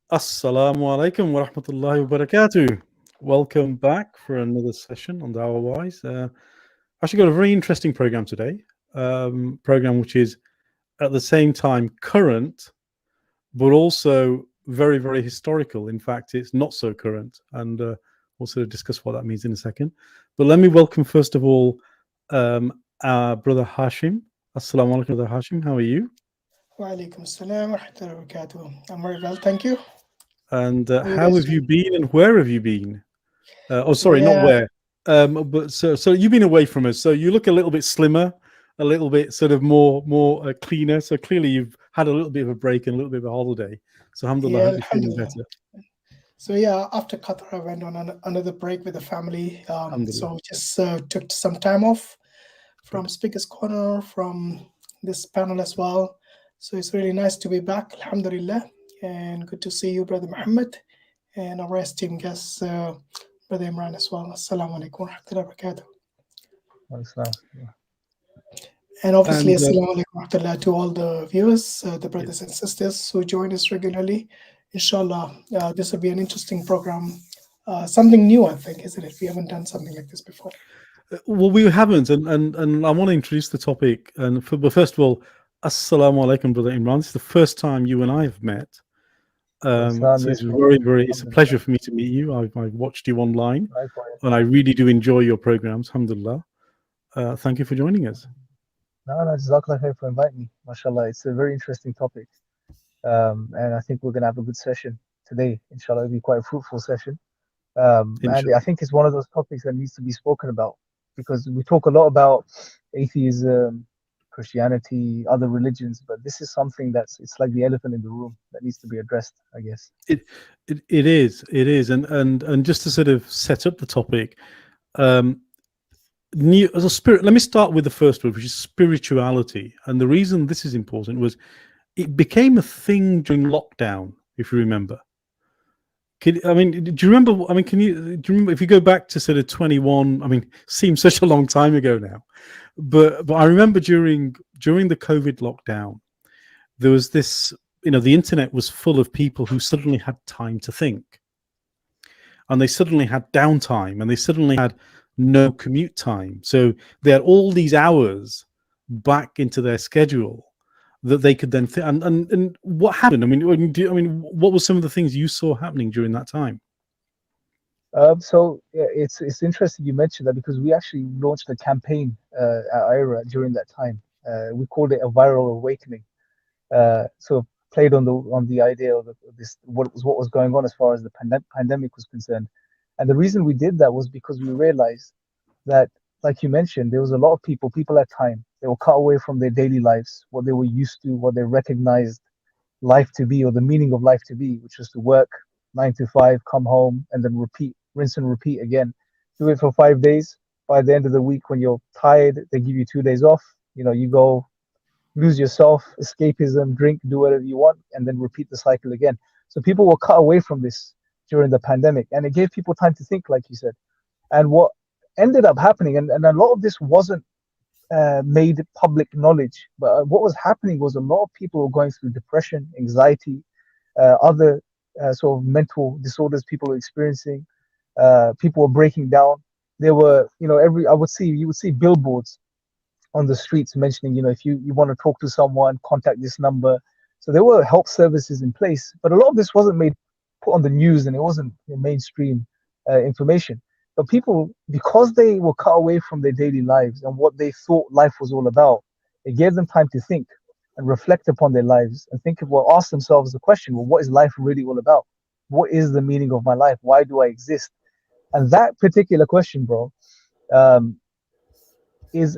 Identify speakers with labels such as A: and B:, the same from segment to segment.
A: Assalamu alaikum wa rahmatullahi wa barakatuh. Welcome back for another session on Dawah Wise. Actually got a very interesting program today. Program which is at the same time current, but also very, very historical. In fact, it's not so current, and we'll sort of discuss what that means in a second. But let me welcome first of all our brother Hashim. Assalamu alaikum, brother Hashim. How are you?
B: Wa alaikum assalam wa rahmatullahi wa barakatuh. I'm very well, thank you.
A: And how have you been, and where have you been? Not where. But so you've been away from us. So you look a little bit slimmer, a little bit sort of more cleaner. So clearly you've had a little bit of a break and a little bit of a holiday. So alhamdulillah,
B: Yeah,
A: hope you're feeling better.
B: So yeah, after Qatar, I went on another break with the family. So just took some time off from Speaker's Corner, from this panel as well. So it's really nice to be back, alhamdulillah, and good to see you, Brother Mohammed, and our esteemed guest, Brother Imran as well. Assalamu alaikum wa rahmatullahi wa barakatuh. And obviously, assalamu alaikum wa rahmatullah to all the viewers, the brothers and sisters who join us regularly. Inshallah, this will be an interesting program. Something new, I think, isn't it? We haven't done something like this before.
A: Well, we haven't, and I want to introduce the topic. But first of all, assalamu alaikum, Brother Imran. This is the first time you and I have met. So it's it's a pleasure for me to meet you. I've watched you online, and I really do enjoy your programs. Alhamdulillah. Thank you for joining us.
C: No, Jazakallah khair for inviting me. MashaAllah, it's a very interesting topic. And I think we're going to have a good session today. Inshallah, it'll be quite a fruitful session. And I think it's one of those topics that needs to be spoken about, because we talk a lot about atheism, Christianity, other religions, but this is something it's like the elephant in the room that needs to be addressed, I guess.
A: It is, and just to sort of set up the topic, as a spirit. Let me start with the first word, which is spirituality. And the reason this is important was it became a thing during lockdown, if you remember. Do you remember? Do you remember if you go back to sort of 21? Seems such a long time ago now, but I remember during the COVID lockdown, there was this. The internet was full of people who suddenly had time to think, and they suddenly had downtime, and they suddenly had no commute time. So they had all these hours back into their schedule that they could then and what happened? What were some of the things you saw happening during that time?
C: So it's interesting you mentioned that, because we actually launched a campaign at IRA during that time. We called it a viral awakening. So played on the idea of what was going on as far as the pandemic was concerned. And the reason we did that was because we realized that, like you mentioned, there was a lot of people at time. They were cut away from their daily lives, what they were used to, what they recognized life to be, or the meaning of life to be, which was to work 9 to 5, come home, and then rinse and repeat again. Do it for 5 days. By the end of the week, when you're tired, they give you 2 days off. You go lose yourself, escapism, drink, do whatever you want, and then repeat the cycle again. So people were cut away from this during the pandemic, and it gave people time to think, like you said. And what ended up happening, and a lot of this wasn't made public knowledge, but what was happening was a lot of people were going through depression, anxiety, other sort of mental disorders people were experiencing. People were breaking down. There were, you would see billboards on the streets mentioning, if you want to talk to someone, contact this number. So there were help services in place, but a lot of this wasn't put on the news, and it wasn't mainstream information. But people, because they were cut away from their daily lives and what they thought life was all about, it gave them time to think and reflect upon their lives and ask themselves the question, what is life really all about? What is the meaning of my life? Why do I exist? And that particular question, bro, is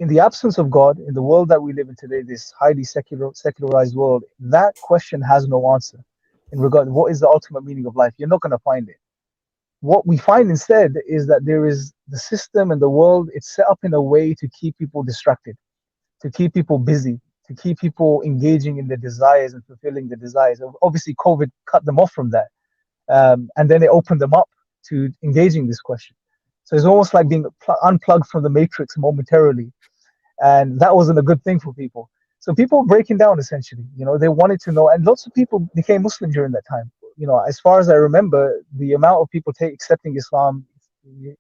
C: in the absence of God, in the world that we live in today, this highly secularized world, that question has no answer in regard to what is the ultimate meaning of life. You're not going to find it. What we find instead is that there is the system and the world, it's set up in a way to keep people distracted, to keep people busy, to keep people engaging in their desires and fulfilling their desires. Obviously, COVID cut them off from that. And then it opened them up to engaging this question. So it's almost like being unplugged from the matrix momentarily. And that wasn't a good thing for people. So people were breaking down essentially. They wanted to know, and lots of people became Muslim during that time. As far as I remember, the amount of people accepting Islam,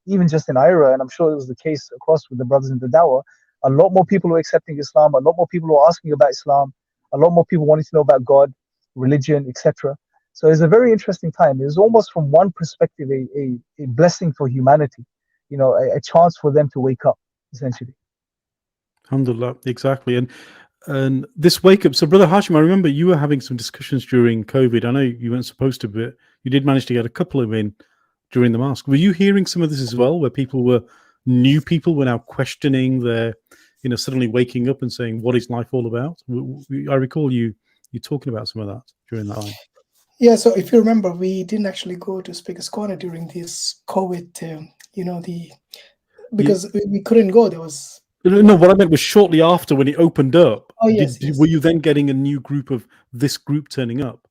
C: even just in Ira, and I'm sure it was the case across with the brothers in the Dawah, a lot more people were accepting Islam, a lot more people were asking about Islam, a lot more people wanting to know about God, religion, etc. So it's a very interesting time. It was almost from one perspective a blessing for humanity, a chance for them to wake up, essentially.
A: Alhamdulillah, exactly. And this wake up. So, Brother Hashim, I remember you were having some discussions during COVID. I know you weren't supposed to, but you did manage to get a couple of in during the mosque. Were you hearing some of this as well, where new people were now questioning their, suddenly waking up and saying, what is life all about? I recall you talking about some of that during that time.
B: Yeah, so if you remember, we didn't actually go to Speaker's Corner during this COVID, because we couldn't go. There was...
A: No, what I meant was shortly after when it opened up.
B: Oh, yes,
A: Were you then getting a new group of this group turning up?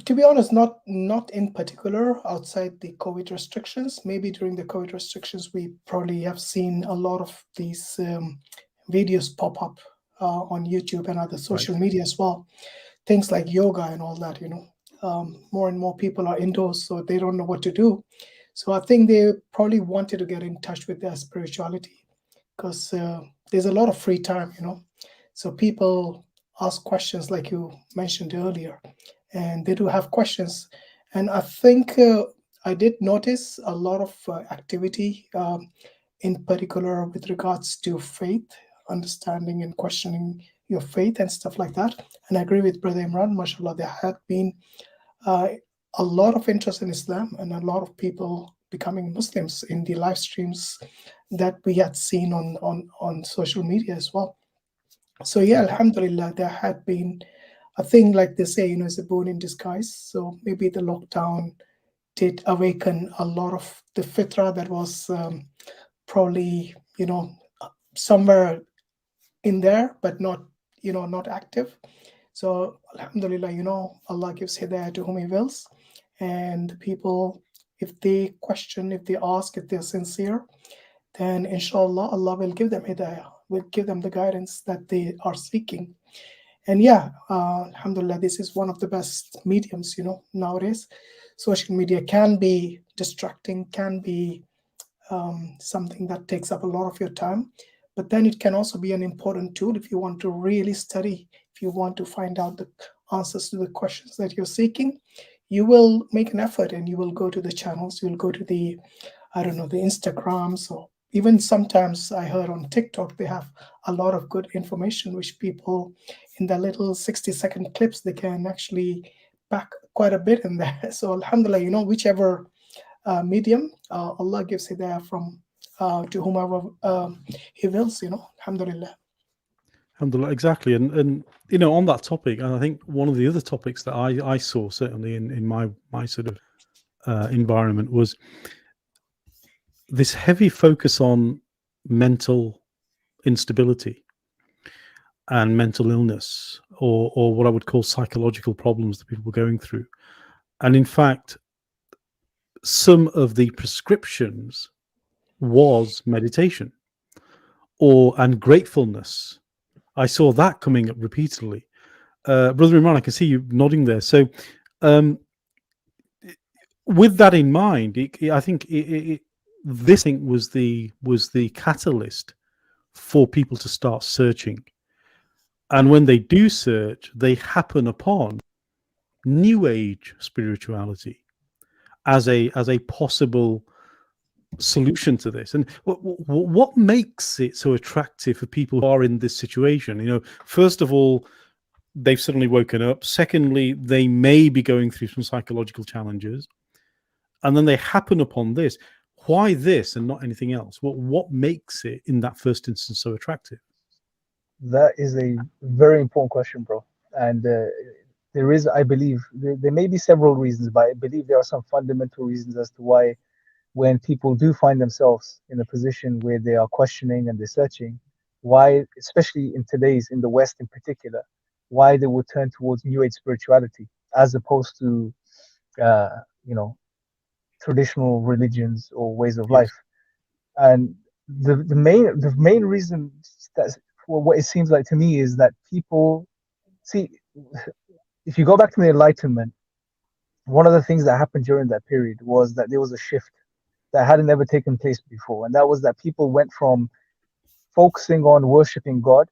B: To be honest, not in particular outside the COVID restrictions. Maybe during the COVID restrictions, we probably have seen a lot of these videos pop up on YouTube and other social media as well. Things like yoga and all that, more and more people are indoors, so they don't know what to do. So I think they probably wanted to get in touch with their spirituality, because there's a lot of free time, So people ask questions like you mentioned earlier, and they do have questions. And I think I did notice a lot of activity, in particular with regards to faith, understanding and questioning your faith and stuff like that. And I agree with Brother Imran, mashallah, there had been a lot of interest in Islam and a lot of people becoming Muslims in the live streams that we had seen on social media as well. So yeah, alhamdulillah, there had been a thing, like they say, it's a boon in disguise. So maybe the lockdown did awaken a lot of the fitra that was probably, somewhere in there, but not active. So alhamdulillah, Allah gives hidayah to whom He wills, and people, if they question, if they ask, if they're sincere, then inshallah Allah will give them hidayah, will give them the guidance that they are seeking. And yeah, alhamdulillah, this is one of the best mediums, nowadays. Social media can be distracting, can be something that takes up a lot of your time, but then it can also be an important tool if you want to really study, if you want to find out the answers to the questions that you're seeking. You will make an effort and you will go to the channels, you'll go to the, the Instagrams, or even sometimes I heard on TikTok, they have a lot of good information, which people in their little 60-second clips, they can actually pack quite a bit in there. So alhamdulillah, whichever medium, Allah gives hidayah from to whomever He wills, alhamdulillah.
A: Alhamdulillah, exactly. And on that topic, and I think one of the other topics that I saw certainly in my sort of environment was this heavy focus on mental instability and mental illness, or what I would call psychological problems that people were going through. And in fact, some of the prescriptions was meditation and gratefulness. I saw that coming up repeatedly. Brother Imran, I can see you nodding there. So with that in mind, I think this thing was the catalyst for people to start searching. And when they do search, they happen upon New Age spirituality as a possible solution to this. And what makes it so attractive for people who are in this situation? First of all, they've suddenly woken up. Secondly, they may be going through some psychological challenges, and then they happen upon this. Why this and not anything else? What makes it in that first instance so attractive?
C: That is a very important question, bro. And there is, I believe, there may be several reasons, but I believe there are some fundamental reasons as to why, when people do find themselves in a position where they are questioning and they're searching, why, especially in the West in particular, why they would turn towards New Age spirituality as opposed to, traditional religions or ways of life. And the main reason that what it seems like to me is that people see, if you go back to the Enlightenment, one of the things that happened during that period was that there was a shift that hadn't ever taken place before, and that was that people went from focusing on worshiping God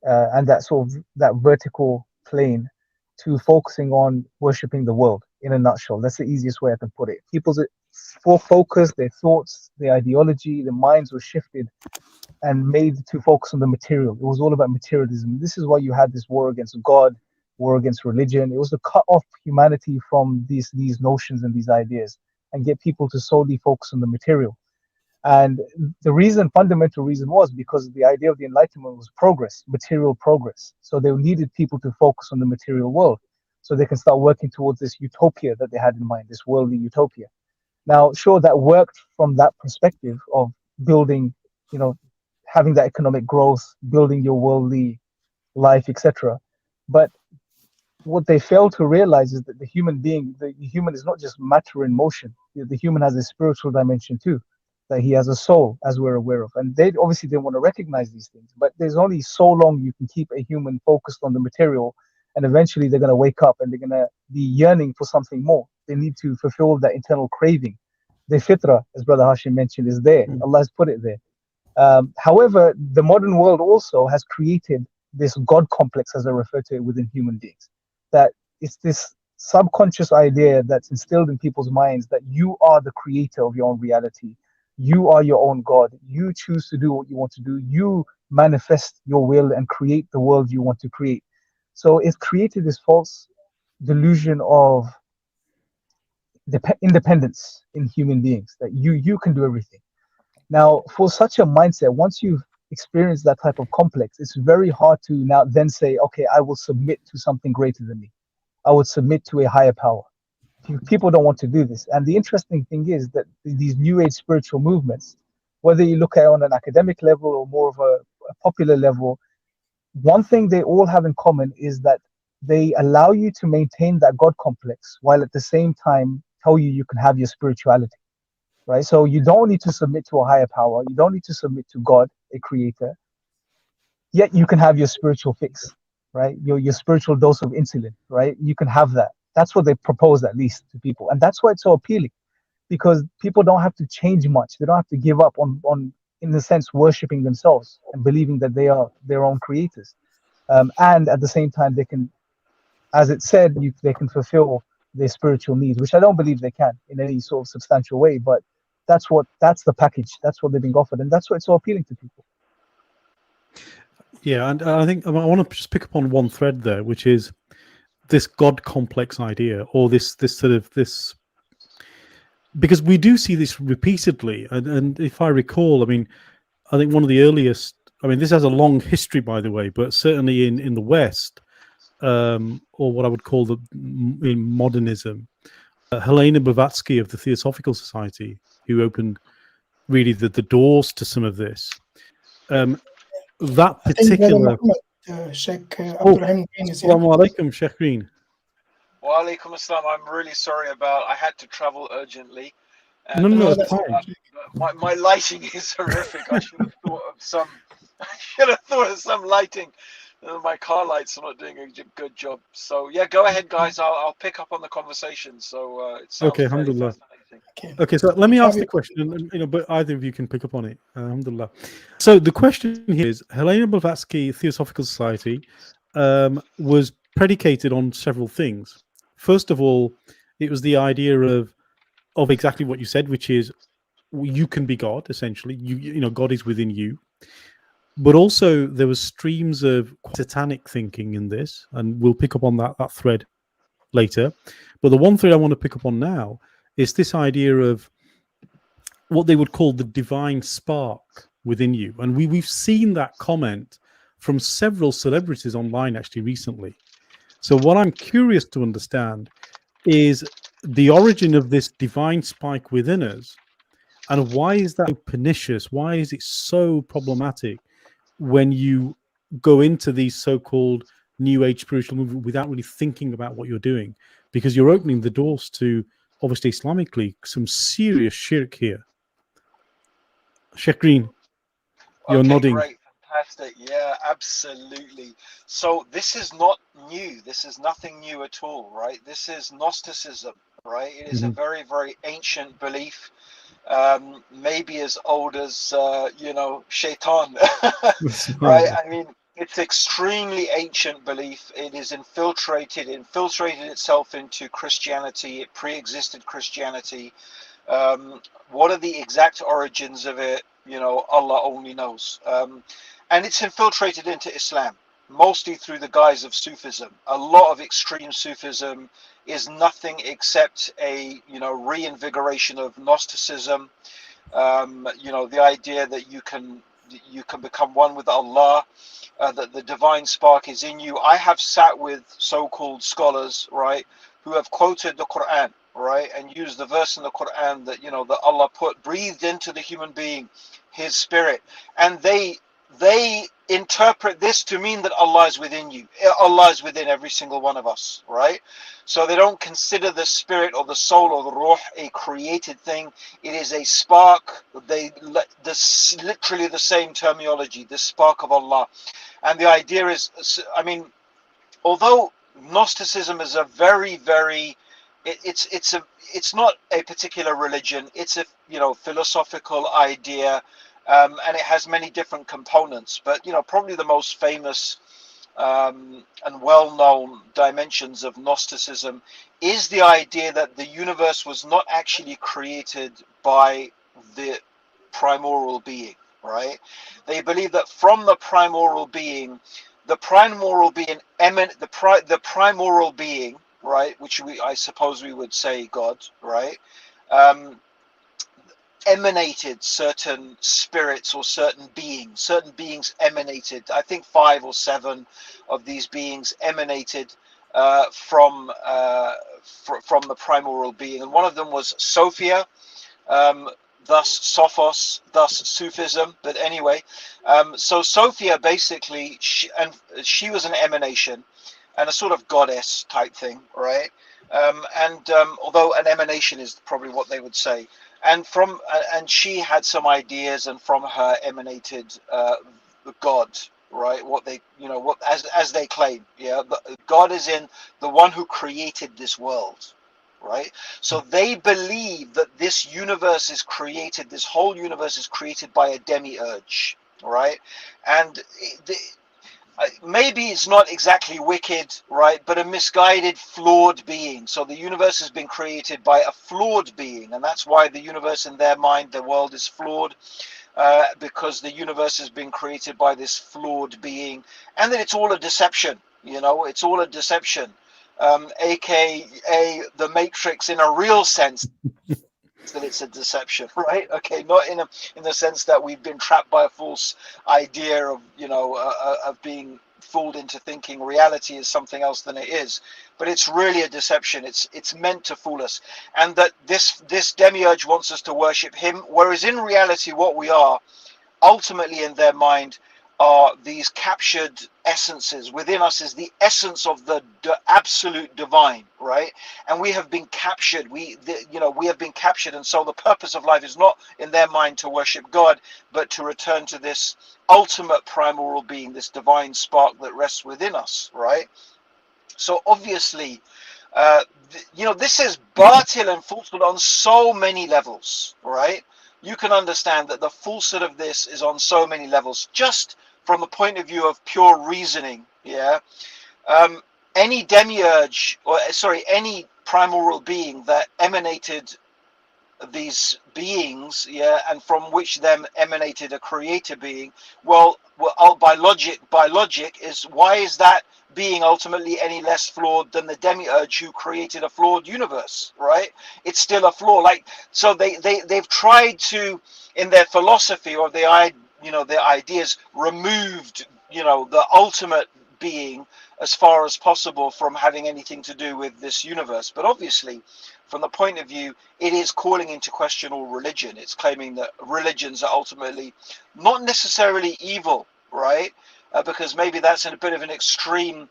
C: and that sort of that vertical plane to focusing on worshiping the world. In a nutshell, that's the easiest way I can put it. People's focus, their thoughts, their ideology, their minds were shifted and made to focus on the material. It was all about materialism. This is why you had this war against God, war against religion. It was to cut off humanity from these notions and these ideas and get people to solely focus on the material. And the fundamental reason was because the idea of the Enlightenment was progress, material progress. So they needed people to focus on the material world so they can start working towards this utopia that they had in mind, this worldly utopia. Now, sure, that worked from that perspective of building, having that economic growth, building your worldly life, etc. But what they fail to realize is that the human is not just matter in motion. The human has a spiritual dimension too, that he has a soul, as we're aware of. And they obviously didn't want to recognize these things, but there's only so long you can keep a human focused on the material, and eventually they're going to wake up and they're going to be yearning for something more. They need to fulfill that internal craving. The fitra, as Brother Hashim mentioned, is there. Allah has put it there. However, the modern world also has created this God complex, as I refer to it, within human beings. That it's this subconscious idea that's instilled in people's minds that you are the creator of your own reality. You are your own God. You choose to do what you want to do. You manifest your will and create the world you want to create. So it's created this false delusion of independence in human beings, that you can do everything. Now, for such a mindset, once you've experienced that type of complex, it's very hard to now then say, okay, I will submit to something greater than me. I would submit to a higher power. People don't want to do this. And the interesting thing is that these new age spiritual movements, whether you look at it on an academic level or more of a popular level, one thing they all have in common is that they allow you to maintain that God complex while at the same time tell you can have your spirituality, right? So you don't need to submit to a higher power. You don't need to submit to God, a creator, yet you can have your spiritual fix, right? Your spiritual dose of insulin, right? You can have that. That's what they propose, at least, to people. And that's why it's so appealing, because people don't have to change much. They don't have to give up on in the sense, worshiping themselves and believing that they are their own creators. And at the same time, they can, as it said, they can fulfill their spiritual needs, which I don't believe they can in any sort of substantial way. But that's the package. That's what they're being offered. And that's why it's so appealing to people.
A: Yeah, and I think I want to just pick up on one thread there, which is this God complex idea, or this because we do see this repeatedly, and if I recall, I think one of the earliest, this has a long history, by the way, but certainly in the West, or what I would call in modernism, Helena Blavatsky of the Theosophical Society, who opened really the doors to some of this. That particular.
B: Sheikh Abdurraheem Green is here.
A: Assalamu alaikum, Sh.Green.
D: Wa alaikum assalam. I'm really sorry I had to travel urgently.
A: And no, it's fine.
D: My lighting is horrific. I should have thought of some lighting. My car lights are not doing a good job. So yeah, go ahead, guys. I'll pick up on the conversation. So it sounds
A: okay, alhamdulillah. Okay, so let me ask the question, but either of you can pick up on it. Alhamdulillah. So the question here is, Helena Blavatsky Theosophical Society was predicated on several things. First of all, it was the idea of exactly what you said, which is you can be God, essentially. God is within you. But also there was streams of satanic thinking in this, and we'll pick up on that thread later. But the one thread I want to pick up on now is this idea of what they would call the divine spark within you. And we've seen that comment from several celebrities online actually recently. So what I'm curious to understand is the origin of this divine spike within us, and why is that so pernicious? Why is it so problematic when you go into these so-called new age spiritual movement without really thinking about what you're doing? Because you're opening the doors to, obviously Islamically, some serious shirk here. Sh.Green, you're nodding.
D: Great, Fantastic. Yeah, absolutely. So this is not new. This is nothing new at all, right? This is Gnosticism, right? It is a very, very ancient belief, maybe as old as, Shaitan, right? I mean, it's extremely ancient belief. It is infiltrated itself into Christianity. It pre-existed Christianity. What are the exact origins of it? Allah only knows. And it's infiltrated into Islam, mostly through the guise of Sufism. A lot of extreme Sufism is nothing except a, reinvigoration of Gnosticism. The idea that you can become one with Allah, that the divine spark is in you. I have sat with so-called scholars, right, who have quoted the Qur'an, right, and used the verse in the Qur'an that, that Allah breathed into the human being his spirit, and they interpret this to mean that Allah is within you. Allah is within every single one of us, right? So they don't consider the spirit or the soul or the ruh a created thing. It is a spark. Literally the same terminology, the spark of Allah. And the idea is, although Gnosticism is a very, very, it's not a particular religion. It's a philosophical idea, and it has many different components. But probably the most famous and well-known dimensions of Gnosticism is the idea that the universe was not actually created by the primordial being. Right? They believe that from the primordial being, right, which I suppose we would say God, right, emanated certain spirits or certain beings. Certain beings emanated. I think 5 or 7 of these beings emanated from the primordial being, and one of them was Sophia. Thus Sophos, thus Sufism. But anyway, so Sophia basically, she was an emanation and a sort of goddess type thing, right? Although an emanation is probably what they would say, and she had some ideas, and from her emanated the God, right? As they claim, yeah. God is in the one who created this world. Right, so they believe that this universe is created. This whole universe is created by a demiurge, right? And maybe it's not exactly wicked, right? But a misguided, flawed being. So the universe has been created by a flawed being, and that's why the universe, in their mind, the world is flawed, because the universe has been created by this flawed being, and that it's all a deception. It's all a deception. AKA the Matrix in a real sense, that it's a deception, right? Okay, not in the sense that we've been trapped by a false idea of of being fooled into thinking reality is something else than it is, but it's really a deception. It's meant to fool us, and that this demiurge wants us to worship him, whereas in reality what we are ultimately in their mind are these captured essences. Within us is the essence of the absolute divine, right? And we have been captured. We have been captured, and so the purpose of life is not, in their mind, to worship God, but to return to this ultimate primordial being, this divine spark that rests within us, right? So obviously, this is batil and falsehood on so many levels, right? You can understand that the falsehood of this is on so many levels, just from the point of view of pure reasoning, yeah. Any demiurge, any primordial being that emanated these beings, yeah, and from which them emanated a creator being, well, by logic is, why is that being ultimately any less flawed than the demiurge who created a flawed universe, right? It's still a flaw. So they've tried to, in their philosophy or their ideas, removed the ultimate being as far as possible from having anything to do with this universe. But obviously, from the point of view, it is calling into question all religion. It's claiming that religions are ultimately not necessarily evil, right? Because maybe that's a bit of an extreme,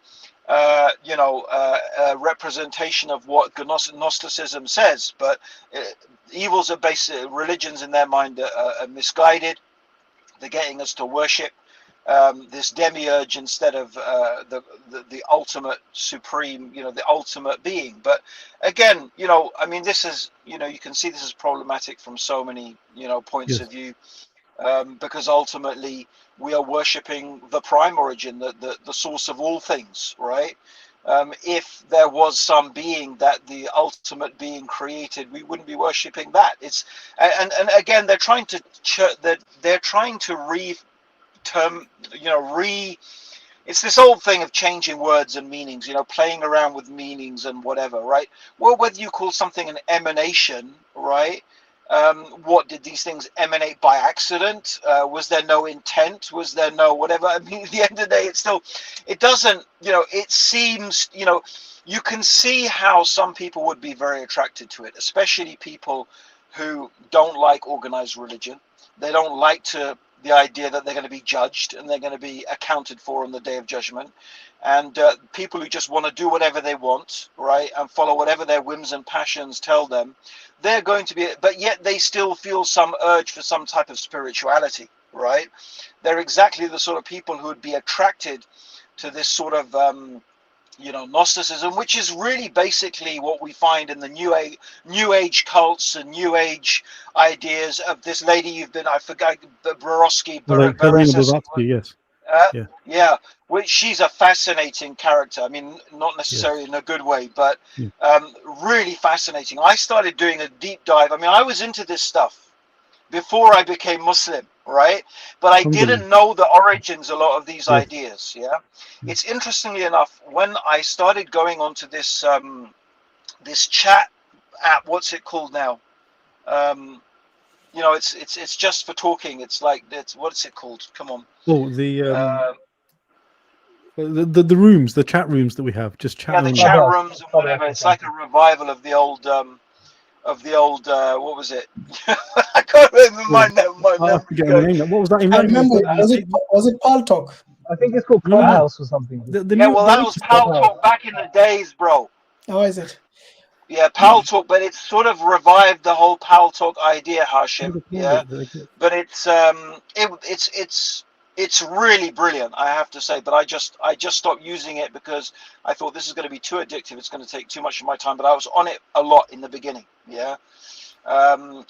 D: representation of what Gnosticism says. But evils are basic. Religions, in their mind, are misguided. They're getting us to worship this demiurge instead of the ultimate supreme, the ultimate being. But again, I mean, this is, you can see this is problematic from so many, points of view, because ultimately we are worshipping the prime origin, the source of all things, right? If there was some being that the ultimate being created, we wouldn't be worshipping that. It's and again, they're trying to it's this old thing of changing words and meanings, playing around with meanings and whatever, right? Well, whether you call something an emanation, right? What did these things emanate by accident? Was there no intent? Was there no whatever? I mean, at the end of the day, it doesn't, it seems, you can see how some people would be very attracted to it, especially people who don't like organized religion. They don't like the idea that they're going to be judged and they're going to be accounted for on the day of judgment. And people who just want to do whatever they want, right, and follow whatever their whims and passions tell them, they're going to be, but yet they still feel some urge for some type of spirituality, right? They're exactly the sort of people who would be attracted to this sort of, Gnosticism, which is really basically what we find in the New Age cults and New Age ideas of this lady I forgot, Blavatsky,
A: Helena Blavatsky, yes.
D: Yeah, which she's a fascinating character. I mean, not necessarily in a good way, but really fascinating. I started doing a deep dive. I mean, I was into this stuff before I became Muslim, right? But I didn't know the origins of a lot of these ideas. Yeah, it's interestingly enough, when I started going onto this this chat app, what's it called now? It's just for talking. It's like what's it called? Come on.
A: Oh, the rooms, the chat rooms that we have, just chat.
D: Yeah, the chat rooms and whatever. It's like a revival of the old what was it? I can't remember my name.
A: What was that?
B: I remember. Was it Pal Talk?
C: I think it's called Clubhouse or something.
D: That was Pal Talk back in the days, bro.
B: Oh, is it?
D: Yeah, Pal Talk, but it's sort of revived the whole Pal Talk idea, Hashim. Yeah, but it's really brilliant, I have to say. But I just stopped using it because I thought this is going to be too addictive. It's going to take too much of my time. But I was on it a lot in the beginning. Yeah, and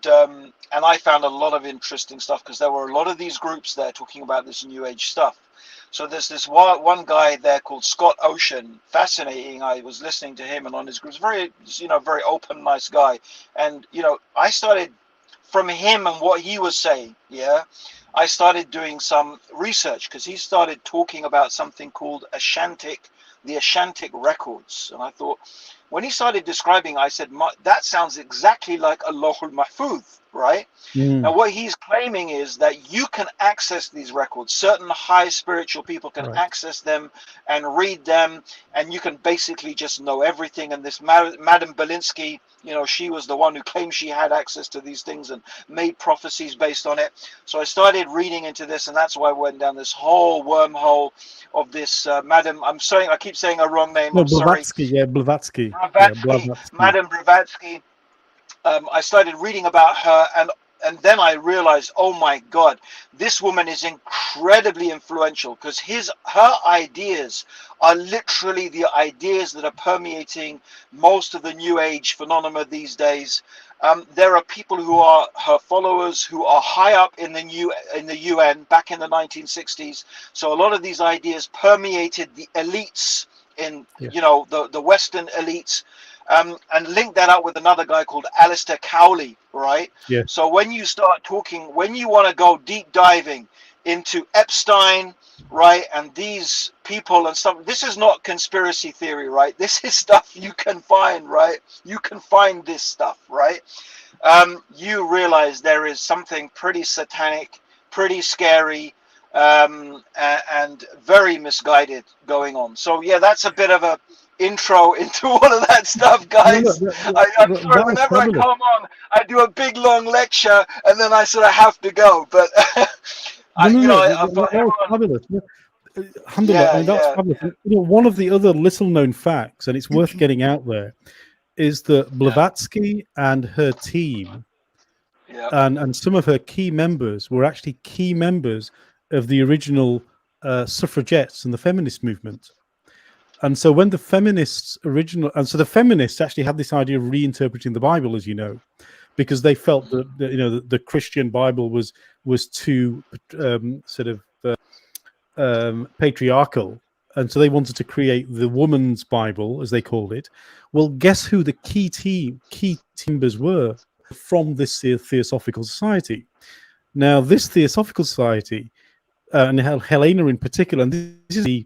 D: I found a lot of interesting stuff because there were a lot of these groups there talking about this New Age stuff. So there's this one guy there called Scott Ocean, fascinating. I was listening to him and on his groups, very open, nice guy. And, I started from him and what he was saying. Yeah. I started doing some research because he started talking about something called the Ashantic records. And I thought, when he started describing, I said, that sounds exactly like Allahul Mahfuz, right? And what he's claiming is that you can access these records. Certain high spiritual people can access them and read them, and you can basically just know everything. And this Madame Belinsky, she was the one who claimed she had access to these things and made prophecies based on it. So I started reading into this, and that's why I went down this whole wormhole of this Madame. I keep saying her wrong name.
A: Blavatsky, Blavatsky.
D: Madame Blavatsky. I started reading about her, and then I realized, oh my God, this woman is incredibly influential because her ideas are literally the ideas that are permeating most of the New Age phenomena these days. There are people who are her followers who are high up in the UN back in the 1960s. So a lot of these ideas permeated the elites in the Western elites. And link that up with another guy called Alistair Cowley, right?
A: Yeah.
D: So when you start talking, when you want to go deep diving into Epstein, right, and these people and stuff, this is not conspiracy theory, right? This is stuff you can find, right? You can find this stuff, right? You realize there is something pretty satanic, pretty scary, and very misguided going on. So yeah, that's a bit of a intro into all of that stuff, guys. I'm sorry, whenever I come on, I do a big long lecture and then I sort of have to go. But
A: that's fabulous. Alhamdulillah, that's fabulous. One of the other little known facts, and it's worth getting out there, is that Blavatsky and her team and some of her key members were actually key members of the original suffragettes and the feminist movement. And so when the feminists the feminists actually had this idea of reinterpreting the Bible, as you know, because they felt that the Christian Bible was too patriarchal, and so they wanted to create the woman's Bible, as they called it. Well, guess who the key members were from this Theosophical Society? Now, this Theosophical Society, and Helena in particular, and this is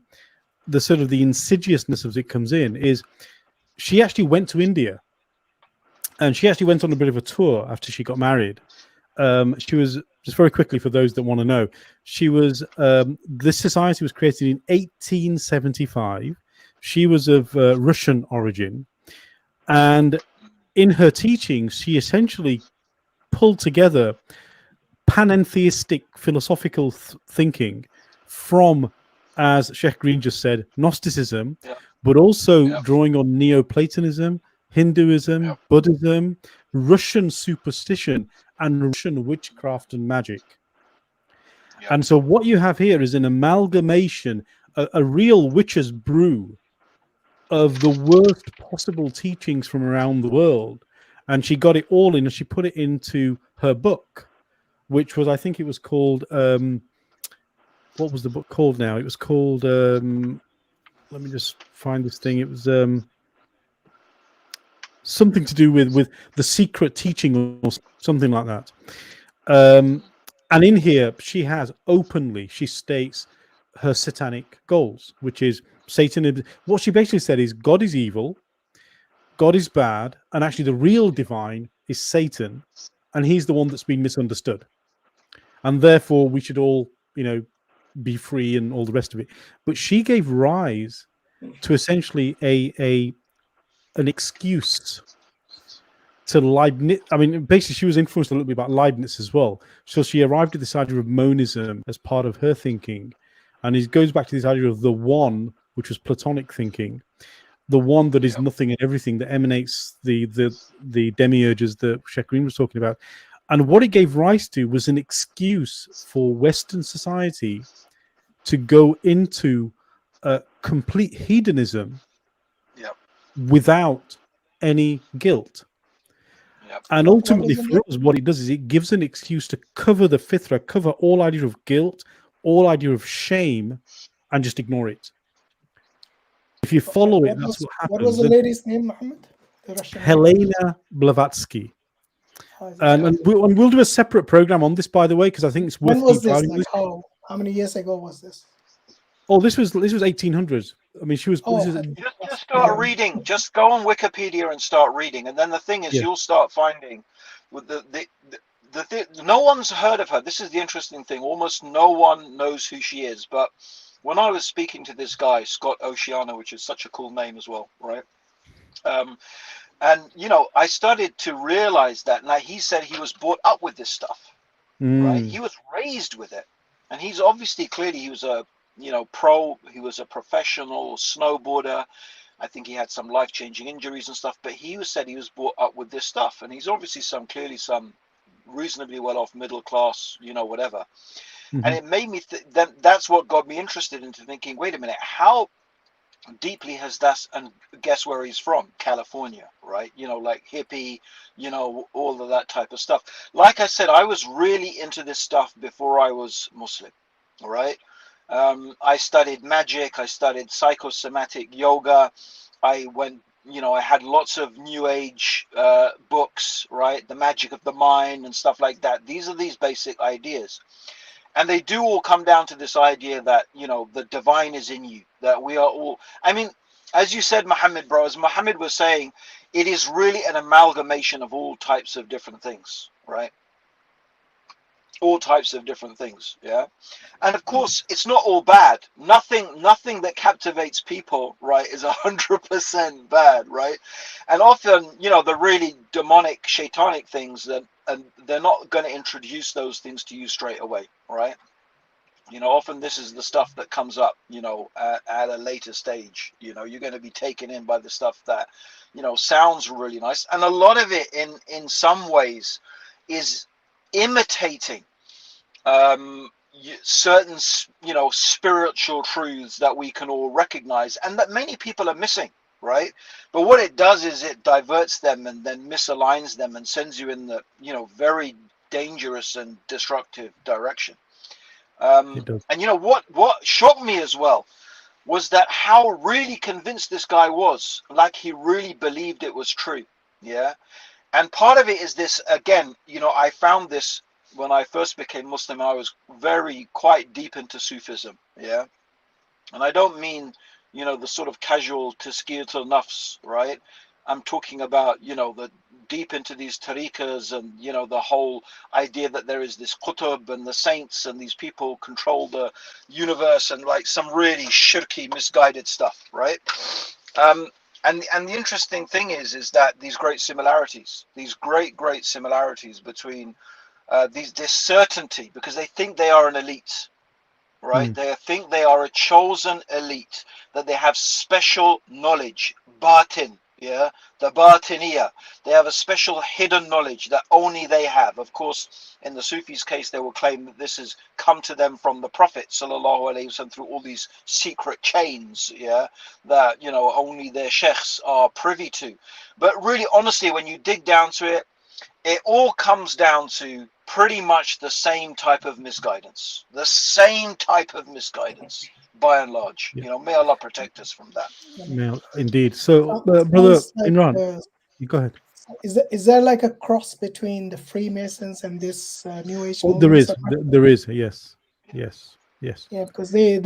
A: the sort of the insidiousness as it comes in, is she actually went to India, and she actually went on a bit of a tour after she got married. She was, just very quickly for those that want to know, she was this society was created in 1875. She was of Russian origin, and in her teachings she essentially pulled together panentheistic philosophical thinking from, as Sh.Green just said, Gnosticism, but also drawing on Neoplatonism, Hinduism, Buddhism, Russian superstition, and Russian witchcraft and magic. And so what you have here is an amalgamation, a real witch's brew of the worst possible teachings from around the world. And she got it all in, and she put it into her book, which was, I think it was called, what was the book called now? It was called, let me just find this thing. It was something to do with the secret teaching or something like that. And in here, she states her satanic goals, which is Satan. What she basically said is God is evil, God is bad, and actually the real divine is Satan, and he's the one that's been misunderstood. And therefore we should all, be free and all the rest of it. But she gave rise to essentially an excuse to Leibniz. I mean, basically she was influenced a little bit by Leibniz as well. So she arrived at this idea of monism as part of her thinking. And it goes back to this idea of the one, which was Platonic thinking, the one that is nothing and everything, that emanates the demiurges that Sh.Green was talking about. And what it gave rise to was an excuse for Western society to go into complete hedonism without any guilt. And ultimately for us, what it does is it gives an excuse to cover the fitra, cover all idea of guilt, all idea of shame, and just ignore it. If you follow it, that's what happens.
B: What was the lady's name, Mohammed?
A: Helena Blavatsky. And we'll do a separate program on this, by the way, because I think it's worth.
B: When was this? Like how many years ago was this?
A: Oh, this was 1800s. I mean, she was.
D: Just start reading. Just go on Wikipedia and start reading, and then the thing is, you'll start finding with no one's heard of her. This is the interesting thing. Almost no one knows who she is. But when I was speaking to this guy, Scott Oceano, which is such a cool name as well, right? And I started to realize that now he said he was brought up with this stuff, right? He was raised with it, and he's obviously clearly he was a he was a professional snowboarder. I think he had some life-changing injuries and stuff, but he said he was brought up with this stuff, and he's obviously clearly some reasonably well-off middle class, whatever. And it made me that's what got me interested into thinking, wait a minute, how deeply has that, and guess where he's from? California, right? Like hippie, all of that type of stuff. Like I said, I was really into this stuff before I was Muslim, all right? I studied magic, I studied psychosomatic yoga, I went, I had lots of new age books, right? The magic of the mind and stuff like that. These are these basic ideas. And they do all come down to this idea that, the divine is in you, that we are all, I mean, as you said, Mohammed, bro, as Mohammed was saying, it is really an amalgamation of all types of different things, right? All types of different things, yeah. And of course, it's not all bad. Nothing that captivates people, right, is 100% bad, right? And often, the really demonic, shaitanic things, and they're not going to introduce those things to you straight away, right? Often this is the stuff that comes up, at a later stage. You're going to be taken in by the stuff that, sounds really nice, and a lot of it, in some ways, is imitating certain, spiritual truths that we can all recognize and that many people are missing, right? But what it does is it diverts them and then misaligns them and sends you in the, very dangerous and destructive direction. And what shocked me as well was that how really convinced this guy was, like he really believed it was true. Yeah. And part of it is this, again, I found this when I first became Muslim. I was quite deep into Sufism. Yeah. And I don't mean, the sort of casual tazkiyatul nafs, right? I'm talking about, the deep into these tariqas and, the whole idea that there is this qutub and the saints and these people control the universe and like some really shirky, misguided stuff, right? And the interesting thing is that these great similarities, these great similarities between this certainty, because they think they are an elite, right? They think they are a chosen elite, that they have special knowledge, batin, yeah, the batiniya. They have a special hidden knowledge that only they have. Of course, in the Sufis' case, they will claim that this has come to them from the Prophet sallallahu alaihi wasallam through all these secret chains, yeah, that only their sheikhs are privy to. But really, honestly, when you dig down to it, it all comes down to pretty much the same type of misguidance, by and large. May Allah protect us from that.
A: Yeah, indeed. So, brother Imran, you go ahead.
B: Is there like a cross between the Freemasons and this New Age?
A: Oh, there is. Yes.
B: Yeah, because they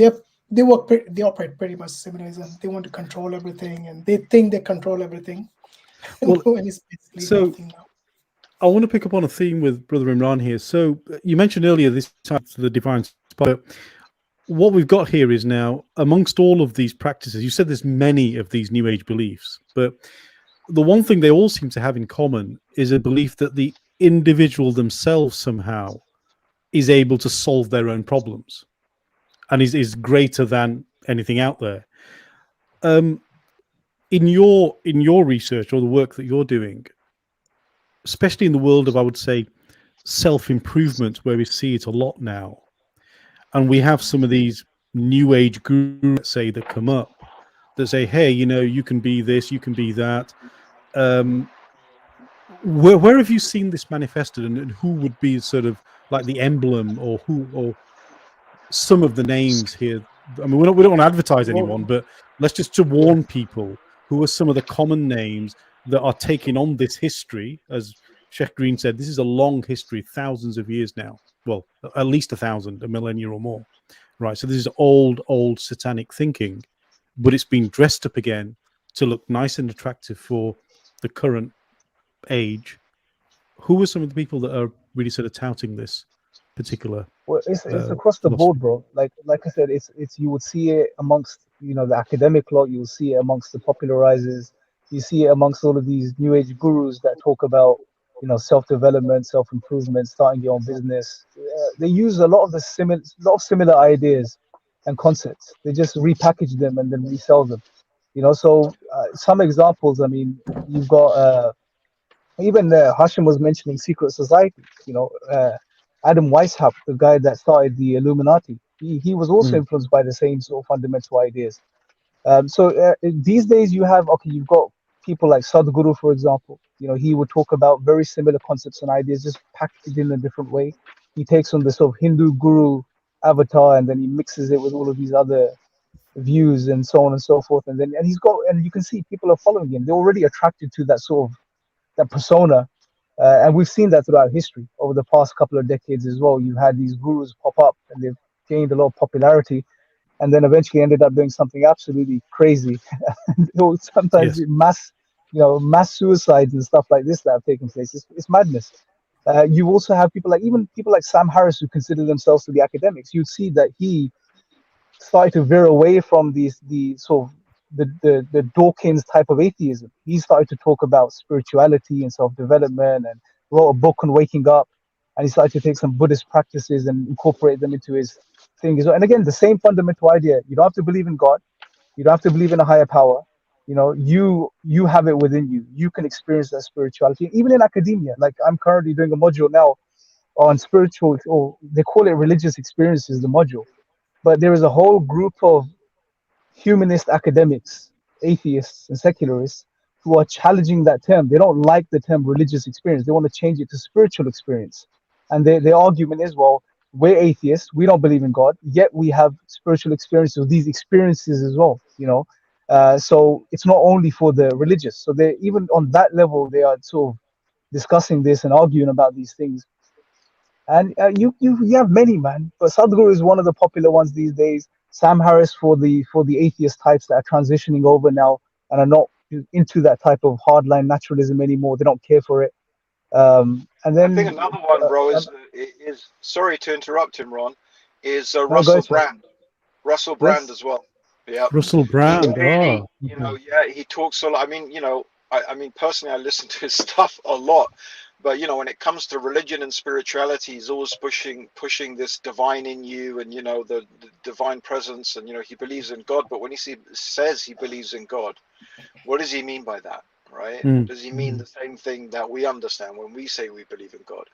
B: operate pretty much similar. They want to control everything, and they think they control everything.
A: Well, so I want to pick up on a theme with Brother Imran here. So you mentioned earlier this type of the divine spark. What we've got here is now, amongst all of these practices, you said there's many of these New Age beliefs, but the one thing they all seem to have in common is a belief that the individual themselves somehow is able to solve their own problems and is greater than anything out there. In your research or the work that you're doing, especially in the world of, I would say, self-improvement, where we see it a lot now, and we have some of these New Age gurus, say, that come up that say, hey, you can be this, you can be that. Where have you seen this manifested, and who would be sort of like the emblem, or some of the names here? I mean, we don't want to advertise anyone, but let's just to warn people who are some of the common names that are taking on this history. As Sh.Green said, this is a long history, thousands of years now. Well, at least 1,000, a millennia or more, right? So this is old satanic thinking, but it's been dressed up again to look nice and attractive for the current age. Who are some of the people that are really sort of touting this particular?
C: Well, it's across the board, bro. Like I said, it's you would see it amongst the academic lot. You will see it amongst the popularizers. You see it amongst all of these New Age gurus that talk about self-development, self-improvement, starting your own business. They use a lot of similar ideas and concepts. They just repackage them and then resell them. So some examples. I mean, you've got even Hashim was mentioning secret society. Adam Weishaupt, the guy that started the Illuminati, he was also influenced by the same sort of fundamental ideas. So these days you've got people like Sadhguru, for example. He would talk about very similar concepts and ideas, just packaged in a different way. He takes on the sort of Hindu guru avatar, and then he mixes it with all of these other views and so on and so forth. And you can see people are following him. They're already attracted to that persona. And we've seen that throughout history over the past couple of decades as well. You've had these gurus pop up and they've gained a lot of popularity, and then eventually ended up doing something absolutely crazy. Sometimes mass suicides and stuff like this that have taken place. It's madness. You also have people like Sam Harris, who consider themselves to be academics. You'd see that he started to veer away from the Dawkins type of atheism. He started to talk about spirituality and self-development, and wrote a book on waking up. And he started to take some Buddhist practices and incorporate them into his thing as well. And again, the same fundamental idea. You don't have to believe in God. You don't have to believe in a higher power. You have it within you. You can experience that spirituality. Even in academia, like I'm currently doing a module now on spiritual, or they call it religious experiences, the module. But there is a whole group of humanist academics, atheists and secularists who are challenging that term. They don't like the term religious experience. They want to change it to spiritual experience. And their argument is, well, we're atheists, we don't believe in God, yet we have spiritual experiences, these experiences as well, you know. So it's not only for the religious. So they, even on that level, they are sort of discussing this and arguing about these things. And you have many, man, but Sadhguru is one of the popular ones these days. Sam Harris for the atheist types that are transitioning over now and are not into that type of hardline naturalism anymore. They don't care for it. And then
D: I think another one, bro, is sorry to interrupt him, Ron, is
C: no,
D: Russell Brand. Russell Brand as well. Yeah,
A: Russell Brand.
D: Really, you know, yeah, he talks a lot. I mean, you know, I mean, personally, I listen to his stuff a lot. But you know, when it comes to religion and spirituality, he's always pushing this divine in you, and you know, the divine presence, and you know, he believes in God. But when he says he believes in God, what does he mean by that, right? Does he mean the same thing that we understand when we say we believe in God?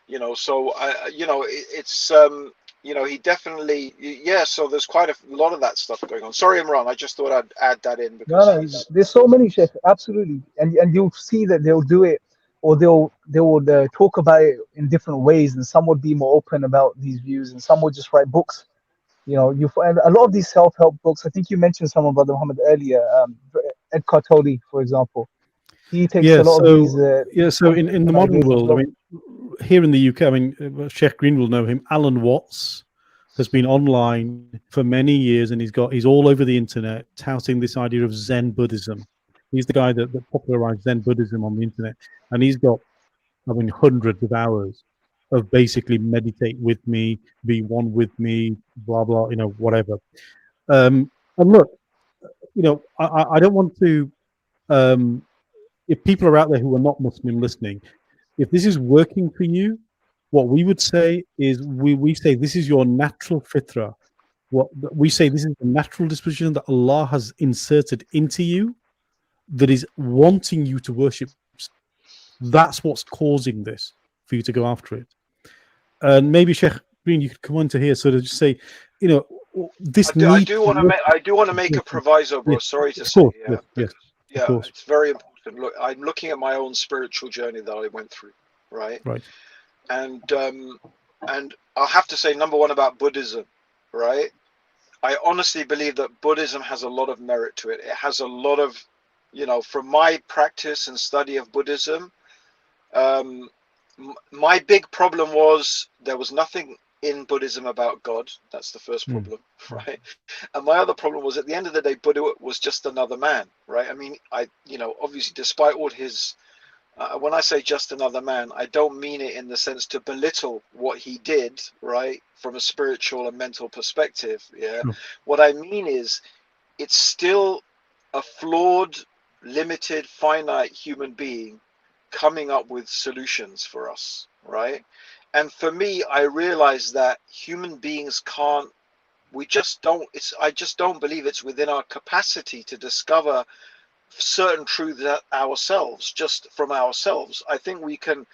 D: You know, so you know, it's you know, he definitely, yeah. So there's quite a lot of that stuff going on. Sorry, Imran, I just thought I'd add that in because
C: no, there's so many, Sheikh, absolutely, and you'll see that they'll do it. Or they would talk about it in different ways, and some would be more open about these views, and some would just write books. You know, you find a lot of these self-help books. I think you mentioned someone, Brother Muhammad, earlier. Eckhart Tolle, for example, he takes a lot of these.
A: So in the modern world, I mean, here in the UK, I mean, Sh.Green will know him. Alan Watts has been online for many years, and he's all over the internet touting this idea of Zen Buddhism. He's the guy that popularized Zen Buddhism on the internet, and he's got, I mean, hundreds of hours of basically meditate with me, be one with me, blah blah, you know, whatever. And look, you know, I don't want to. If people are out there who are not Muslim listening, if this is working for you, what we would say is we say this is your natural fitra. What we say, this is the natural disposition that Allah has inserted into you, that is wanting you to worship. That's what's causing this for you to go after it. And maybe Sh.Green, you could come on to here, sort of just say, you know, this.
D: I do want to make a proviso, bro. Sorry to say, yeah, it's very important. Look, I'm looking at my own spiritual journey that I went through, right? And I'll have to say, number one, about Buddhism, right? I honestly believe that Buddhism has a lot of merit to it. It has a lot of, you know, from my practice and study of Buddhism, my big problem was there was nothing in Buddhism about God. That's the first problem, right? And my other problem was, at the end of the day, Buddha was just another man, right? I mean, you know, obviously, despite all his, when I say just another man, I don't mean it in the sense to belittle what he did, right, from a spiritual and mental perspective, yeah? What I mean is, it's still a flawed, limited, finite human being coming up with solutions for us, right? And for me, I realized that human beings can't, I just don't believe it's within our capacity to discover certain truths ourselves, just from ourselves. I think we can,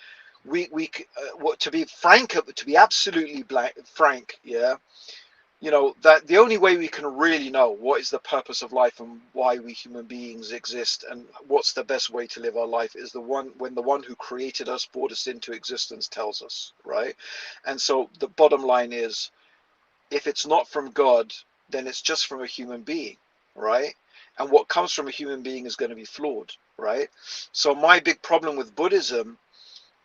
D: to be frank, to be absolutely frank, yeah, you know, that the only way we can really know what is the purpose of life and why we human beings exist and what's the best way to live our life is when the one who created us, brought us into existence, tells us, right? And so the bottom line is, if it's not from God, then it's just from a human being, right? And what comes from a human being is going to be flawed, right? So my big problem with Buddhism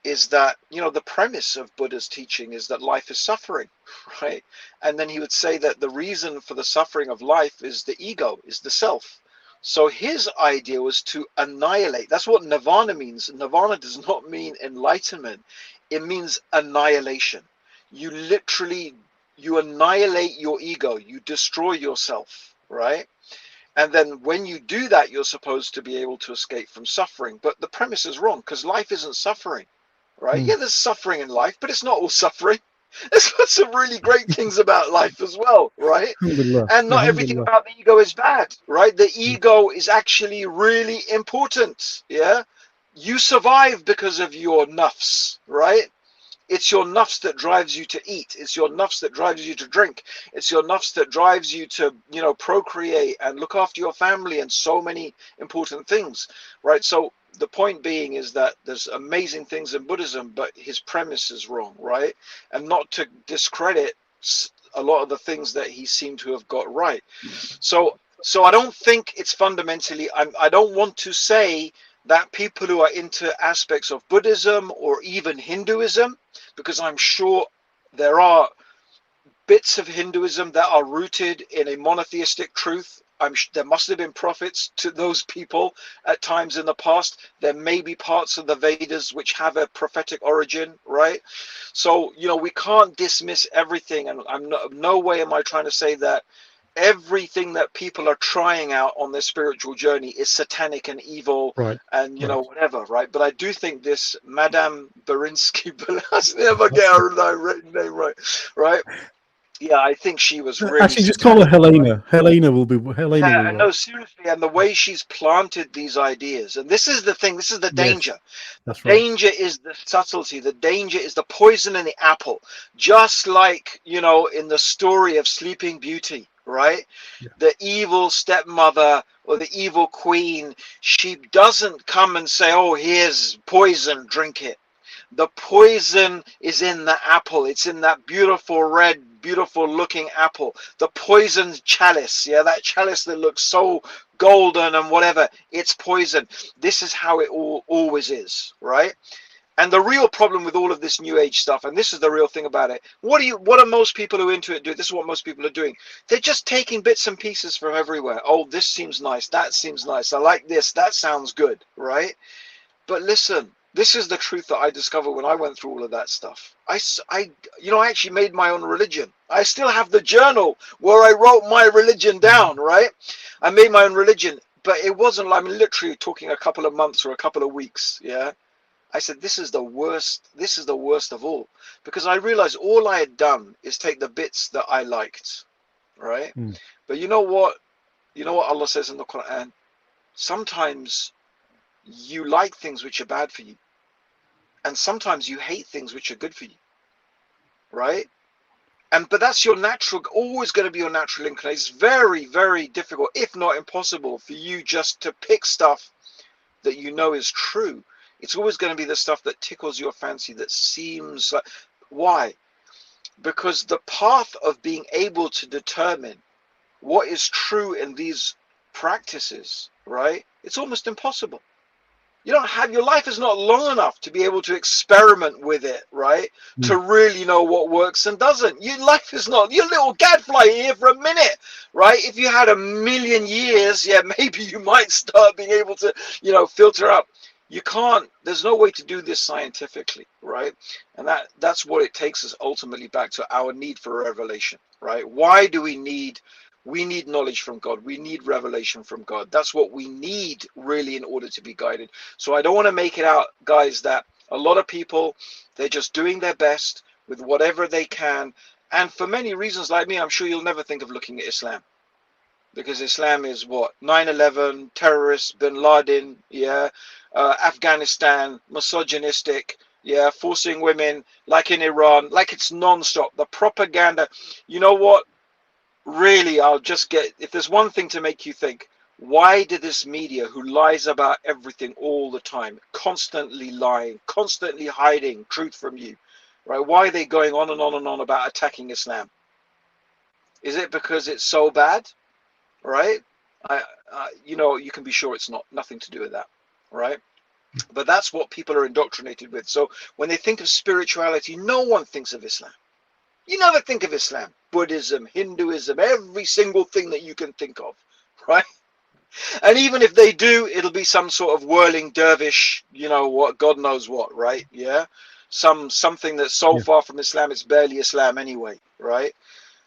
D: is that, you know, the premise of Buddha's teaching is that life is suffering, right? And then he would say that the reason for the suffering of life is the ego, is the self. So his idea was to annihilate. That's what nirvana means. Nirvana does not mean enlightenment. It means annihilation. You annihilate your ego. You destroy yourself, right? And then when you do that, you're supposed to be able to escape from suffering. But the premise is wrong, because life isn't suffering. Right? Yeah, there's suffering in life, but it's not all suffering. There's got some really great things about life as well, right? And not everything about the ego is bad, right? The ego is actually really important, yeah? You survive because of your nafs, right? It's your nafs that drives you to eat. It's your nafs that drives you to drink. It's your nafs that drives you to, you know, procreate and look after your family and so many important things, right? So the point being is that there's amazing things in Buddhism, but his premise is wrong, right? And not to discredit a lot of the things that he seemed to have got right. So I don't think it's fundamentally, I don't want to say that people who are into aspects of Buddhism or even Hinduism, because I'm sure there are bits of Hinduism that are rooted in a monotheistic truth. There must have been prophets to those people at times in the past. There may be parts of the Vedas which have a prophetic origin, right? So, you know, we can't dismiss everything. And no way am I trying to say that everything that people are trying out on their spiritual journey is satanic and evil,
A: right,
D: and you know, whatever, right? But I do think this Madame Berinsky, I never get her name right? Yeah, I think she was really
A: actually just call her Helena. Right? Helena will be Helena.
D: Yeah, no, seriously, and the way she's planted these ideas, and this is the thing, this is the danger.
A: That's
D: right. Danger is the subtlety. The danger is the poison in the apple. Just like, you know, in the story of Sleeping Beauty, right? Yeah. The evil stepmother or the evil queen, she doesn't come and say, oh, here's poison, drink it. The poison is in the apple. It's in that beautiful red, beautiful looking apple. The poisoned chalice, yeah, that chalice that looks so golden and whatever, it's poison. This is how it always is, right? And the real problem with all of this new age stuff, and this is the real thing about it, what are most people who are into it do? This is what most people are doing. They're just taking bits and pieces from everywhere. Oh, this seems nice. That seems nice. I like this. That sounds good, right? But listen, this is the truth that I discovered when I went through all of that stuff. I actually made my own religion. I still have the journal where I wrote my religion down, right? I made my own religion, but it wasn't like, I'm literally talking a couple of months or a couple of weeks, yeah? I said, this is the worst of all, because I realized all I had done is take the bits that I liked, right? But you know what Allah says in the Qur'an? Sometimes you like things which are bad for you, and sometimes you hate things which are good for you, right? But that's your natural, always going to be your natural inclination. It's very, very difficult, if not impossible, for you just to pick stuff that you know is true. It's always going to be the stuff that tickles your fancy, that seems like, why? Because the path of being able to determine what is true in these practices, right? It's almost impossible. You don't have, your life is not long enough to be able to experiment with it, right? To really know what works and doesn't. Your life is not, you're a little gadfly here for a minute, right? If you had 1,000,000 years, yeah, maybe you might start being able to, you know, filter up. You can't, there's no way to do this scientifically, right? And that's what it takes us ultimately back to our need for revelation, right? Why do we need knowledge from God. We need revelation from God. That's what we need really in order to be guided. So I don't want to make it out, guys, that a lot of people, they're just doing their best with whatever they can. And for many reasons like me, I'm sure you'll never think of looking at Islam. Because Islam is what? 9/11, terrorists, bin Laden, yeah, Afghanistan, misogynistic, yeah, forcing women, like in Iran, like it's non-stop. The propaganda, you know what? Really, I'll just get, if there's one thing to make you think, why did this media who lies about everything all the time, constantly lying, constantly hiding truth from you, right? Why are they going on and on and on about attacking Islam? Is it because it's so bad? Right? You know, you can be sure it's nothing to do with that, right? But that's what people are indoctrinated with. So when they think of spirituality, no one thinks of Islam. You never think of Islam, Buddhism, Hinduism, every single thing that you can think of, right? And even if they do, it'll be some sort of whirling dervish, you know what, God knows what, right? Yeah, something that's so far from Islam, it's barely Islam anyway, right?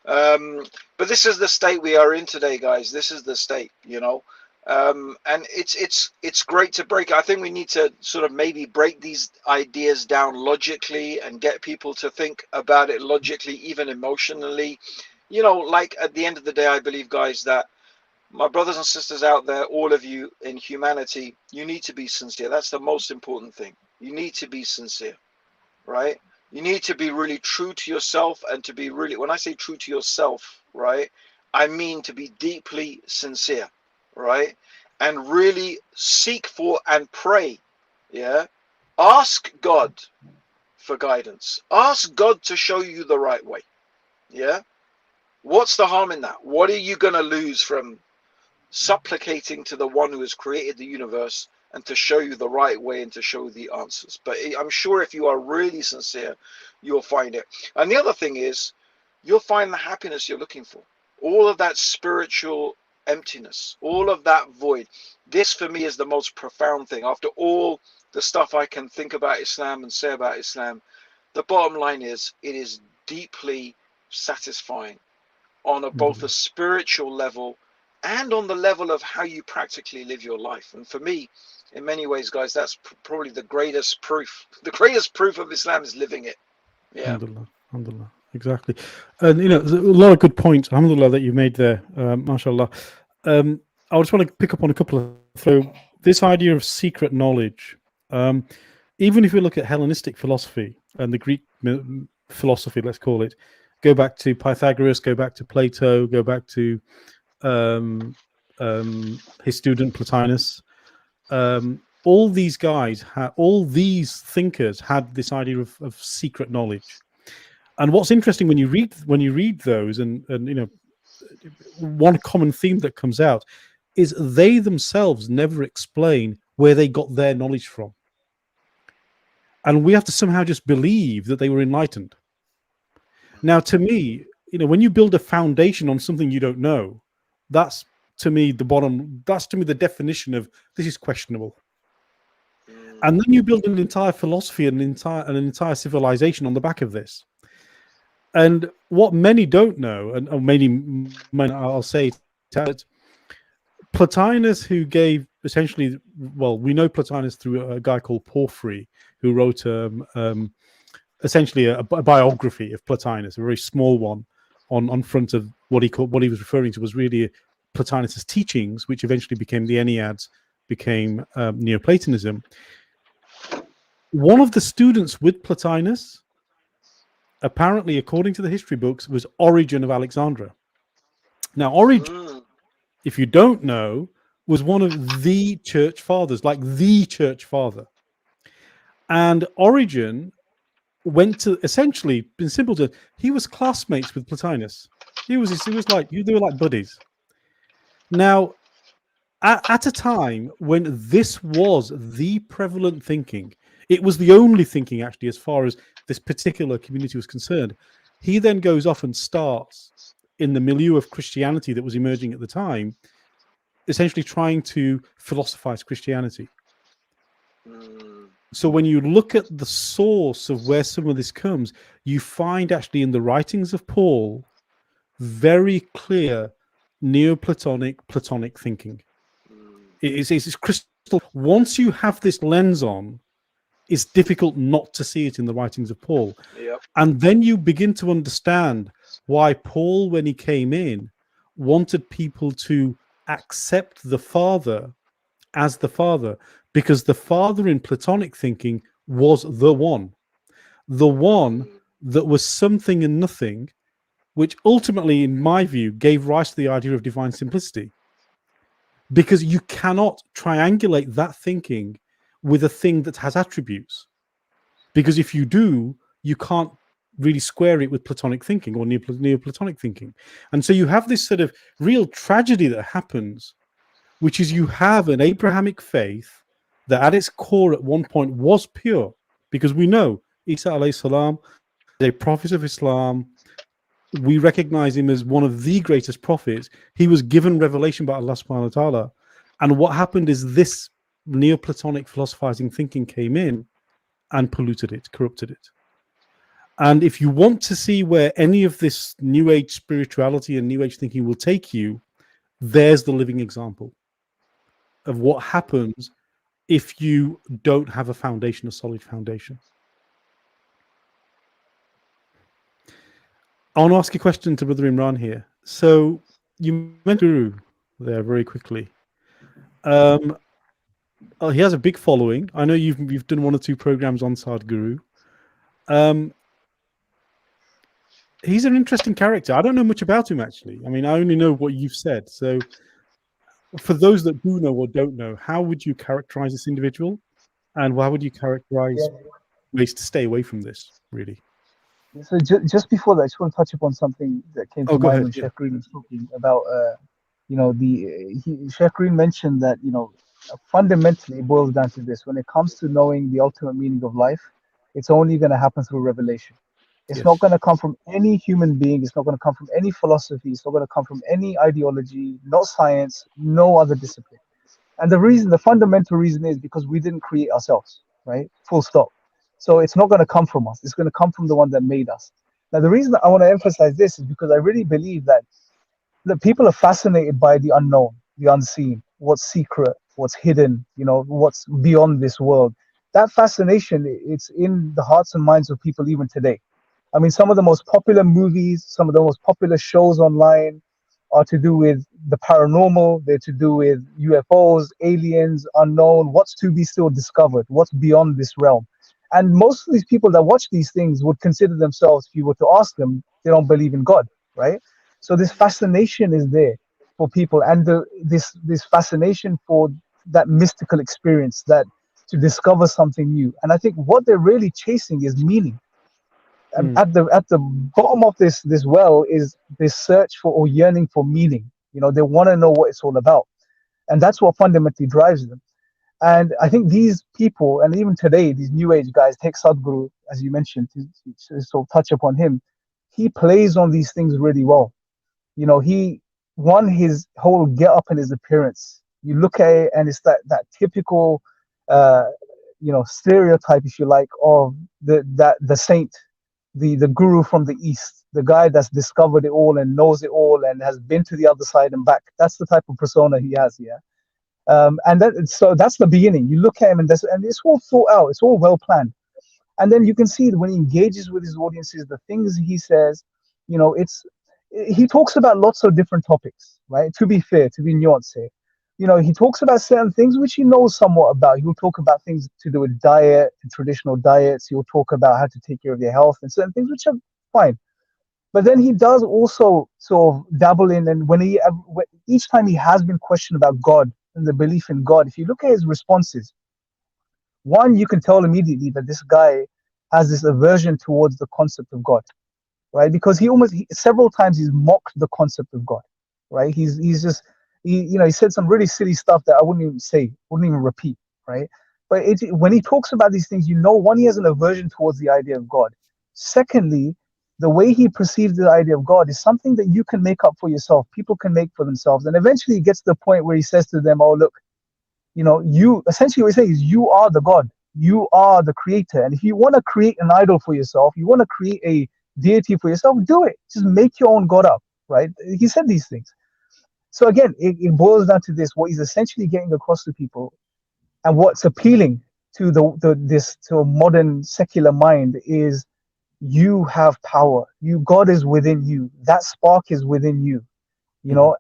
D: But this is the state we are in today, guys. This is the state, you know. And it's great to break. I think we need to sort of maybe break these ideas down logically and get people to think about it logically, even emotionally. You know, like at the end of the day, I believe, guys, that my brothers and sisters out there, all of you in humanity, you need to be sincere. That's the most important thing. You need to be sincere, right? You need to be really true to yourself, and to be really, when I say true to yourself, right, I mean to be deeply sincere, right? And really seek for and pray, yeah? Ask God for guidance. Ask God to show you the right way, yeah? What's the harm in that? What are you going to lose from supplicating to the one who has created the universe and to show you the right way and to show the answers? But I'm sure if you are really sincere, you'll find it. And the other thing is, you'll find the happiness you're looking for. All of that spiritual emptiness, all of that void. This for me is the most profound thing. After all the stuff I can think about Islam and say about Islam, the bottom line is, it is deeply satisfying on both a spiritual level and on the level of how you practically live your life. And for me, in many ways, guys, that's probably the greatest proof. The greatest proof of Islam is living it. Yeah.
A: Alhamdulillah. Alhamdulillah. Exactly. And, there's a lot of good points, alhamdulillah, that you made there, mashallah. I just want to pick up on a couple of, so this idea of secret knowledge, even if you look at Hellenistic philosophy and the Greek philosophy, let's call it, go back to Pythagoras, go back to Plato, go back to his student Plotinus. All these guys, all these thinkers had this idea of secret knowledge. And what's interesting when you read those, and one common theme that comes out is they themselves never explain where they got their knowledge from. And we have to somehow just believe that they were enlightened. Now, to me, when you build a foundation on something you don't know, that's to me the definition of this is questionable. And then you build an entire philosophy and an entire civilization on the back of this. And what many don't know, and many I'll say that Plotinus, who gave essentially, well, we know Plotinus through a guy called Porphyry, who wrote essentially a biography of Plotinus, a very small one, on front of what he was referring to was really Plotinus's teachings, which eventually became the Enneads, became Neoplatonism. One of the students with Plotinus, apparently, according to the history books, was Origen of Alexandria. Now, Origen, if you don't know, was one of the church fathers, like the church father. And Origen went to, essentially, in simple terms, he was classmates with Plotinus. They were like buddies. Now, at a time when this was the prevalent thinking, it was the only thinking actually as far as this particular community was concerned. He then goes off and starts in the milieu of Christianity that was emerging at the time, essentially trying to philosophize Christianity. So when you look at the source of where some of this comes, you find actually in the writings of Paul very clear Neoplatonic, Platonic thinking. It's crystal. Once you have this lens on, it's difficult not to see it in the writings of Paul.
D: Yep.
A: And then you begin to understand why Paul, when he came in, wanted people to accept the Father as the Father, because the Father in Platonic thinking was the one that was something and nothing, which ultimately, in my view, gave rise to the idea of divine simplicity. Because you cannot triangulate that thinking with a thing that has attributes. Because if you do, you can't really square it with Platonic thinking or Neoplatonic thinking. And so you have this sort of real tragedy that happens, which is you have an Abrahamic faith that at its core at one point was pure. Because we know Isa alayhi salam is a prophet of Islam. We recognize him as one of the greatest prophets. He was given revelation by Allah subhanahu wa ta'ala. And what happened is this Neoplatonic philosophizing thinking came in and polluted it, corrupted it. And if you want to see where any of this New Age spirituality and New Age thinking will take you, there's the living example of what happens if you don't have a foundation, a solid foundation. I want to ask a question to Brother Imran here. So you mentioned Guru there very quickly. He has a big following. I know you've done one or two programs on Sadhguru. he's an interesting character. I don't know much about him, actually. I mean, I only know what you've said. So for those that do know or don't know, how would you characterize this individual? And how would you characterize ways to stay away from this, really?
C: So just before that, I just want to touch upon something that came to mind when Sh.Green was talking about, Sh.Green mentioned that, fundamentally it boils down to this: when it comes to knowing the ultimate meaning of life, it's only going to happen through revelation. It's not going to come from any human being. It's not going to come from any philosophy. It's not going to come from any ideology, no science, no other discipline. And the fundamental reason is because we didn't create ourselves, right? Full stop. So it's not going to come from us. It's going to come from the one that made us. Now, the reason I want to emphasize this is because I really believe that people are fascinated by the unknown, the unseen, what's secret, what's hidden, what's beyond this world. That fascination, it's in the hearts and minds of people even today. I mean, some of the most popular movies, some of the most popular shows online are to do with the paranormal. They're to do with UFOs, aliens, unknown, what's to be still discovered, what's beyond this realm. And most of these people that watch these things would consider themselves, if you were to ask them, they don't believe in God, right? So this fascination is there for people, and this fascination for that mystical experience, that to discover something new. And I think what they're really chasing is meaning. And at the bottom of this well is this search for or yearning for meaning. They want to know what it's all about, and that's what fundamentally drives them. And I think these people, and even today, these new age guys, take Sadhguru, as you mentioned, to sort of touch upon him. He plays on these things really well. His whole get up and his appearance. You look at it, and it's that typical, stereotype, if you like, of the saint. The guru from the East, the guy that's discovered it all and knows it all and has been to the other side and back. That's the type of persona he has here. So that's the beginning. You look at him and it's all thought out. It's all well planned. And then you can see that when he engages with his audiences, the things he says, he talks about lots of different topics, right? To be fair, to be nuanced here. He talks about certain things which he knows somewhat about. He'll talk about things to do with diet and traditional diets. He'll talk about how to take care of your health and certain things which are fine. But then he does also sort of dabble in, and each time he has been questioned about God and the belief in God, if you look at his responses, one, you can tell immediately that this guy has this aversion towards the concept of God, right? Because several times he's mocked the concept of God, right? He said some really silly stuff that I wouldn't even repeat, right? But when he talks about these things, one, he has an aversion towards the idea of God. Secondly, the way he perceives the idea of God is something that you can make up for yourself. People can make for themselves. And eventually he gets to the point where he says to them, oh, look, essentially what he's saying is you are the God. You are the creator. And if you want to create an idol for yourself, you want to create a deity for yourself, do it. Just make your own God up, right? He said these things. So again, it boils down to this: what he's essentially getting across to people, and what's appealing to to a modern secular mind is, you have power. God is within you. That spark is within you.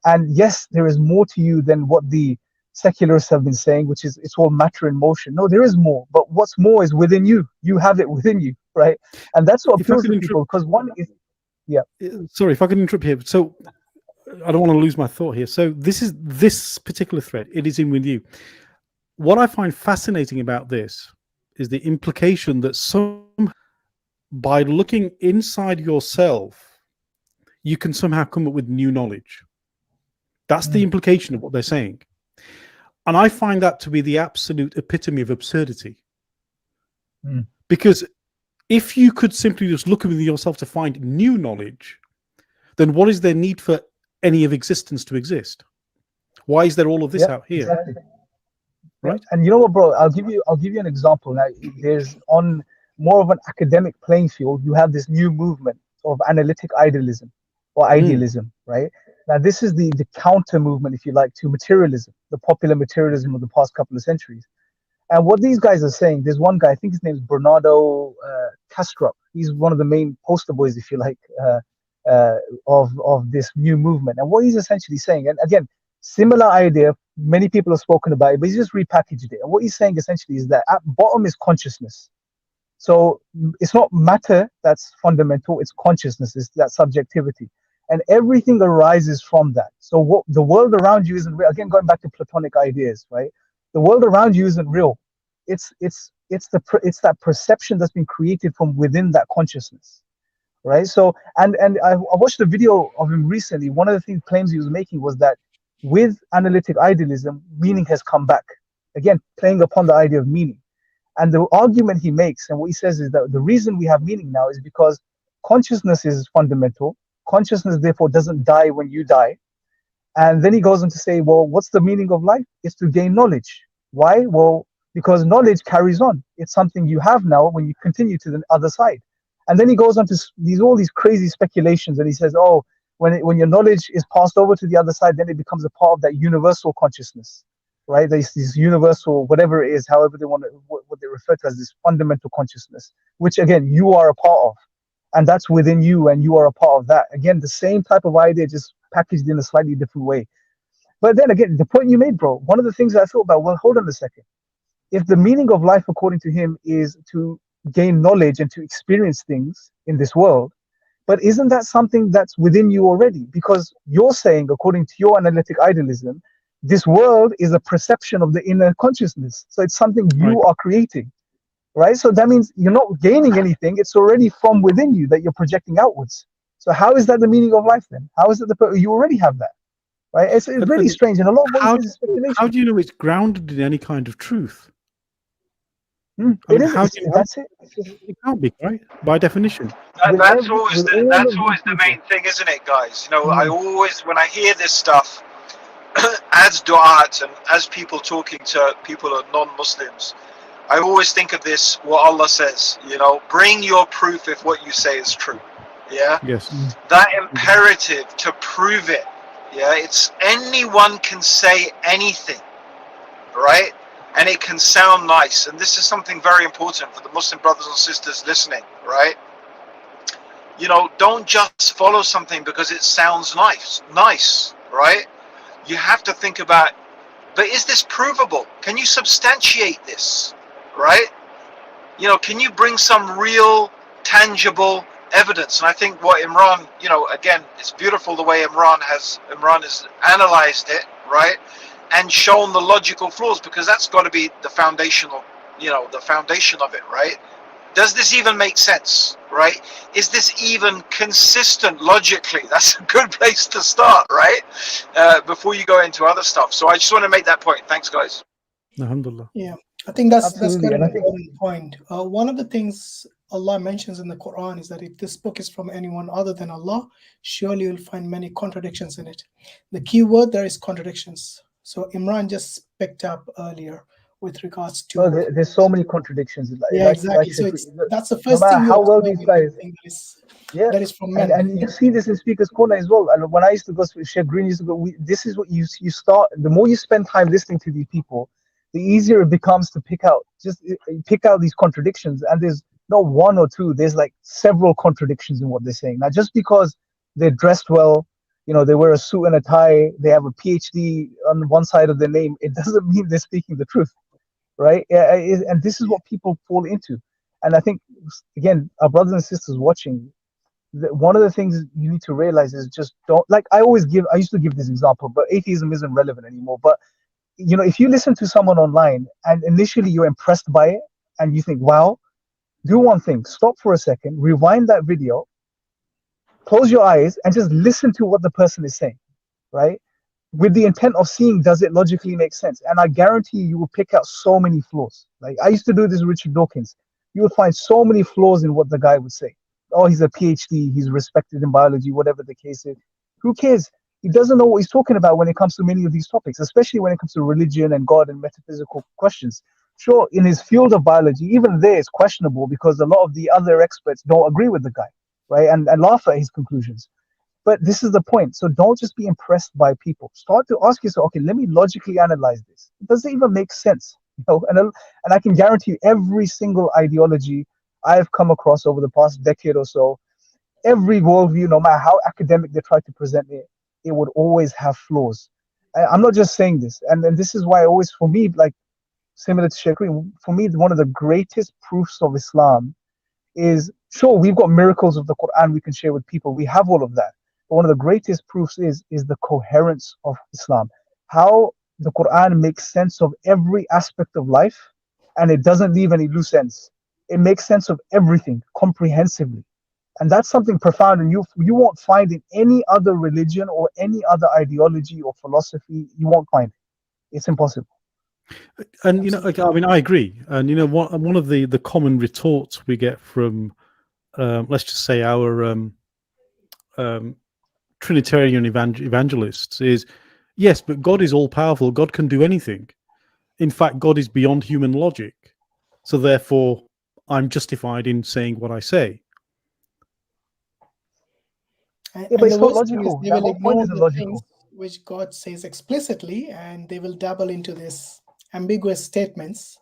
C: And yes, there is more to you than what the secularists have been saying, which is it's all matter in motion. No, there is more. But what's more is within you. You have it within you, right? And that's what appeals to people, because one is, yeah.
A: Sorry, if I could interrupt here. So I don't want to lose my thought here. So this particular thread, it is in with you. What I find fascinating about this is the implication that by looking inside yourself, you can somehow come up with new knowledge. That's the implication of what they're saying. And I find that to be the absolute epitome of absurdity. Because if you could simply just look within yourself to find new knowledge, then what is there need for any of existence to exist? Why is there all of this out here?
C: Exactly.
A: Right?
C: And you know what, bro? I'll give you an example. Now, there's on more of an academic playing field, you have this new movement of analytic idealism or idealism, right? Now, this is the counter movement, if you like, to materialism, the popular materialism of the past couple of centuries. And what these guys are saying, there's one guy, I think his name is Bernardo Kastrup. He's one of the main poster boys, if you like, of this new movement. And what he's essentially saying, and again, similar idea, many people have spoken about it, but he's just repackaged it. And what he's saying essentially is that at bottom is consciousness. So it's not matter that's fundamental, it's consciousness, it's that subjectivity. And everything arises from that. So what the world around you isn't real. Again, going back to Platonic ideas, right? The world around you isn't real. It's that perception that's been created from within that consciousness, right? So and I watched a video of him recently. One of the claims he was making was that with analytic idealism, meaning has come back. Again, playing upon the idea of meaning. And the argument he makes and what he says is that the reason we have meaning now is because consciousness is fundamental. Consciousness, therefore, doesn't die when you die. And then he goes on to say, well, what's the meaning of life? It's to gain knowledge. Why? Well, because knowledge carries on. It's something you have now when you continue to the other side. And then he goes on to all these crazy speculations. And he says, oh, when your knowledge is passed over to the other side, then it becomes a part of that universal consciousness. Right, this universal, whatever it is, however they want to, what they refer to as this fundamental consciousness, which again you are a part of, and that's within you, and you are a part of that. Again, the same type of idea, just packaged in a slightly different way. But then again, the point you made, bro, one of the things I thought about, well, hold on a second. If the meaning of life, according to him, is to gain knowledge and to experience things in this world, but isn't that something that's within you already? Because you're saying, according to your analytic idealism, this world is a perception of the inner consciousness. So it's something you are creating, right? So that means you're not gaining anything. It's already from within you that you're projecting outwards. So how is that the meaning of life then? How is it you already have that, right? It's really strange. And a lot of what is speculation.
A: How do you know it's grounded in any kind of truth?
C: That's it.
A: It can't be, right? By definition.
D: That's always the main thing, isn't it, guys? You know, I always, when I hear this stuff, as du'at and as people talking to people who are non-Muslims, I always think of this, what Allah says, you know, bring your proof if what you say is true. Yeah?
A: Yes.
D: That imperative to prove it, yeah, it's anyone can say anything, right? And it can sound nice. And this is something very important for the Muslim brothers and sisters listening, right? You know, don't just follow something because it sounds nice, right? You have to think about, but is this provable? Can you substantiate this, right? You know, can you bring some real, tangible evidence? And I think what Imran, you know, again, it's beautiful the way Imran has analyzed it, right? And shown the logical flaws, because that's got to be the foundational, you know, the foundation of it, right? Does this even make sense, right? Is this even consistent logically? That's a good place to start, right? Before you go into other stuff. So I just want to make that point. Thanks, guys.
A: Alhamdulillah.
B: Yeah, I think that's kind of an
C: important
B: point. One of the things Allah mentions in the Qur'an is that if this book is from anyone other than Allah, surely you'll find many contradictions in it. The key word there is contradictions. So Imran just picked up earlier with regards to
C: there's so many contradictions.
B: Exactly. So that's the first thing.
C: How well these guys,
B: that is from men.
C: And you see this in Speaker's Corner as well. And when I used to go to Sh.Green, used to go. This is what you start. The more you spend time listening to these people, the easier it becomes to pick out these contradictions. And there's not one or two. There's like several contradictions in what they're saying. Now, just because they're dressed well, you know, they wear a suit and a tie, they have a PhD on one side of their name, it doesn't mean they're speaking the truth. Right? And this is what people fall into. And I think, again, our brothers and sisters watching, one of the things you need to realize is just don't, like I used to give this example, but atheism isn't relevant anymore. But, you know, if you listen to someone online and initially you're impressed by it and you think, wow, do one thing, stop for a second, rewind that video, close your eyes and just listen to what the person is saying, right? With the intent of seeing, does it logically make sense? And I guarantee you will pick out so many flaws. Like I used to do this with Richard Dawkins. You would find so many flaws in what the guy would say. Oh, he's a PhD, he's respected in biology, whatever the case is. Who cares? He doesn't know what he's talking about when it comes to many of these topics, especially when it comes to religion and God and metaphysical questions. Sure, in his field of biology, even there it's questionable because a lot of the other experts don't agree with the guy, right? And laugh at his conclusions. But this is the point. So don't just be impressed by people. Start to ask yourself, okay, let me logically analyze this. Does it even make sense? You know, and I can guarantee you every single ideology I've come across over the past decade or so, every worldview, no matter how academic they try to present it, it would always have flaws. I'm not just saying this. And this is why always, for me, like similar to Sh.Green, for me, one of the greatest proofs of Islam is, sure, we've got miracles of the Qur'an we can share with people. We have all of that. But one of the greatest proofs is the coherence of Islam. How the Qur'an makes sense of every aspect of life, and it doesn't leave any loose ends. It makes sense of everything comprehensively. And that's something profound, and you won't find in any other religion or any other ideology or philosophy. You won't find it. It's impossible.
A: And you know, I mean, I agree. And you know, one of the common retorts we get from, let's just say, our Trinitarian evangelists is, yes, but God is all powerful. God can do anything. In fact, God is beyond human logic. So therefore, I'm justified in saying what I say.
C: Yeah, but it's not logical.
B: They will ignore the things which God says explicitly, and they will dabble into this ambiguous statements.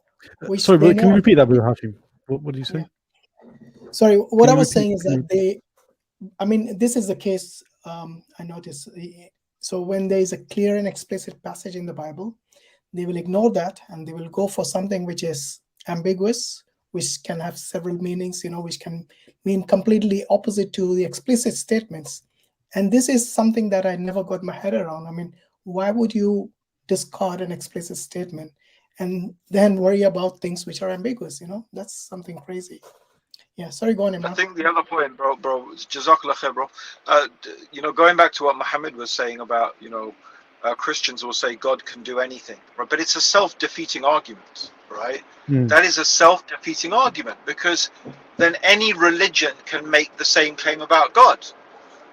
B: Which
A: Sorry, but can you repeat that, Brother Hashim? What did you say?
B: Yeah. Sorry, what I was saying is that I mean, this is the case I noticed. So when there is a clear and explicit passage in the Bible, they will ignore that and they will go for something which is ambiguous, which can have several meanings, you know, which can mean completely opposite to the explicit statements. And this is something that I never got my head around. I mean, why would you discard an explicit statement and then worry about things which are ambiguous? You know, that's something crazy. Yeah, sorry, go on, Imran.
D: I think the other point, bro, Jazakallah khair, bro. You know, going back to what Muhammad was saying about, you know, Christians will say God can do anything, right? But it's a self-defeating argument, right? That is a self-defeating argument, because then any religion can make the same claim about God.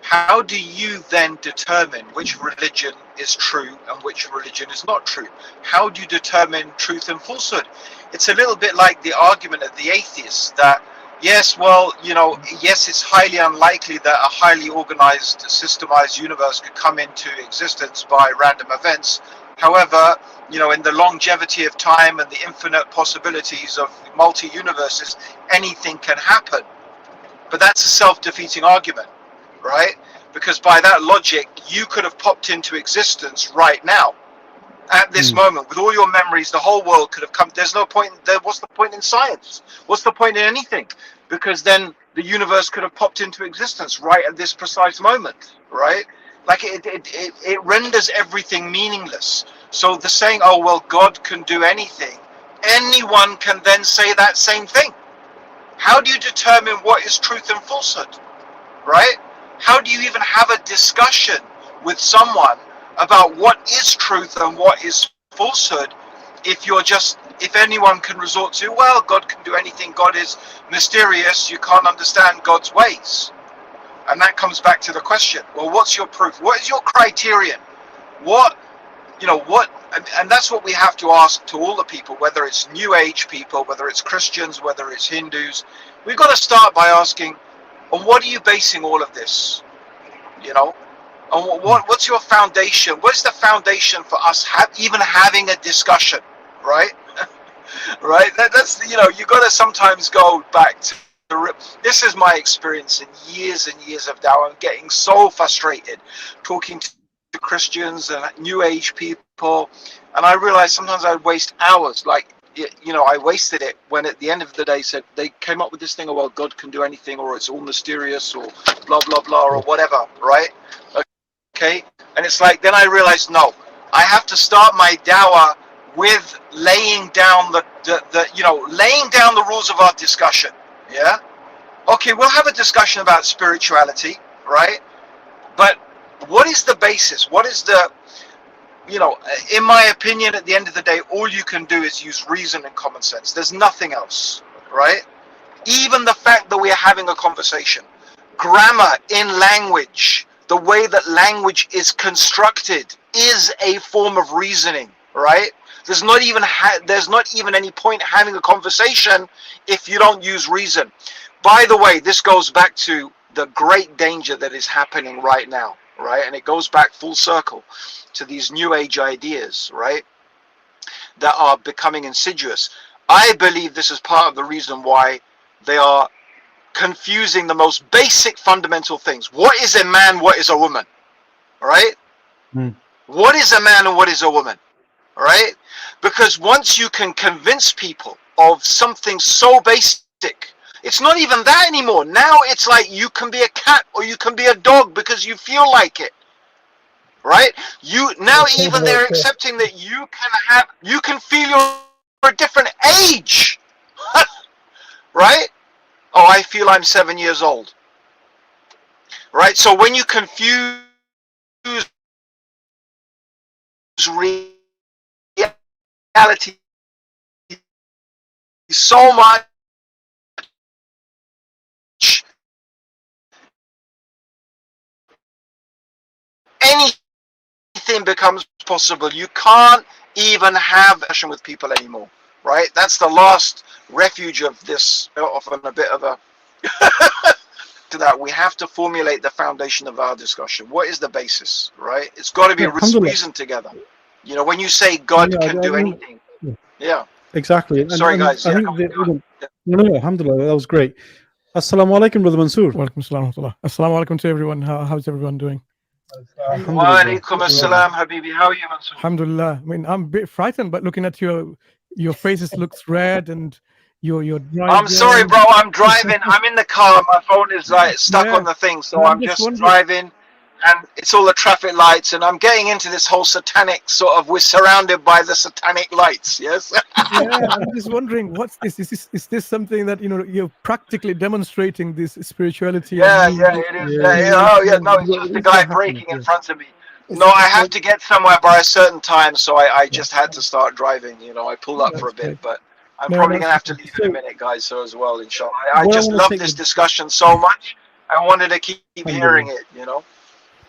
D: How do you then determine which religion is true and which religion is not true? How do you determine truth and falsehood? It's a little bit like the argument of the atheists that, yes, well, you know, yes, it's highly unlikely that a highly organized, systemized universe could come into existence by random events. However, you know, in the longevity of time and the infinite possibilities of multi-universes, anything can happen. But that's a self-defeating argument, right? Because by that logic, you could have popped into existence right now. At this moment, with all your memories, the whole world could have come. There's no point there. What's the point in science? What's the point in anything? Because then the universe could have popped into existence right at this precise moment, right? Like it renders everything meaningless. So the saying, oh, well, God can do anything, anyone can then say that same thing. How do you determine what is truth and falsehood, right? How do you even have a discussion with someone about what is truth and what is falsehood if anyone can resort to, well, God can do anything, God is mysterious, you can't understand God's ways? And that comes back to the question, well, what's your proof? What is your criterion? And that's what we have to ask to all the people, whether it's New Age people, whether it's Christians, whether it's Hindus. We've got to start by asking, on what are you basing all of this? You know? And what's your foundation? What's the foundation for us even having a discussion, right? Right? That's, you know, you got to sometimes go back to this is my experience in years and years of Dawah. I'm getting so frustrated talking to Christians and New Age people, and I realized sometimes I waste hours. Like, you know, I wasted it when at the end of the day said they came up with this thing, oh, well, God can do anything, or it's all mysterious, or blah blah blah, or whatever, right? Okay, and it's like, then I realized, no, I have to start my dawah with laying down laying down the rules of our discussion. Yeah, okay, we'll have a discussion about spirituality, right? But what is the basis? What is the, you know, in my opinion, at the end of the day, all you can do is use reason and common sense. There's nothing else, right? Even the fact that we are having a conversation, grammar in language, the way that language is constructed is a form of reasoning, right? There's not even any point having a conversation if you don't use reason. By the way, this goes back to the great danger that is happening right now, right? And it goes back full circle to these New Age ideas, right? That are becoming insidious. I believe this is part of the reason why they are confusing the most basic fundamental things. What is a man? What is a woman? All right? What is a man and what is a woman? right? Because once you can convince people of something so basic, it's not even that anymore. Now it's like you can be a cat or you can be a dog because you feel like it, right? You now even they're accepting that you can feel you're a different age, right? Oh, I feel I'm 7 years old, right? So when you confuse reality so much, anything becomes possible. You can't even have a session with people anymore, right? That's the last refuge of this, often a bit of a to that. We have to formulate the foundation of our discussion. What is the basis, right? It's got to be reasoned together. You know, when you say God can do anything,
A: exactly.
D: Sorry, guys.
A: I think no, alhamdulillah, that was great. Assalamu alaikum, brother Mansur.
E: Welcome, assalamu alaikum to everyone. How's everyone doing?
D: Wa alaikum assalam, Habibi. How are you, Mansur?
E: Alhamdulillah. I mean, I'm a bit frightened, but looking at your faces looks red and you're driving.
D: I'm sorry, bro. I'm driving. I'm in the car. My phone is like stuck on the thing, so I'm just driving, and it's all the traffic lights, and I'm getting into this whole satanic sort of. We're surrounded by the satanic lights. Yes.
E: Yeah, I'm just wondering, what's this? Is this something that you're practically demonstrating this spirituality?
D: Yeah, it is. Oh, yeah. No, it's just a guy braking in front of me. No, I have to get somewhere by a certain time, so I just had to start driving. I pulled up for a bit, but I'm probably going to have to leave in a minute, guys, so as well, inshallah. I just love this discussion so much. I wanted to keep hearing it,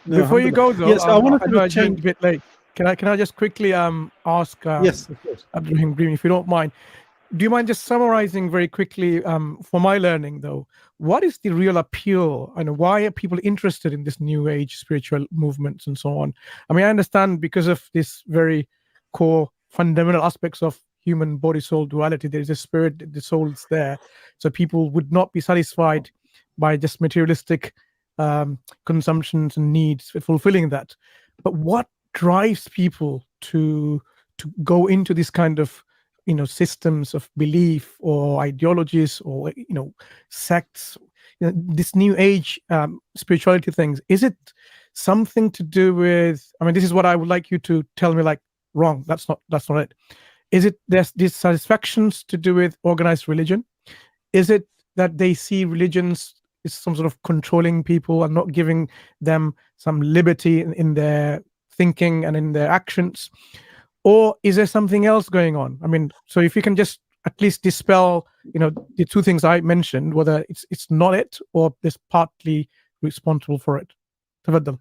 E: Before you go, though,
A: yes, I wanted to
E: change a bit late. Can I just quickly ask
A: yes, of course.
E: Abdurraheem Green, if you don't mind, do you mind just summarizing very quickly for my learning, though, what is the real appeal and why are people interested in this new age spiritual movements and so on? I mean, I understand because of this very core fundamental aspects of human body soul duality, there is a spirit, the soul is there, so people would not be satisfied by just materialistic consumptions and needs, fulfilling that. But what drives people to go into this kind of systems of belief or ideologies or sects, this new age spirituality things? Is it something to do with, I mean, this is what I would like you to tell me, like, wrong, that's not it. Is it there's dissatisfactions to do with organized religion? Is it that they see religions as some sort of controlling people and not giving them some liberty in their thinking and in their actions? Or is there something else going on? I mean, so if you can just at least dispel, the two things I mentioned, whether it's not it or there's partly responsible for it. Tafaddal.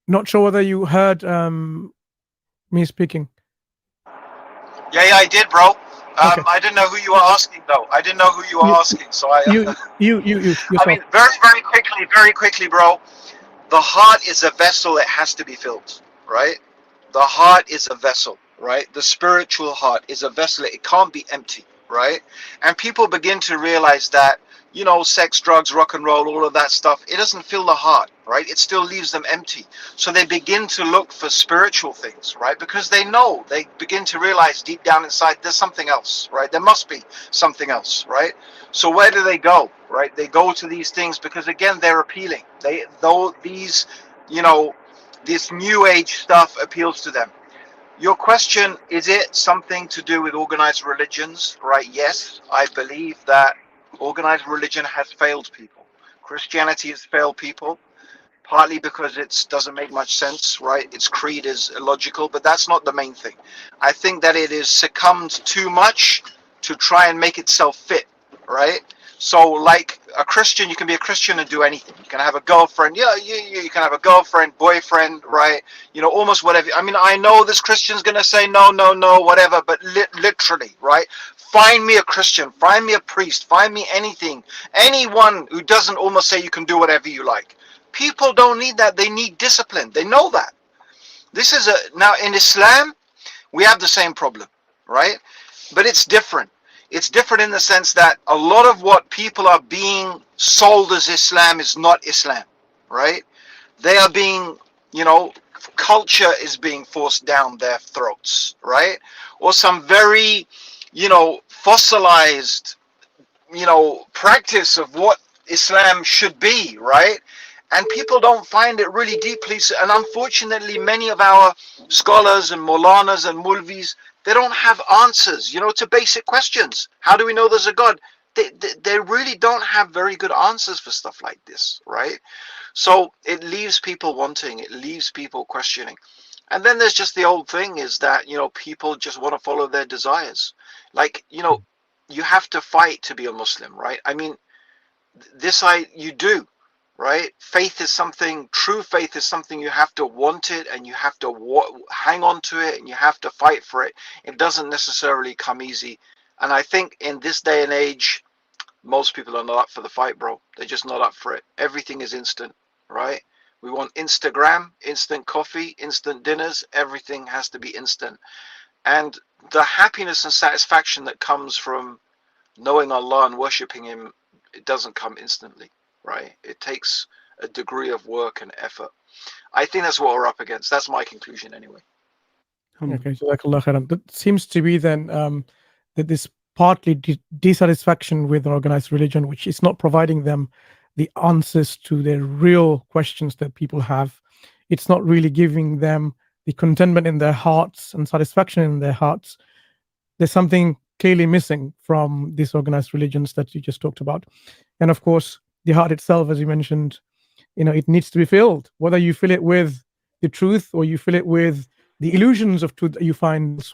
E: Not sure whether you heard me speaking.
D: Yeah, I did, bro.
E: Okay.
D: I didn't know who you were asking, though. I didn't know who you were asking, so I.
E: You.
D: I mean, very quickly, bro. The heart is a vessel; it has to be filled, right? The heart is a vessel, right? The spiritual heart is a vessel; it can't be empty, right? And people begin to realize that, sex, drugs, rock and roll, all of that stuff, it doesn't fill the heart, right? It still leaves them empty. So they begin to look for spiritual things, right? Because they begin to realize deep down inside there's something else, right? There must be something else, right? So where do they go, right? They go to these things because, again, they're appealing. This new age stuff appeals to them. Your question, is it something to do with organized religions, right? Yes, I believe that organized religion has failed people. Christianity has failed people, partly because it doesn't make much sense, right? Its creed is illogical, but that's not the main thing. I think that it is succumbed too much to try and make itself fit, right? So, like a Christian, you can be a Christian and do anything. You can have a girlfriend, you can have a girlfriend, boyfriend, right? Almost whatever. I mean, I know this Christian's going to say no, whatever, but literally, right? Find me a Christian, find me a priest, find me anything. Anyone who doesn't almost say you can do whatever you like. People don't need that. They need discipline. They know that. Now in Islam, we have the same problem, right? But it's different. It's different in the sense that a lot of what people are being sold as Islam is not Islam, right? They are being, you know, culture is being forced down their throats, right? Or some very, you know, fossilized, you know, practice of what Islam should be, right? And people don't find it really deeply. And unfortunately, many of our scholars and Maulanas and Mulvis, they don't have answers, you know, to basic questions. How do we know there's a God? They really don't have very good answers for stuff like this, right? So it leaves people wanting, it leaves people questioning. And then there's just the old thing is that, you know, people just want to follow their desires. Like, you know, you have to fight to be a Muslim, right? I mean, you do, right? Faith is something, true faith is something you have to want it, and you have to hang on to it, and you have to fight for it. It doesn't necessarily come easy. And I think in this day and age, most people are not up for the fight, bro. They're just not up for it. Everything is instant, right? We want Instagram, instant coffee, instant dinners. Everything has to be instant. And the happiness and satisfaction that comes from knowing Allah and worshipping Him, it doesn't come instantly, right? It takes a degree of work and effort. I think that's what we're up against. That's my conclusion anyway.
E: Okay, so that seems to be then that this partly dissatisfaction with organized religion, which is not providing them the answers to their real questions that people have. It's not really giving them the contentment in their hearts and satisfaction in their hearts. There's something clearly missing from these organized religions that you just talked about. And of course, the heart itself, as you mentioned, you know, it needs to be filled, whether you fill it with the truth or you fill it with the illusions of truth that you find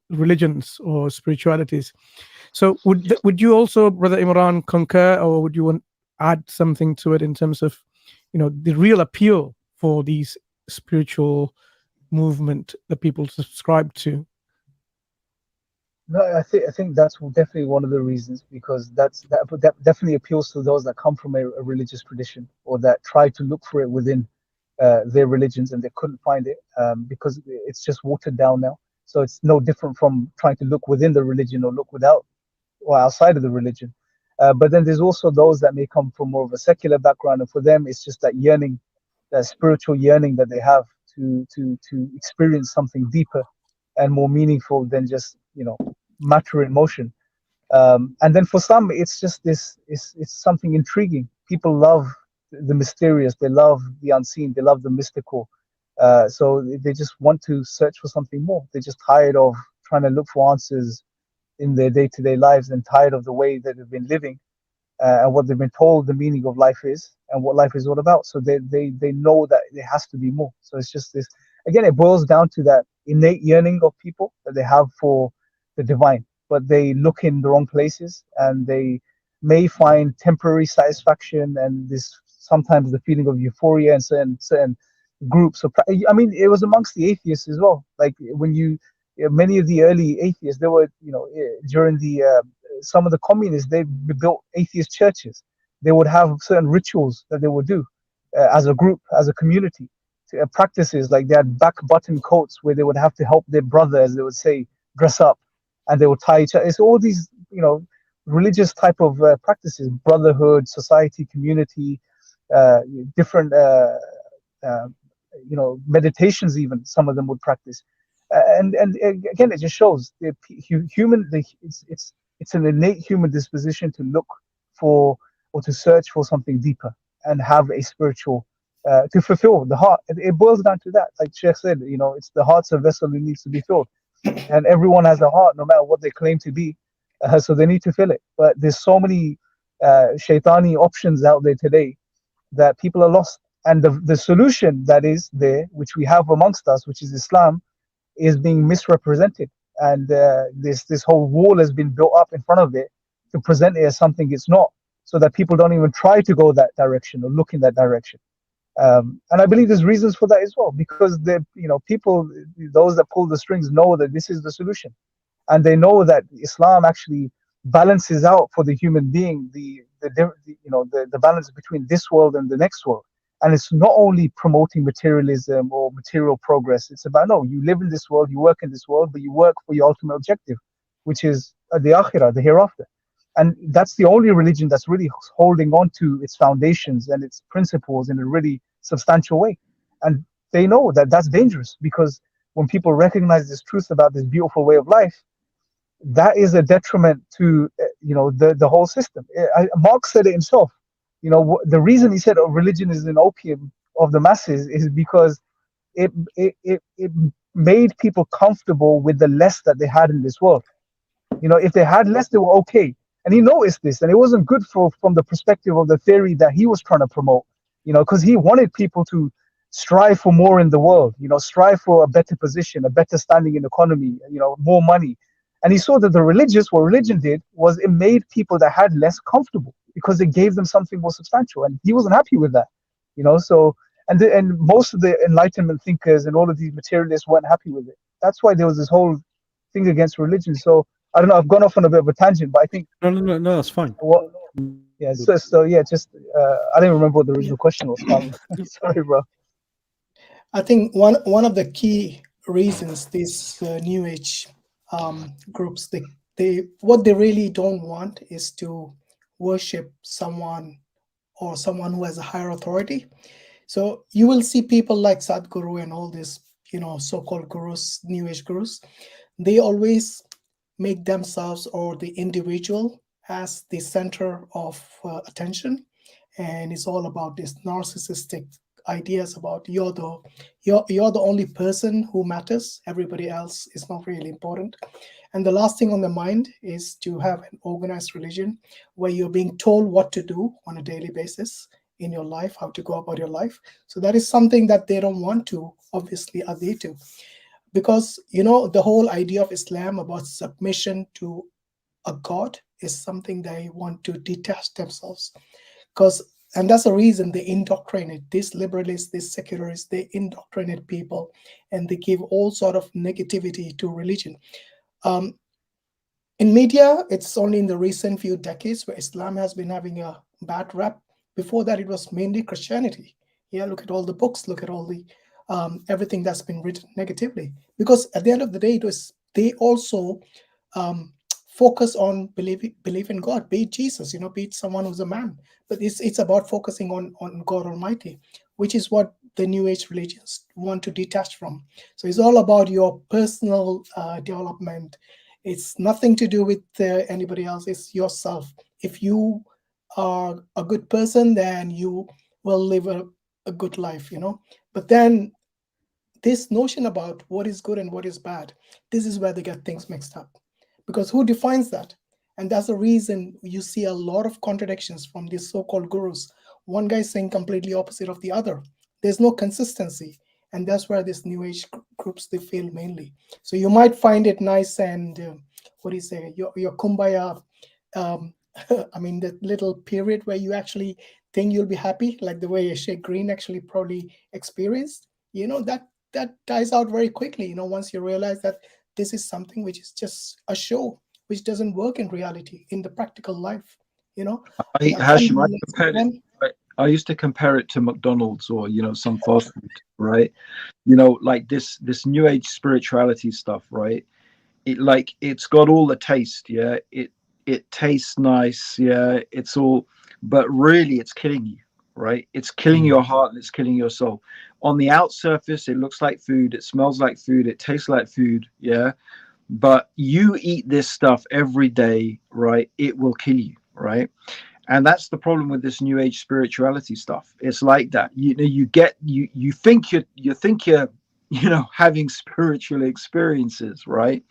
E: religions or spiritualities. So would you also, Brother Imran, concur, or would you want add something to it in terms of, you know, the real appeal for these spiritual movement that people subscribe to?
C: No, I think that's definitely one of the reasons, because that definitely appeals to those that come from a religious tradition, or that try to look for it within their religions and they couldn't find it, because it's just watered down now. So it's no different from trying to look within the religion or look without or outside of the religion. But then there's also those that may come from more of a secular background, and for them it's just that yearning, that spiritual yearning that they have to experience something deeper and more meaningful than just, you know, matter in motion. And then for some, it's just this, it's something intriguing. People love the mysterious, they love the unseen, they love the mystical. So they just want to search for something more. They're just tired of trying to look for answers in their day-to-day lives, and tired of the way that they've been living and what they've been told the meaning of life is and what life is all about. So they know that there has to be more. So it's just this, again, it boils down to that innate yearning of people that they have for the divine, but they look in the wrong places, and they may find temporary satisfaction and this sometimes the feeling of euphoria in certain groups. So I mean, it was amongst the atheists as well. Like when many of the early atheists, they were, you know, during the some of the communists, they built atheist churches. They would have certain rituals that they would do as a group, as a community, practices like they had back button coats where they would have to help their brother, as they would say, dress up, and they would tie each other. It's all these, you know, religious type of practices, brotherhood, society, community, different, you know, meditations even, some of them would practice. And again, it just shows the human, it's an innate human disposition to look for or to search for something deeper and have a spiritual, to fulfill the heart. It boils down to that. Like Sheikh said, you know, it's the heart's a vessel that needs to be filled. And everyone has a heart, no matter what they claim to be. So they need to fill it. But there's so many shaitani options out there today that people are lost. And the solution that is there, which we have amongst us, which is Islam, is being misrepresented. And this whole wall has been built up in front of it to present it as something it's not, so that people don't even try to go that direction or look in that direction. And I believe there's reasons for that as well, because people, those that pull the strings, know that this is the solution, and they know that Islam actually balances out for the human being the balance between this world and the next world. And it's not only promoting materialism or material progress. It's about, no, you live in this world, you work in this world, but you work for your ultimate objective, which is the akhirah, the hereafter. And that's the only religion that's really holding on to its foundations and its principles in a really substantial way. And they know that that's dangerous, because when people recognize this truth about this beautiful way of life, that is a detriment to the whole system. Marx said it himself. The reason he said religion is an opium of the masses is because it made people comfortable with the less that they had in this world. If they had less, they were okay. And he noticed this, and it wasn't good from the perspective of the theory that he was trying to promote, because he wanted people to strive for more in the world, strive for a better position, a better standing in economy, more money. And he saw that what religion did was it made people that had less comfortable, because it gave them something more substantial. And he wasn't happy with that, so, and most of the Enlightenment thinkers and all of these materialists weren't happy with it. That's why there was this whole thing against religion. So I don't know, I've gone off on a bit of a tangent, but I think
A: no, that's fine.
C: Yeah, so yeah, just I don't remember what the original question was. Sorry, bro.
B: I think one of the key reasons these New Age groups, they what they really don't want is to worship someone or someone who has a higher authority. So you will see people like Sadhguru and all these, so-called gurus, New Age gurus. They always make themselves or the individual as the center of attention, and it's all about this narcissistic ideas about you're the only person who matters. Everybody else is not really important. And the last thing on the mind is to have an organized religion where you're being told what to do on a daily basis in your life, how to go about your life. So that is something that they don't want to obviously adhere to, because the whole idea of Islam about submission to a god is something they want to detach themselves, and that's the reason they indoctrinate these liberalists, these secularists. They indoctrinate people, and they give all sort of negativity to religion. In media, it's only in the recent few decades where Islam has been having a bad rap. Before that, it was mainly Christianity. Yeah, look at all the books, look at all the everything that's been written negatively. Because at the end of the day, they also focus on believe in God, be it Jesus, be it someone who's a man. But it's about focusing on God Almighty, which is what the New Age religions want to detach from. So it's all about your personal development. It's nothing to do with anybody else. It's yourself. If you are a good person, then you will live a good life, But then this notion about what is good and what is bad, this is where they get things mixed up. Because who defines that? And that's the reason you see a lot of contradictions from these so-called gurus. One guy saying completely opposite of the other. There's no consistency. And that's where these New Age groups, they fail mainly. So you might find it nice and, your kumbaya, that little period where you actually think you'll be happy, like the way Sh.Green actually probably experienced, that dies out very quickly, once you realize that this is something which is just a show, which doesn't work in reality, in the practical life,
F: Hashim, I used to compare it to McDonald's or, some fast food, right? Like this New Age spirituality stuff, right? It's got all the taste, yeah. It tastes nice, yeah. It's all, but really it's killing you, right? It's killing your heart and it's killing your soul. On the out surface, it looks like food, it smells like food, it tastes like food, yeah. But you eat this stuff every day, right? It will kill you, right? And that's the problem with this New Age spirituality stuff. It's like that. You think you're having spiritual experiences, right?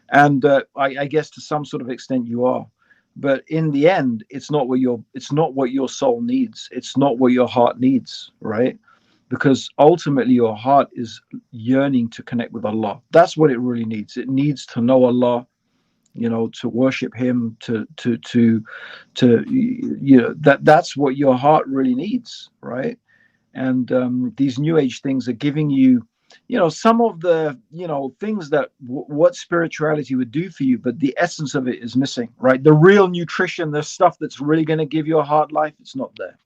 F: And I guess to some sort of extent you are. But in the end, it's not what your soul needs. It's not what your heart needs, right? Because ultimately your heart is yearning to connect with Allah. That's what it really needs. It needs to know Allah, to worship Him, that's what your heart really needs, right? And these New Age things are giving you, some of the, things that what spirituality would do for you, but the essence of it is missing, right? The real nutrition, the stuff that's really going to give your heart life, it's not there,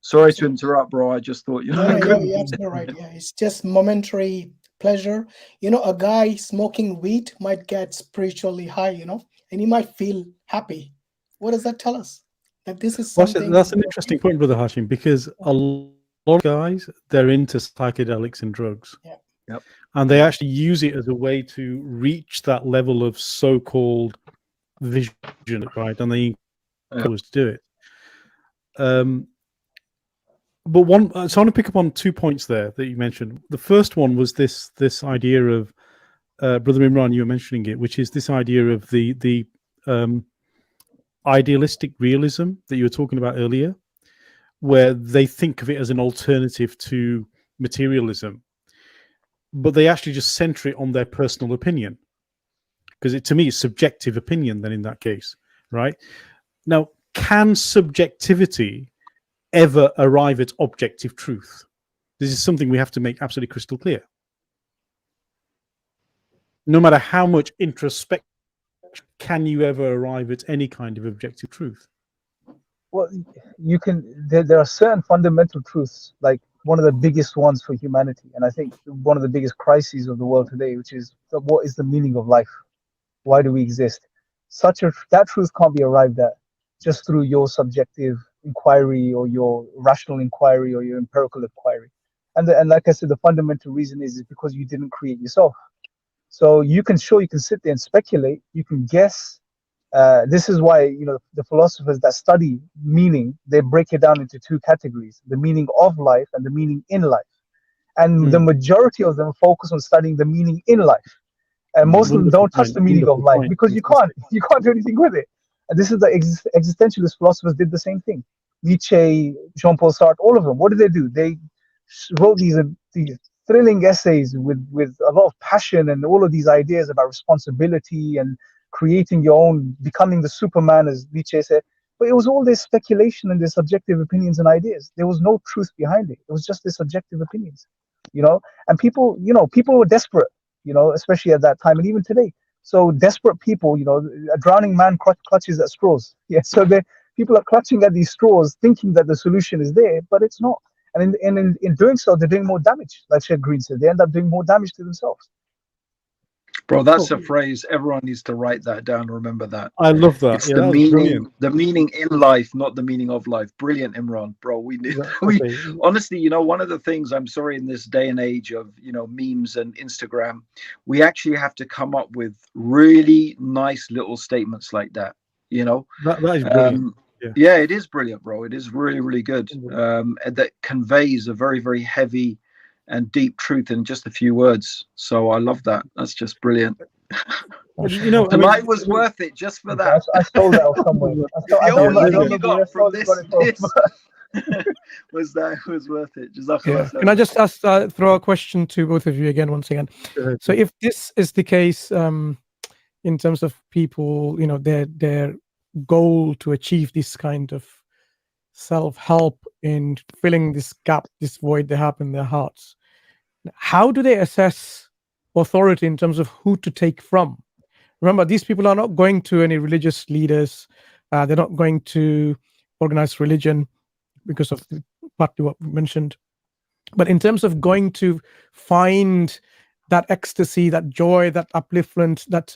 F: Sorry to interrupt, bro. I just thought,
B: you're absolutely right. Yeah, it's just momentary pleasure. A guy smoking weed might get spiritually high, and you might feel happy. What does that tell us? That this is
A: Well,
B: something.
A: that's an interesting point, Brother Hashim, because a lot of guys, they're into psychedelics and drugs.
B: Yeah.
F: Yep.
A: And they actually use it as a way to reach that level of so-called vision, right? And they encourage to do it. But so I want to pick up on 2 points there that you mentioned. The first one was this idea of Brother Imran, you were mentioning it, which is this idea of the idealistic realism that you were talking about earlier, where they think of it as an alternative to materialism, but they actually just center it on their personal opinion, because to me it's subjective opinion then in that case, right? Now, can subjectivity ever arrive at objective truth? This is something we have to make absolutely crystal clear. No matter how much introspection, can you ever arrive at any kind of objective truth?
C: Well, you can. There are certain fundamental truths, like one of the biggest ones for humanity, and I think one of the biggest crises of the world today, which is what is the meaning of life? Why do we exist? That truth can't be arrived at just through your subjective inquiry or your rational inquiry or your empirical inquiry. And like I said, the fundamental reason is because you didn't create yourself. So you can sit there and speculate, you can guess. This is why, the philosophers that study meaning, they break it down into two categories: the meaning of life and the meaning in life. And the majority of them focus on studying the meaning in life. And most of them don't touch the meaning of life because you can't do anything with it. And this is the existentialist philosophers did the same thing. Nietzsche, Jean-Paul Sartre, all of them. What did they do? They wrote these thrilling essays with a lot of passion and all of these ideas about responsibility and creating your own, becoming the Superman, as Nietzsche said. But it was all this speculation and their subjective opinions and ideas. There was no truth behind it. It was just their subjective opinions, And people were desperate, especially at that time and even today. So desperate people, a drowning man clutches at straws. Yeah. So people are clutching at these straws, thinking that the solution is there, but it's not. And in doing so, they're doing more damage. Like Sh.Green said, they end up doing more damage to themselves.
F: Bro, that's a phrase. Everyone needs to write that down. Remember that.
A: I love that.
F: It's the meaning in life, not the meaning of life. Brilliant, Imran. Bro, we need. Honestly, one of the things, I'm sorry, in this day and age of memes and Instagram, we actually have to come up with really nice little statements like that.
A: That is brilliant.
F: Yeah, it is brilliant, bro. It is really, really good. That conveys a very, very heavy and deep truth in just a few words. So I love that. That's just brilliant. Tonight was worth it just for that.
C: I stole that off somewhere.
F: The only thing you got from this was worth it.
E: Can I just throw a question to both of you again, once again? So if this is the case, in terms of people, their goal to achieve this kind of self-help in filling this gap, this void they have in their hearts, how do they assess authority in terms of who to take from? Remember, these people are not going to any religious leaders. They're not going to organized religion because of partly what we mentioned. But in terms of going to find that ecstasy, that joy, that upliftment, that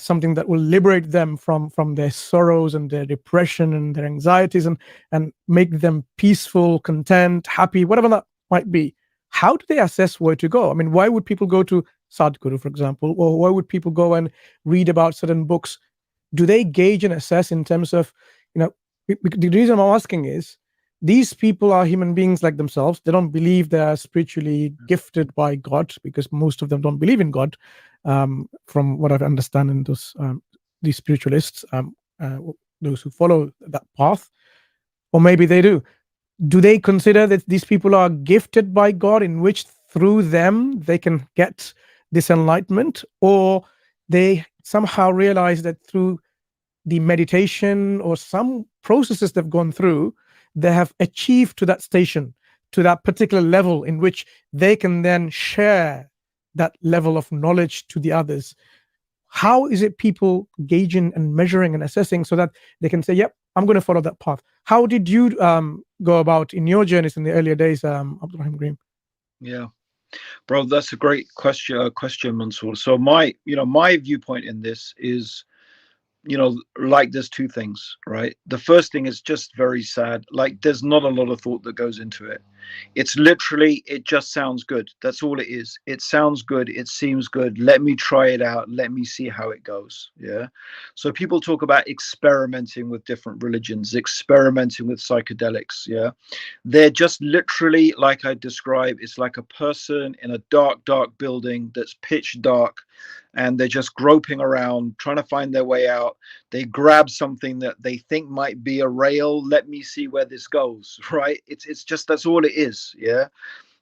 E: something that will liberate them from their sorrows and their depression and their anxieties and make them peaceful, content, happy, whatever that might be. How do they assess where to go? I mean, why would people go to Sadhguru, for example, or why would people go and read about certain books? Do they gauge and assess in terms of, the reason I'm asking is, these people are human beings like themselves. They don't believe they are spiritually gifted by God, because most of them don't believe in God, from what I understand in these spiritualists, those who follow that path. Or maybe they do. Do they consider that these people are gifted by God, in which through them they can get this enlightenment, or they somehow realize that through the meditation or some processes they've gone through, they have achieved to that station, to that particular level in which they can then share that level of knowledge to the others? How is it people gauging and measuring and assessing so that they can say, yep, I'm going to follow that path? How did you go about in your journeys in the earlier days, Abdurraheem Green?
F: Yeah, bro, that's a great question, Mansur. So my viewpoint in this is, you know, like there's two things, right? The first thing is just very sad. Like there's not a lot of thought that goes into it. It's literally, it just sounds good. That's all it is. It sounds good. It seems good. Let me try it out. Let me see how it goes. Yeah. So people talk about experimenting with different religions, experimenting with psychedelics. Yeah. They're just literally, like I described, it's like a person in a dark, dark building that's pitch dark, and they're just groping around trying to find their way out. They grab something that they think might be a rail. Let me see where this goes, right? It's just, that's all it is. Yeah.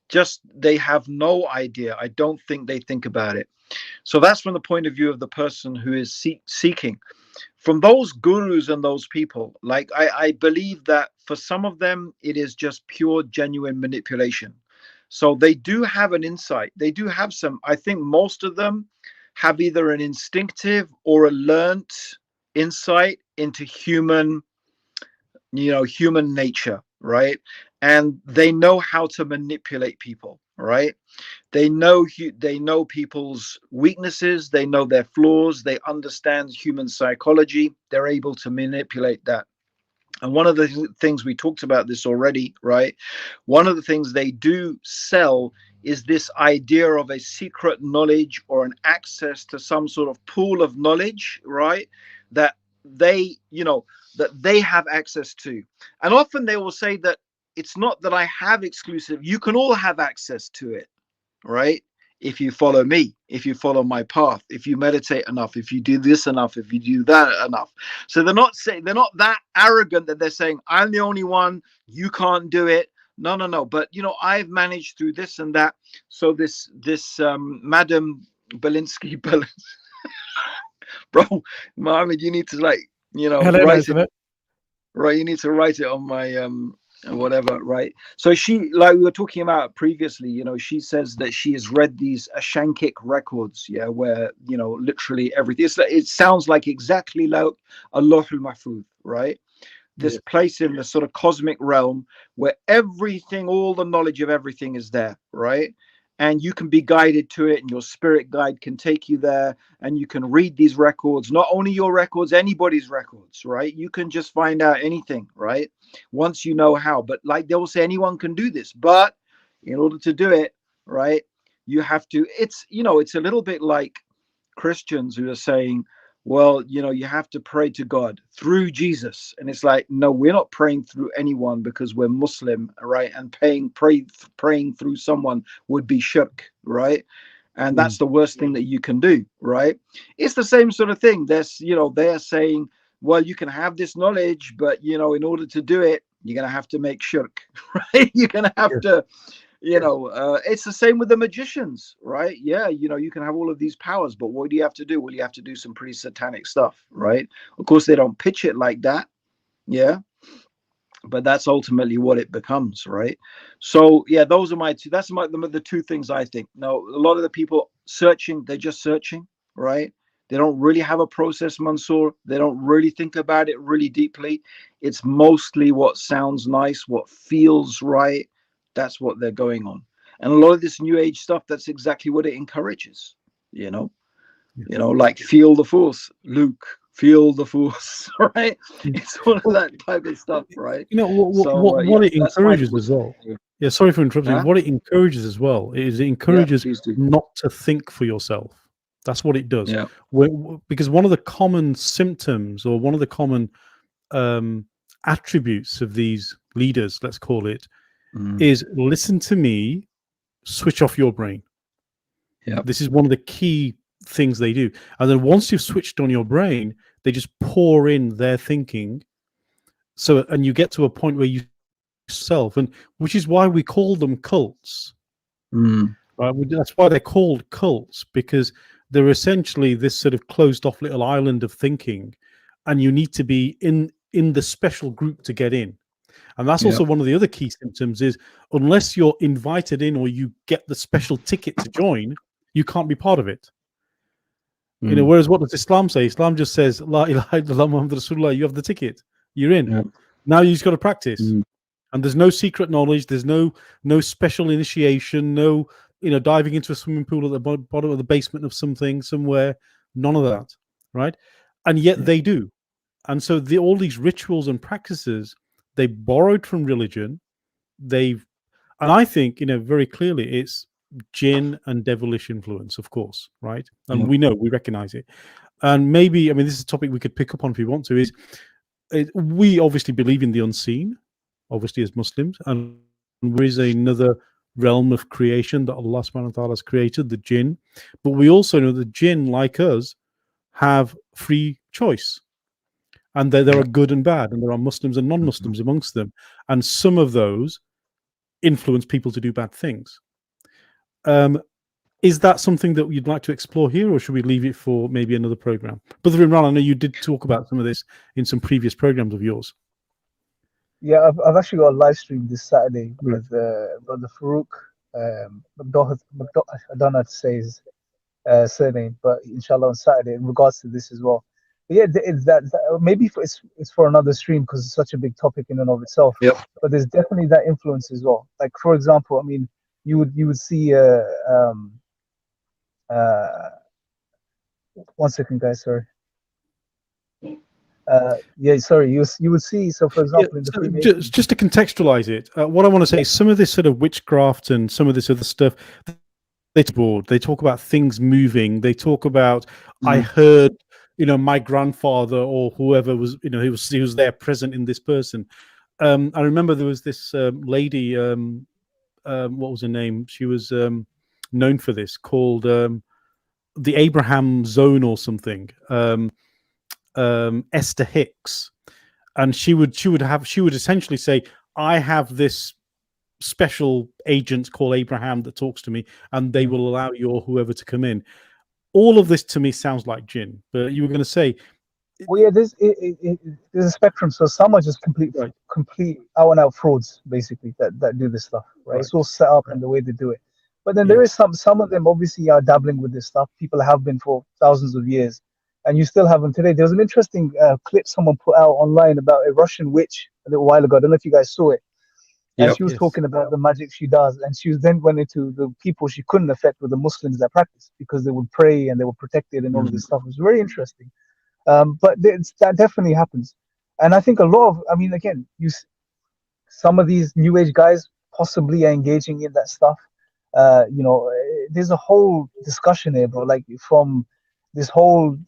F: Just, they have no idea. I don't think they think about it. So that's from the point of view of the person who is seeking. From those gurus and those people, like I believe that for some of them, it is just pure, genuine manipulation. So they do have an insight. They do have some, I think most of them have either an instinctive or a learnt insight into human, you know, human nature, right? And they know how to manipulate people, right? They know people's weaknesses, they know their flaws, they understand human psychology, they're able to manipulate that. And one of the things, we talked about this already, right? One of the things they do sell is this idea of a secret knowledge or an access to some sort of pool of knowledge, right? That they, you know, that they have access to. And often they will say that it's not that I have exclusive, you can all have access to it, right? If you follow me, if you follow my path, if you meditate enough, if you do this enough, if you do that enough. So they're not saying, they're not that arrogant that they're saying, I'm the only one, you can't do it. No, no, no. But, you know, I've managed through this and that. So this Madam Belinsky, bro, Mohammed, you need to, like, you know,
E: Helena,
F: write
E: isn't it?
F: right. You need to write it on my whatever, right? So she, like we were talking about previously, you know, she says that she has read these Ashankic records, yeah, where, you know, literally everything, it sounds like exactly like Allahul Mahfuz, right? This place in the sort of cosmic realm where everything, all the knowledge of everything is there, right? And you can be guided to it, and your spirit guide can take you there, and you can read these records, not only your records, anybody's records, right? You can just find out anything, right? Once you know how. But like they will say, anyone can do this, but in order to do it, right, you have to, it's, you know, it's a little bit like Christians who are saying, well, you know, you have to pray to God through Jesus. And it's like, no, we're not praying through anyone because we're Muslim, right? And praying through someone would be shirk, right? And that's the worst thing that you can do, right? It's the same sort of thing. There's, you know, they're saying, well, you can have this knowledge, but, you know, in order to do it, you're going to have to make shirk, right? You're going to have to, you know, it's the same with the magicians, right? Yeah, you know, you can have all of these powers, but what do you have to do? Well, you have to do some pretty satanic stuff, right? Of course, they don't pitch it like that, yeah, but that's ultimately what it becomes, right? So, yeah, those are my two. That's the two things I think. Now, a lot of the people searching, they're just searching, right? They don't really have a process, Mansur. They don't really think about it really deeply. It's mostly what sounds nice, what feels right. That's what they're going on. And a lot of this new age stuff, that's exactly what it encourages, you know, like feel the force, Luke, feel the force, right? It's all of that type of stuff, right?
A: You know, what it encourages as well. Yeah, sorry for interrupting.
F: Huh?
A: What it encourages as well is it encourages not to think for yourself. That's what it does.
F: Yeah.
A: Because one of the common symptoms, or one of the common attributes of these leaders, let's call it, is listen to me, switch off your brain.
F: Yeah.
A: This is one of the key things they do. And then once you've switched on your brain, they just pour in their thinking. So, and you get to a point where you self, and which is why we call them cults. Right? That's why they're called cults, because they're essentially this sort of closed off little island of thinking, and you need to be in the special group to get in. And that's also one of the other key symptoms is unless you're invited in or you get the special ticket to join, you can't be part of it. You know, whereas what does Islam say? Islam just says, La ilaha illallah Muhammad Rasulullah, you have the ticket, you're in. Now you just got to practice. And there's no secret knowledge, there's no special initiation, no, you know, diving into a swimming pool at the bottom of the basement of something somewhere, none of that, right? and yet they do. And so all these rituals and practices, they borrowed from religion. And I think, very clearly it's jinn and devilish influence, of course, right? And we recognize it. And maybe, this is a topic we could pick up on if we want to, we obviously believe in the unseen, obviously as Muslims, and there is another realm of creation that Allah subhanahu wa ta'ala has created, the jinn. But we also know the jinn, like us, have free choice. And there are good and bad, and there are Muslims and non-Muslims amongst them. And some of those influence people to do bad things. Is that something that you'd like to explore here, or should we leave it for maybe another program? Brother Imran, I know you did talk about some of this in some previous programs of yours.
C: Yeah, I've actually got a live stream this Saturday with Brother Farouk. I don't know how to say his surname, but inshallah on Saturday in regards to this as well. But yeah, it's that maybe it's for another stream because it's such a big topic in and of itself.
F: Yep.
C: But there's definitely that influence as well. Like for example, you would see one second, guys. Sorry. Sorry. You would see. So, for example, in the
A: just to contextualize it, what I want to say is some of this sort of witchcraft and some of this other stuff. They talk about things moving. They talk about I heard, my grandfather or whoever was, he was there present in this person. I remember there was this lady. What was her name? She was known for this, called the Abraham Zone or something. Esther Hicks, and she would essentially say, I have this special agent called Abraham that talks to me, and they will allow you or whoever to come in. All of this to me sounds like jinn, but you were going to say,
C: well, yeah, there's a spectrum. So some are just complete out and out frauds, basically, that do this stuff, right? It's all set up and the way they do it. But then there is some of them obviously are dabbling with this stuff. People have been for thousands of years, and you still have them today. There was an interesting clip someone put out online about a Russian witch a little while ago. I don't know if you guys saw it. And she was talking about the magic she does, and she then went into the people she couldn't affect with the Muslims that practice, because they would pray and they were protected and all of this stuff. It was very interesting. But that definitely happens. And I think a lot of, again, some of these new age guys possibly are engaging in that stuff. There's a whole discussion here, bro, like from this whole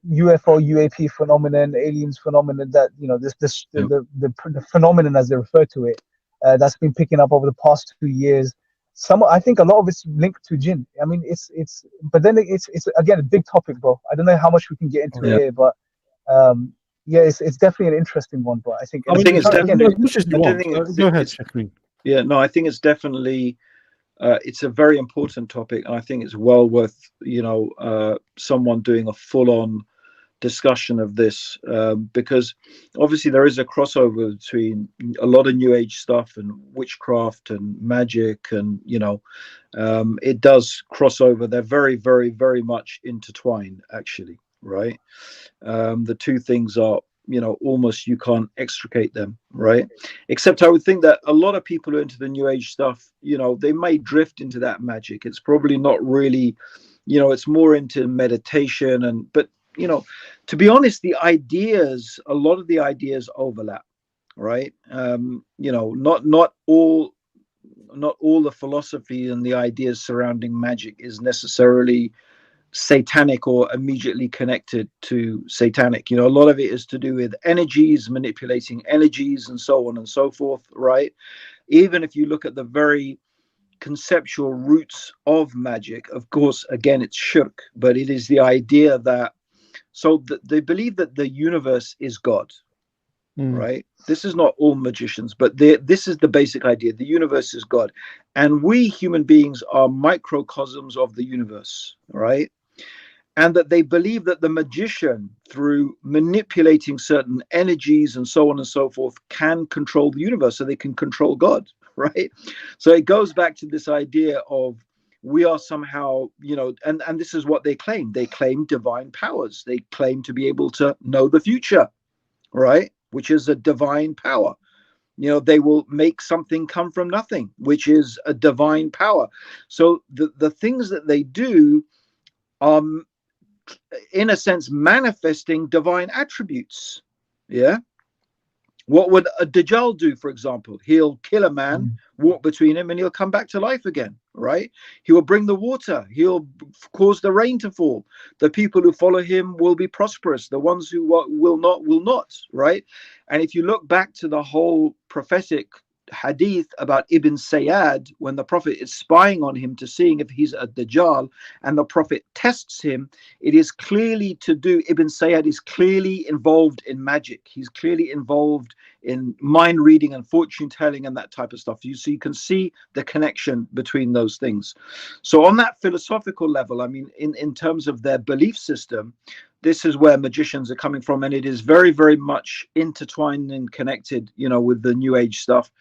C: UFO, UAP phenomenon, aliens phenomenon that, the phenomenon as they refer to it, that's been picking up over the past 2 years. I think a lot of it's linked to jinn. But then it's again a big topic, bro. I don't know how much we can get into here, but it's definitely an interesting one. But I think
F: it's definitely.
A: Go ahead, Sh.Green.
F: Yeah, no, I think it's definitely. It's a very important topic, and I think it's well worth someone doing a full-on discussion of this, because obviously there is a crossover between a lot of new age stuff and witchcraft and magic, and it does cross over. They're very, very, very much intertwined, actually, right? The two things are, almost you can't extricate them, right? Except I would think that a lot of people who are into the new age stuff, they may drift into that magic. It's probably not really, it's more into meditation, but to be honest, a lot of the ideas overlap, right? Not all the philosophy and the ideas surrounding magic is necessarily satanic or immediately connected to satanic. A lot of it is to do with energies, manipulating energies, and so on and so forth, right? Even if you look at the very conceptual roots of magic, of course, again, it's shirk, but it is the idea that they believe that the universe is God, right? This is not all magicians, but this is the basic idea. The universe is God, and we human beings are microcosms of the universe, right? And that they believe that the magician, through manipulating certain energies and so on and so forth, can control the universe, so they can control God, right? So it goes back to this idea of we are somehow, and this is what they claim. They claim divine powers. They claim to be able to know the future, right? Which is a divine power. They will make something come from nothing, which is a divine power. So the things that they do are in a sense, manifesting divine attributes. Yeah. What would a Dajjal do, for example? He'll kill a man, walk between him, and he'll come back to life again, right? He will bring the water. He'll cause the rain to fall. The people who follow him will be prosperous. The ones who will not, right? And if you look back to the whole prophetic hadith about Ibn Sayyad, when the Prophet is spying on him to seeing if he's a Dajjal, and the Prophet tests him, it is clearly to do, Ibn Sayyad is clearly involved in magic. He's clearly involved in mind reading and fortune telling and that type of stuff. So you can see the connection between those things. So on that philosophical level, I mean, in terms of their belief system, this is where magicians are coming from, and it is very, very much intertwined and connected, you know, with the New Age stuff.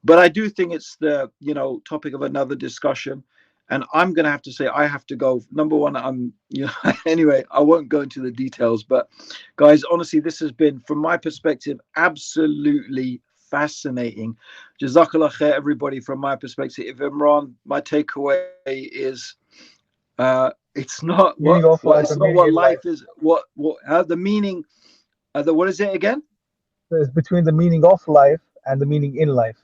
F: But I do think it's the, you know, topic of another discussion. And I'm going to have to say, I have to go. Number one, I'm, you know, anyway, I won't go into the details. But guys, honestly, this has been, from my perspective, absolutely fascinating. Jazakallah khair, everybody, from my perspective. If Imran, my takeaway is, it's not what life is. What the meaning? What is it again?
C: It's between the meaning of life and the meaning in life.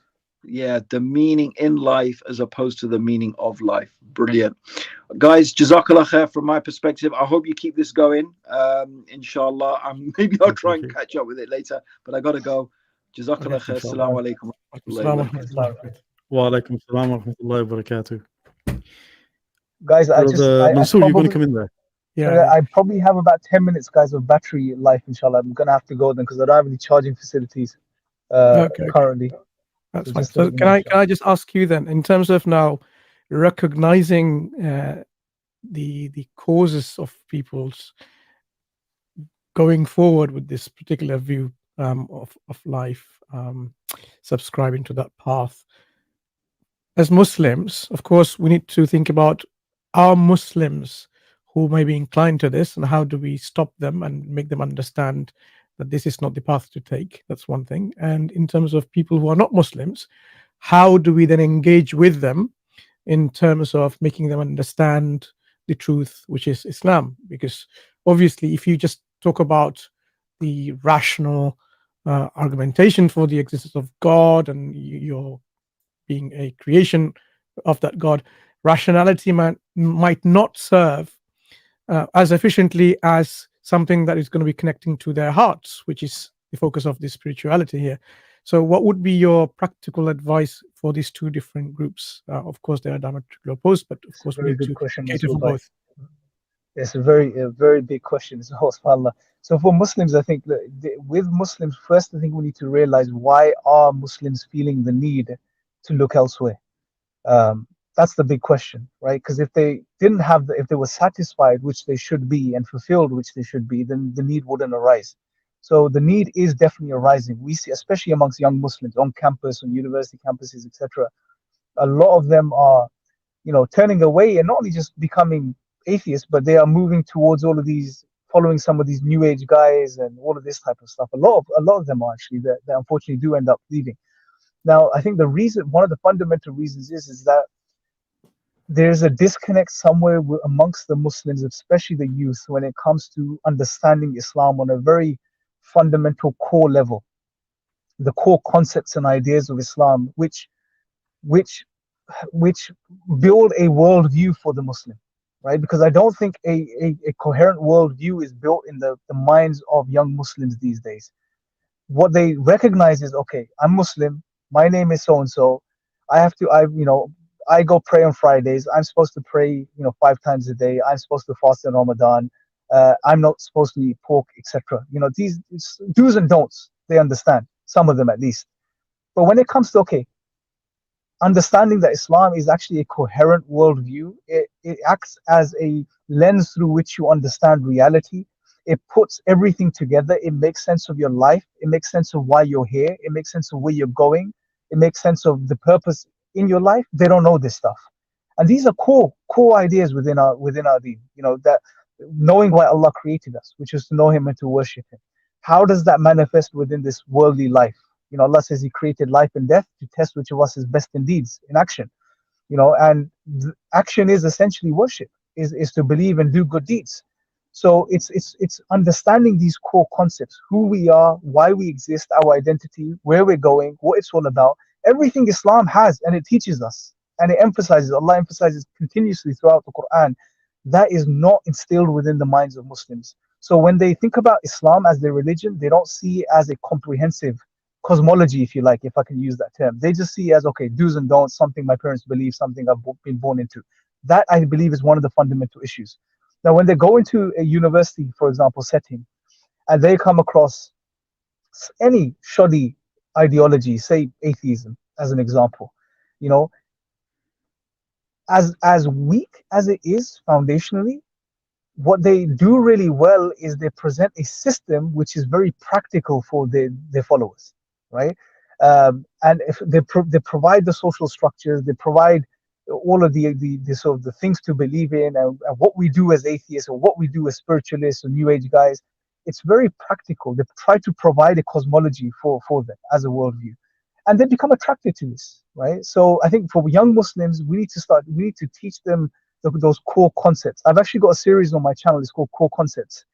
F: Yeah, the meaning in life as opposed to the meaning of life. Brilliant, guys. Jazakallah khair from my perspective. I hope you keep this going. Inshallah, maybe I'll try and catch up with it later, but I gotta go. Jazakallah khair. Assalamu alaikum.
A: Wa alaikum salam wa rahmatullahi wa barakatuh.
C: Guys,
A: Mansur, you're going to come in there.
C: Yeah, I probably have about 10 minutes, guys, of battery life. Inshallah, I'm gonna have to go then because I don't have any charging facilities currently.
E: That's fine. So can I just ask you then, in terms of now recognizing the causes of people's going forward with this particular view of life, subscribing to that path, as Muslims, of course, we need to think about our Muslims who may be inclined to this, and how do we stop them and make them understand that this is not the path to take. That's one thing. And in terms of people who are not Muslims, how do we then engage with them in terms of making them understand the truth, which is Islam? Because obviously, if you just talk about the rational argumentation for the existence of God and you're being a creation of that God, rationality might not serve as efficiently as something that is going to be connecting to their hearts, which is the focus of this spirituality here. So what would be your practical advice for these two different groups? Of course, they are diametrically opposed, but of course, we need to cater for both.
C: It's a very big question. It's subhanAllah. So for Muslims, I think that with Muslims, first, I think we need to realize, why are Muslims feeling the need to look elsewhere? That's the big question, right? Because if they didn't have, if they were satisfied, which they should be, and fulfilled, which they should be, then the need wouldn't arise. So the need is definitely arising. We see, especially amongst young Muslims on campus, on university campuses, etc. A lot of them are, you know, turning away and not only just becoming atheists, but they are moving towards all of these, following some of these new age guys and all of this type of stuff. A lot of them are actually that unfortunately do end up leaving. Now, I think the reason, one of the fundamental reasons is that there's a disconnect somewhere amongst the Muslims, especially the youth, when it comes to understanding Islam on a very fundamental core level, the core concepts and ideas of Islam, which build a worldview for the Muslim, right? Because I don't think a coherent worldview is built in the minds of young Muslims these days. What they recognize is, okay, I'm Muslim, my name is so and so, I go pray on Fridays. I'm supposed to pray, 5 times a day. I'm supposed to fast in Ramadan. I'm not supposed to eat pork, etc. These do's and don'ts, they understand, some of them at least. But when it comes to, understanding that Islam is actually a coherent worldview, it acts as a lens through which you understand reality. It puts everything together. It makes sense of your life. It makes sense of why you're here. It makes sense of where you're going. It makes sense of the purpose in your life. They don't know this stuff, and these are core ideas within our deen. That knowing why Allah created us, which is to know Him and to worship Him. How does that manifest within this worldly life? Allah says He created life and death to test which of us is best in deeds, in action. And action is essentially worship, is to believe and do good deeds. So it's understanding these core concepts: who we are, why we exist, our identity, where we're going, what it's all about. Everything Islam has, and it teaches us, and it emphasizes. Allah emphasizes continuously throughout the Quran. That is not instilled within the minds of Muslims. So when they think about Islam as their religion, they don't see it as a comprehensive cosmology, if you like, if I can use that term. They just see it as, okay, do's and don'ts, something my parents believe, something I've been born into. That, I believe, is one of the fundamental issues. Now, when they go into a university, for example, setting, and they come across any shoddy ideology, say atheism as an example, you know, as weak as it is foundationally, what they do really well is they present a system which is very practical for their followers, right? And if they provide the social structures, they provide all of the sort of the things to believe in, and what we do as atheists or what we do as spiritualists or New Age guys. It's very practical. They try to provide a cosmology for them as a worldview, and they become attracted to this, right? So I think for young Muslims, we need to teach them those core concepts. I've actually got a series on my channel. It's called Core Concepts,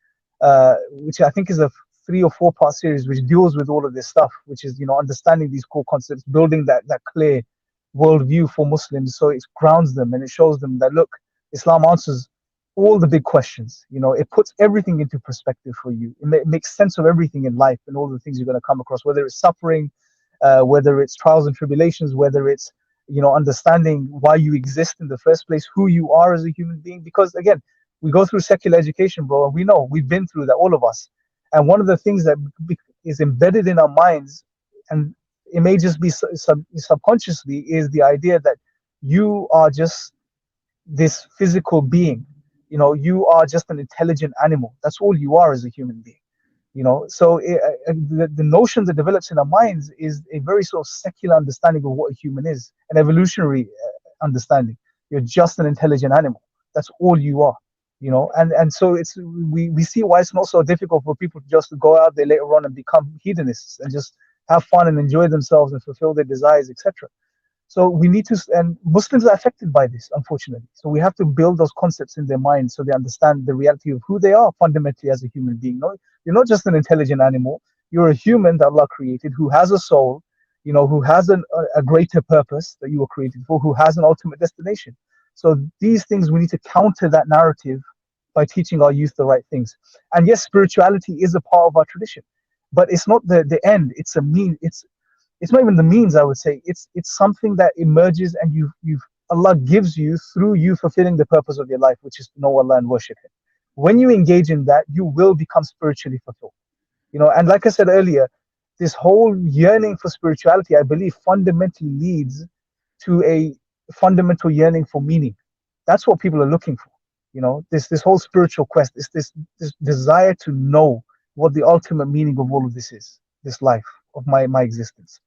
C: which I think is a 3 or 4 part series which deals with all of this stuff, which is, you know, understanding these core concepts, building that clear worldview for Muslims, so it grounds them and it shows them that, look, Islam answers all the big questions. You know, it puts everything into perspective for you. It makes sense of everything in life and all the things you're going to come across, whether it's suffering, whether it's trials and tribulations, whether it's, you know, understanding why you exist in the first place, who you are as a human being. Because again, we go through secular education, bro, and we know we've been through that, all of us. And one of the things that is embedded in our minds, and it may just be subconsciously, is the idea that you are just this physical being. You know, you are just an intelligent animal. That's all you are as a human being. You know, so the notion that develops in our minds is a very sort of secular understanding of what a human is, an evolutionary understanding. You're just an intelligent animal. That's all you are. You know, and so we see why it's not so difficult for people just to go out there later on and become hedonists and just have fun and enjoy themselves and fulfill their desires, etc. So we need to, and Muslims are affected by this, unfortunately. So we have to build those concepts in their minds so they understand the reality of who they are fundamentally as a human being. No, you're not just an intelligent animal. You're a human that Allah created, who has a soul, you know, who has a greater purpose that you were created for, who has an ultimate destination. So these things, we need to counter that narrative by teaching our youth the right things. And yes, spirituality is a part of our tradition, but it's not the end. It's a mean. It's not even the means, I would say. It's something that emerges and Allah gives you through you fulfilling the purpose of your life, which is to know Allah and worship Him. When you engage in that, you will become spiritually fulfilled. You know, and like I said earlier, this whole yearning for spirituality, I believe, fundamentally leads to a fundamental yearning for meaning. That's what people are looking for. You know, this whole spiritual quest is this desire to know what the ultimate meaning of all of this is, this life of my existence.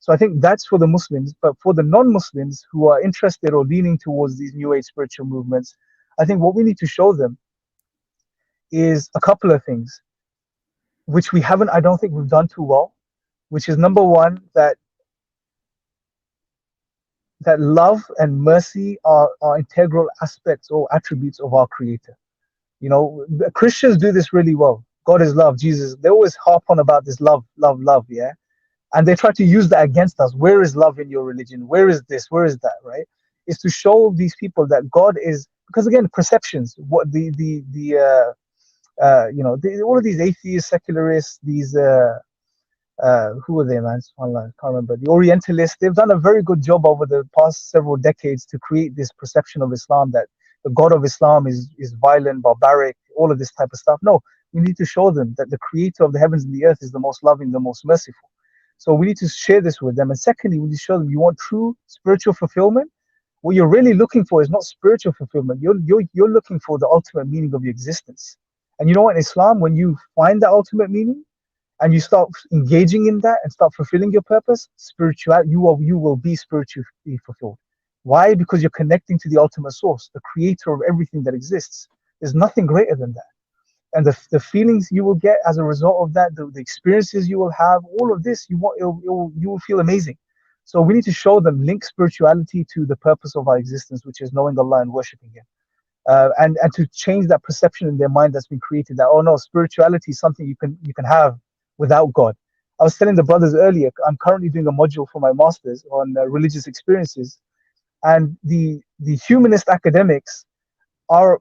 C: So I think that's for the Muslims, but for the non-Muslims who are interested or leaning towards these New Age spiritual movements, I think what we need to show them is a couple of things, which I don't think we've done too well, which is number one, that love and mercy are integral aspects or attributes of our Creator. You know, the Christians do this really well. God is love, Jesus. They always harp on about this love, yeah? And they try to use that against us. Where is love in your religion? Where is this? Where is that, right? Is to show these people that God is, because again, perceptions, what you know, all of these atheists, secularists, these, who are they, man? I can't remember. The Orientalists, they've done a very good job over the past several decades to create this perception of Islam that the God of Islam is violent, barbaric, all of this type of stuff. No, we need to show them that the creator of the heavens and the earth is the most loving, the most merciful. So we need to share this with them. And secondly, we need to show them, you want true spiritual fulfillment? What you're really looking for is not spiritual fulfillment. You're looking for the ultimate meaning of your existence. And you know what, in Islam, when you find that ultimate meaning and you start engaging in that and start fulfilling your purpose, you will be spiritually fulfilled. Why? Because you're connecting to the ultimate source, the creator of everything that exists. There's nothing greater than that. And the feelings you will get as a result of that, the experiences you will have, all of this, you will feel amazing. So we need to show them, link spirituality to the purpose of our existence, which is knowing Allah and worshiping Him. and to change that perception in their mind that's been created, that, oh no, spirituality is something you can have without God. I was telling the brothers earlier, I'm currently doing a module for my master's on religious experiences, and the humanist academics are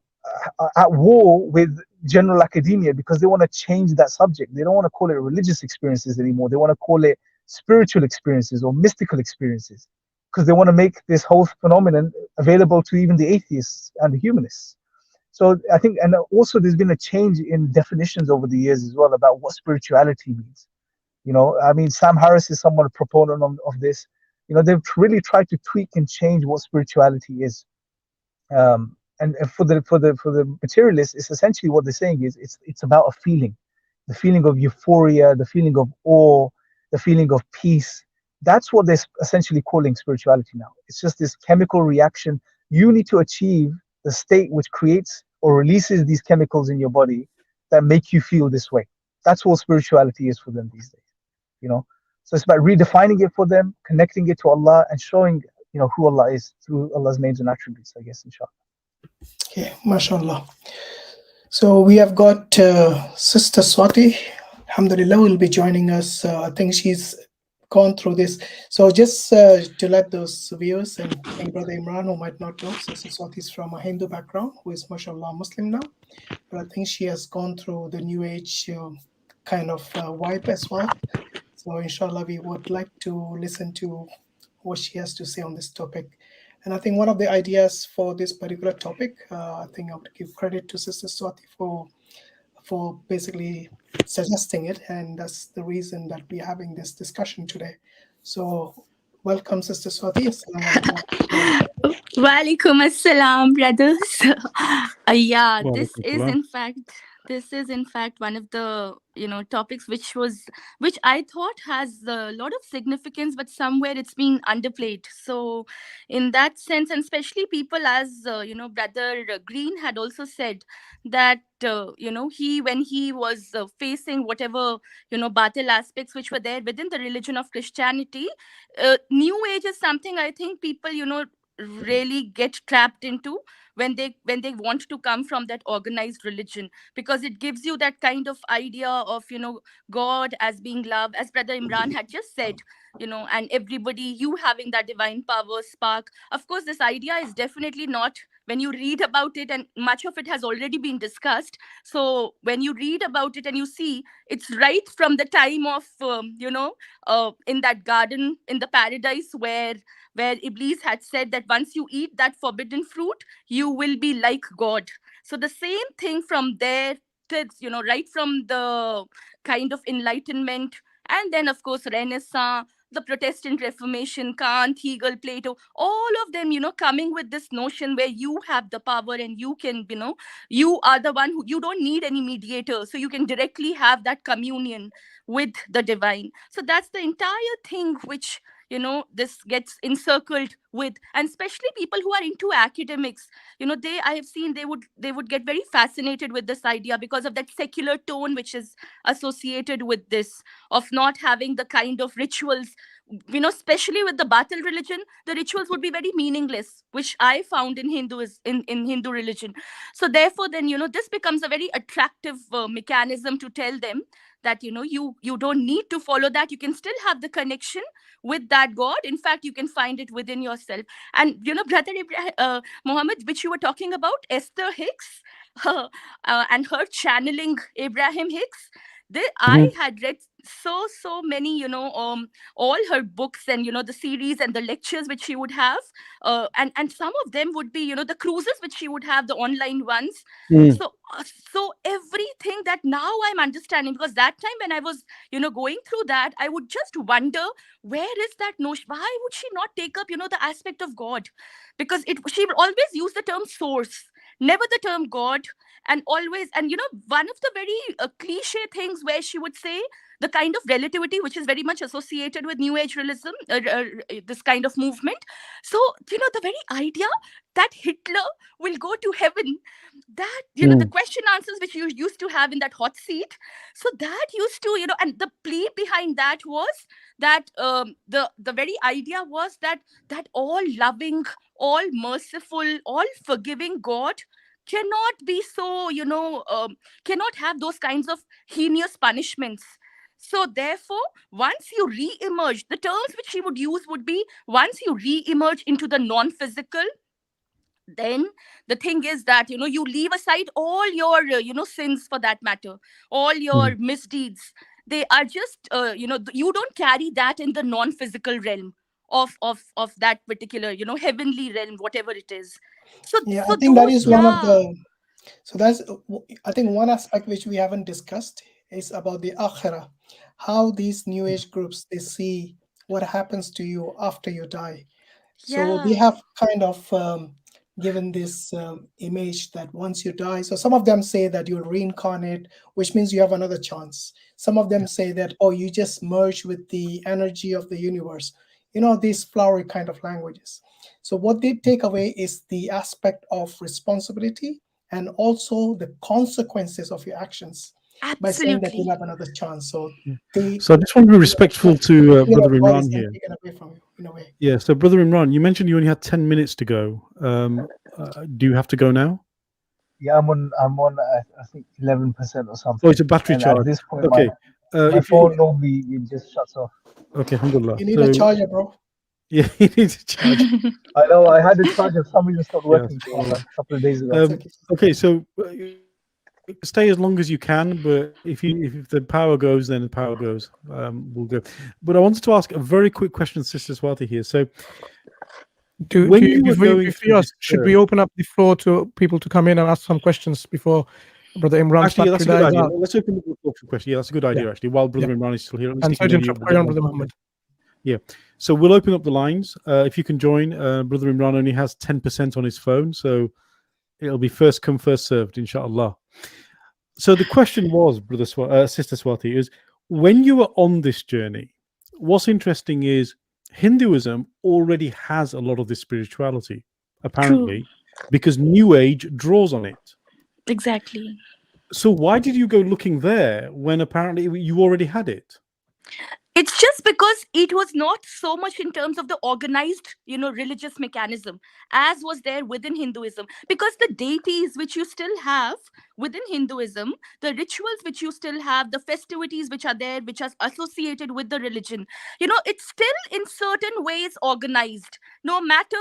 C: at war with general academia because they want to change that subject. They don't want to call it religious experiences anymore. They want to call it spiritual experiences or mystical experiences, because they want to make this whole phenomenon available to even the atheists and the humanists. So I think, and also there's been a change in definitions over the years as well about what spirituality means. You know, I mean, Sam Harris is somewhat a proponent of this. You know, they've really tried to tweak and change what spirituality is. And for the materialists, it's essentially what they're saying is it's about a feeling, the feeling of euphoria, the feeling of awe, the feeling of peace. That's what they're essentially calling spirituality now. It's just this chemical reaction. You need to achieve the state which creates or releases these chemicals in your body that make you feel this way. That's what spirituality is for them these days. You know, so it's about redefining it for them, connecting it to Allah, and showing, you know, who Allah is through Allah's names and attributes, I guess, inshallah.
B: Okay, mashallah. So we have got Sister Swati, alhamdulillah, will be joining us. I think she's gone through this. So just to let those viewers and Brother Imran who might not know, Sister Swati is from a Hindu background, who is mashallah Muslim now. But I think she has gone through the New Age kind of vibe as well. So inshallah, we would like to listen to what she has to say on this topic. And I think one of the ideas for this particular topic, I think I would give credit to Sister Swati for basically suggesting it. And that's the reason that we're having this discussion today. So welcome, Sister Swati.
G: Walaikum assalam, brothers. Yeah, this is in fact one of the topics which I thought has a lot of significance, but somewhere it's been underplayed. So in that sense, and especially people as Brother Green had also said that when he was facing whatever battle aspects which were there within the religion of Christianity, New Age is something I think people really get trapped into when they want to come from that organized religion, because it gives you that kind of idea of God as being love, as Brother Imran had just said, and everybody, you having that divine power spark. Of course, this idea is definitely not, when you read about it, and much of it has already been discussed. So when you read about it and you see, it's right from the time of in that garden in the paradise where Iblis had said that once you eat that forbidden fruit, you will be like God. So the same thing from there to, right from the kind of Enlightenment, and then of course Renaissance, the Protestant Reformation, Kant, Hegel, Plato, all of them, coming with this notion where you have the power and you can, you are the one who, you don't need any mediator. So you can directly have that communion with the divine. So that's the entire thing which, this gets encircled with, and especially people who are into academics, I have seen they would get very fascinated with this idea because of that secular tone which is associated with this, of not having the kind of rituals, especially with the battle religion. The rituals would be very meaningless, which I found in Hindu religion. So therefore then, this becomes a very attractive mechanism to tell them that you don't need to follow that. You can still have the connection with that God. In fact, you can find it within yourself. And Brother Mohammed, which you were talking about, Esther Hicks, and her channeling Abraham Hicks, I had read so many, all her books and the series and the lectures which she would have, and some of them would be the cruises which she would have, the online ones. So everything that now I'm understanding, because that time when I was going through that, I would just wonder, where is that notion? Why would she not take up the aspect of God? Because she would always use the term source, never the term God. And always, and one of the very cliche things where she would say the kind of relativity which is very much associated with New Age realism, this kind of movement. So the very idea that Hitler will go to heaven, that the question answers which you used to have in that hot seat, so that used to and the plea behind that was that the very idea was that all loving, all merciful, all forgiving God cannot be so, cannot have those kinds of heinous punishments. So therefore, once you re-emerge, the terms which he would use would be, once you re-emerge into the non-physical, then the thing is that, you leave aside all your, sins, for that matter, all your misdeeds. They are just, you don't carry that in the non-physical realm of that particular, heavenly realm, whatever it is. So
B: yeah,
G: so
B: I think that
G: those,
B: is one of the, so that's, I think one aspect which we haven't discussed is about the akhirah, how these new age groups, they see what happens to you after you die. So they have kind of given this image that once you die, so some of them say that you'll reincarnate, which means you have another chance. Some of them say that, oh, you just merge with the energy of the universe, these flowery kind of languages. So what they take away is the aspect of responsibility and also the consequences of your actions.
G: Absolutely.
B: By saying that you'll have another chance. So
A: so I just want to be respectful to Brother Imran here.
B: Taken away from you, in a way.
A: Yeah, so Brother Imran, you mentioned you only had 10 minutes to go. Do you have to go now?
C: Yeah, I'm on I think 11% or something.
A: Oh, it's a battery charge.
C: At this point,
A: okay.
C: My phone normally it just shuts off.
A: Okay, alhamdulillah.
B: You need a charger, bro.
A: Yeah, you need a charger.
C: I know, I had a charger, somebody just stopped working a couple of days ago.
A: Okay, so stay as long as you can, but if the power goes, then the power goes. We'll go. But I wanted to ask a very quick question, Sister Swati here. So,
E: should we open up the floor to people to come in and ask some questions before Brother Imran?
A: Actually, that's a good idea. Let's open the floor for questions. Yeah, that's a good idea, actually. While Brother Imran is still here,
E: and sorry to interrupt, Brother Mohammed.
A: Yeah, so we'll open up the lines. If you can join, Brother Imran only has 10% on his phone, so it'll be first come, first served, inshallah. So the question was, Sister Swati, is when you were on this journey, what's interesting is Hinduism already has a lot of this spirituality, apparently, because New Age draws on it.
G: Exactly.
A: So why did you go looking there when apparently you already had it?
G: It's just because it was not so much in terms of the organized, religious mechanism as was there within Hinduism. Because the deities which you still have within Hinduism, the rituals which you still have, the festivities which are there, which are associated with the religion, it's still in certain ways organized. No matter,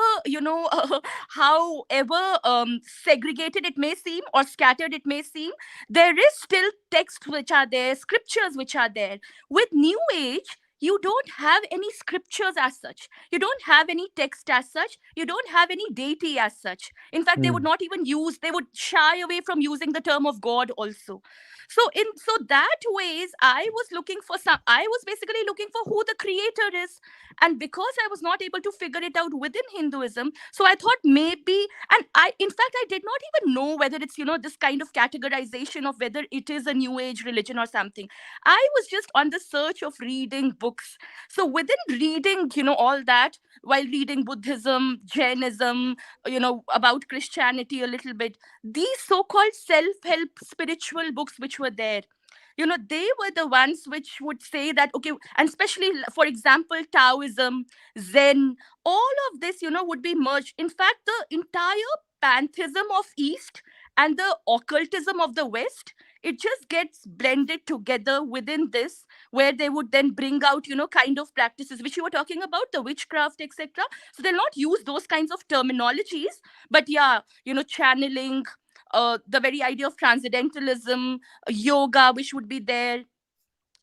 G: however segregated it may seem or scattered it may seem, there is still texts which are there, scriptures which are there. With New Age, you don't have any scriptures as such. You don't have any text as such. You don't have any deity as such. In fact, they would not even they would shy away from using the term of God also. So that ways, I was basically looking for who the creator is. And because I was not able to figure it out within Hinduism, so I thought maybe, and I did not even know whether it's, this kind of categorization of whether it is a New Age religion or something. I was just on the search of reading books. So within reading, all that, while reading Buddhism, Jainism, about Christianity a little bit, these so-called self-help spiritual books which were there, they were the ones which would say that, okay, and especially, for example, Taoism, Zen, all of this, would be merged. In fact, the entire pantheism of East and the occultism of the West, it just gets blended together within this, where they would then bring out, kind of practices which you were talking about, the witchcraft, etc. So they'll not use those kinds of terminologies, but yeah, channeling, the very idea of transcendentalism, yoga, which would be there.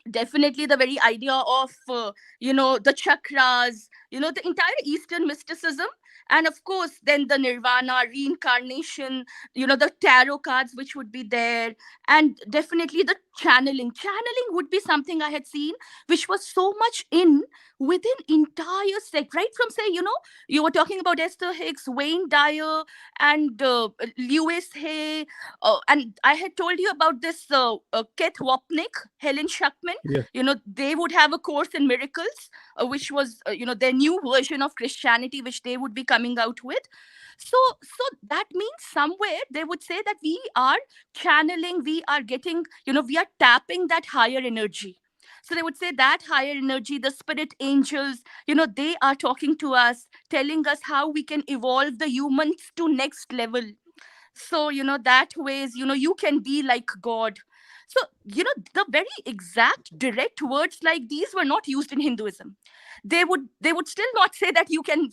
G: Definitely the very idea of, the chakras, the entire Eastern mysticism. And of course, then the nirvana, reincarnation, the tarot cards, which would be there. And definitely the channeling. Channeling would be something I had seen, which was so much in within entire sect, right from, say, you were talking about Esther Hicks, Wayne Dyer, and Lewis Hay. And I had told you about this Keith Wapnick, Helen Schuckman.
A: Yeah.
G: They would have a course in miracles, which was, their new version of Christianity, which they would be coming out with. So that means somewhere they would say that we are channeling, we are getting, we are tapping that higher energy. So they would say that higher energy, the spirit angels, they are talking to us, telling us how we can evolve the humans to next level. So, that ways, you can be like God. So, the very exact direct words like these were not used in Hinduism. They would still not say that you can.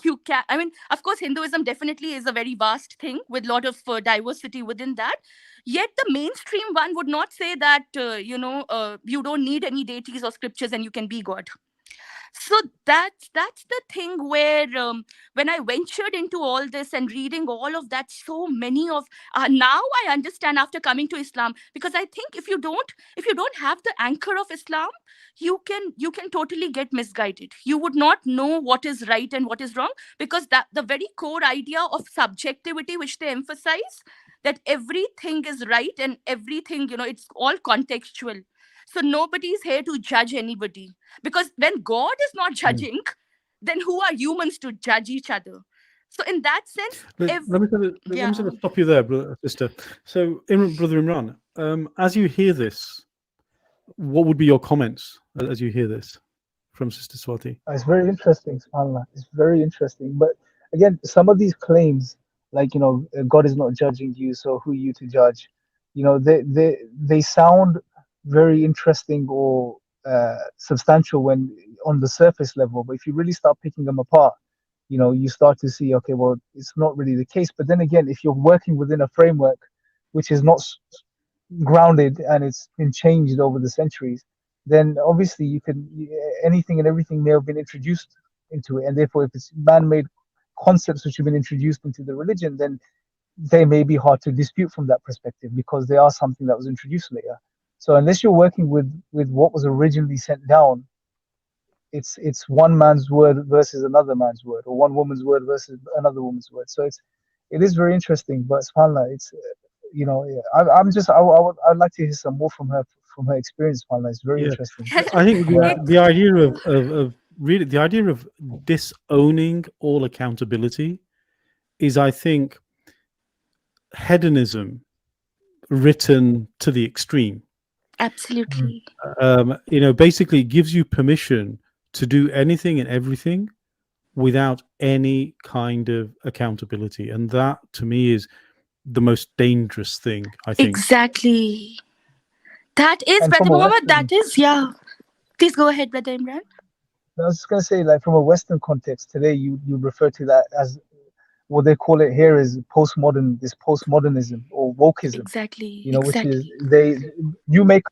G: I mean, of course, Hinduism definitely is a very vast thing with a lot of diversity within that. Yet the mainstream one would not say that, you don't need any deities or scriptures and you can be God. So that's the thing where, when I ventured into all this and reading all of that, so many of, now I understand after coming to Islam, because I think if you don't have the anchor of Islam, you can totally get misguided. You would not know what is right and what is wrong, because that the very core idea of subjectivity which they emphasize, that everything is right and everything, it's all contextual. So nobody is here to judge anybody, because when God is not judging, then who are humans to judge each other? So in that sense,
A: let me sort of stop you there, sister. So, Brother Imran, as you hear this, what would be your comments as you hear this from Sister Swati?
C: It's very interesting, subhanAllah. It's very interesting. But again, some of these claims, like, God is not judging you, so who are you to judge? They sound very interesting or substantial when on the surface level. But if you really start picking them apart, you start to see, okay, well, it's not really the case. But then again, if you're working within a framework which is not grounded and it's been changed over the centuries, then obviously anything and everything may have been introduced into it, and therefore if it's man-made concepts which have been introduced into the religion, then they may be hard to dispute from that perspective, because they are something that was introduced later. So unless you're working with what was originally sent down, it's one man's word versus another man's word, or one woman's word versus another woman's word. So it is very interesting. But subhanAllah, it's I'd like to hear some more from her experience. SubhanAllah, it's very interesting.
A: I think the idea of really the idea of disowning all accountability is, I think, hedonism written to the extreme.
G: Absolutely.
A: Basically gives you permission to do anything and everything without any kind of accountability, and that to me is the most dangerous thing, I think.
G: Exactly. That is, Brother Mohammed, that is, yeah. Please go ahead, Brother Imran.
C: I was just going to say, like, from a Western context today, you refer to that as what they call it here is postmodernism or wokeism.
G: Exactly.
C: Which is you make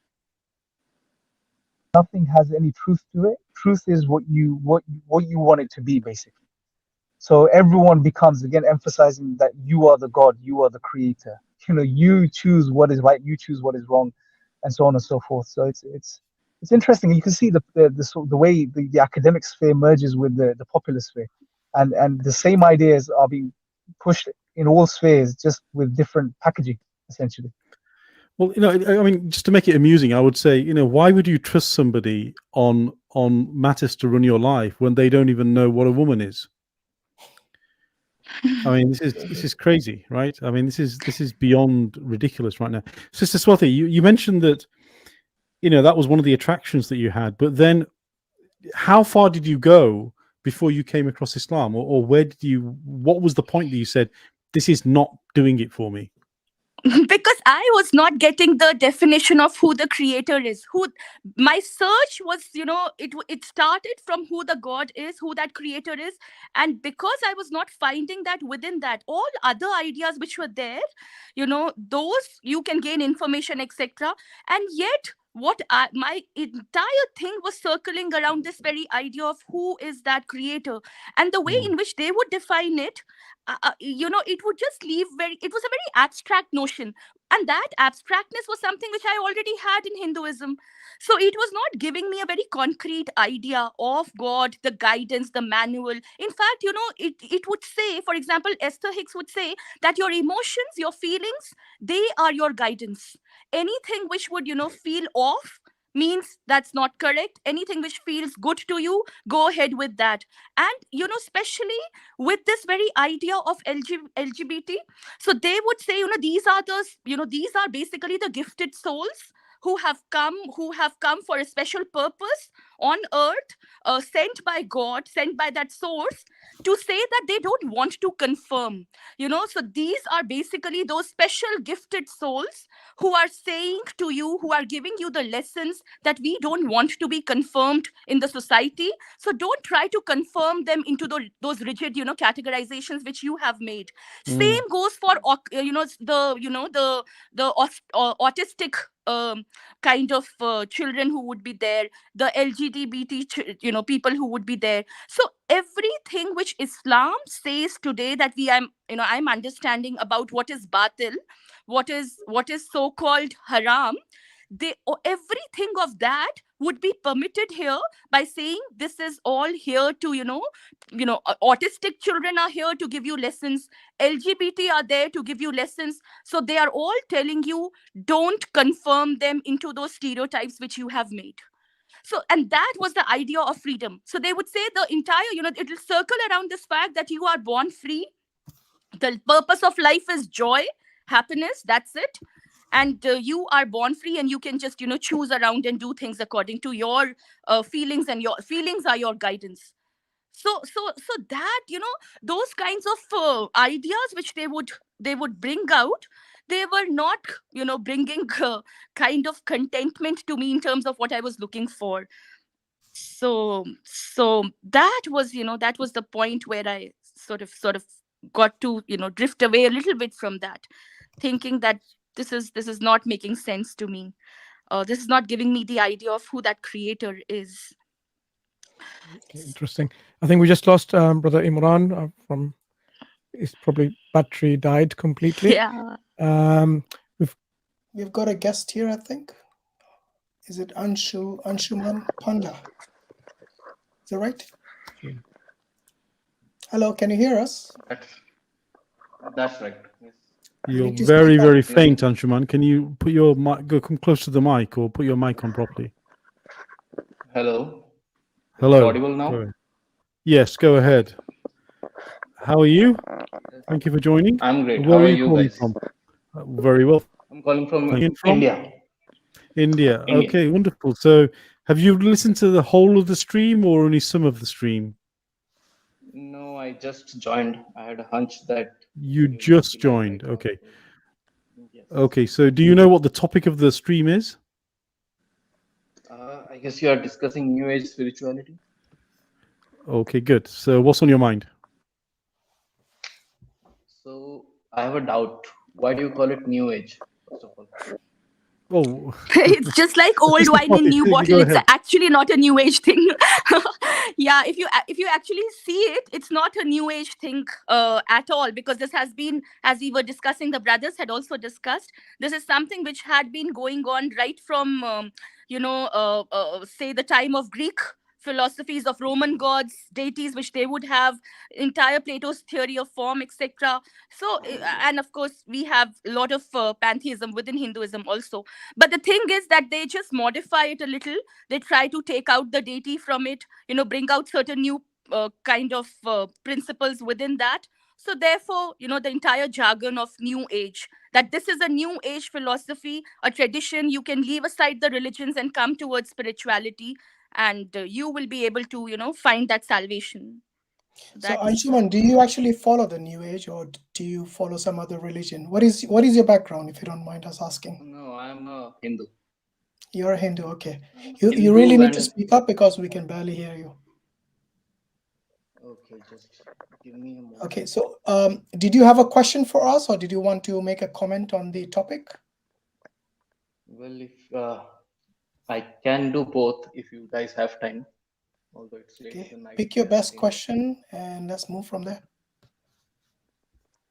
C: nothing has any truth to it. Truth is what you want it to be, basically. So everyone becomes, again, emphasizing that you are the God, you are the creator. You choose what is right, you choose what is wrong, and so on and so forth. So it's interesting. You can see the way the academic sphere merges with the popular sphere, and the same ideas are being pushed in all spheres, just with different packaging, essentially.
A: Well, I mean, just to make it amusing, I would say, why would you trust somebody on matters to run your life when they don't even know what a woman is? I mean, this is crazy, right? I mean, this is beyond ridiculous right now. Sister Swati, you mentioned that, that was one of the attractions that you had, but then how far did you go before you came across Islam, or what was the point that you said, this is not doing it for me?
G: Because I was not getting the definition of who the creator is. My search was, it started from who the God is, who that creator is. And because I was not finding that within that, all other ideas which were there, those you can gain information, etc. And yet, my entire thing was circling around this very idea of who is that creator, and the way in which they would define it, it would just it was a very abstract notion, and that abstractness was something which I already had in Hinduism. So it was not giving me a very concrete idea of God, the guidance, the manual. In fact, it would say, for example, Esther Hicks would say that your emotions, your feelings, they are your guidance. Anything which would, feel off means that's not correct. Anything which feels good to you, go ahead with that. And, especially with this very idea of LGBT, so they would say, these are basically the gifted souls who have come for a special purpose on earth, sent by God, sent by that source, to say that they don't want to confirm. So these are basically those special gifted souls who are saying to you, who are giving you the lessons that we don't want to be confirmed in the society. So don't try to confirm them into those rigid, categorizations which you have made. Same goes for the autistic kind of children who would be there, the LGBT people who would be there. So everything which Islam says today that I'm understanding about what is batil, what is so-called haram, everything of that would be permitted here by saying this is all here to autistic children are here to give you lessons, LGBT are there to give you lessons. So they are all telling you, don't confirm them into those stereotypes which you have made. So, and that was the idea of freedom. So they would say the entire, it will circle around this fact that you are born free. The purpose of life is joy, happiness, that's it. And you are born free, and you can just choose around and do things according to your feelings, and your feelings are your guidance. So that those kinds of ideas which they would bring out, they were not bringing kind of contentment to me in terms of what I was looking for. So that was the point where I sort of got to drift away a little bit from that, thinking that this is not making sense to me. This is not giving me the idea of who that creator is.
E: Interesting. I think we just lost Brother Imran from his probably battery died completely.
G: Yeah.
B: We've got a guest here, I think. Is it Anshuman Panda? Is that right?
E: Yeah.
B: Hello, can you hear us?
H: That's right. Yes.
A: You're very, very faint, Anshuman. Can you put your mic, come close to the mic, or put your mic on properly?
H: Hello.
A: Hello.
H: Audible now?
A: Yes, go ahead. How are you? Thank you for joining.
H: I'm great.
A: Where
H: How are
A: you
H: you guys?
A: from? Very well.
H: I'm calling from
A: India.
H: India.
A: Okay, wonderful. So have you listened to the whole of the stream or only some of the stream?
H: No, I just joined. I had a hunch that
A: you just joined. Okay.
H: Yes.
A: Okay, so do you know what the topic of the stream is?
H: I guess you are discussing New Age spirituality.
A: Okay, good. So what's on your mind?
H: So I have a doubt. Why do you call it New Age, first of all?
A: Oh,
G: it's just like old wine in new bottle. It's actually not a new age thing. Yeah, if you actually see it, it's not a new age thing at all, because this has been, as we were discussing, the brothers had also discussed, this is something which had been going on right from say the time of Greek philosophies of Roman gods, deities, which they would have, entire Plato's theory of form, etc. So, and of course, we have a lot of pantheism within Hinduism also. But the thing is that they just modify it a little. They try to take out the deity from it, bring out certain new kind of principles within that. So therefore, the entire jargon of New Age, that this is a New Age philosophy, a tradition, you can leave aside the religions and come towards spirituality, and you will be able to find that salvation.
B: So Anshuman, do you actually follow the New Age, or do you follow some other religion? What is your background, if you don't mind us asking?
H: No, I'm a Hindu.
B: You're a Hindu, okay. You really need to speak up because we can barely hear you.
H: Okay, just give me a moment.
B: Okay, so did you have a question for us, or did you want to make a comment on the topic?
H: Well, if I can do both if you guys have time. Although it's late
B: Okay.
H: tonight.
B: Pick your best question and let's move from there.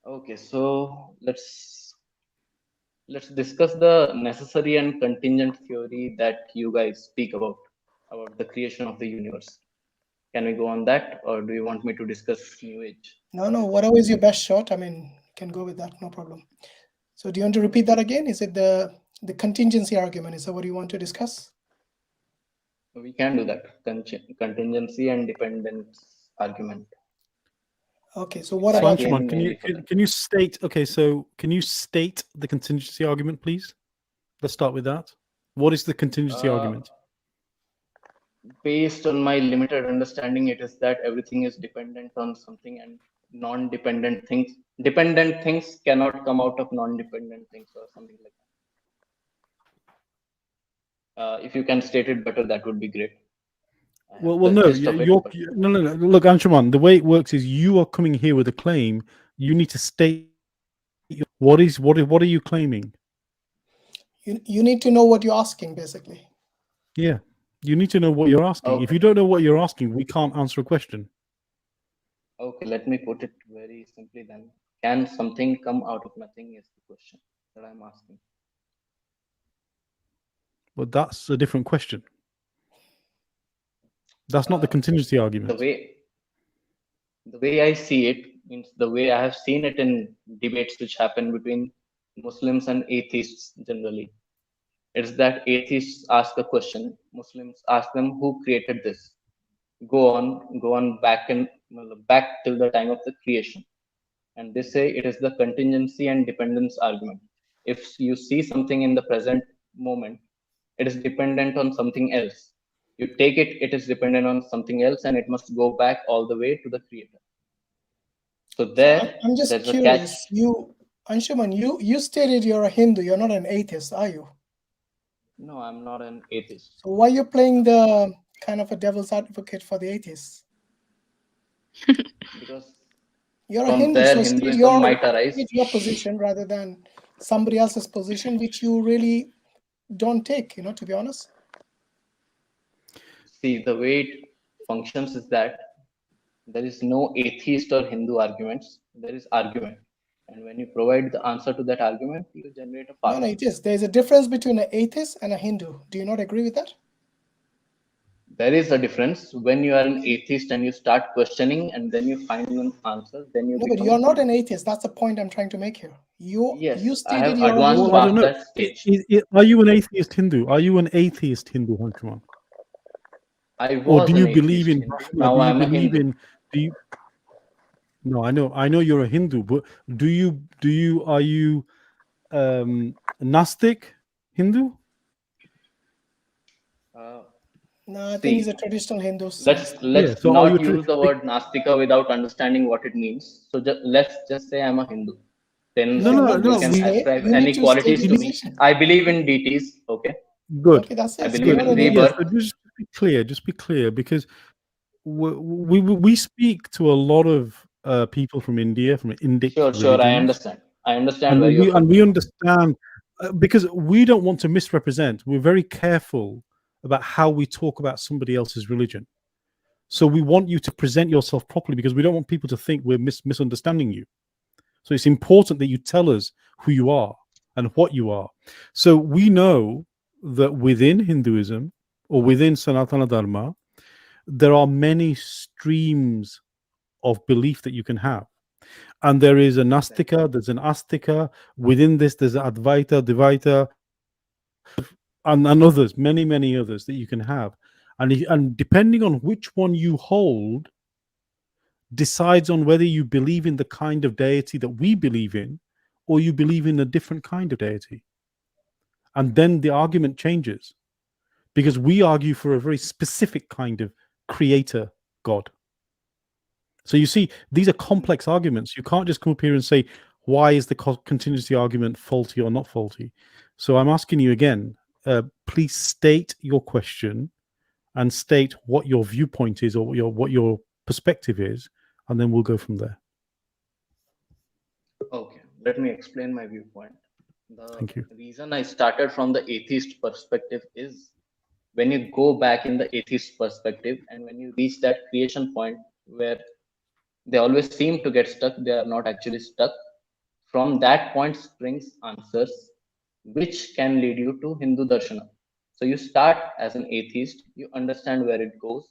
H: Okay, so let's discuss the necessary and contingent theory that you guys speak about the creation of the universe. Can we go on that, or do you want me to discuss New Age?
B: No, whatever is your best shot. I mean, you can go with that, no problem. So do you want to repeat that again? Is it the contingency argument? Is that what you want to discuss?
H: We can do that. Contingency and dependence argument.
B: Okay, so what
A: Anshuman, can you state? Okay, so can you state the contingency argument, please? Let's start with that. What is the contingency argument?
H: Based on my limited understanding, it is that everything is dependent on something, and non-dependent things, dependent things cannot come out of non-dependent things, or something like that. If you can state it better, that would be great.
A: Well, no, no. Look, Anshuman, the way it works is you are coming here with a claim. You need to state what are you claiming?
B: You need to know what you're asking, basically.
A: Yeah, you need to know what you're asking.
H: Okay.
A: If you don't know what you're asking, we can't answer a question.
H: Okay, let me put it very simply then. Can something come out of nothing is the question that I'm asking.
A: But that's a different question. That's not the contingency argument.
H: The way I see it means the way I have seen it in debates which happen between Muslims and atheists generally. It's that atheists ask a question, Muslims ask them who created this. Go on back till the time of the creation. And they say it is the contingency and dependence argument. If you see something in the present moment, it is dependent on something else. You take it, it is dependent on something else, and it must go back all the way to the creator. So
B: I'm just curious. Anshuman, you stated you're a Hindu. You're not an atheist, are you?
H: No, I'm not an atheist.
B: So why are you playing the kind of a devil's advocate for the atheists?
H: Because
B: you're a Hindu, so state your position rather than somebody else's position, which you really don't take, to be honest.
H: See, the way it functions is that there is no atheist or Hindu arguments. There is argument. And when you provide the answer to that argument, you generate a path.
B: No, it is. There's a difference between an atheist and a Hindu. Do you not agree with that?
H: There is a difference. When you are an atheist and you start questioning and then you find an answer, then you
B: but you're not an atheist. That's the point I'm trying to make here. You stated
H: you're advanced past that stage.
A: Are you an atheist Hindu? Are you an atheist Hindu, Anshuman?
H: Or
A: do you believe in?
H: Now I'm a Hindu.
A: No, I know you're a Hindu, but are you Gnostic Hindu?
B: No, I think he's a traditional Hindu.
H: Let's not use the word Nastika without understanding what it means. So let's just say I'm a Hindu. Then you can ascribe any qualities to me. I believe in deities. Okay.
A: Good.
B: Okay, that's it.
H: I believe in rebirth.
A: Just be clear, because we speak to a lot of people from India, from Indic religions.
H: Sure, I understand.
A: And we understand because we don't want to misrepresent. We're very careful about how we talk about somebody else's religion. So we want you to present yourself properly, because we don't want people to think we're misunderstanding you. So it's important that you tell us who you are and what you are. So we know that within Hinduism or within Sanātana Dharma, there are many streams of belief that you can have. And there is a Nastika, there's an Astika. Within this, there's Advaita, Dvaita, and others, many others that you can have. And depending on which one you hold, decides on whether you believe in the kind of deity that we believe in, or you believe in a different kind of deity. And then the argument changes, because we argue for a very specific kind of creator God. So you see, these are complex arguments. You can't just come up here and say, why is the contingency argument faulty or not faulty? So I'm asking you again, please state your question and state what your viewpoint is, or what your perspective is, and then we'll go from there.
H: Okay, let me explain my viewpoint.
A: Thank you.
H: The reason I started from the atheist perspective is, when you go back in the atheist perspective and when you reach that creation point where they always seem to get stuck, they are not actually stuck. From that point springs answers which can lead you to Hindu Darshana. So you start as an atheist, you understand where it goes,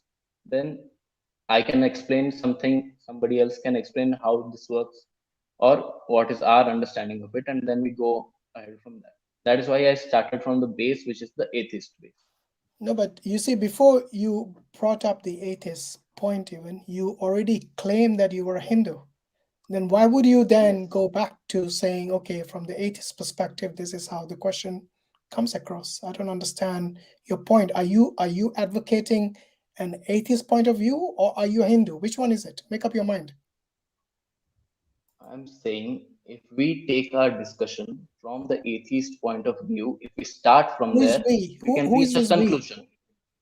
H: then I can explain something, somebody else can explain how this works, or what is our understanding of it, and then we go ahead from that. That is why I started from the base, which is the atheist base.
B: No, but you see, before you brought up the atheist point, even, you already claimed that you were a Hindu. Then why would you then go back to saying, okay, from the atheist perspective, this is how the question comes across. I don't understand your point. Are you advocating an atheist point of view, or are you a Hindu? Which one is it? Make up your mind.
H: I'm saying if we take our discussion from the atheist point of view, if we start from
B: Who is
H: there,
B: we?
H: we can
B: Who
H: reach
B: is
H: a
B: this
H: conclusion.
B: we?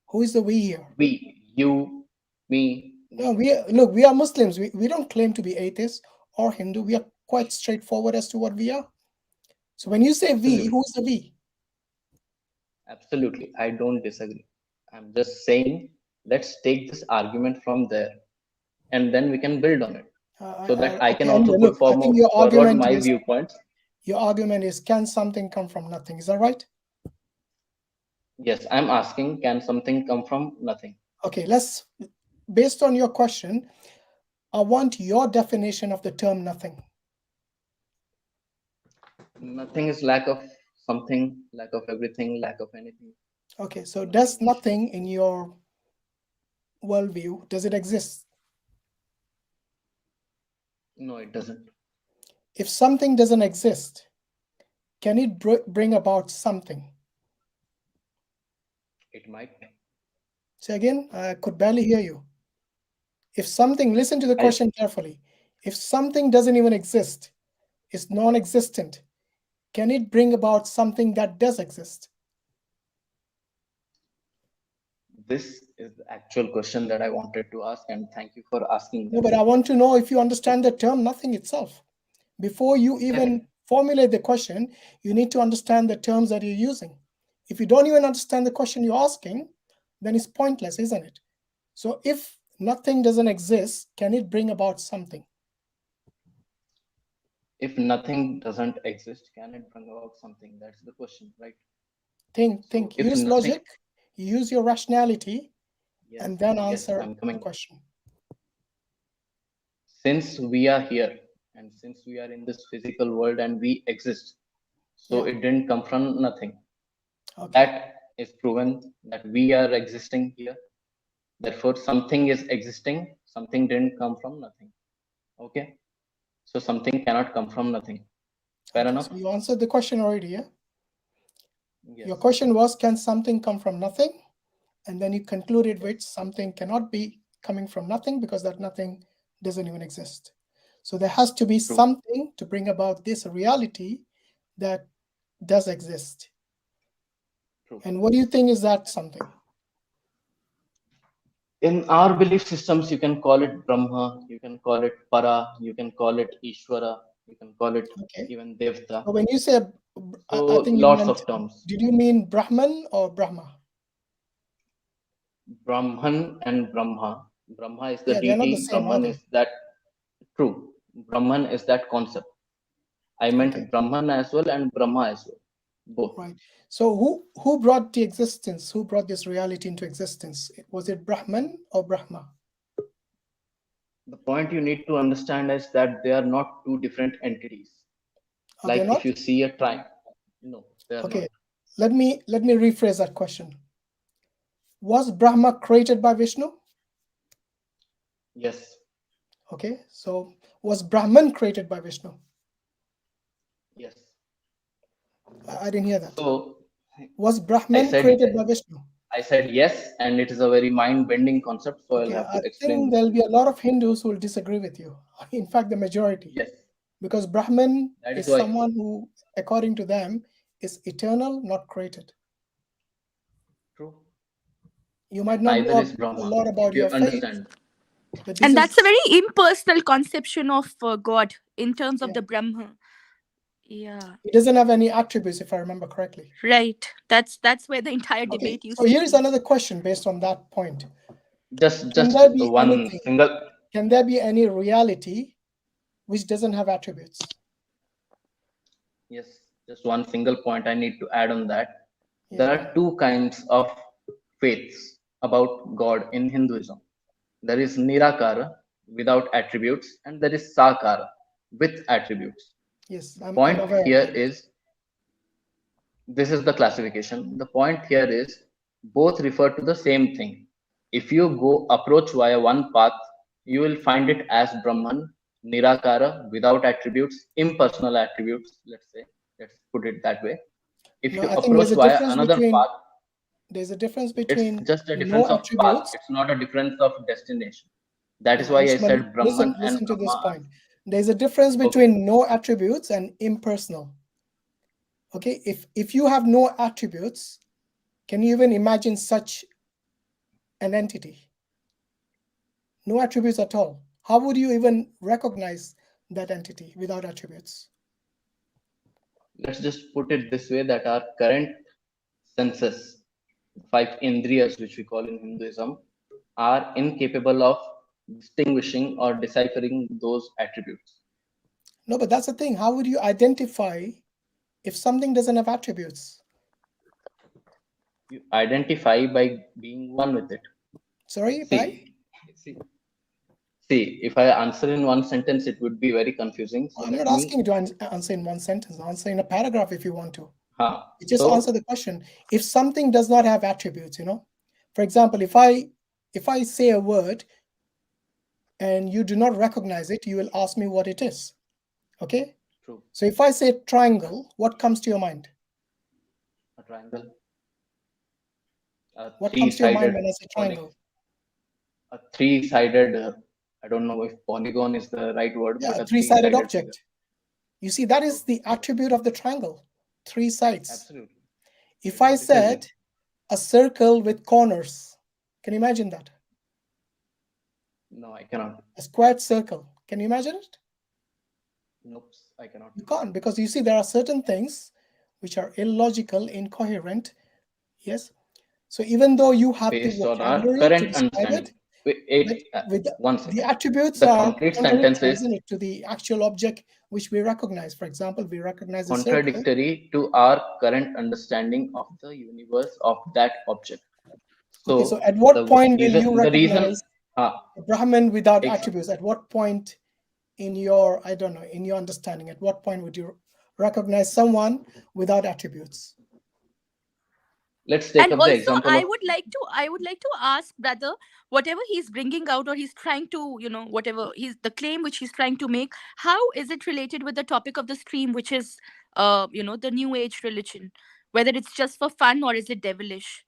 B: Who is the we here?
H: We, you, me.
B: No, we are Muslims. We don't claim to be atheists or Hindu. We are quite straightforward as to what we are. So when you say we, who is the we?
H: Absolutely, I don't disagree. I'm just saying, let's take this argument from there, and then we can build on it, so that I can also put forward my viewpoints.
B: Your argument is, can something come from nothing? Is that right?
H: Yes, I'm asking, can something come from nothing?
B: Okay, based on your question, I want your definition of the term nothing.
H: Nothing is lack of something, lack of everything, lack of anything.
B: Okay, so does nothing in your worldview, does it exist?
H: No, it doesn't.
B: If something doesn't exist, can it bring about something?
H: It might.
B: Say again, I could barely hear you. If something, listen to the question carefully. If something doesn't even exist, is non-existent, can it bring about something that does exist?
H: This is the actual question that I wanted to ask, and thank you for asking.
B: No, but I want to know if you understand the term nothing itself. Before you even formulate the question, you need to understand the terms that you're using. If you don't even understand the question you're asking, then it's pointless, isn't it? So if nothing doesn't exist, can it bring about something?
H: If nothing doesn't exist, can it bring about something? That's the question, right?
B: Think. Use logic, use your rationality, and then answer the question.
H: Since we are here, and since we are in this physical world and we exist, so it didn't come from nothing. Okay. That is proven that we are existing here. Therefore, something is existing, something didn't come from nothing. Okay? So something cannot come from nothing. Fair enough?
B: So you answered the question already, yeah? Yes. Your question was, can something come from nothing? And then you concluded with something cannot be coming from nothing because that nothing doesn't even exist. So there has to be something to bring about this reality that does exist. And what do you think is that something?
H: In our belief systems, you can call it Brahma, you can call it Para, you can call it Ishvara, you can call it even Devta.
B: So when you say,
H: so I think lots of terms.
B: Did you mean Brahman or Brahma?
H: Brahman and Brahma. Brahma is the deity, Brahman is that true. Brahman is that concept. I meant Brahman as well and Brahma as well. Both.
B: Right. So who brought the existence? Who brought this reality into existence? Was it Brahman or Brahma?
H: The point you need to understand is that they are not two different entities. Like if you see a triangle. No, they are not.
B: Let me rephrase that question. Was Brahma created by Vishnu?
H: Yes.
B: Okay. So was Brahman created by Vishnu?
H: Yes.
B: I didn't hear that.
H: So,
B: was Brahman created by Vishnu?
H: I said yes, and it is a very mind-bending concept, so I'll have to explain.
B: I think there'll be a lot of Hindus who will disagree with you. In fact, the majority.
H: Yes.
B: Because Brahman is someone who, according to them, is eternal, not created.
H: True.
B: You might not know a lot about your faith.
G: And that's a very impersonal conception of God in terms of the Brahma. Yeah.
B: It doesn't have any attributes, if I remember correctly.
G: Right. That's where the entire debate used
B: to be. So here's another question based on that point.
H: Just one single.
B: Can there be any reality which doesn't have attributes?
H: Yes. Just one single point I need to add on that. Yeah. There are two kinds of faiths about God in Hinduism. There is Nirakara without attributes, and there is Sakara with attributes.
B: Yes,
H: the point here is, this is the classification. The point here is, both refer to the same thing. If you go approach via one path, you will find it as Brahman, Nirakara, without attributes, impersonal attributes, let's put it that way. If
B: No,
H: you
B: I think there's
H: approach
B: a
H: via
B: difference
H: another
B: between
H: path,
B: there's a difference
H: it's
B: between
H: just a difference
B: no
H: of path.
B: attributes.
H: It's not a difference of destination. That is
B: No,
H: why I
B: Anshuman,
H: said Brahman and
B: listen to this
H: Brahma.
B: point. There's a difference between no attributes and impersonal. Okay, if you have no attributes, can you even imagine such an entity? No attributes at all. How would you even recognize that entity without attributes?
H: Let's just put it this way, that our current senses, 5 indriyas, which we call in Hinduism, are incapable of distinguishing or deciphering those attributes.
B: No, but that's the thing. How would you identify if something doesn't have attributes?
H: You identify by being one with it.
B: Sorry,
H: See, if I answer in one sentence, it would be very confusing. So
B: I'm not asking you to answer in one sentence. Answer in a paragraph if you want to. You just answer the question. If something does not have attributes, for example, if I say a word and you do not recognize it, you will ask me what it is. Okay?
H: True.
B: So if I say triangle, what comes to your mind?
H: A triangle.
B: What comes to your mind when I say triangle?
H: A three-sided, I don't know if polygon is the right word.
B: Yeah,
H: but
B: a three-sided object. Figure. You see, that is the attribute of the triangle. 3 sides.
H: Absolutely.
B: If I said a circle with corners, can you imagine that?
H: No, I cannot.
B: A squared circle. Can you imagine it?
H: Nope, I cannot.
B: You can't, because you see there are certain things which are illogical, incoherent. Yes. So even though you have
H: based
B: the
H: on
B: vocabulary
H: our current
B: to describe
H: understanding,
B: the attributes
H: the
B: are
H: complete sentence is
B: to the actual object which we recognize. For example, we recognize the
H: contradictory to our current understanding of the universe of that object. So,
B: so at what point will you recognize Brahman without attributes? At what point in your, I don't know, in your understanding, at what point would you recognize someone without attributes?
H: Let's take up the example.
G: And also, I would like to ask brother, whatever he's bringing out, or he's trying to, whatever the claim which he's trying to make, how is it related with the topic of the stream, which is, the New Age religion? Whether it's just for fun or is it devilish?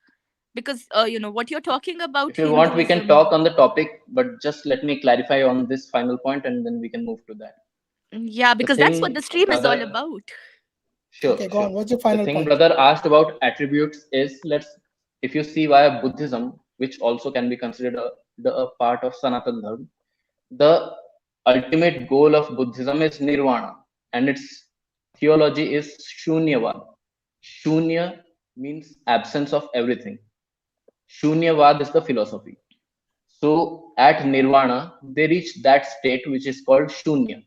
G: Because what you're talking about.
H: If you want, we can talk on the topic, but just let me clarify on this final point, and then we can move to that.
G: Yeah, because that's what the stream is all about.
H: Sure.
B: Okay, go on. What's your final
H: point? The thing
B: point?
H: brother asked about attributes is, if you see via Buddhism, which also can be considered a part of Sanātana Dharma, the ultimate goal of Buddhism is nirvana, and its theology is Shunyavad. Shunya means absence of everything. Shunyavad is the philosophy. So at nirvana, they reach that state which is called Shunya.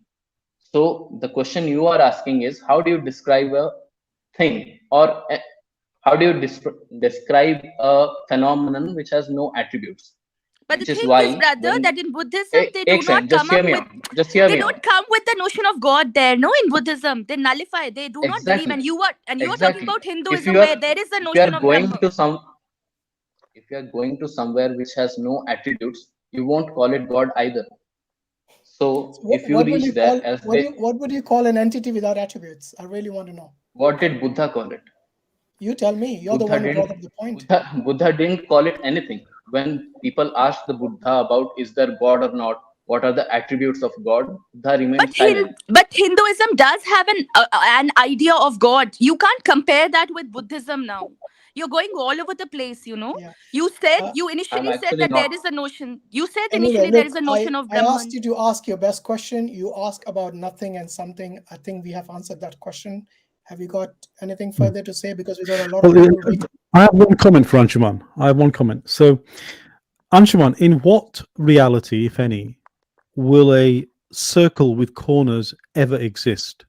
H: So the question you are asking is, how do you describe a thing, or how do you describe a phenomenon which has no attributes?
G: But the thing is, brother, that in Buddhism they do not come up with. They don't come with the notion of God there. No, in Buddhism they nullify. They do not believe. And you are talking about Hinduism, where there is the notion of Brahma.
H: If you are going to somewhere which has no attributes, you won't call it God either. So if you reach there,
B: what would you call an entity without attributes? I really want to know.
H: What did Buddha call it?
B: You tell me. You're the one who brought up the point.
H: Buddha didn't call it anything. When people asked the Buddha about is there God or not, what are the attributes of God, Buddha remained silent.
G: But Hinduism does have an idea of God. You can't compare that with Buddhism now. You're going all over the place, Yeah. You said, you initially said that there is a notion. You said initially there is a notion of Brahman.
B: I asked you to ask your best question. You asked about nothing and something. I think we have answered that question. Have you got anything further to say? Because we got a lot of people.
A: I have one comment for Anshuman. So, Anshuman, in what reality, if any, will a circle with corners ever exist?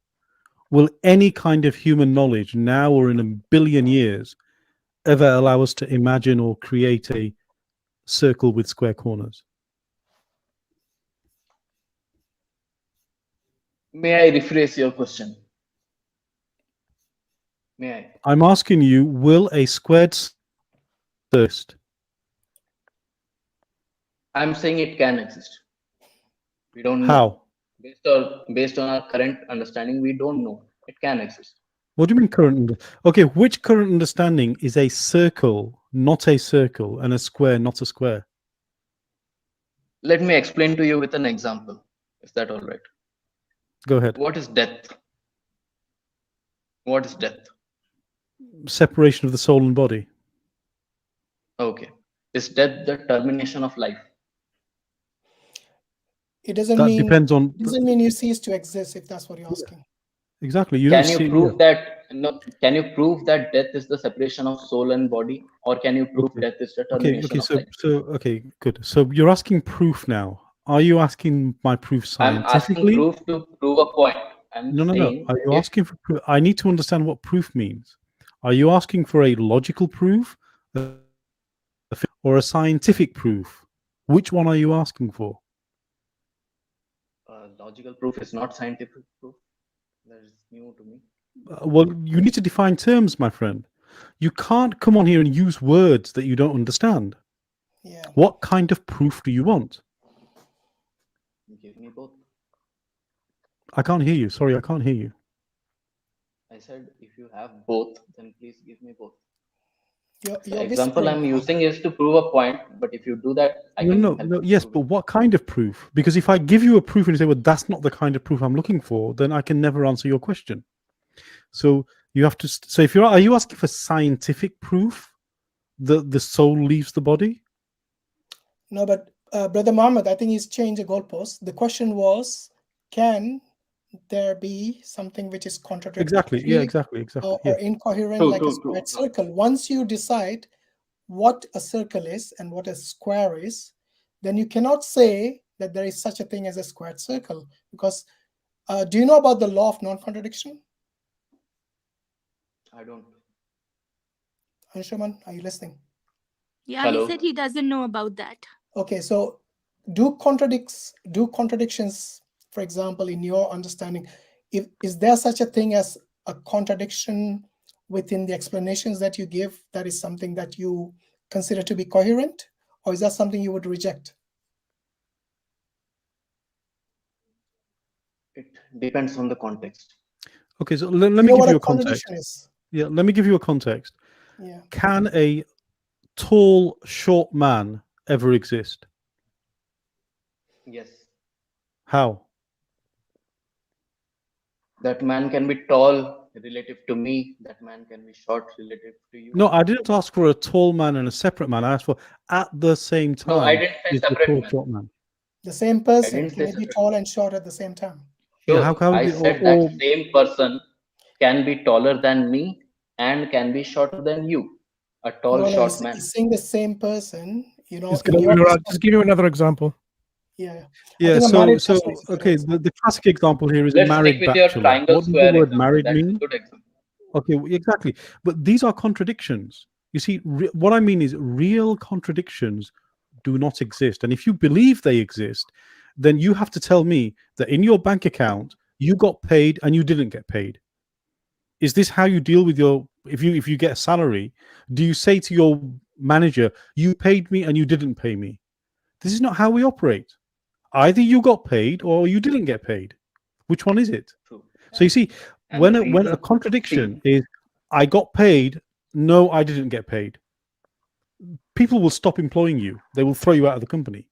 A: Will any kind of human knowledge now or in a billion years ever allow us to imagine or create a circle with square corners?
H: May I rephrase your question? May I?
A: I'm asking you, will a squared exist?
H: I'm saying it can exist. We don't know.
A: How?
H: Based on our current understanding, we don't know. It can exist.
A: What do you mean current? Okay, which current understanding is a circle, not a circle, and a square, not a square?
H: Let me explain to you with an example. Is that all right?
A: Go ahead.
H: What is death? What is death?
A: Separation of the soul and body.
H: Okay. Is death the termination of life?
B: It doesn't
A: That
B: mean
A: depends on.
B: doesn't mean you cease to exist, if that's what you're asking.
A: Exactly. You
H: Can
A: don't
H: you
A: see,
H: prove that? No. Can you prove that death is the separation of soul and body, or can you prove death is the termination of life?
A: Okay, good. So you're asking proof now. Are you asking my proof
H: I'm asking
A: scientifically?
H: proof to prove a point. I'm
A: No.
H: saying
A: Are you asking for proof? I need to understand what proof means. Are you asking for a logical proof or a scientific proof? Which one are you asking for?
H: logical proof is not scientific proof. That is new to me.
A: Well, you need to define terms, my friend. You can't come on here and use words that you don't understand.
B: Yeah.
A: What kind of proof do you want?
H: Give me both.
A: I can't hear you. Sorry, I can't hear you.
H: I said, if you have both, then please give me both.
B: The
H: example I'm using is to prove a point, but if you do that, I can help you
A: yes,
H: prove
A: but
H: it.
A: what kind of proof? Because if I give you a proof and you say, well, that's not the kind of proof I'm looking for, then I can never answer your question. So you have to. So if are you asking for scientific proof that the soul leaves the body?
B: No, but Brother Mohammed, I think he's changed the goalpost. The question was, can there be something which is contradictory?
A: Exactly. Yeah. Exactly.
B: Or incoherent, like a squared circle. Once you decide what a circle is and what a square is, then you cannot say that there is such a thing as a squared circle. Because do you know about the law of non-contradiction?
H: I don't.
B: Anshuman, are you listening?
G: Yeah,
H: Hello?
G: he said he doesn't know about that.
B: Okay, so do contradictions, for example, in your understanding, is there such a thing as a contradiction within the explanations that you give that is something that you consider to be coherent, or is that something you would reject?
H: It depends on the context.
A: Okay, so let me give you a context.
B: Is?
A: Yeah, let me give you a context.
B: Yeah.
A: Can a tall, short man ever exist?
H: Yes.
A: How?
H: That man can be tall relative to me. That man can be short relative to you.
A: No, I didn't ask for a tall man and a separate man. I asked for at the same time.
H: No, I didn't say separate man.
A: Short man.
B: The same person can be tall and short at the same time.
H: Sure.
A: Yeah, how
H: I said that same person can be taller than me and can be shorter than you. A tall, short man.
B: He's saying the same person, you know.
E: Just give you another example.
B: Yeah.
A: Yeah. So okay, the classic example here is a married bachelor. What does the word married mean?
H: Good example.
A: Okay, exactly. But these are contradictions. You see, what I mean is real contradictions do not exist. And if you believe they exist, then you have to tell me that in your bank account you got paid and you didn't get paid. Is this how you deal with your if you get a salary? Do you say to your manager, you paid me and you didn't pay me? This is not how we operate. Either you got paid or you didn't get paid. Which one is it?
H: True.
A: So you see, when a contradiction is I got paid, no, I didn't get paid, people will stop employing you. They will throw you out of the company.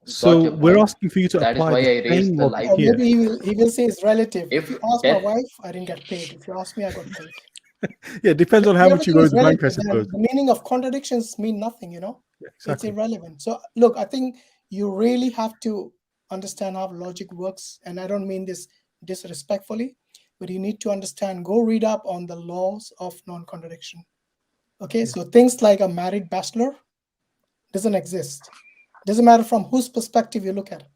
A: So we're asking for you to apply the same logic here.
B: Maybe he will say it's relative. If you ask my wife, I didn't get paid. If you ask me, I got paid.
A: Yeah, it depends on how much you owe the bank, I suppose.
B: The meaning of contradictions mean nothing, you know.
A: Yeah, exactly.
B: It's irrelevant. So look, I think you really have to understand how logic works, and I don't mean this disrespectfully, but you need to understand. Go read up on the laws of non-contradiction. Okay, so things like a married bachelor doesn't exist. Doesn't matter from whose perspective you look at it.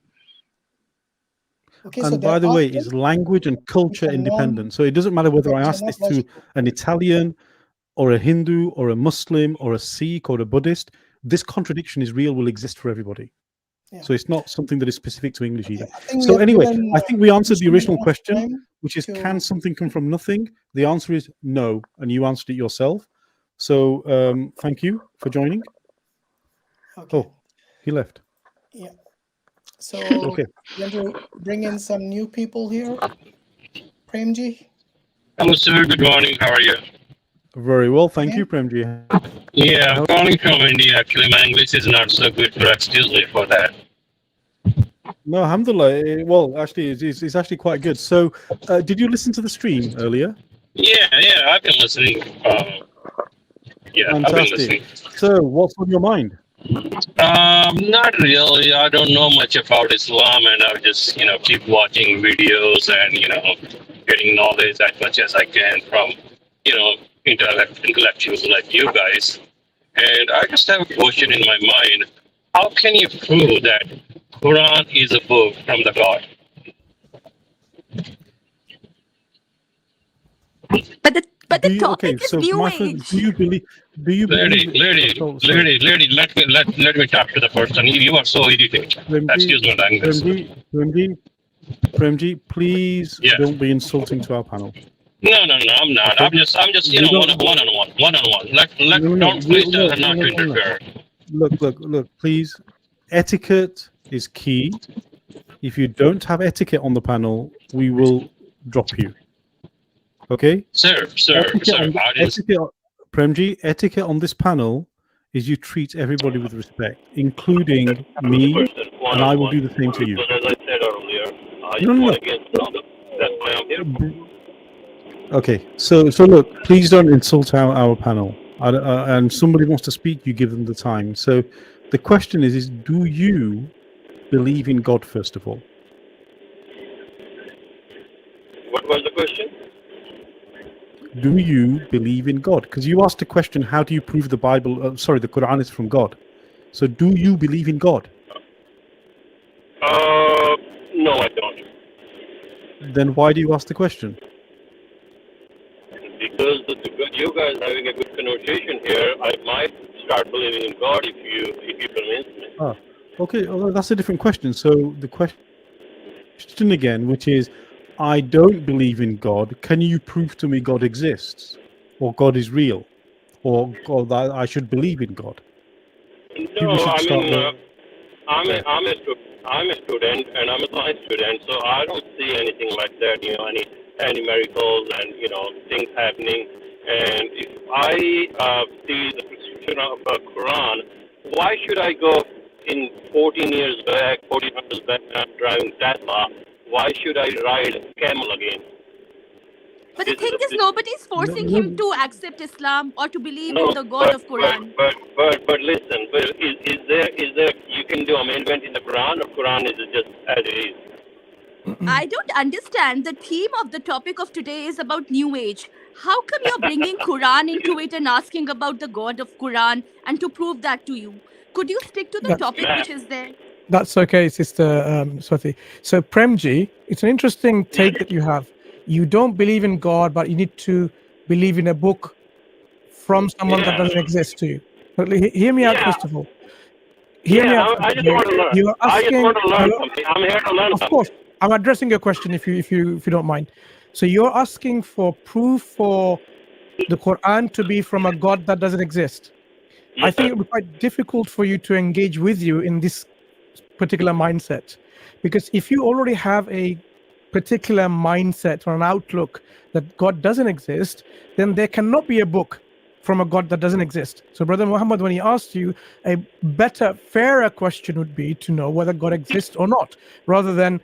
B: Okay,
A: and by the way, is language and culture independent. So it doesn't matter whether I ask this to an Italian or a Hindu or a Muslim or a Sikh or a Buddhist. This contradiction is real, will exist for everybody. Yeah. So it's not something that is specific to English either. So anyway, I think we answered the original question, which is, can something come from nothing? The answer is no, and you answered it yourself. So thank you for joining.
B: Okay.
A: Oh, he left.
B: Yeah. So you want to bring in some new people here? Prem Ji?
I: Hello, sir. Good morning. How are you?
A: Very well, thank you, Prem Ji.
I: Yeah, I'm calling from India. Actually, my English is not so good, but excuse me for that.
A: No, alhamdulillah. Well, actually, it's actually quite good. So, did you listen to the stream earlier?
I: Yeah, I've been listening. Yeah,
A: Fantastic.
I: I've been listening.
A: So, what's on your mind?
I: Not really. I don't know much about Islam, and I just, keep watching videos and, getting knowledge as much as I can from, intellectuals like you guys. And I just have a question in my mind. How can you prove that Quran is a book from the God?
G: But the topic is New Age.
A: Do you believe?
I: Lady, let me talk to the person. You are so irritating. Excuse my language.
A: Prem Ji, please don't be insulting to our panel.
I: No, I'm not. Okay. I'm just one-on-one. Please tell her not to interfere.
A: Look, please. Etiquette is key. If you don't have etiquette on the panel, we will drop you. Okay?
I: Sir.
A: Prem Ji, etiquette on this panel is you treat everybody with respect, including me, and I will do the same to you.
I: As I said earlier, that's why I'm here.
A: Okay, so look, please don't insult our panel. And somebody wants to speak, you give them the time. So the question is do you believe in God, first of all?
I: What was the question?
A: Do you believe in God? Because you asked a question, how do you prove the Bible, the Quran is from God? So do you believe in God?
I: No, I don't.
A: Then why do you ask the question?
I: Because you guys are having a good conversation here, I might start believing in God if you convince me.
A: Okay, well, that's a different question. So the question again, which is, I don't believe in God. Can you prove to me God exists, or God is real, or that I should believe in God?
I: No, I'm a student and I'm a science student, so I don't see anything like that. Any miracles and things happening. And if I see the prescription of the Quran, why should I go in 14 years back driving Tesla? Why should I ride a camel again?
G: But the thing is, nobody's forcing him to accept Islam or to believe in the God of Quran.
I: But listen, is there you can do amendment in the Quran, or Quran is just as it is?
G: I don't understand. The theme of the topic of today is about New Age. How come you're bringing Quran into it and asking about the God of Quran and to prove that to you? Could you stick to the topic which is there?
E: That's okay, Sister Swati. So Prem Ji, it's an interesting take that you have. You don't believe in God, but you need to believe in a book from someone that doesn't exist to you. But hear me out, first of all. Hear me out.
I: I just want to learn. I just want to learn something. I'm here to learn something.
E: Of course. I'm addressing your question if you don't mind. So you're asking for proof for the Quran to be from a God that doesn't exist. I think it would be quite difficult for you to engage with you in this particular mindset, because if you already have a particular mindset or an outlook that God doesn't exist, then there cannot be a book from a God that doesn't exist. So Brother Muhammad, when he asked you, a better, fairer question would be to know whether God exists or not, rather than,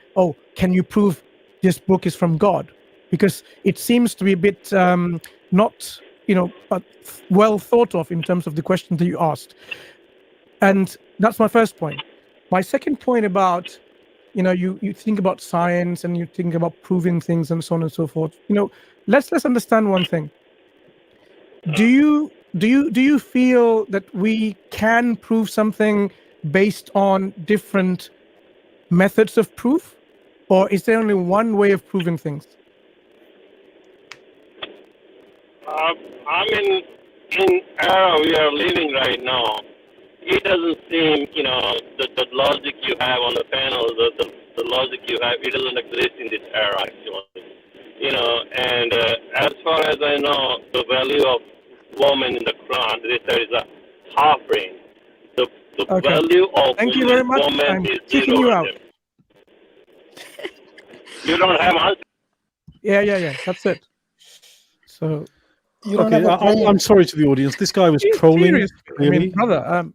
E: can you prove this book is from God? Because it seems to be a bit not, well thought of in terms of the question that you asked. And that's my first point. My second point about, you think about science and you think about proving things and so on and so forth. Let's understand one thing. Do you feel that we can prove something based on different methods of proof, or is there only one way of proving things?
I: In era we are living right now, it doesn't seem, the logic you have on the panel, the logic you have, it doesn't exist in this era, actually. And as far as I know, the value of woman in the Quran, there is a half brain. The value of
E: Thank you very much.
I: woman
E: I'm
I: is
E: kicking you out.
I: You don't have answer.
E: Yeah. That's it. So
B: You don't
A: okay,
B: have a brain.
A: I'm sorry to the audience. This guy was
E: He's
A: trolling.
E: serious. I
A: Clearly.
E: mean, brother,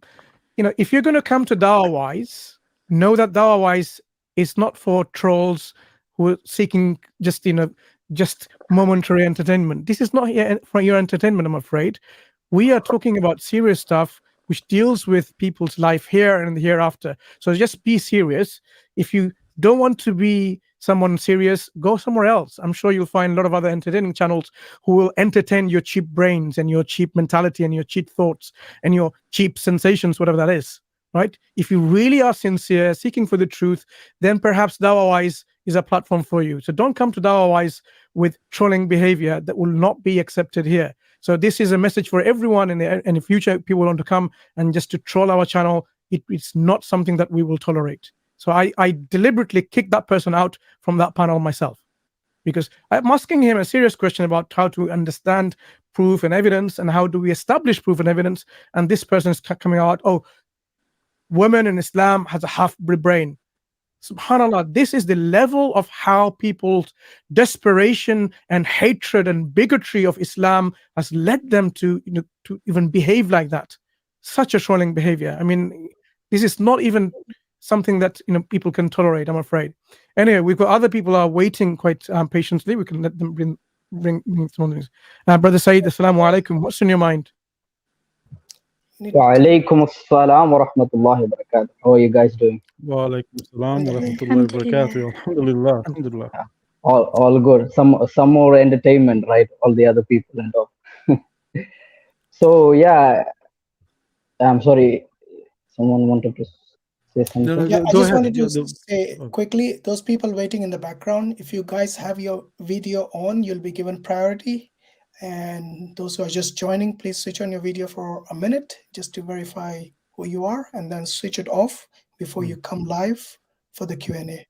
E: if you're going to come to Dawah-wise, know that Dawah-wise is not for trolls who are seeking just momentary entertainment. This is not here for your entertainment, I'm afraid. We are talking about serious stuff which deals with people's life here and the hereafter. So just be serious. If you don't want to be someone serious, go somewhere else. I'm sure you'll find a lot of other entertaining channels who will entertain your cheap brains and your cheap mentality and your cheap thoughts and your cheap sensations, whatever that is, right? If you really are sincere, seeking for the truth, then perhaps Dawah-wise is a platform for you. So don't come to Dawah-wise with trolling behavior that will not be accepted here. So this is a message for everyone in the future. People want to come and just to troll our channel. It's not something that we will tolerate. So I deliberately kicked that person out from that panel myself, because I'm asking him a serious question about how to understand proof and evidence and how do we establish proof and evidence. And this person is coming out, oh, women in Islam has a half brain. SubhanAllah, this is the level of how people's desperation and hatred and bigotry of Islam has led them to even behave like that. Such a trolling behavior. I mean, this is not even something that people can tolerate, I'm afraid. Anyway, we've got other people are waiting quite patiently. We can let them bring some things. Brother Saeed, assalamu alaikum. What's in your mind?
J: Wa alaikum assalam wa rahmatullahi wa barakatuh. How are you guys doing?
A: Wa alaikum assalam wa rahmatullahi wa barakatuh. Alhamdulillah. Alhamdulillah.
J: All good. Some more entertainment, right? All the other people and all. So yeah, I'm sorry. Someone wanted to say something.
B: Yeah, I just wanted to say quickly, those people waiting in the background, if you guys have your video on, you'll be given priority. And those who are just joining, please switch on your video for a minute just to verify who you are, and then switch it off before you come live for the Q&A.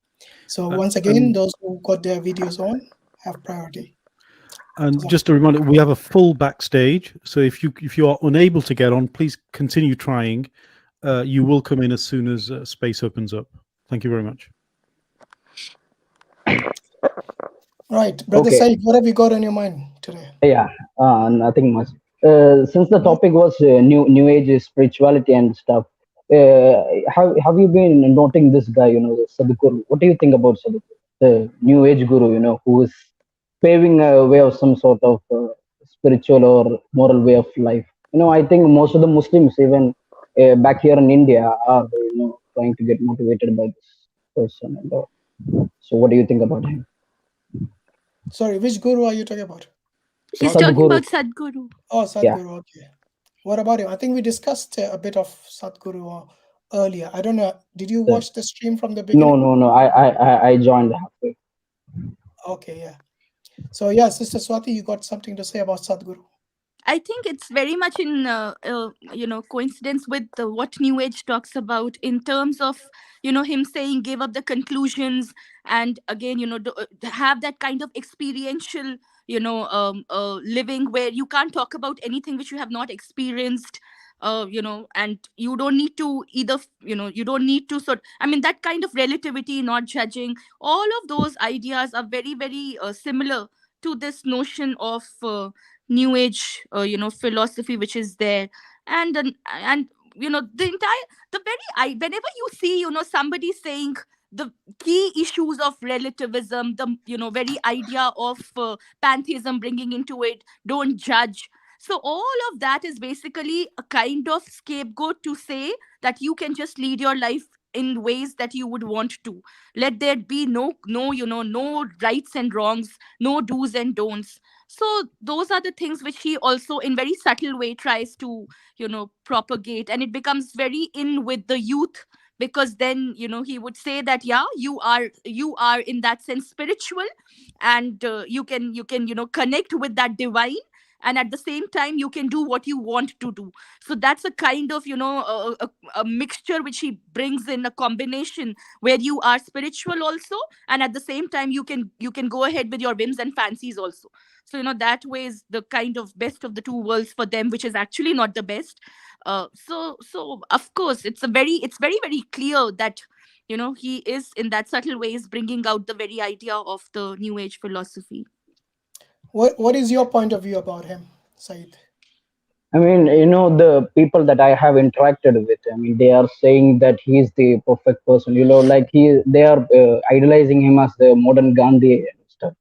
B: So once again, those who got their videos on have priority.
A: And just a reminder, we have a full backstage. So if you are unable to get on, please continue trying. You will come in as soon as space opens up. Thank you very much.
B: Right, Brother Saeed, what have you got on your mind today?
J: Yeah, nothing much. Since the topic was new age spirituality and stuff, have you been noting this guy, Sadhguru? What do you think about Sadhguru, the new age guru, who is paving a way of some sort of spiritual or moral way of life? I think most of the Muslims, even back here in India, are trying to get motivated by this person. And all. So what do you think about him?
B: Sorry, which guru are you talking about?
G: He's talking about Sadhguru.
B: Oh, Sadhguru, okay. What about him? I think we discussed a bit of Sadhguru earlier. I don't know. Did you watch the stream from the beginning?
J: No. I joined halfway.
B: Okay, yeah. So yeah, Sister Swati, you got something to say about Sadhguru?
G: I think it's very much in coincidence with what New Age talks about in terms of him saying give up the conclusions and again have that kind of experiential living where you can't talk about anything which you have not experienced. And you don't need to either, you don't need to that kind of relativity, not judging, all of those ideas are very, very similar to this notion of New Age, philosophy which is there, and the very whenever you see somebody saying the key issues of relativism, the very idea of pantheism, bringing into it, don't judge. So all of that is basically a kind of scapegoat to say that you can just lead your life in ways that you would want to. Let there be no rights and wrongs, no do's and don'ts. So those are the things which he also in very subtle way tries to propagate, and it becomes very in with the youth, because then he would say that you are in that sense spiritual, and you can connect with that divine, and at the same time you can do what you want to do. So that's a kind of a mixture which he brings in, a combination where you are spiritual also, and at the same time you can go ahead with your whims and fancies also. So that way is the kind of best of the two worlds for them, which is actually not the best. So of course it's very very clear that he is in that subtle ways bringing out the very idea of the New Age philosophy.
B: What is your point of view about him, Saeed?
J: I mean, the people that I have interacted with, I mean, they are saying that he's the perfect person. Like they are idolizing him as the modern Gandhi and stuff.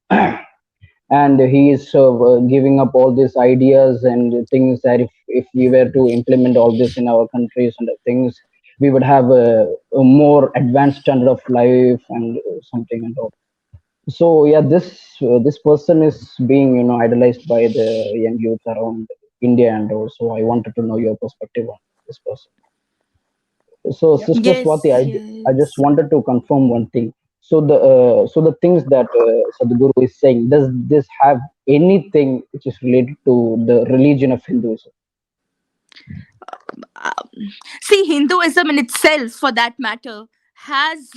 J: And he is giving up all these ideas and things that if we were to implement all this in our countries and things, we would have a more advanced standard of life and something and all. So yeah, this person is being idolized by the young youth around India, and also I wanted to know your perspective on this person. So
B: Yeah.
J: Sister
G: Yes,
J: Swati, I just
G: yes.
J: wanted to confirm one thing. So the things that Sadhguru is saying, does this have anything which is related to the religion of Hinduism?
G: See, Hinduism in itself, for that matter, has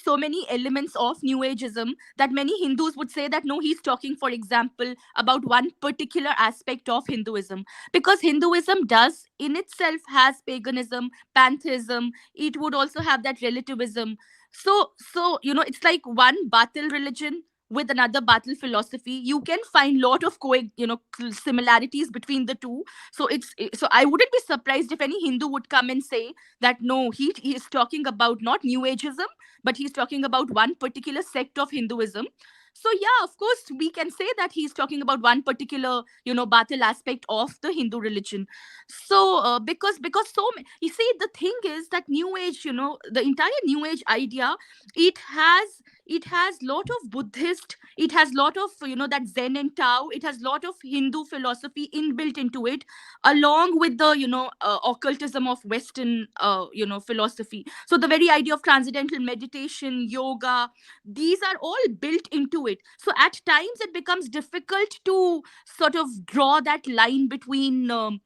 G: so many elements of New Ageism that many Hindus would say that no, he's talking, for example, about one particular aspect of Hinduism, because Hinduism does in itself has paganism, pantheism. It would also have that relativism. So it's like one battle religion with another battle philosophy. You can find lot of similarities between the two. So I wouldn't be surprised if any Hindu would come and say that no, he is talking about not New Ageism, but he's talking about one particular sect of Hinduism. So yeah, of course we can say that he's talking about one particular battle aspect of the Hindu religion. So because you see, the thing is that New Age, the entire New Age idea, it has lot of Buddhist, it has lot of that Zen and Tao, it has lot of Hindu philosophy inbuilt into it, along with the occultism of Western philosophy. So the very idea of transcendental meditation, yoga, these are all built into it. So at times it becomes difficult to sort of draw that line between the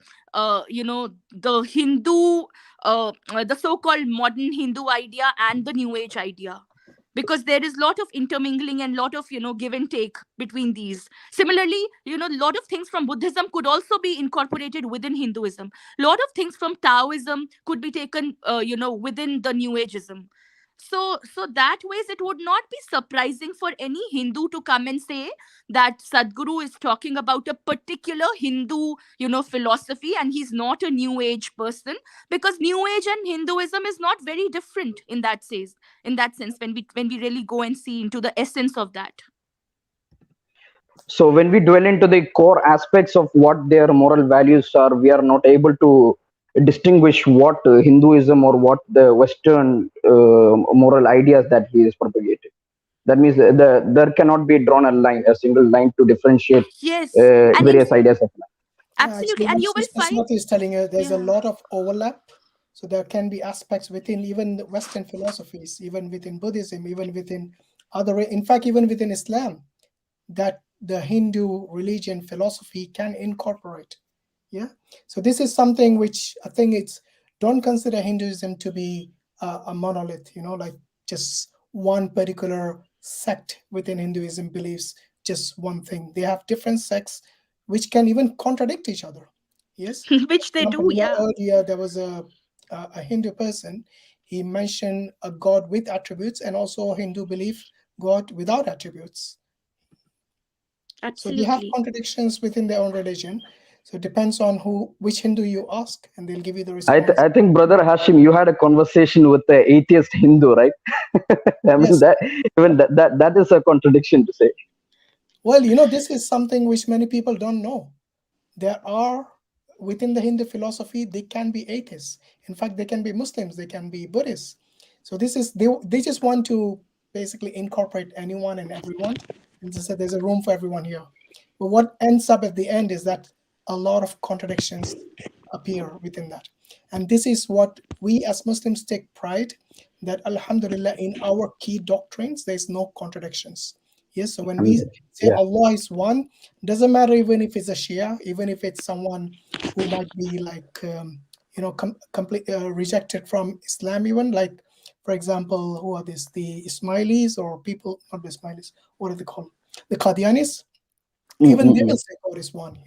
G: Hindu, the so-called modern Hindu idea and the New Age idea, because there is lot of intermingling and lot of give and take between these. Similarly, lot of things from Buddhism could also be incorporated within Hinduism. Lot of things from Taoism could be taken within the New Ageism. So that ways it would not be surprising for any Hindu to come and say that Sadhguru is talking about a particular Hindu philosophy, and he's not a New Age person, because New Age and Hinduism is not very different in that sense, when we really go and see into the essence of that.
J: So when we dwell into the core aspects of what their moral values are, we are not able to distinguish what Hinduism or what the Western moral ideas that he is propagating. That means there cannot be drawn a single line to differentiate
G: Yes,
J: various ideas of life.
G: Absolutely.
B: Actually,
G: And you will find,
B: what is telling you, there's a
G: Yeah.
B: lot of overlap. So there can be aspects within even the Western philosophies, even within Buddhism, even within other, in fact, even within Islam, that the Hindu religion philosophy can incorporate. Yeah. So this is something which I think don't consider Hinduism to be a monolith, like just one particular sect within Hinduism believes just one thing. They have different sects which can even contradict each other. Yes.
G: which they do, yeah.
B: Earlier there was a Hindu person. He mentioned a God with attributes, and also Hindu belief God without attributes.
G: Absolutely.
B: So they have contradictions within their own religion. So it depends on which Hindu you ask, and they'll give you the response.
J: I think, Brother Hashim, you had a conversation with the atheist Hindu, right? I mean,
B: Yes.
J: that is a contradiction to say.
B: Well, this is something which many people don't know. There are, within the Hindu philosophy, they can be atheists. In fact, they can be Muslims, they can be Buddhists. So this is, they just want to basically incorporate anyone and everyone, and just say there's a room for everyone here. But what ends up at the end is that a lot of contradictions appear within that. And this is what we as Muslims take pride, that Alhamdulillah, in our key doctrines, there's no contradictions. Yes, so when we say Allah is one, doesn't matter even if it's a Shia, even if it's someone who might be like, completely rejected from Islam, even like, for example, who are these? The Ismailis, or people, not the Ismailis, what are they called? The Qadianis. Even they will say God is one,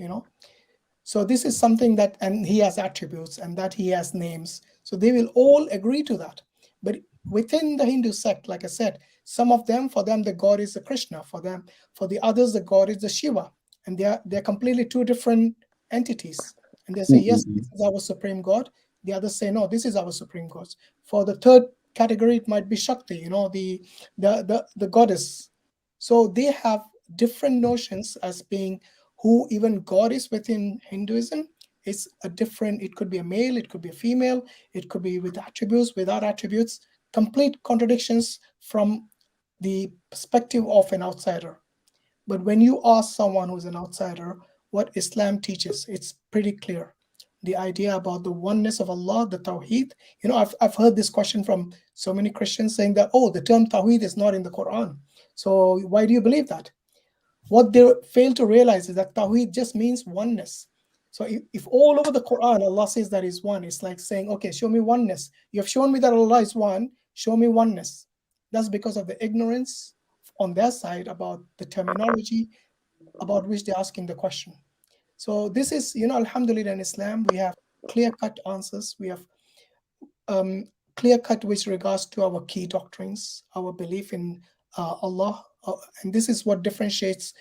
B: So this is something that, and he has attributes, and that he has names. So they will all agree to that. But within the Hindu sect, like I said, Some of them, for them, the God is the Krishna. For the others, the God is the Shiva. And they're completely two different entities. And they say, yes, this is our supreme God. The others say, no, this is our supreme God. For the third category, it might be Shakti, the goddess. So they have different notions as being who even God is within Hinduism. It's it could be a male, it could be a female, it could be with attributes, without attributes, complete contradictions from the perspective of an outsider. But when you ask someone who's an outsider what Islam teaches, it's pretty clear. The idea about the oneness of Allah, the Tawheed. I've heard this question from so many Christians saying that, oh, the term Tawheed is not in the Quran. So why do you believe that? What they fail to realize is that Tawheed just means oneness. So if all over the Quran Allah says that is one, it's like saying, okay, show me oneness. You have shown me that Allah is one, show me oneness. That's because of the ignorance on their side about the terminology about which they're asking the question. So this is, alhamdulillah, in Islam, we have clear-cut answers. We have clear-cut with regards to our key doctrines, our belief in Allah. And this is what differentiates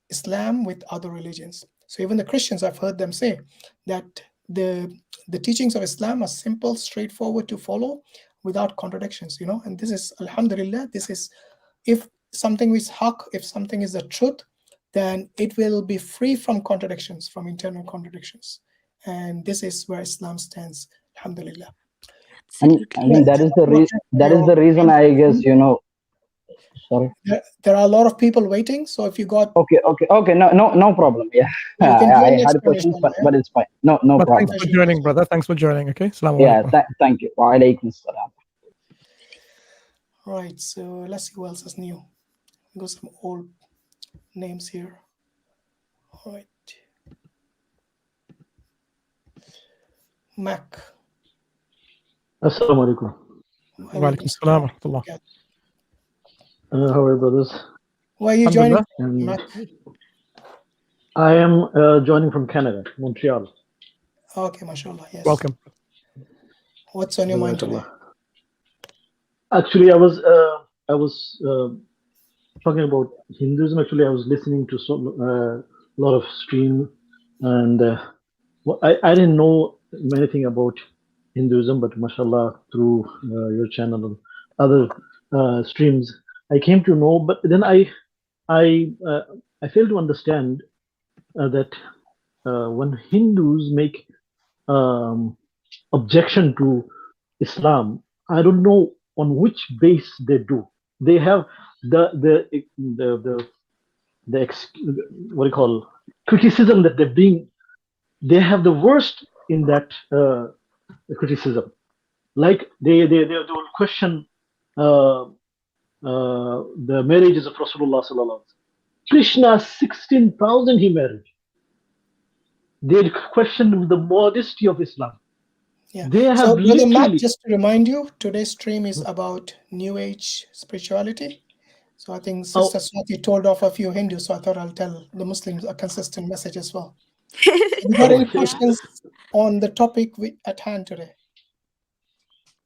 B: Islam with other religions. So even the Christians, I've heard them say that the teachings of Islam are simple, straightforward to follow without contradictions, and this is, alhamdulillah, this is, if something is haqq, if something is the truth, then it will be free from contradictions, from internal contradictions. And this is where Islam stands, alhamdulillah.
J: And I mean, that is the reason, I guess, sorry.
B: There are a lot of people waiting, so if you got...
J: Okay, no problem, yeah. I had questions, but it's fine. No problem.
E: Thanks for joining, brother. Thanks for joining, okay?
J: Thank you. Wa alaikum salam.
B: Right, so let's see who else is new. We got some old names here. All right. Mac.
K: Assalamu alaikum.
E: Wa alaikum salam wa rahmatullah.
K: How are you, brothers?
B: Why are you joining, Mac?
K: I am joining from Canada, Montreal.
B: Okay, mashallah, yes.
E: Welcome.
B: What's on your mind today?
K: Actually, I was talking about Hinduism. Actually, I was listening to a lot of stream, and I didn't know anything about Hinduism, but mashallah, through your channel and other streams, I came to know. But then I failed to understand that when Hindus make objection to Islam, I don't know on which base they do. They have the what do you call criticism that they have the worst in that criticism. Like they will question the marriages of Rasulullah sallallahu alaihi wasallam. Krishna 16,000 he married. They question the modesty of Islam.
B: Yeah.
K: They have
B: so, Brother Matt,
K: literally...
B: just to remind you, today's stream is about New Age spirituality. So I think Sister Swati told off a few Hindus, so I thought I'll tell the Muslims a consistent message as well. You got any questions on the topic at hand today?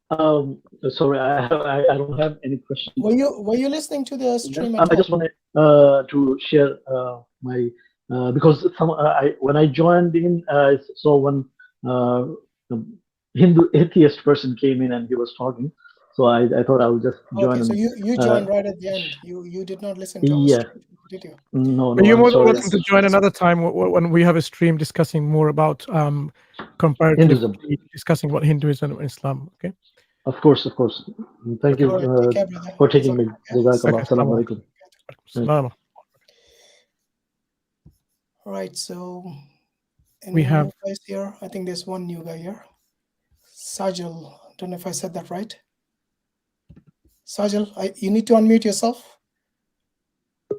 K: Sorry, I don't have any questions.
B: Were you listening to the stream?
K: I just wanted to share my because when I joined in, I saw one Hindu atheist person came in and he was talking, so I thought I would just join.
B: Okay, so you joined right at the end. You did not listen to our stream, did you?
K: No.
E: You're more than welcome to join another time when we have a stream discussing more about comparatively discussing what Hinduism and Islam. Okay.
K: Of course. Thank you for taking me. Jazakallah. Assalamu alaikum.
B: Right, so
E: we have
B: guys here. I think there's one new guy here. Sajal. Don't know if I said that right. Sajal, you need to unmute yourself. I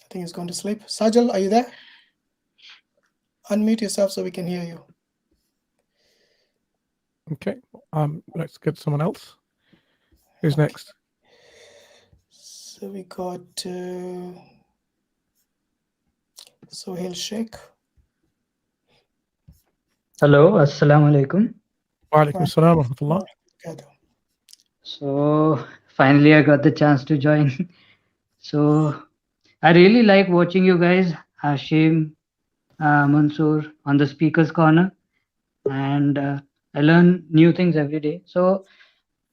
B: think he's going to sleep. Sajal, are you there? Unmute yourself so we can hear you.
E: Okay. Let's get someone else. Who's next?
B: So we got Sohail Shaikh.
L: Hello, assalamu alaikum.
E: Wa alaikum salam wa rahmatullah.
L: So finally, I got the chance to join. So I really like watching you guys, Hashim, Mansur, on the speaker's corner, and I learn new things every day. So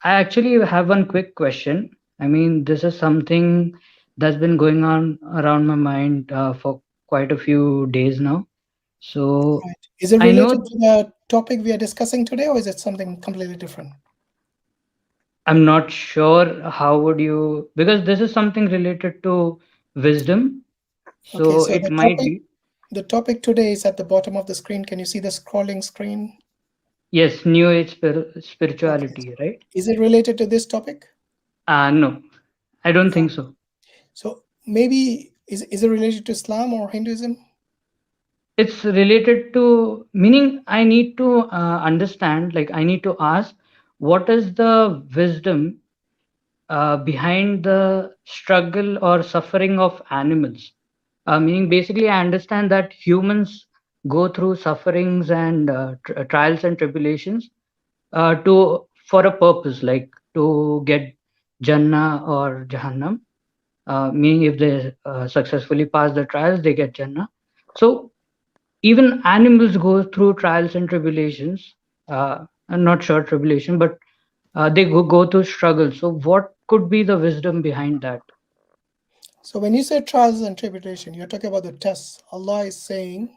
L: I actually have one quick question. I mean, this is something that's been going on around my mind for quite a few days now. So
B: Right. Is it
L: I know
B: related to the topic we are discussing today, or is it something completely different?
L: I'm not sure how would you, because this is something related to wisdom. So
B: Okay, so
L: it might be.
B: the topic today is at the bottom of the screen. Can you see the scrolling screen?
L: Yes, New Age spirituality, right?
B: Is it related to this topic?
L: No, I don't think so.
B: So maybe is it related to Islam or Hinduism?
L: It's related to, meaning I need to understand, like I need to ask, what is the wisdom behind the struggle or suffering of animals? Meaning basically I understand that humans go through sufferings and trials and tribulations for a purpose, like to get Jannah or Jahannam. Meaning if they successfully pass the trials, they get Jannah. So even animals go through trials and tribulations. I'm not sure tribulation, but they go through struggles. So what could be the wisdom behind that?
B: So when you say trials and tribulation, you're talking about the tests. Allah is saying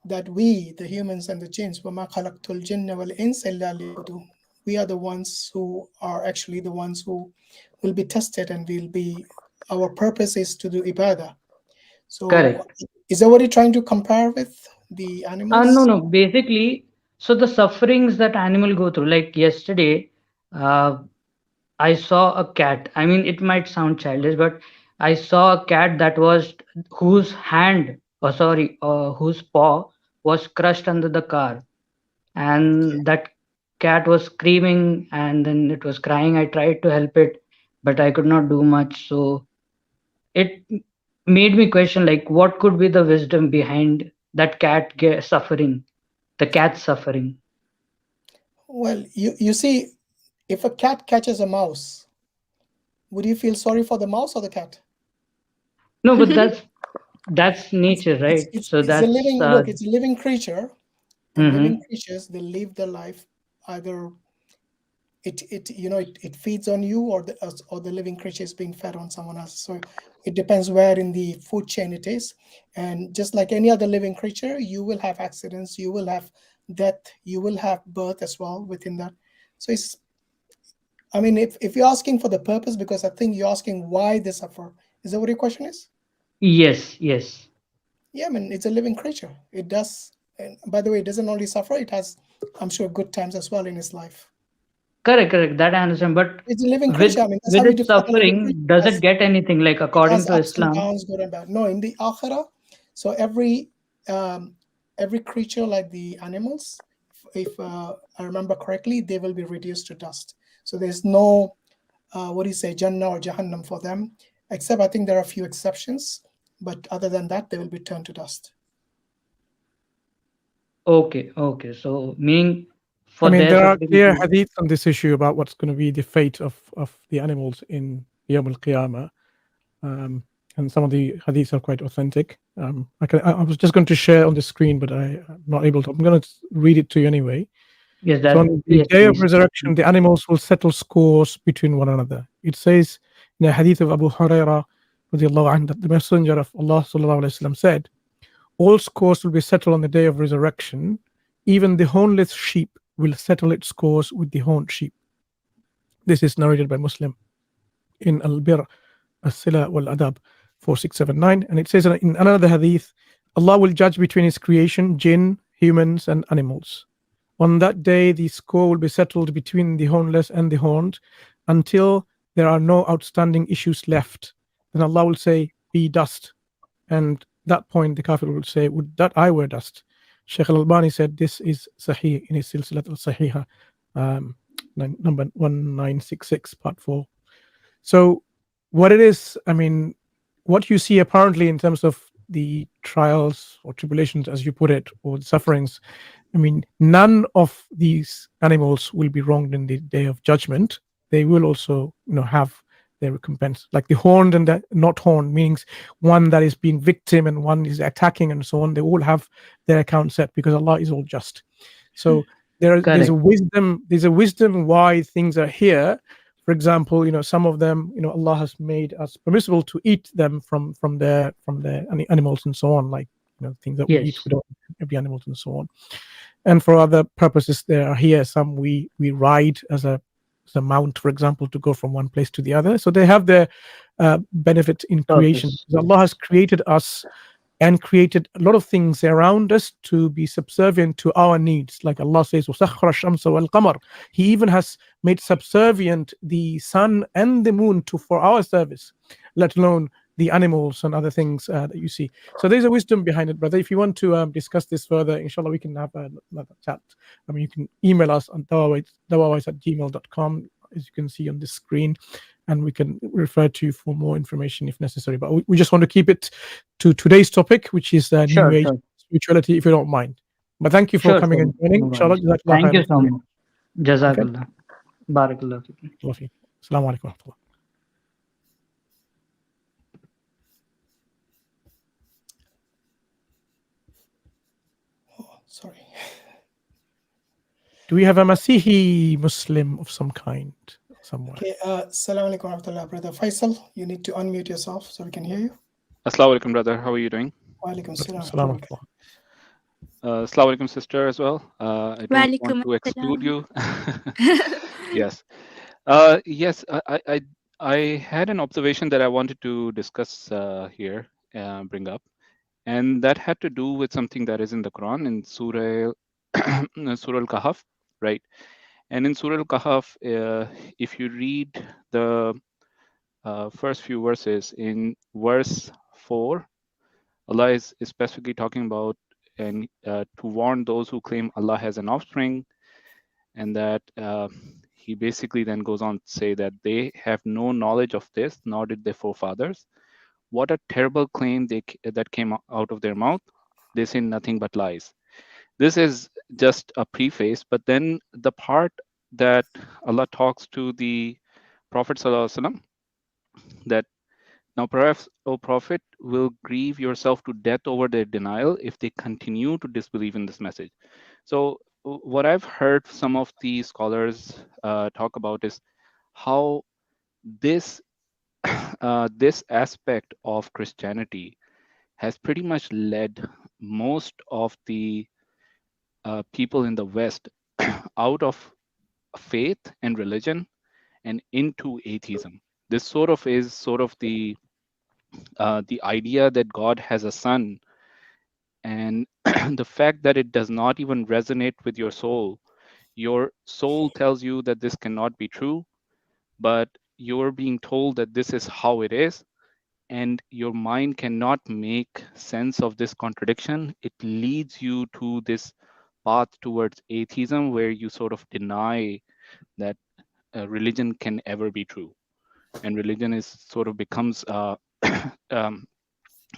B: that we, the humans and the jinns, وَمَا خَلَقْتُ الْجِنَّ وَالْإِنسَ إِلَّا لِيَعْبُدُونَ, we are the ones who are actually the ones who will be tested, and our purpose is to do ibadah. So
L: Correct.
B: Is that what you're trying to compare with the animals?
L: No. Basically, so the sufferings that animal go through, like yesterday, I saw a cat. I mean, it might sound childish, but I saw a cat whose whose paw was crushed under the car, and that cat was screaming and then it was crying. I tried to help it, but I could not do much. So it made me question, like, what could be the wisdom behind that suffering, the cat suffering?
B: Well, you see, if a cat catches a mouse, would you feel sorry for the mouse or the cat?
L: No, but that's nature, right?
B: It's a living creature. And living creatures, they live their life either it feeds on you, or the living creature is being fed on someone else. So it depends where in the food chain it is. And just like any other living creature, you will have accidents, you will have death, you will have birth as well within that. So if you're asking for the purpose, because I think you're asking why they suffer, is that what your question is?
L: Yes.
B: Yeah, it's a living creature. It does. And by the way, it doesn't only suffer, it has, I'm sure, good times as well in its life.
L: Correct. That I understand. But
B: it's a living creature.
L: With its suffering, does it get anything, like according to Islam?
B: Downs, good and bad. No, in the Akhirah, so every creature, like the animals, if I remember correctly, they will be reduced to dust. So there's no, Jannah or Jahannam for them, except I think there are a few exceptions. But other than that, they will be turned to dust.
L: Okay. So meaning,
E: there are clear hadiths on this issue about what's going to be the fate of the animals in Yawm al-Qiyamah. And some of the hadiths are quite authentic. I was just going to share on the screen, but I'm not able to. I'm going to read it to you anyway.
L: Yes,
E: so on the day of resurrection, the animals will settle scores between one another. It says in the hadith of Abu Hurairah, that the Messenger of Allah ﷺ said, all scores will be settled on the day of resurrection. Even the hornless sheep will settle its scores with the horned sheep. This is narrated by Muslim in Al-Bir, As-Sila wal-Adab 4679. And it says in another hadith, Allah will judge between his creation, jinn, humans, and animals. On that day, the score will be settled between the hornless and the horned until there are no outstanding issues left. Then Allah will say, be dust. And that point, the kafir will say, would that I were dust. Shaykh al-Albani said this is Sahih in his Silsilat al-Sahiha, number 1966, part 4. So what it is, what you see apparently in terms of the trials or tribulations, as you put it, or the sufferings, none of these animals will be wronged in the day of judgment. they will also, have their recompense. Like the horned and the not horned, means one that is being victim and one is attacking and so on. They all have their account set because Allah is all just. So there's a wisdom. There's a wisdom why things are here. For example, some of them, Allah has made us permissible to eat them from their animals and so on, like things that we eat, we don't eat the animals and so on. And for other purposes, there are here some we ride as a mount, for example, to go from one place to the other. So they have their benefit in creation. Allah has created us and created a lot of things around us to be subservient to our needs. Like Allah says, وَسَخَّرَ الشَّمْسَ وَالْقَمَرَ. He even has made subservient the sun and the moon for our service, let alone the animals and other things that you see. So there's a wisdom behind it, brother. If you want to discuss this further, inshallah, we can have another chat. I mean, you can email us on dawawais@gmail.com, as you can see on this screen, and we can refer to you for more information if necessary. But we just want to keep it to today's topic, which is New Age spirituality, if you don't mind. But thank you for coming and joining. Inshallah,
L: thank you so much. Jazakallah. Barakallah.
E: Assalamu alaikum.
B: Sorry.
E: Do we have a Masihi Muslim of some kind somewhere?
B: Okay. Assalamu alaikum warahmatullah, brother Faisal. You need to unmute yourself so we can hear you.
M: Assalamu alaikum, brother. How are you doing?
B: Wa alaikum salam.
M: Assalamu alaikum, sister, as well. I don't want to exclude you. Yes. Yes, I had an observation that I wanted to discuss here, bring up. And that had to do with something that is in the Quran in Surah Al-Kahf, right? And in Surah Al-Kahf, if you read the first few verses, in verse 4, Allah is specifically talking about and to warn those who claim Allah has an offspring, and that he basically then goes on to say that they have no knowledge of this, nor did their forefathers. What a terrible claim that came out of their mouth. They say nothing but lies. This is just a preface, but then the part that Allah talks to the Prophet ﷺ, that now perhaps, O Prophet, will grieve yourself to death over their denial if they continue to disbelieve in this message. So what I've heard some of the scholars talk about is how this this aspect of Christianity has pretty much led most of the people in the West out of faith and religion and into atheism. This is sort of the idea that God has a son, and the fact that it does not even resonate with your soul. Your soul tells you that this cannot be true, but you're being told that this is how it is, and your mind cannot make sense of this contradiction. It leads you to this path towards atheism, where you sort of deny that religion can ever be true, and religion is sort of becomes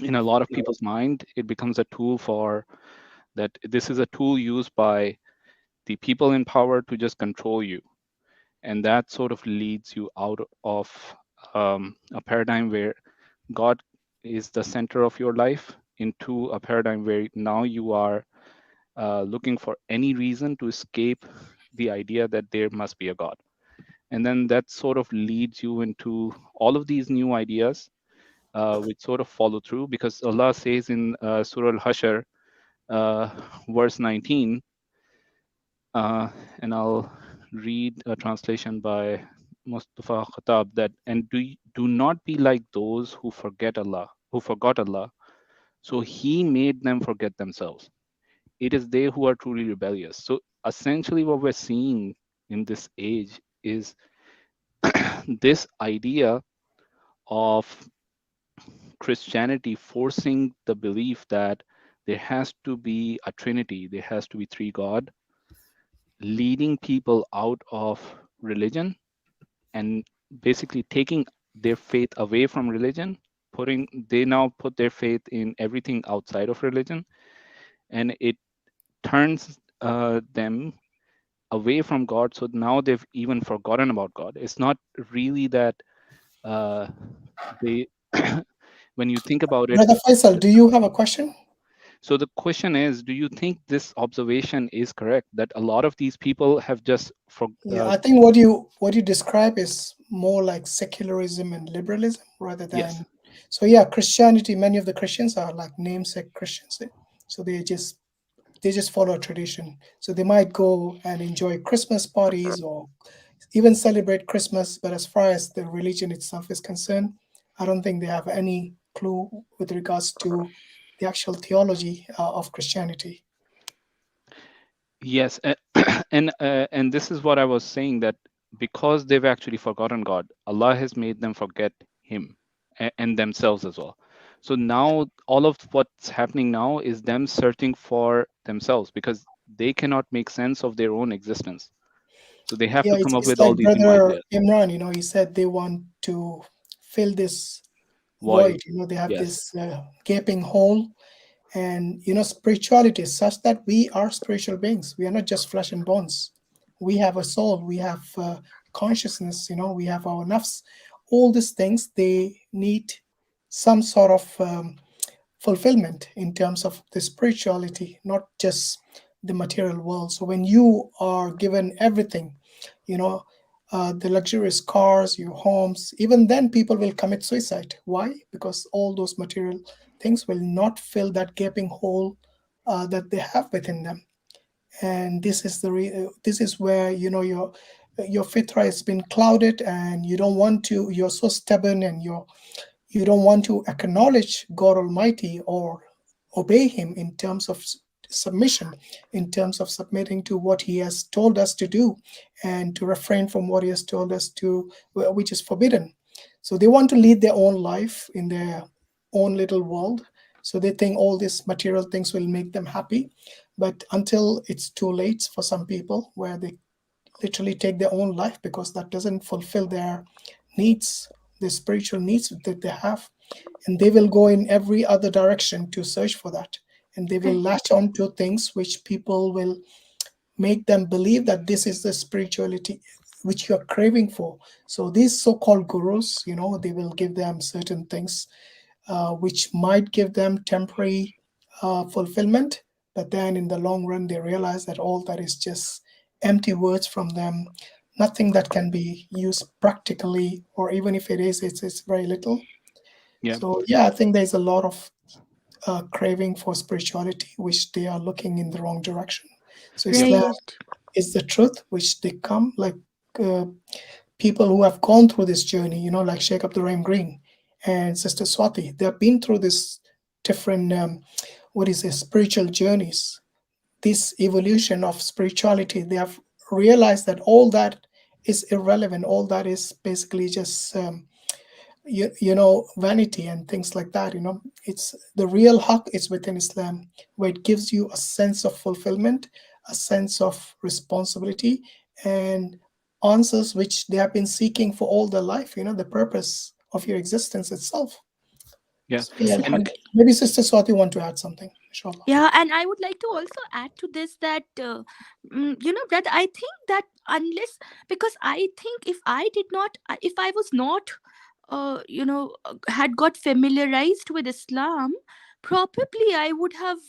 M: in a lot of people's mind, it becomes a tool for that. This is a tool used by the people in power to just control you. And that sort of leads you out of a paradigm where God is the center of your life into a paradigm where now you are looking for any reason to escape the idea that there must be a God. And then that sort of leads you into all of these new ideas, which sort of follow through, because Allah says in Surah Al-Hashr, verse 19, and I'll read a translation by Mustafa Khattab, that, and do not be like those who forgot Allah, so he made them forget themselves. It is they who are truly rebellious. So essentially what we're seeing in this age is this idea of Christianity forcing the belief that there has to be a Trinity, there has to be three God, leading people out of religion and basically taking their faith away from religion. They now put their faith in everything outside of religion, and it turns them away from God, so now they've even forgotten about God. It's not really that they when you think about it.
B: Brother Faisal, do you have a question?
M: So the question is, do you think this observation is correct, that a lot of these people have just
B: Yeah, I think what you describe is more like secularism and liberalism rather than.
M: Yes.
B: So yeah, Christianity. Many of the Christians are like namesake Christians, so they just follow a tradition. So they might go and enjoy Christmas parties or even celebrate Christmas, but as far as the religion itself is concerned, I don't think they have any clue with regards to the actual theology of Christianity.
M: Yes, and this is what I was saying, that because they've actually forgotten God, Allah has made them forget Him and themselves as well. So now all of what's happening now is them searching for themselves, because they cannot make sense of their own existence. So they have to come up with
B: like
M: all these new
B: Brother
M: ideas.
B: Imran, he said they want to fill this void. They have this gaping hole. And, spirituality is such that we are spiritual beings. We are not just flesh and bones. We have a soul. We have consciousness. We have our nafs. All these things, they need some sort of fulfillment in terms of the spirituality, not just the material world. So when you are given everything, the luxurious cars, your homes, even then people will commit suicide. Why? Because all those material things will not fill that gaping hole that they have within them. And this is this is where your fitra has been clouded, and you're so stubborn, and you don't want to acknowledge God Almighty or obey Him in terms of submission, in terms of submitting to what He has told us to do, and to refrain from what He has told us to, which is forbidden. So they want to lead their own life in their own little world. So they think all these material things will make them happy. But until it's too late for some people, where they literally take their own life because that doesn't fulfill their needs, the spiritual needs that they have, and they will go in every other direction to search for that, and they will latch on to things which people will make them believe that this is the spirituality which you are craving for. So these so-called gurus, they will give them certain things which might give them temporary fulfillment, but then in the long run they realize that all that is just empty words from them, nothing that can be used practically, or even if it is, it's very little. So I think there's a lot of craving for spirituality, which they are looking in the wrong direction. So Islam is the truth, which they come like people who have gone through this journey, like Sheikh Abdurraheem Green and Sister Swati. They have been through this different, spiritual journeys, this evolution of spirituality. They have realized that all that is irrelevant. All that is basically just vanity and things like that. It's the real haqq is within Islam, where it gives you a sense of fulfillment, a sense of responsibility, and answers which they have been seeking for all their life. The purpose of your existence itself.
M: Yes.
B: So, maybe Sister Swati want to add something. Inshallah.
G: Yeah, and I would like to also add to this that that I think that because I think if I was not had got familiarized with Islam, probably I would have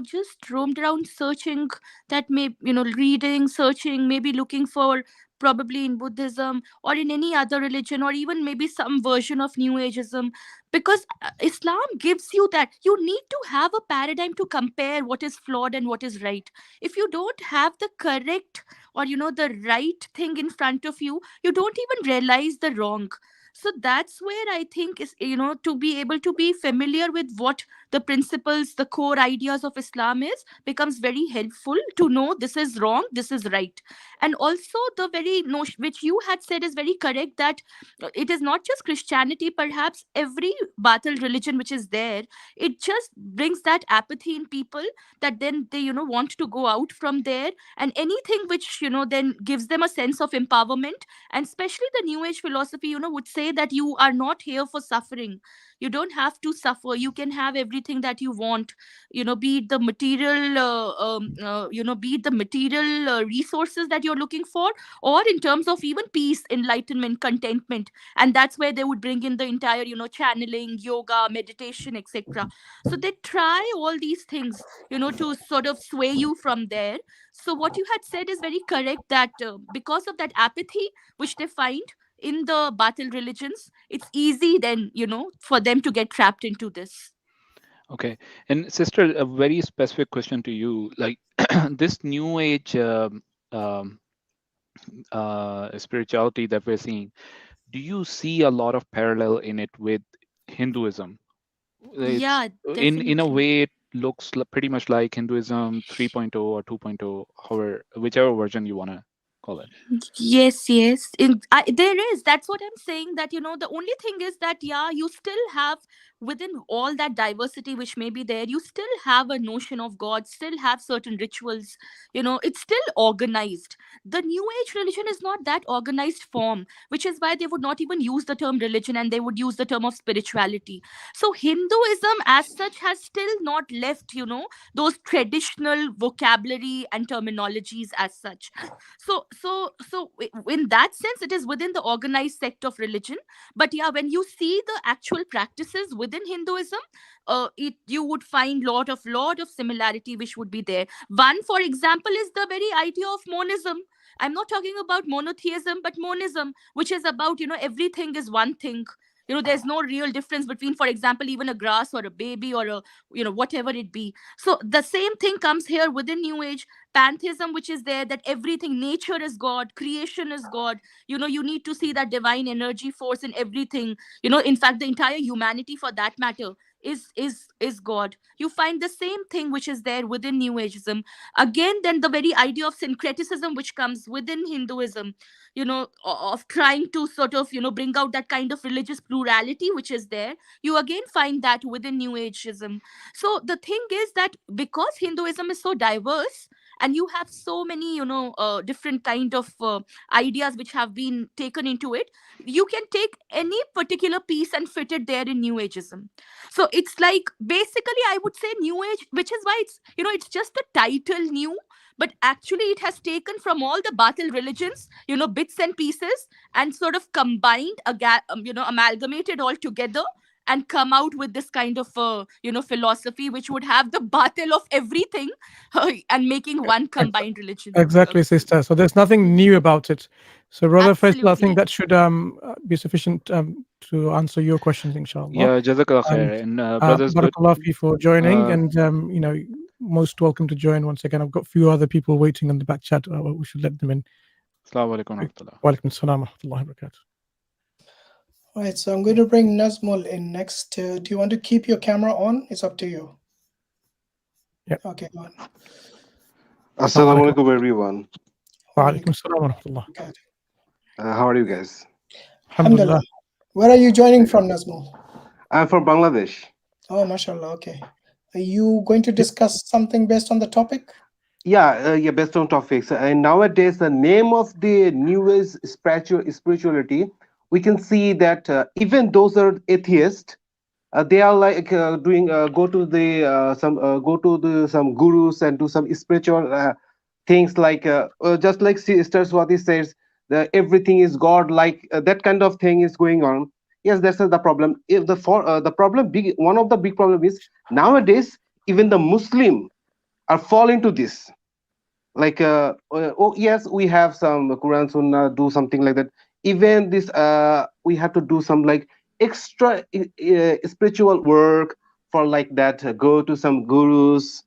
G: just roamed around searching, that reading, searching, maybe looking for, probably in Buddhism or in any other religion, or even maybe some version of New Ageism, because Islam gives you that you need to have a paradigm to compare what is flawed and what is right. If you don't have the correct or the right thing in front of you, you don't even realize the wrong. So that's where I think is to be able to be familiar with what the principles, the core ideas of Islam is, becomes very helpful to know this is wrong, this is right. And also the very notion which you had said is very correct, that it is not just Christianity, perhaps every battle religion which is there, it just brings that apathy in people, that then they want to go out from there, and anything which then gives them a sense of empowerment. And especially the New Age philosophy would say say that you are not here for suffering. You don't have to suffer. You can have everything that you want, be it the material be it the material resources that you're looking for, or in terms of even peace, enlightenment, contentment. And that's where they would bring in the entire channeling, yoga, meditation, etc. So they try all these things to sort of sway you from there. So what you had said is very correct, that because of that apathy which they find in the battle religions, it's easy then for them to get trapped into this.
M: Okay. And sister, a very specific question to you, like this new age spirituality that we're seeing, do you see a lot of parallel in it with Hinduism?
G: Yeah,
M: in a
G: definitely.
M: way, it looks pretty much like Hinduism 3.0 or 2.0, however, whichever version you want to call it.
G: Yes, there is. That's what I'm saying. That the only thing is that you still have, within all that diversity which may be there, you still have a notion of God. Still have certain rituals. It's still organized. The New Age religion is not that organized form, which is why they would not even use the term religion, and they would use the term of spirituality. So Hinduism, as such, has still not left those traditional vocabulary and terminologies as such. In that sense, it is within the organized sect of religion. But when you see the actual practices within Hinduism, you would find lot of similarity which would be there. One, for example, is the very idea of monism. I'm not talking about monotheism, but monism, which is about everything is one thing. There's no real difference between, for example, even a grass or a baby or a whatever it be. So the same thing comes here within New Age. Pantheism, which is there, that everything, nature is God, creation is God. You need to see that divine energy force in everything. In fact, the entire humanity, for that matter, is God. You find the same thing which is there within New Ageism. Again, then the very idea of syncretism which comes within Hinduism, of trying to sort of bring out that kind of religious plurality which is there, you again find that within New Ageism. So the thing is that because Hinduism is so diverse, and you have so many different kind of ideas which have been taken into it, you can take any particular piece and fit it there in New Ageism. So it's like, basically, I would say New Age, which is why it's just a title, new, but actually it has taken from all the battle religions bits and pieces, and sort of combined, amalgamated all together, and come out with this kind of philosophy which would have the battle of everything and making one combined religion.
E: Exactly, sister. So there's nothing new about it. So Brother Faisal, I
G: Absolutely.
E: think that should be sufficient to answer your questions, inshallah.
M: Yeah, Jazakallah khair. And brothers, good.
E: Barakallah fi for joining, and most welcome to join once again. I've got a few other people waiting on the back chat. We should let them in.
M: Assalamu alaikum wa rahmatullah.
E: Wa alaikum assalam wa rahmatullahi wa barakatuh.
B: All right, so I'm going to bring Nazmul in next. Do you want to keep your camera on? It's up to you.
E: Yeah.
B: Okay, go on.
N: Assalamu alaikum, everyone.
E: Wa alaikum assalam wa rahmatullah.
N: How are you guys?
E: Alhamdulillah.
B: Where are you joining from, Nazmul?
N: I'm from Bangladesh.
B: Oh, mashallah. Okay. Are you going to discuss something based on the topic?
N: Yeah, based on topics. And nowadays, the name of the New Age spirituality, we can see that even those are atheists, they are like doing go to some gurus and do some spiritual things, like just like Sister Swati says, everything is God, like that kind of thing is going on. Yes, that's the problem. If the problem, one of the big problem is nowadays even the Muslim are fall into this. Like oh yes, we have some Quran Sunnah, do something like that. Even this we have to do some like extra spiritual work for like that. Go to some gurus,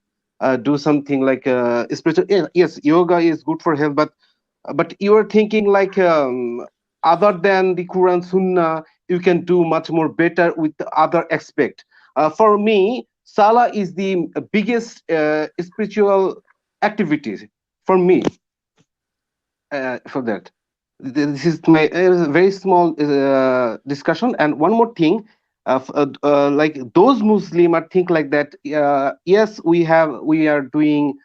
N: do something like spiritual. Yes, yoga is good for health, but you are thinking like other than the Quran Sunnah, you can do much more better with the other aspect. For me, Salah is the biggest spiritual activity for me. For that, this is my very small discussion. And one more thing, like those Muslim are think like that. Yes, we are doing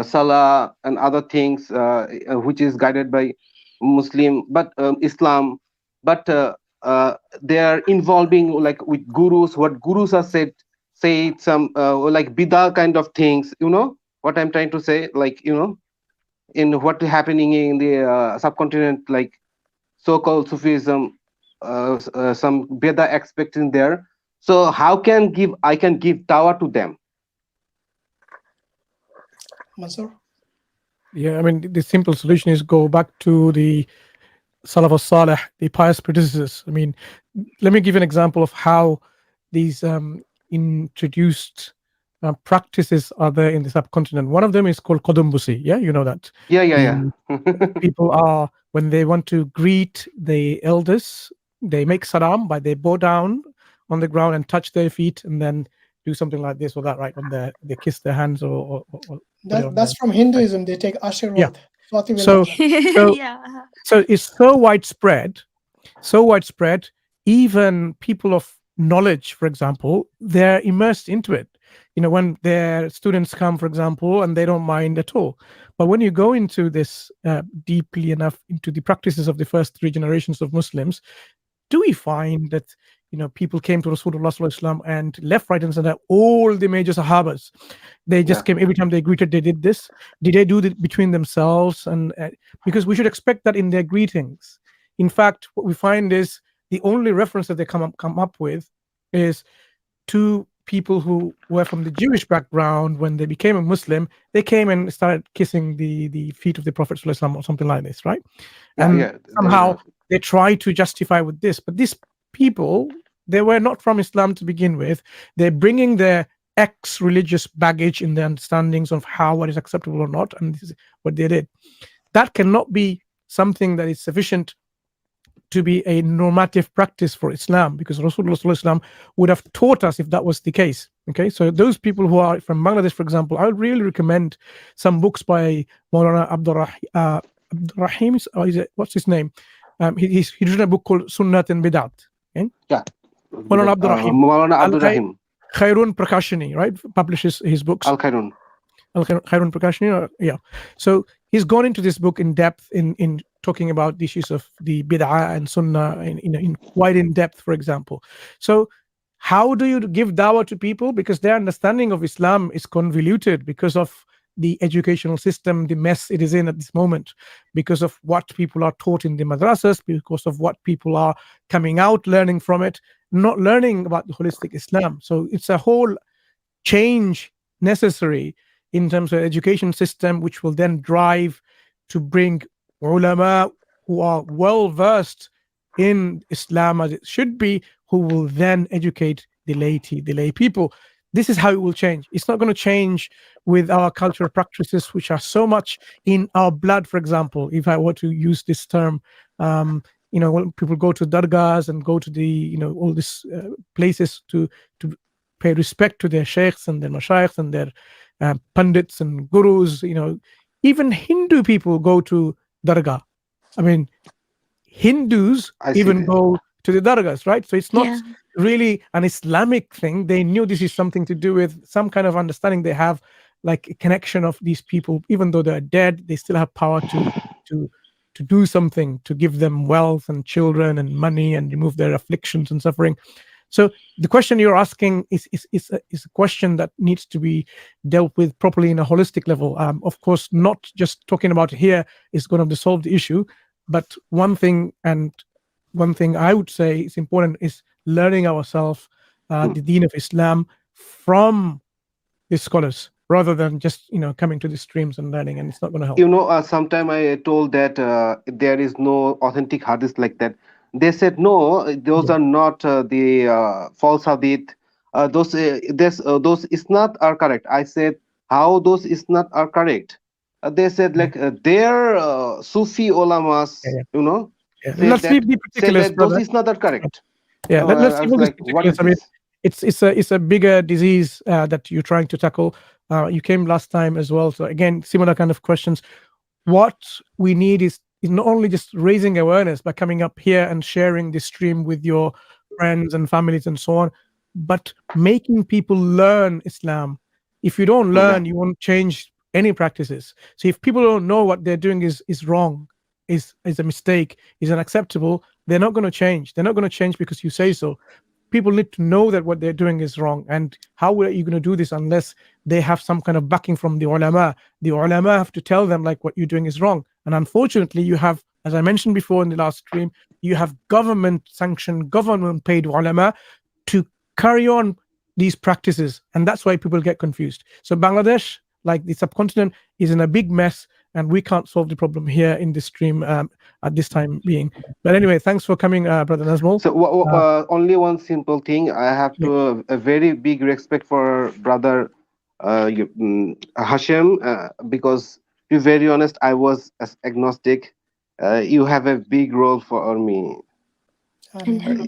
N: Salah and other things which is guided by Muslim, but Islam, but they are involving like with gurus. What gurus are say some like bidah kind of things. You know what I'm trying to say? Like in what happening in the subcontinent, like so-called Sufism, some Veda aspects in there. So how I can give dawah to them?
B: Mansur?
E: Yeah, I mean, the simple solution is go back to the Salaf al-Salih, the pious predecessors. I mean, let me give an example of how these introduced practices are there in the subcontinent. One of them is called Qudumbusi. Yeah, you know that.
N: Yeah.
E: People are, when they want to greet the elders, they make salam, but they bow down on the ground and touch their feet and then do something like this or that, right? When they kiss their hands or
B: that's from Hinduism. They take Ashirwad.
E: Yeah.
B: So
E: it's so widespread, even people of knowledge, for example, they're immersed into it. When their students come, for example, and they don't mind at all. But when you go into this deeply enough into the practices of the first 3 generations of Muslims, do we find that people came to Rasulullah Sallallahu Alaihi Wasallam and left, right, and center, all the major Sahabas, they just came every time they greeted, they did this. Did they do it between themselves? And because we should expect that in their greetings. In fact, what we find is the only reference that they come up with is 2 people who were from the Jewish background. When they became a Muslim, they came and started kissing the feet of the Prophet Sallallahu Alaihi Wasallam or something like this, right? And somehow they try to justify with this, but these people, they were not from Islam to begin with. They're bringing their ex-religious baggage in their understandings of what is acceptable or not, and this is what they did. That cannot be something that is sufficient to be a normative practice for Islam, because Rasulullah Sallallahu Alaihi Wasallam would have taught us if that was the case. Okay, so those people who are from Bangladesh, for example, I would really recommend some books by Maulana Abdurraheem, what's his name? He's written a book called Sunnat and Bidat. Okay?
N: Yeah.
E: Maulana
N: Abdurraheem.
E: Khairun Prakashini, right? Publishes his books.
N: Al-Khairun
E: Prakashini, yeah. So he's gone into this book in depth in talking about the issues of the bid'ah and sunnah in quite in depth, for example. So how do you give dawah to people? Because their understanding of Islam is convoluted because of the educational system, the mess it is in at this moment, because of what people are taught in the madrasas, because of what people are coming out learning from it, not learning about the holistic Islam. So it's a whole change necessary in terms of education system, which will then drive to bring ulama who are well versed in Islam as it should be, who will then educate the laity, the lay people. This is how it will change. It's not going to change with our cultural practices, which are so much in our blood. For example, if I were to use this term, when people go to dargahs and go to the, all these places to pay respect to their sheikhs and their mashaykhs and their pundits and gurus, even Hindu people go to dargah. I mean, Hindus even go to the dargahs, right? So it's not really an Islamic thing. They knew this is something to do with some kind of understanding they have, like a connection of these people. Even though they're dead, they still have power to do something, to give them wealth and children and money and remove their afflictions and suffering. So the question you're asking is a question that needs to be dealt with properly in a holistic level. Of course, not just talking about here is going to solve the issue, but one thing I would say is important is learning ourselves the deen of Islam from the scholars, rather than just coming to the streams and learning, and it's not going to help.
N: Sometime I told that there is no authentic hadith like that. They said no, those are not the false hadith. Those isnat are correct. I said, how those isnat are correct? They said like their Sufi ulamas,
E: Let's be particular.
N: Those isnat are correct.
E: Yeah, let's see
N: like, what is this?
E: It's a bigger disease that you're trying to tackle. You came last time as well, so again, similar kind of questions. What we need is not only just raising awareness by coming up here and sharing this stream with your friends and families and so on, but making people learn Islam. If you don't learn, you won't change any practices. So if people don't know what they're doing is wrong, is a mistake, is unacceptable, they're not going to change. They're not going to change because you say so. People need to know that what they're doing is wrong. And how are you going to do this unless they have some kind of backing from the ulama? The ulama have to tell them like what you're doing is wrong. And unfortunately, you have, as I mentioned before in the last stream, you have government-sanctioned, government-paid ulama to carry on these practices. And that's why people get confused. So Bangladesh, like the subcontinent, is in a big mess, and we can't solve the problem here in this stream at this time being. But anyway, thanks for coming, Brother Nazmul.
N: So only one simple thing. I have to a very big respect for Brother Hashim, because to be very honest, I was agnostic. You have a big role for me. You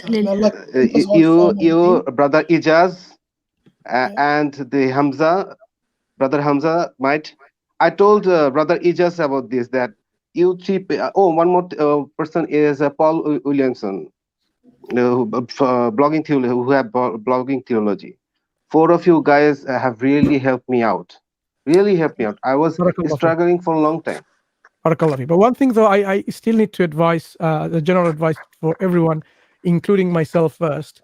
N: Brother Ijaz, and the Hamza, Brother Hamza might. I told Brother Ijaz about this, that you three. One more person is Paul Williamson, blogging theology, who have blogging theology. 4 of you guys have really helped me out. Really helped me out. I was struggling for a long time.
E: But one thing, though, I still need to advise, the general advice for everyone, including myself first.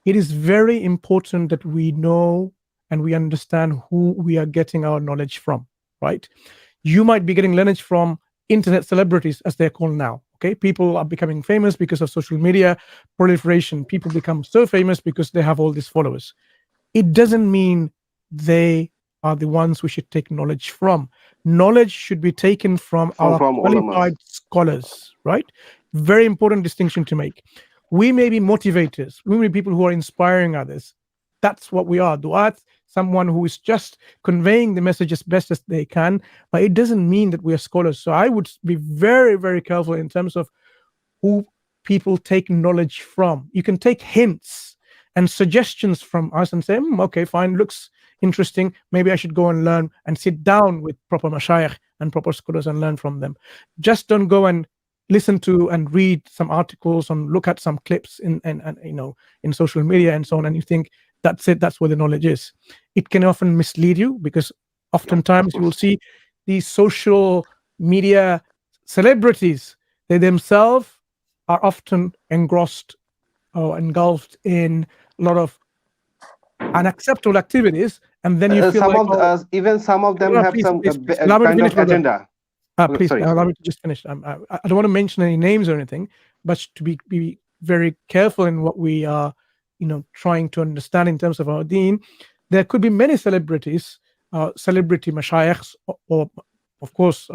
E: It is very important that we know and we understand who we are getting our knowledge from, right? You might be getting knowledge from internet celebrities, as they're called now. Okay, people are becoming famous because of social media proliferation. People become so famous because they have all these followers. It doesn't mean they are the ones we should take knowledge from. Knowledge should be taken from our qualified scholars, right? Very important distinction to make. We may be motivators. We may be people who are inspiring others. That's what we are. Du'at, someone who is just conveying the message as best as they can, but it doesn't mean that we are scholars. So I would be very, very careful in terms of who people take knowledge from. You can take hints and suggestions from us and say, okay, fine, looks interesting. Maybe I should go and learn and sit down with proper mashayikh and proper scholars and learn from them. Just don't go and listen to and read some articles and look at some clips in social media and so on, and you think that's it, that's where the knowledge is. It can often mislead you, because oftentimes you will see these social media celebrities, they themselves are often engrossed or engulfed in a lot of unacceptable activities, and then you feel
N: even some of them have some kind of agenda.
E: Please allow me to just finish. I don't want to mention any names or anything, but to be very careful in what we are, trying to understand in terms of our deen. There could be many celebrities, celebrity mashayikhs, or of course,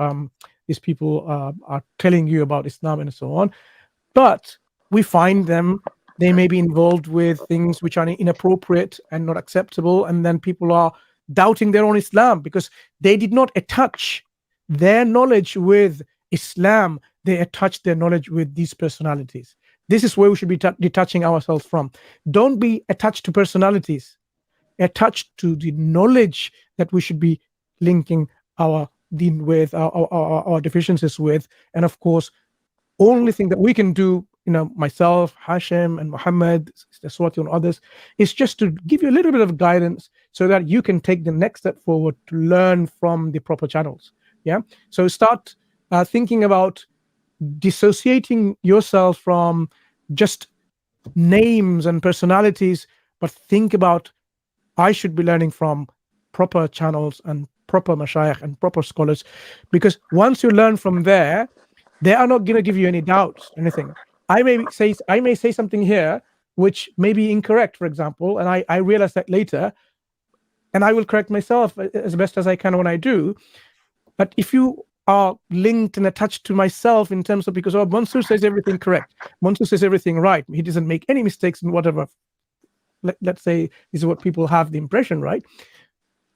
E: these people are telling you about Islam and so on. But we find them, they may be involved with things which are inappropriate and not acceptable, and then people are doubting their own Islam because they did not attach their knowledge with Islam, they attach their knowledge with these personalities. This is where we should be detaching ourselves from. Don't be attached to personalities. Attached to the knowledge that we should be linking our deen with, our deficiencies with. And of course, only thing that we can do, myself, Hashim and Mohammad, Swati and others, is just to give you a little bit of guidance so that you can take the next step forward to learn from the proper channels. Yeah. So start thinking about dissociating yourself from just names and personalities, but think about, I should be learning from proper channels and proper mashayikh and proper scholars, because once you learn from there, they are not going to give you any doubts, anything. I may say something here which may be incorrect, for example, and I realize that later, and I will correct myself as best as I can when I do. But if you are linked and attached to myself in terms of, because Mansur says everything correct, Mansur says everything right, he doesn't make any mistakes in whatever, let's say this is what people have the impression, right?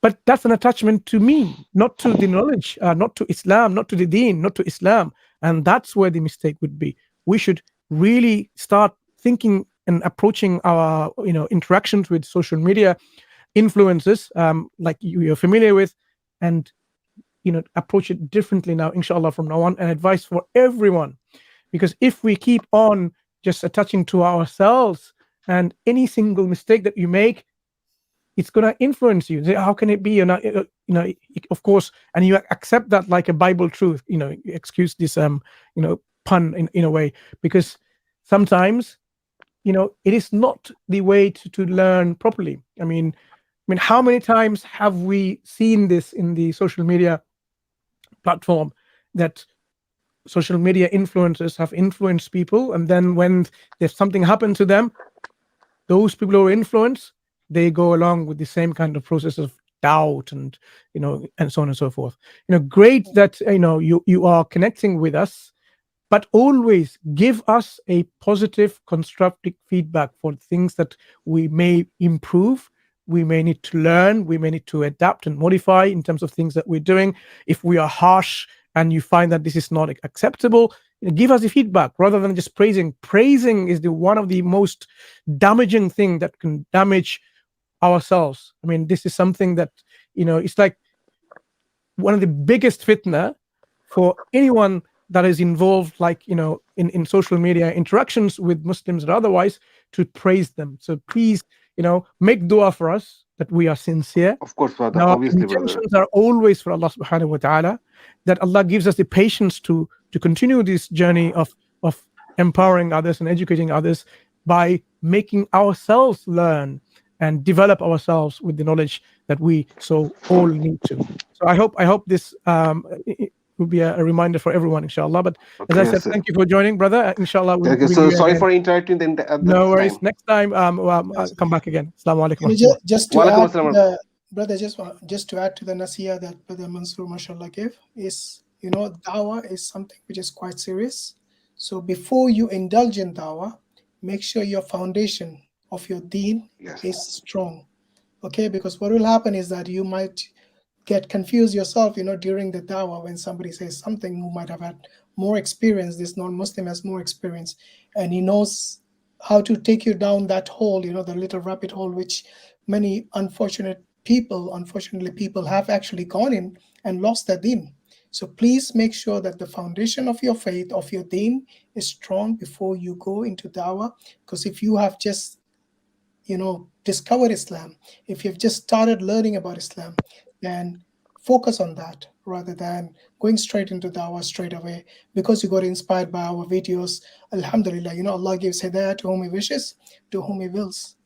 E: But that's an attachment to me, not to the knowledge, not to Islam, not to the deen, not to Islam. And that's where the mistake would be. We should really start thinking and approaching our interactions with social media influences, like you're familiar with, and approach it differently now, inshallah, from now on, and advice for everyone. Because if we keep on just attaching to ourselves, and any single mistake that you make, it's going to influence you. How can it be? Of course, and you accept that like a Bible truth. Excuse this pun in a way, because sometimes it is not the way to learn properly. I mean, how many times have we seen this in the social media platform, that social media influencers have influenced people, and then when there's something happened to them, those people who are influenced, they go along with the same kind of process of doubt and and so on and so forth. Great that you are connecting with us, but always give us a positive, constructive feedback for things that we may improve, we may need to learn, we may need to adapt and modify in terms of things that we're doing. If we are harsh and you find that this is not acceptable, give us the feedback rather than just praising. Praising is one of the most damaging thing that can damage ourselves. I mean, this is something that it's like one of the biggest fitna for anyone that is involved, like in social media interactions with Muslims or otherwise, to praise them. So please, make dua for us that we are sincere.
N: Of course, Father.
E: Now,
N: Obviously,
E: intentions
N: brother.
E: are always for Allah subhanahu wa ta'ala, that Allah gives us the patience to continue this journey of empowering others and educating others by making ourselves learn and develop ourselves with the knowledge that we so all need to. So I hope this it will be a reminder for everyone, inshallah. But as I said, thank you for joining, brother. Inshallah, we'll bring
N: So
E: you
N: sorry
E: again.
N: for interrupting. Then
E: No worries. Next time, come back again. Assalamu alaikum.
B: Just to add to the, brother, just to add to the nasiha that Brother Mansur, mashallah, gave, is dawah is something which is quite serious. So before you indulge in dawah, make sure your foundation of your deen is strong. Okay, because what will happen is that you might get confused yourself, during the dawah, when somebody says something who might have had more experience. This non-Muslim has more experience, and he knows how to take you down that hole, the little rabbit hole, which many unfortunately people have actually gone in and lost their deen. So please make sure that the foundation of your faith, of your deen, is strong before you go into dawah. Because if you have just discovered Islam, if you've just started learning about Islam, then focus on that rather than going straight into dawah straight away because you got inspired by our videos. Alhamdulillah, Allah gives hidayah to whom He wishes, to whom He wills.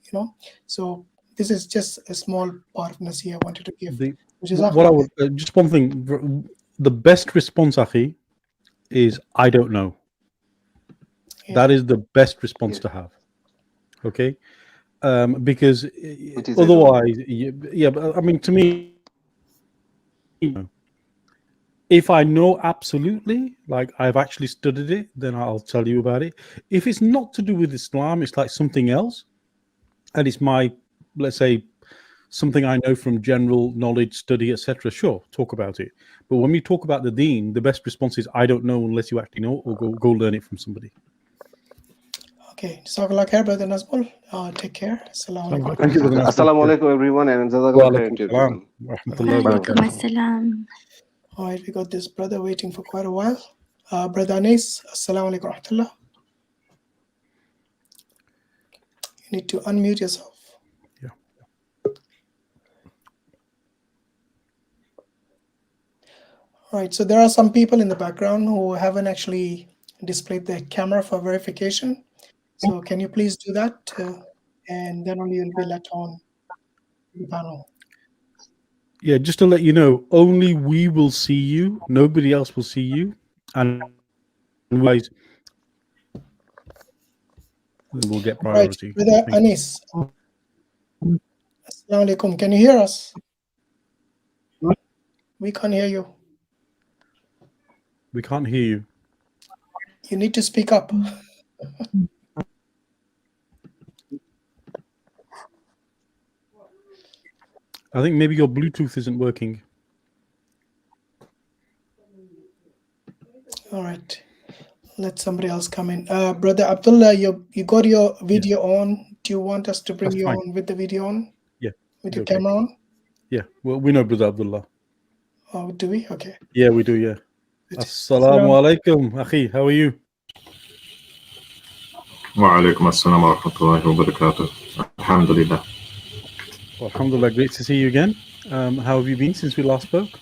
B: So this is just a small part of Nasiha I wanted to give.
A: What I would just one thing: the best response, Akhi, is I don't know. Yeah. That is the best response to have. Okay. Because otherwise, but I mean, to me, if I know absolutely, like I've actually studied it, then I'll tell you about it. If it's not to do with Islam, it's like something else, and it's my, let's say, something I know from general knowledge, study, etc. Sure, talk about it. But when we talk about the deen, the best response is I don't know unless you actually know, or go learn it from somebody.
B: Okay, Jazakallah khair, Brother Nazmul. Take care. Assalamu alaikum.
N: Thank you, Brother. Assalamu alaikum, everyone, and Jazakallah khair to everyone.
B: All right, we got this brother waiting for quite a while. Brother Anis, Assalamu alaikum rahmatullah. You need to unmute yourself.
A: Yeah.
B: All right, so there are some people in the background who haven't actually displayed their camera for verification. So can you please do that? And then only you'll be let on the panel.
A: Yeah, just to let you know, only we will see you. Nobody else will see you. And we'll get priority.
B: Right, Brother Anis. Assalamu alaikum. Can you hear us? We can't hear you.
A: We can't hear you.
B: You need to speak up.
A: I think maybe your Bluetooth isn't working.
B: All right. Let somebody else come in. Brother Abdullah, you got your video on. Do you want us to bring you on with the video on?
A: Yeah.
B: With your camera on?
A: Yeah. Well, we know Brother Abdullah.
B: Oh, do we? Okay.
A: Yeah, we do, yeah. Assalamu alaikum, Akhi. How are you?
O: Wa alaikum assalam wa rahmatullahi wa barakatuh. Alhamdulillah.
A: Well, alhamdulillah, great to see you again. How have you been since we last spoke?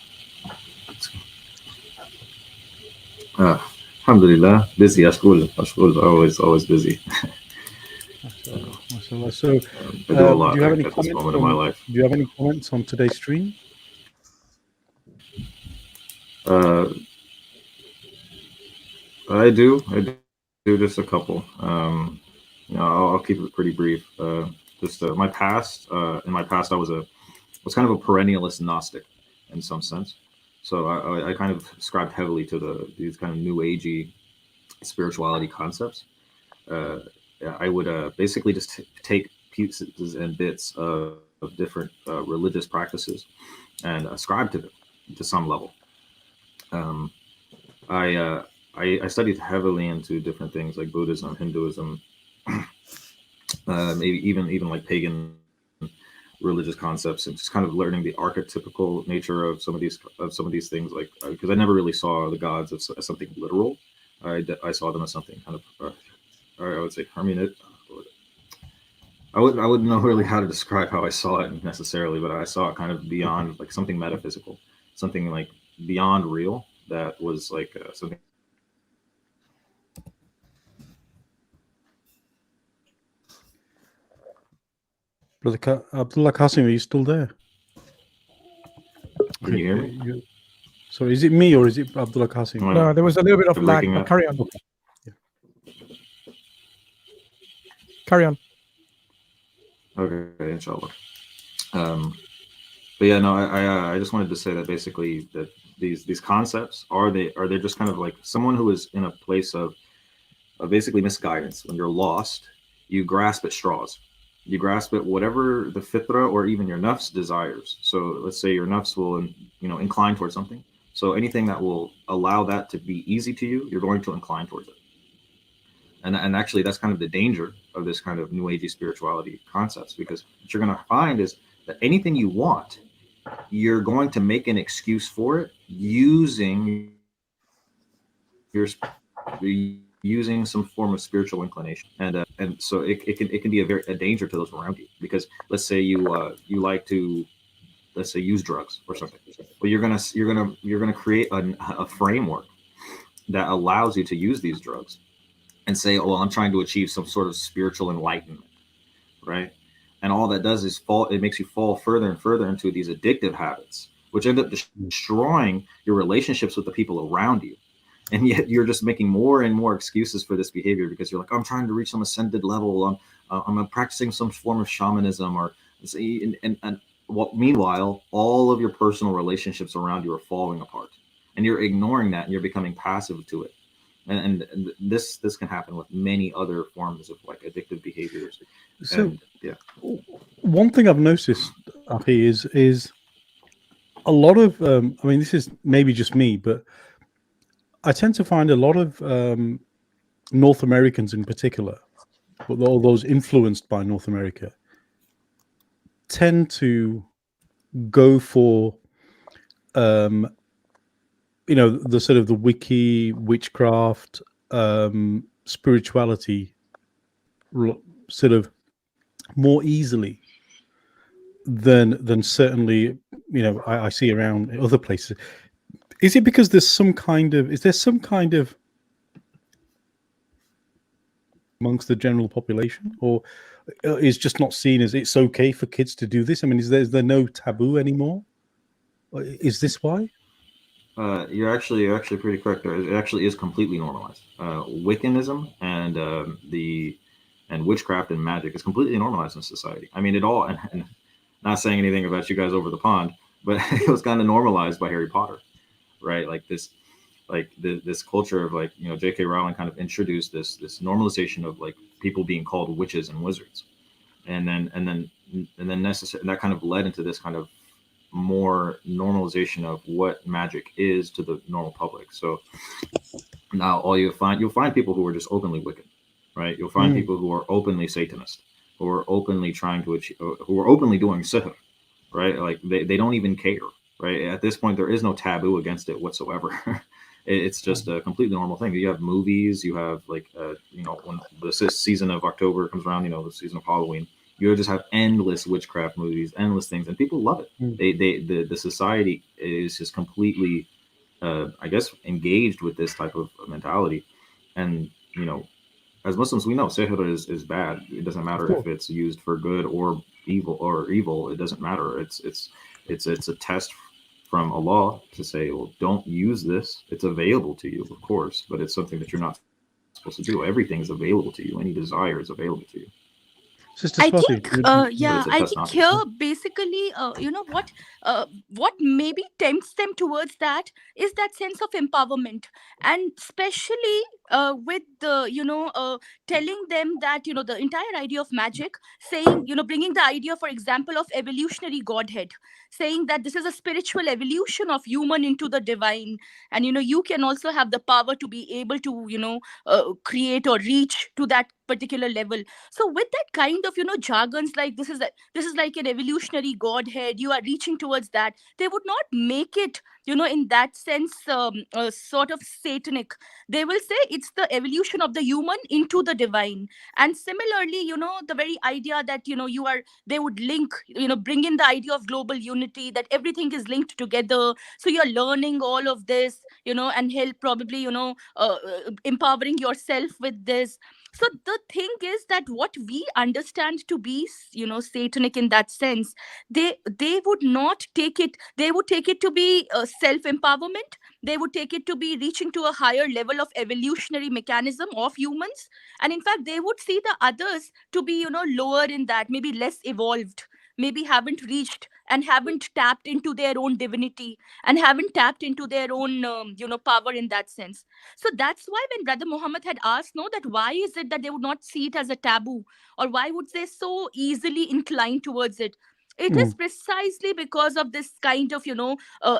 O: Alhamdulillah, busy. Ashkul, always busy.
A: Mashallah. So,
O: I do a lot
A: do you have any
O: at this
A: comments
O: moment in my life.
A: Do you have any comments on today's stream?
O: I do just a couple. I'll keep it pretty brief. My past. In my past, I was kind of a perennialist Gnostic, in some sense. So I kind of subscribed heavily to these kind of new agey spirituality concepts. I would basically just take pieces and bits of different religious practices and ascribe to them to some level. I studied heavily into different things like Buddhism, Hinduism, maybe even like pagan religious concepts, and just kind of learning the archetypical nature of some of these things. Like because I never really saw the gods as something literal. I saw them as something kind of I would say hermeneutic. I wouldn't know really how to describe how I saw it necessarily, but I saw it kind of beyond, like something metaphysical, something like beyond real, that was like something.
A: Brother Abdullah Qasim, are you still there?
O: Can you hear me?
A: So is it me or is it Abdullah Qasim?
E: No, there was a little bit of lag, but carry on.
A: Okay. Yeah.
E: Carry on.
O: Okay, inshallah. But yeah, no, I just wanted to say that basically that these concepts are they just kind of like someone who is in a place of basically misguidance. When you're lost, you grasp at straws. You grasp at whatever the fitra or even your nafs desires. So let's say your nafs will incline towards something. So anything that will allow that to be easy to you, you're going to incline towards it. And actually, that's kind of the danger of this kind of new agey spirituality concepts, because what you're going to find is that anything you want, you're going to make an excuse for it using some form of spiritual inclination, and so it can be a danger to those around you, because let's say you like to, let's say, use drugs or something, but you're gonna create a framework that allows you to use these drugs and say, oh, well, I'm trying to achieve some sort of spiritual enlightenment, right? And all that does is it makes you fall further and further into these addictive habits, which end up destroying your relationships with the people around you. And yet you're just making more and more excuses for this behavior, because you're like, I'm trying to reach some ascended level. I'm practicing some form of shamanism, meanwhile, all of your personal relationships around you are falling apart, and you're ignoring that, and you're becoming passive to it. And this can happen with many other forms of like addictive behaviors.
A: So one thing I've noticed, Afi, is a lot of I mean, this is maybe just me, but I tend to find a lot of North Americans in particular, but all those influenced by North America, tend to go for the sort of the wiki witchcraft spirituality sort of more easily than certainly I see around other places. Is it because is there some kind of amongst the general population, or is just not seen as it's okay for kids to do this? I mean, is there no taboo anymore? Is this why?
O: You're actually pretty correct there. It actually is completely normalized. Wiccanism and witchcraft and magic is completely normalized in society. I mean, it all, and not saying anything about you guys over the pond, but it was kind of normalized by Harry Potter, right? Like this culture of like, J.K. Rowling kind of introduced this normalization of like people being called witches and wizards, and then that kind of led into this kind of more normalization of what magic is to the normal public. So now you'll find people who are just openly wicked, right? You'll find people who are openly Satanist, who are openly trying to achieve, who are openly doing sihr, right? Like they don't even care, right? At this point, there is no taboo against it whatsoever. It's just a completely normal thing. You have movies, you have like, when the season of October comes around, the season of Halloween, You just have endless witchcraft movies, endless things, and people love it. The society is just completely, I guess, engaged with this type of mentality. And as Muslims, we know sihr is bad. It doesn't matter if it's used for good or evil. It doesn't matter. It's a test from Allah to say, well, don't use this. It's available to you, of course, but it's something that you're not supposed to do. Everything is available to you. Any desire is available to you.
G: I think, I think here basically, what maybe tempts them towards that is that sense of empowerment, and especially with the, telling them that, the entire idea of magic, saying, bringing the idea, for example, of evolutionary godhead, saying that this is a spiritual evolution of human into the divine, and, you can also have the power to be able to, create or reach to that particular level. So with that kind of jargons, like this is like an evolutionary godhead, you are reaching towards that, they would not make it in that sense sort of satanic. They will say it's the evolution of the human into the divine. And similarly, the very idea that they would link, bring in the idea of global unity, that everything is linked together, so you're learning all of this, and help probably empowering yourself with this. So the thing is that what we understand to be, satanic in that sense, they would not take it. They would take it to be self-empowerment. They would take it to be reaching to a higher level of evolutionary mechanism of humans. And in fact, they would see the others to be, lower in that, maybe less evolved, maybe haven't reached and haven't tapped into their own divinity and haven't tapped into their own, power in that sense. So that's why when Brother Muhammad had asked, that why is it that they would not see it as a taboo, or why would they so easily incline towards it? It is precisely because of this kind of,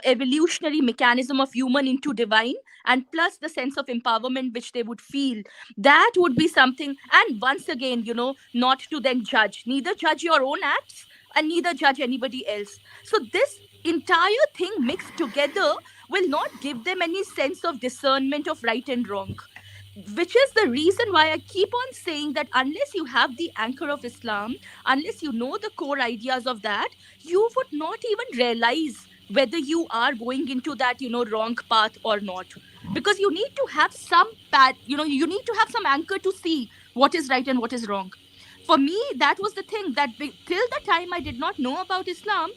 G: evolutionary mechanism of human into divine, and plus the sense of empowerment which they would feel. That would be something. And once again, not to then judge, neither judge your own acts and neither judge anybody else. So this entire thing mixed together will not give them any sense of discernment of right and wrong, which is the reason why I keep on saying that unless you have the anchor of Islam, unless you know the core ideas of that, you would not even realize whether you are going into that, wrong path or not. Because you need to have some path, you need to have some anchor to see what is right and what is wrong. For me, that was the thing, that till the time I did not know about Islam,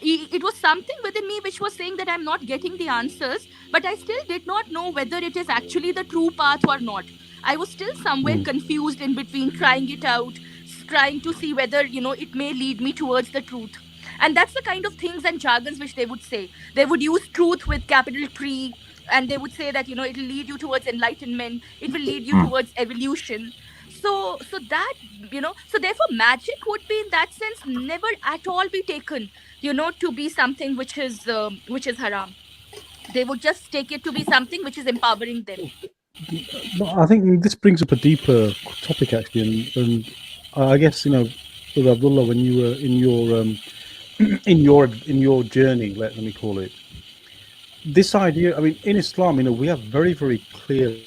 G: it was something within me which was saying that I'm not getting the answers, but I still did not know whether it is actually the true path or not. I was still somewhere confused in between, trying it out, trying to see whether, it may lead me towards the truth. And that's the kind of things and jargons which they would say. They would use truth with capital T, and they would say that, it will lead you towards enlightenment, it will lead you towards evolution. So that, so therefore magic would be in that sense never at all be taken, to be something which is haram. They would just take it to be something which is empowering them.
A: I think this brings up a deeper topic actually, and I guess with Abdullah, when you were in your journey, let me call it, this idea. I mean, in Islam, we have very, very clear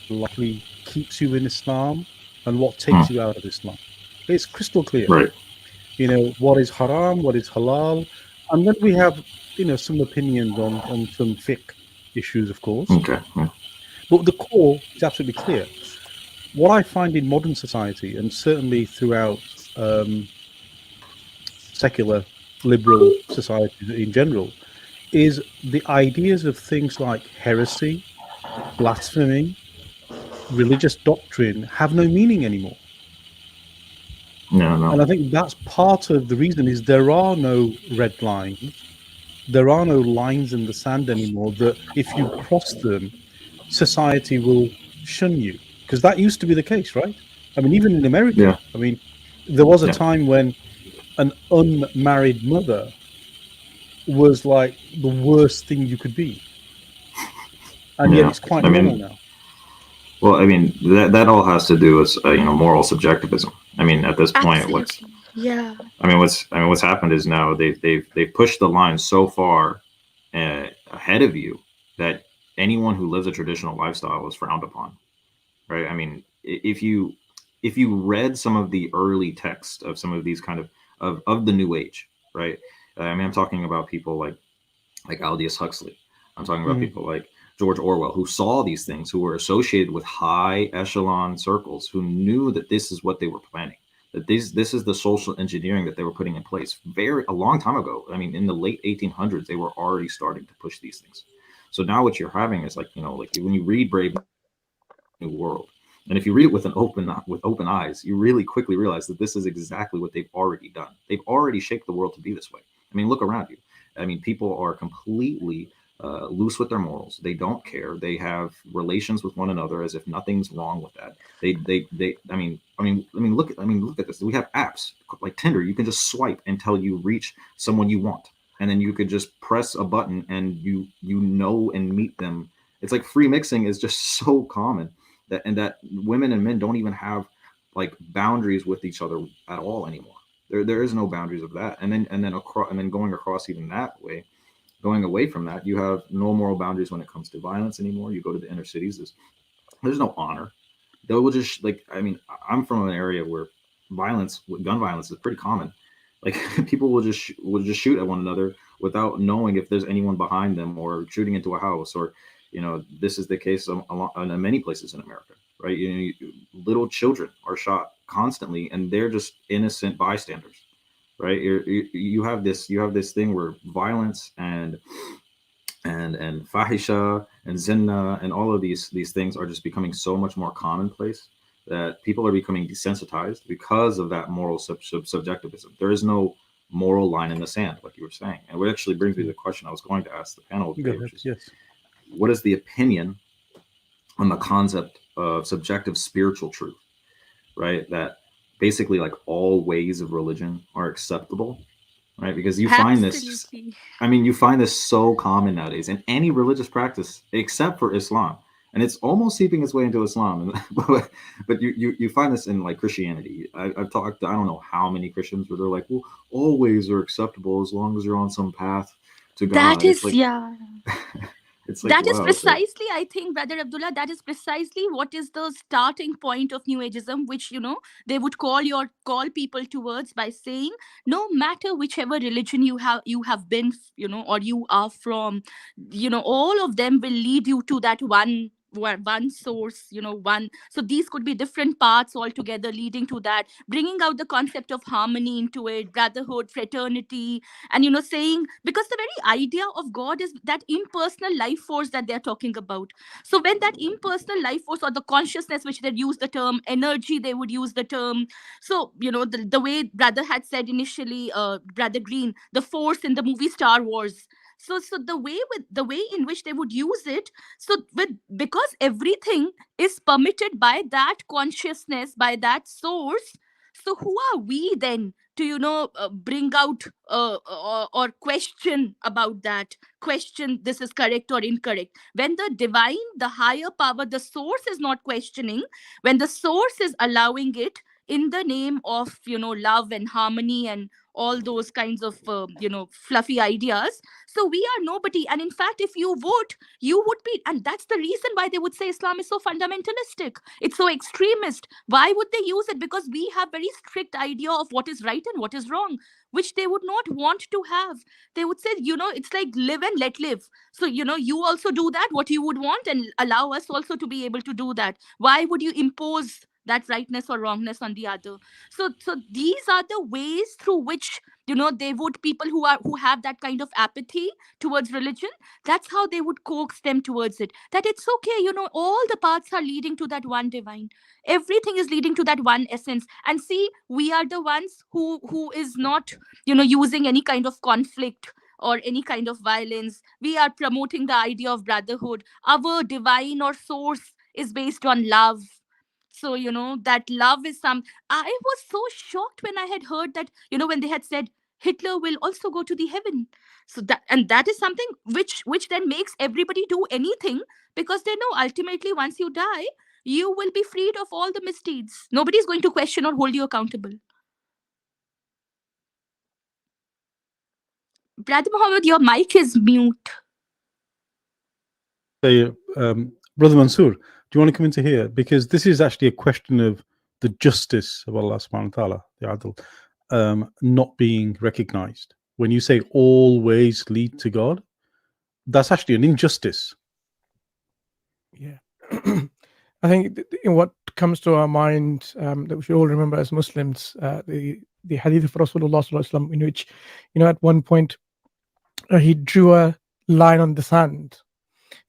A: likely keeps you in Islam and what takes you out of Islam. It's crystal clear.
O: Right.
A: What is haram, what is halal, and then we have some opinions on some fiqh issues, of course.
O: Okay. Yeah.
A: But the core is absolutely clear. What I find in modern society, and certainly throughout secular liberal societies in general, is the ideas of things like heresy, blasphemy, religious doctrine have no meaning anymore.
O: No.
A: And I think that's part of the reason is there are no red lines. There are no lines in the sand anymore that if you cross them, society will shun you. Because that used to be the case, right? I mean, even in America, there was a time when an unmarried mother was like the worst thing you could be. And yet it's quite normal now.
O: Well, that all has to do with moral subjectivism. At this point, what's happened is now they've pushed the line so far ahead of you that anyone who lives a traditional lifestyle is frowned upon, right? If you if you read some of the early texts of some of these kind of the New Age, right? I mean, I'm talking about people like Aldous Huxley. I'm talking about people like George Orwell, who saw these things, who were associated with high echelon circles, who knew that this is what they were planning, that this is the social engineering that they were putting in place a long time ago. I mean, in the late 1800s, they were already starting to push these things. So now what you're having is like when you read Brave New World, and if you read it with open eyes, you really quickly realize that this is exactly what they've already done. They've already shaped the world to be this way. I mean, look around you. I mean, people are completely loose with their morals. They don't care. They have relations with one another as if nothing's wrong with that. I mean, look at this. We have apps like Tinder. You can just swipe until you reach someone you want, and then you could just press a button and you know and meet them. It's like free mixing is just so common that women and men don't even have like boundaries with each other at all anymore. There is no boundaries of that. And then going across even that way, going away from that, you have no moral boundaries when it comes to violence anymore. You go to the inner cities, there's no honor. They will just I'm from an area where gun violence is pretty common. Like people will just shoot at one another without knowing if there's anyone behind them, or shooting into a house, or this is the case in many places in America, right? Little children are shot constantly, and they're just innocent bystanders, right? You have this thing where violence and fahisha and zinna and all of these things are just becoming so much more commonplace that people are becoming desensitized because of that moral subjectivism. There is no moral line in the sand, like you were saying. And what actually brings me to the question I was going to ask the panel today, which is,
A: yes.
O: What is the opinion on the concept of subjective spiritual truth, right? That basically like all ways of religion are acceptable, right? Because you find this, you find this so common nowadays in any religious practice except for Islam. And it's almost seeping its way into Islam. But you find this in like Christianity. I've talked to I don't know how many Christians where they're like, well, all ways are acceptable as long as you're on some path to God.
G: That is, yeah.
O: It's like,
G: that is precisely, I think, Brother Abdullah, that is precisely what is the starting point of New Ageism, which, they would call people towards by saying, no matter whichever religion you have been, or you are from, all of them will lead you to that one source, one. So these could be different paths altogether leading to that, bringing out the concept of harmony into it, brotherhood, fraternity, and saying, because the very idea of God is that impersonal life force that they're talking about. So when that impersonal life force, or the consciousness, which they use the term energy, they would use the term. So the way Brother had said initially, Brother Green, the force in the movie Star Wars. So the way in which they would use it, because everything is permitted by that consciousness, by that source. So who are we then to bring out or question about that? Question this is correct or incorrect. When the divine, the higher power, the source is not questioning, when the source is allowing it in the name of love and harmony and all those kinds of fluffy ideas. So we are nobody. And in fact, if you vote, you would be, and that's the reason why they would say Islam is so fundamentalistic, it's so extremist. Why would they use it? Because we have very strict idea of what is right and what is wrong, which they would not want to have. They would say, it's like live and let live. So you also do that what you would want, and allow us also to be able to do that. Why would you impose that rightness or wrongness on the other? So these are the ways through which they would, people who have that kind of apathy towards religion, that's how they would coax them towards it, that it's okay, all the paths are leading to that one divine, everything is leading to that one essence. And see, we are the ones who is not using any kind of conflict or any kind of violence. We are promoting the idea of brotherhood. Our divine or source is based on love. So that love is I was so shocked when I had heard that when they had said Hitler will also go to the heaven. So that is something which then makes everybody do anything, because they know ultimately once you die, you will be freed of all the misdeeds. Nobody is going to question or hold you accountable. Brother Mohammed, your mic is mute.
A: Brother Mansur, do you want to come into here? Because this is actually a question of the justice of Allah subhanahu wa ta'ala, the adl, not being recognized. When you say always lead to God, that's actually an injustice.
E: Yeah. I think in what comes to our mind that we should all remember as Muslims, the hadith of Rasulullah sallallahu alaihi wasallam, in which, at one point he drew a line on the sand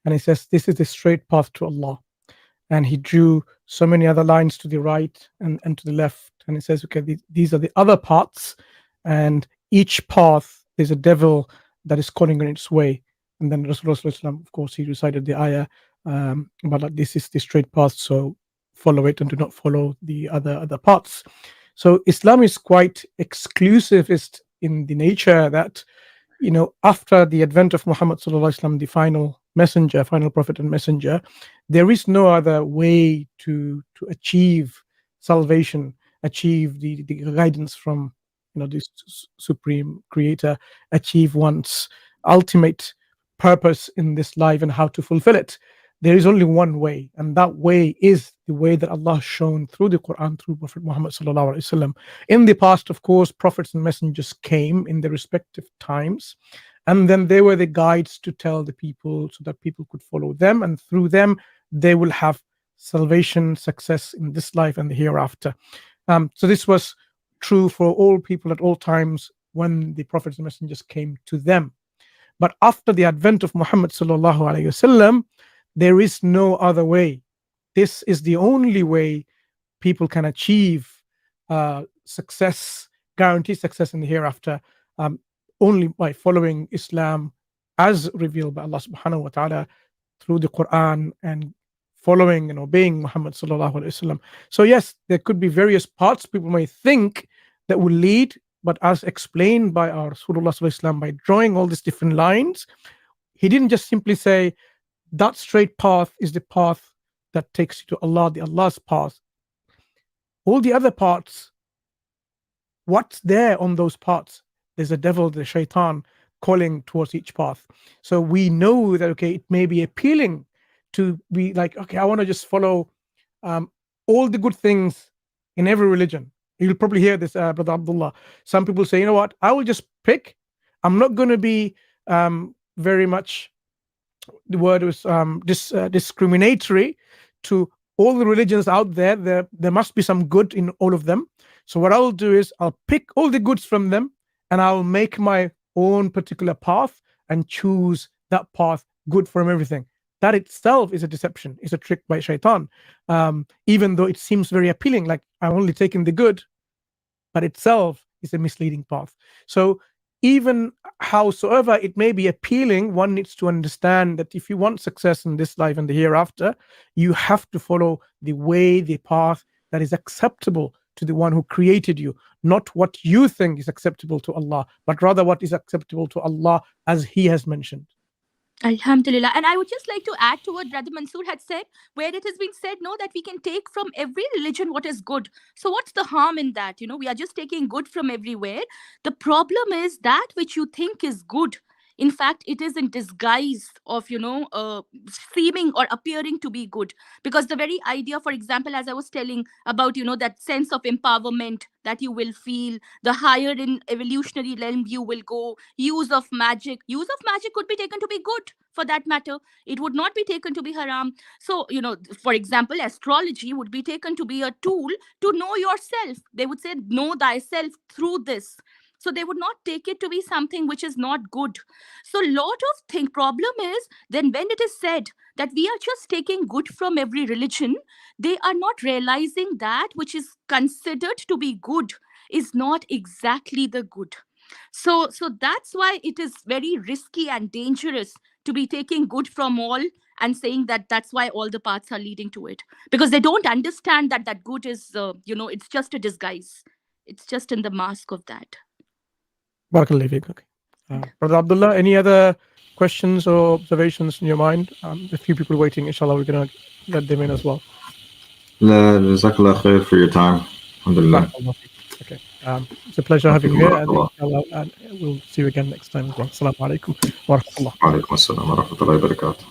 E: and he says, this is the straight path to Allah. And he drew so many other lines to the right and to the left. And he says, okay, these are the other paths. And each path, there's a devil that is calling on its way. And then Rasulullah, of course, he recited the ayah about like, this is the straight path, so follow it and do not follow the other paths. So Islam is quite exclusivist in the nature that, after the advent of Muhammad sallallahu alaihi wasallam, the final messenger, final prophet and messenger, there is no other way to achieve salvation, achieve the guidance from this supreme creator, achieve one's ultimate purpose in this life and how to fulfill it. There is only one way, and that way is the way that Allah has shown through the Qur'an, through Prophet Muhammad sallallahu alaihi wasallam. In the past, of course, prophets and messengers came in their respective times, and then they were the guides to tell the people so that people could follow them, and through them they will have salvation, success in this life and the hereafter. So this was true for all people at all times when the prophets and messengers came to them. But after the advent of Muhammad sallallahu alaihi wasallam, there is no other way. This is the only way people can achieve success, guaranteed success in the hereafter, only by following Islam as revealed by Allah subhanahu wa ta'ala through the Qur'an and following and obeying Muhammad sallallahu alaihi wasallam. So yes, there could be various paths people may think that will lead, but as explained by our Rasulullah sallallahu alaihi wasallam, by drawing all these different lines, he didn't just simply say that straight path is the path that takes you to Allah, the Allah's path. All the other paths, what's there on those paths? There's a devil, the shaitan, calling towards each path. So we know that, okay, it may be appealing to be like, okay, I want to just follow all the good things in every religion. You'll probably hear this, Brother Abdullah. Some people say, you know what, I will just pick. I'm not going to be very much, the word was discriminatory to all the religions out there. There must be some good in all of them. So what I'll do is I'll pick all the goods from them and I'll make my own particular path and choose that path good from everything. That itself is a deception, is a trick by shaitan. Even though it seems very appealing, like I'm only taking the good, but itself is a misleading path. So even howsoever it may be appealing, one needs to understand that if you want success in this life and the hereafter, you have to follow the way, the path that is acceptable to the one who created you, not what you think is acceptable to Allah, but rather what is acceptable to Allah as He has mentioned.
G: Alhamdulillah. And I would just like to add to what Brother Mansur had said, where it has been said, no, that we can take from every religion what is good. So what's the harm in that? We are just taking good from everywhere. The problem is that which you think is good, in fact, it is in disguise of, seeming or appearing to be good. Because the very idea, for example, as I was telling about, that sense of empowerment that you will feel, the higher in evolutionary realm you will go, use of magic could be taken to be good, for that matter. It would not be taken to be haram. So, for example, astrology would be taken to be a tool to know yourself. They would say, know thyself through this. So they would not take it to be something which is not good. So lot of problem is then when it is said that we are just taking good from every religion, they are not realizing that which is considered to be good is not exactly the good. So that's why it is very risky and dangerous to be taking good from all and saying that that's why all the paths are leading to it. Because they don't understand that good is, it's just a disguise. It's just in the mask of that.
E: Okay. Brother Abdullah, any other questions or observations in your mind? A few people waiting. Inshallah, we're going to let them in as well.
O: Jazakallah khair for your time. Alhamdulillah.
E: Okay. It's a pleasure having you here, and we'll see you again next time as well. Assalamu alaikum wa rahmatullah.
O: Wa alaikum assalam wa rahmatullahi wa barakatuh.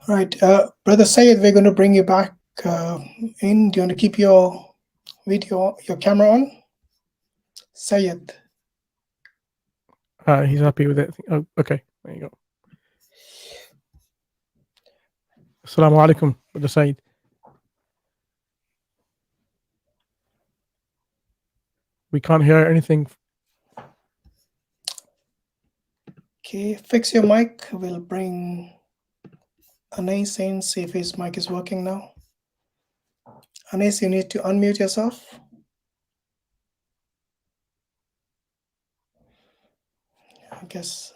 B: Right. Brother Saeed, we're going to bring you back in. Do you want to keep your video, your camera on? Sayed.
E: He's happy with it. Oh, okay, there you go. Assalamu alaikum, Brother Saeed. We can't hear anything.
B: Okay, fix your mic. We'll bring Anais in, see if his mic is working now. Anais, you need to unmute yourself. I guess.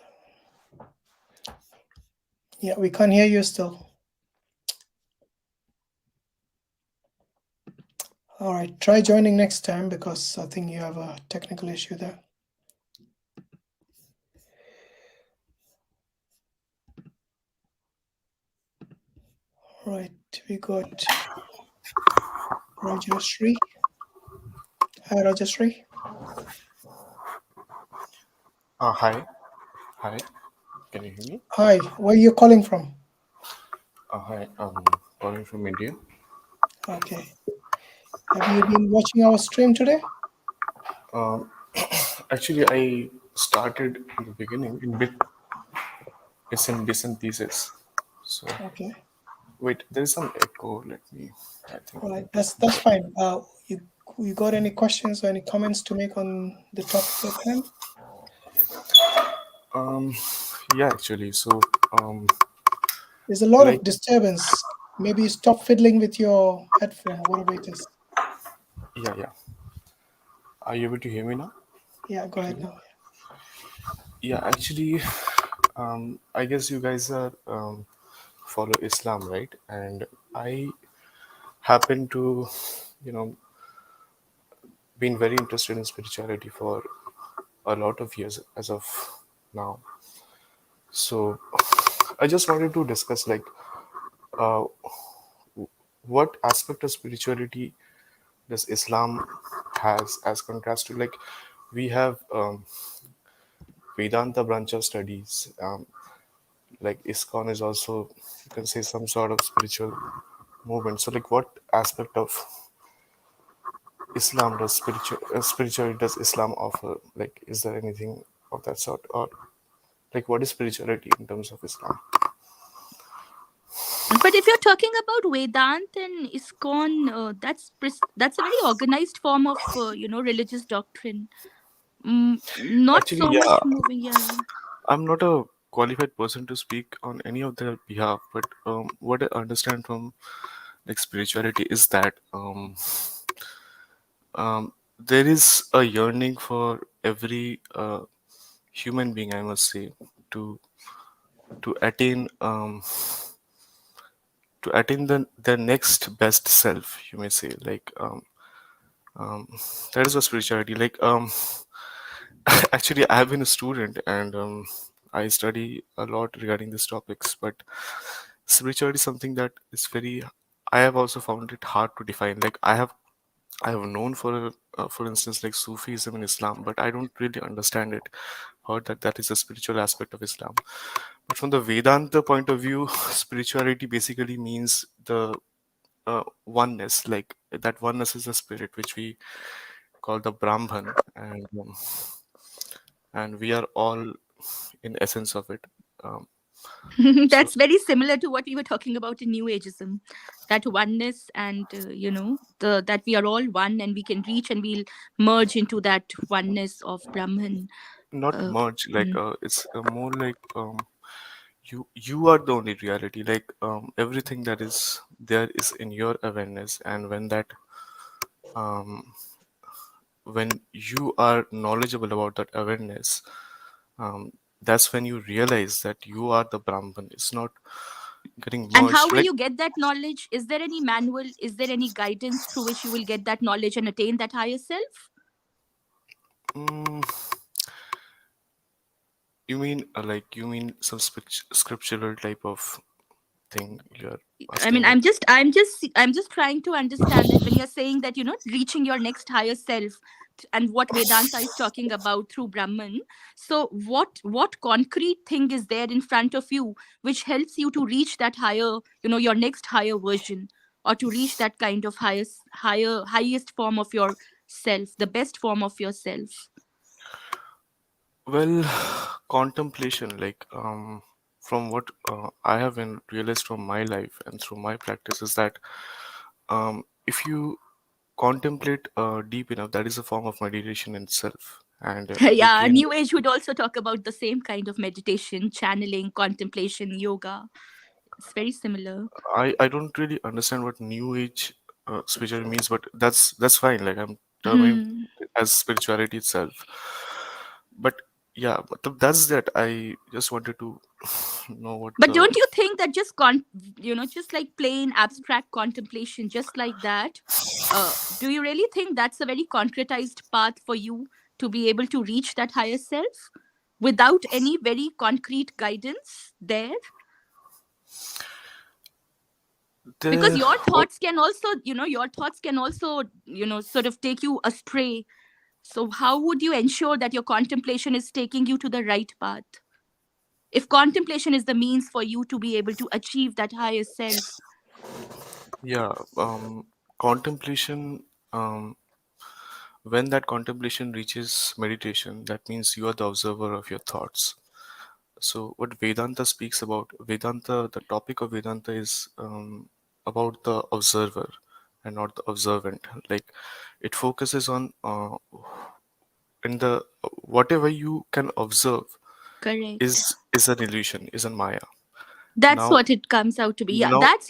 B: Yeah, we can't hear you still. All right, try joining next time because I think you have a technical issue there. All right, we got Rajashree. Hi, Rajashree.
P: Hi. Hi. Can you hear me?
B: Hi, where are you calling from?
P: Hi, I'm calling from India.
B: Okay. Have you been watching our stream today?
P: Actually, I started in the beginning in bits and pieces. So,
B: okay.
P: Wait, there is some echo. Let me. I think.
B: All right, that's fine. You got any questions or any comments to make on the topic at hand?
P: Yeah, actually. So,
B: there's a lot of disturbance. Maybe stop fiddling with your headphone or whatever it is.
P: Yeah. Are you able to hear me now?
B: Yeah, go ahead now.
P: Yeah, actually, I guess you guys are follow Islam, right? And I happen to, been very interested in spirituality for a lot of years as of now. So I just wanted to discuss what aspect of spirituality does Islam has as contrast to we have Vedanta branch of studies, like ISKCON is also, you can say, some sort of spiritual movement. So what aspect of Islam does spirituality does Islam offer? Is there anything of that sort, or what is spirituality in terms of Islam?
G: But if you're talking about Vedanta and ISKCON, that's a very organized form of religious doctrine. Not
P: Actually,
G: so
P: yeah,
G: much moving. Yeah.
P: I'm not a qualified person to speak on any of their behalf, but what I understand from spirituality is that there is a yearning for every human being, I must say, to attain the next best self, you may say. That is what spirituality actually I have been a student and I study a lot regarding these topics, but spirituality is something that is I have also found it hard to define. I have known for instance Sufism in Islam, but I don't really understand it. Heard that is a spiritual aspect of Islam. But from the Vedanta point of view, spirituality basically means the oneness. That oneness is the spirit, which we call the Brahman, and we are all in essence of it.
G: That's very similar to what we were talking about in New Ageism, that oneness and that we are all one and we can reach and we'll merge into that oneness of Brahman.
P: Not merge, it's more like you are the only reality. Everything that is there is in your awareness, and when you are knowledgeable about that awareness, that's when you realize that you are the Brahman. It's not getting merged.
G: And how will you get that knowledge? Is there any manual? Is there any guidance through which you will get that knowledge and attain that higher self?
P: You mean some scriptural type of thing you're
G: asking? I mean, I'm just trying to understand that when you're saying that reaching your next higher self and what Vedanta is talking about through Brahman, so what concrete thing is there in front of you which helps you to reach that higher, your next higher version? or to reach that kind of highest form of yourself, the best form of yourself?
P: Well, contemplation, like from what I have realized from my life and through my practice is that if you contemplate deep enough, that is a form of meditation in itself. And you
G: Yeah,
P: gain.
G: New Age would also talk about the same kind of meditation, channeling, contemplation, yoga. It's very similar.
P: I don't really understand what New Age spirituality means, but that's fine. Like I'm terming it as spirituality itself. But yeah, but that's that. I just wanted to know what
G: But
P: the.
G: don't you think that just just like plain abstract contemplation, just like that, do you really think that's a very concretized path for you to be able to reach that higher self without any very concrete guidance there? Because your
P: What
G: thoughts can also, sort of take you astray. So how would you ensure that your contemplation is taking you to the right path? If contemplation is the means for you to be able to achieve that higher self.
P: Yeah, contemplation. When that contemplation reaches meditation, that means you are the observer of your thoughts. So what Vedanta speaks about, the topic of Vedanta is about the observer and not the observant. Like it focuses on in the whatever you can observe
G: Correct.
P: is an illusion, is a Maya.
G: That's
P: Now,
G: what it comes out to be. Yeah,
P: now,
G: that's,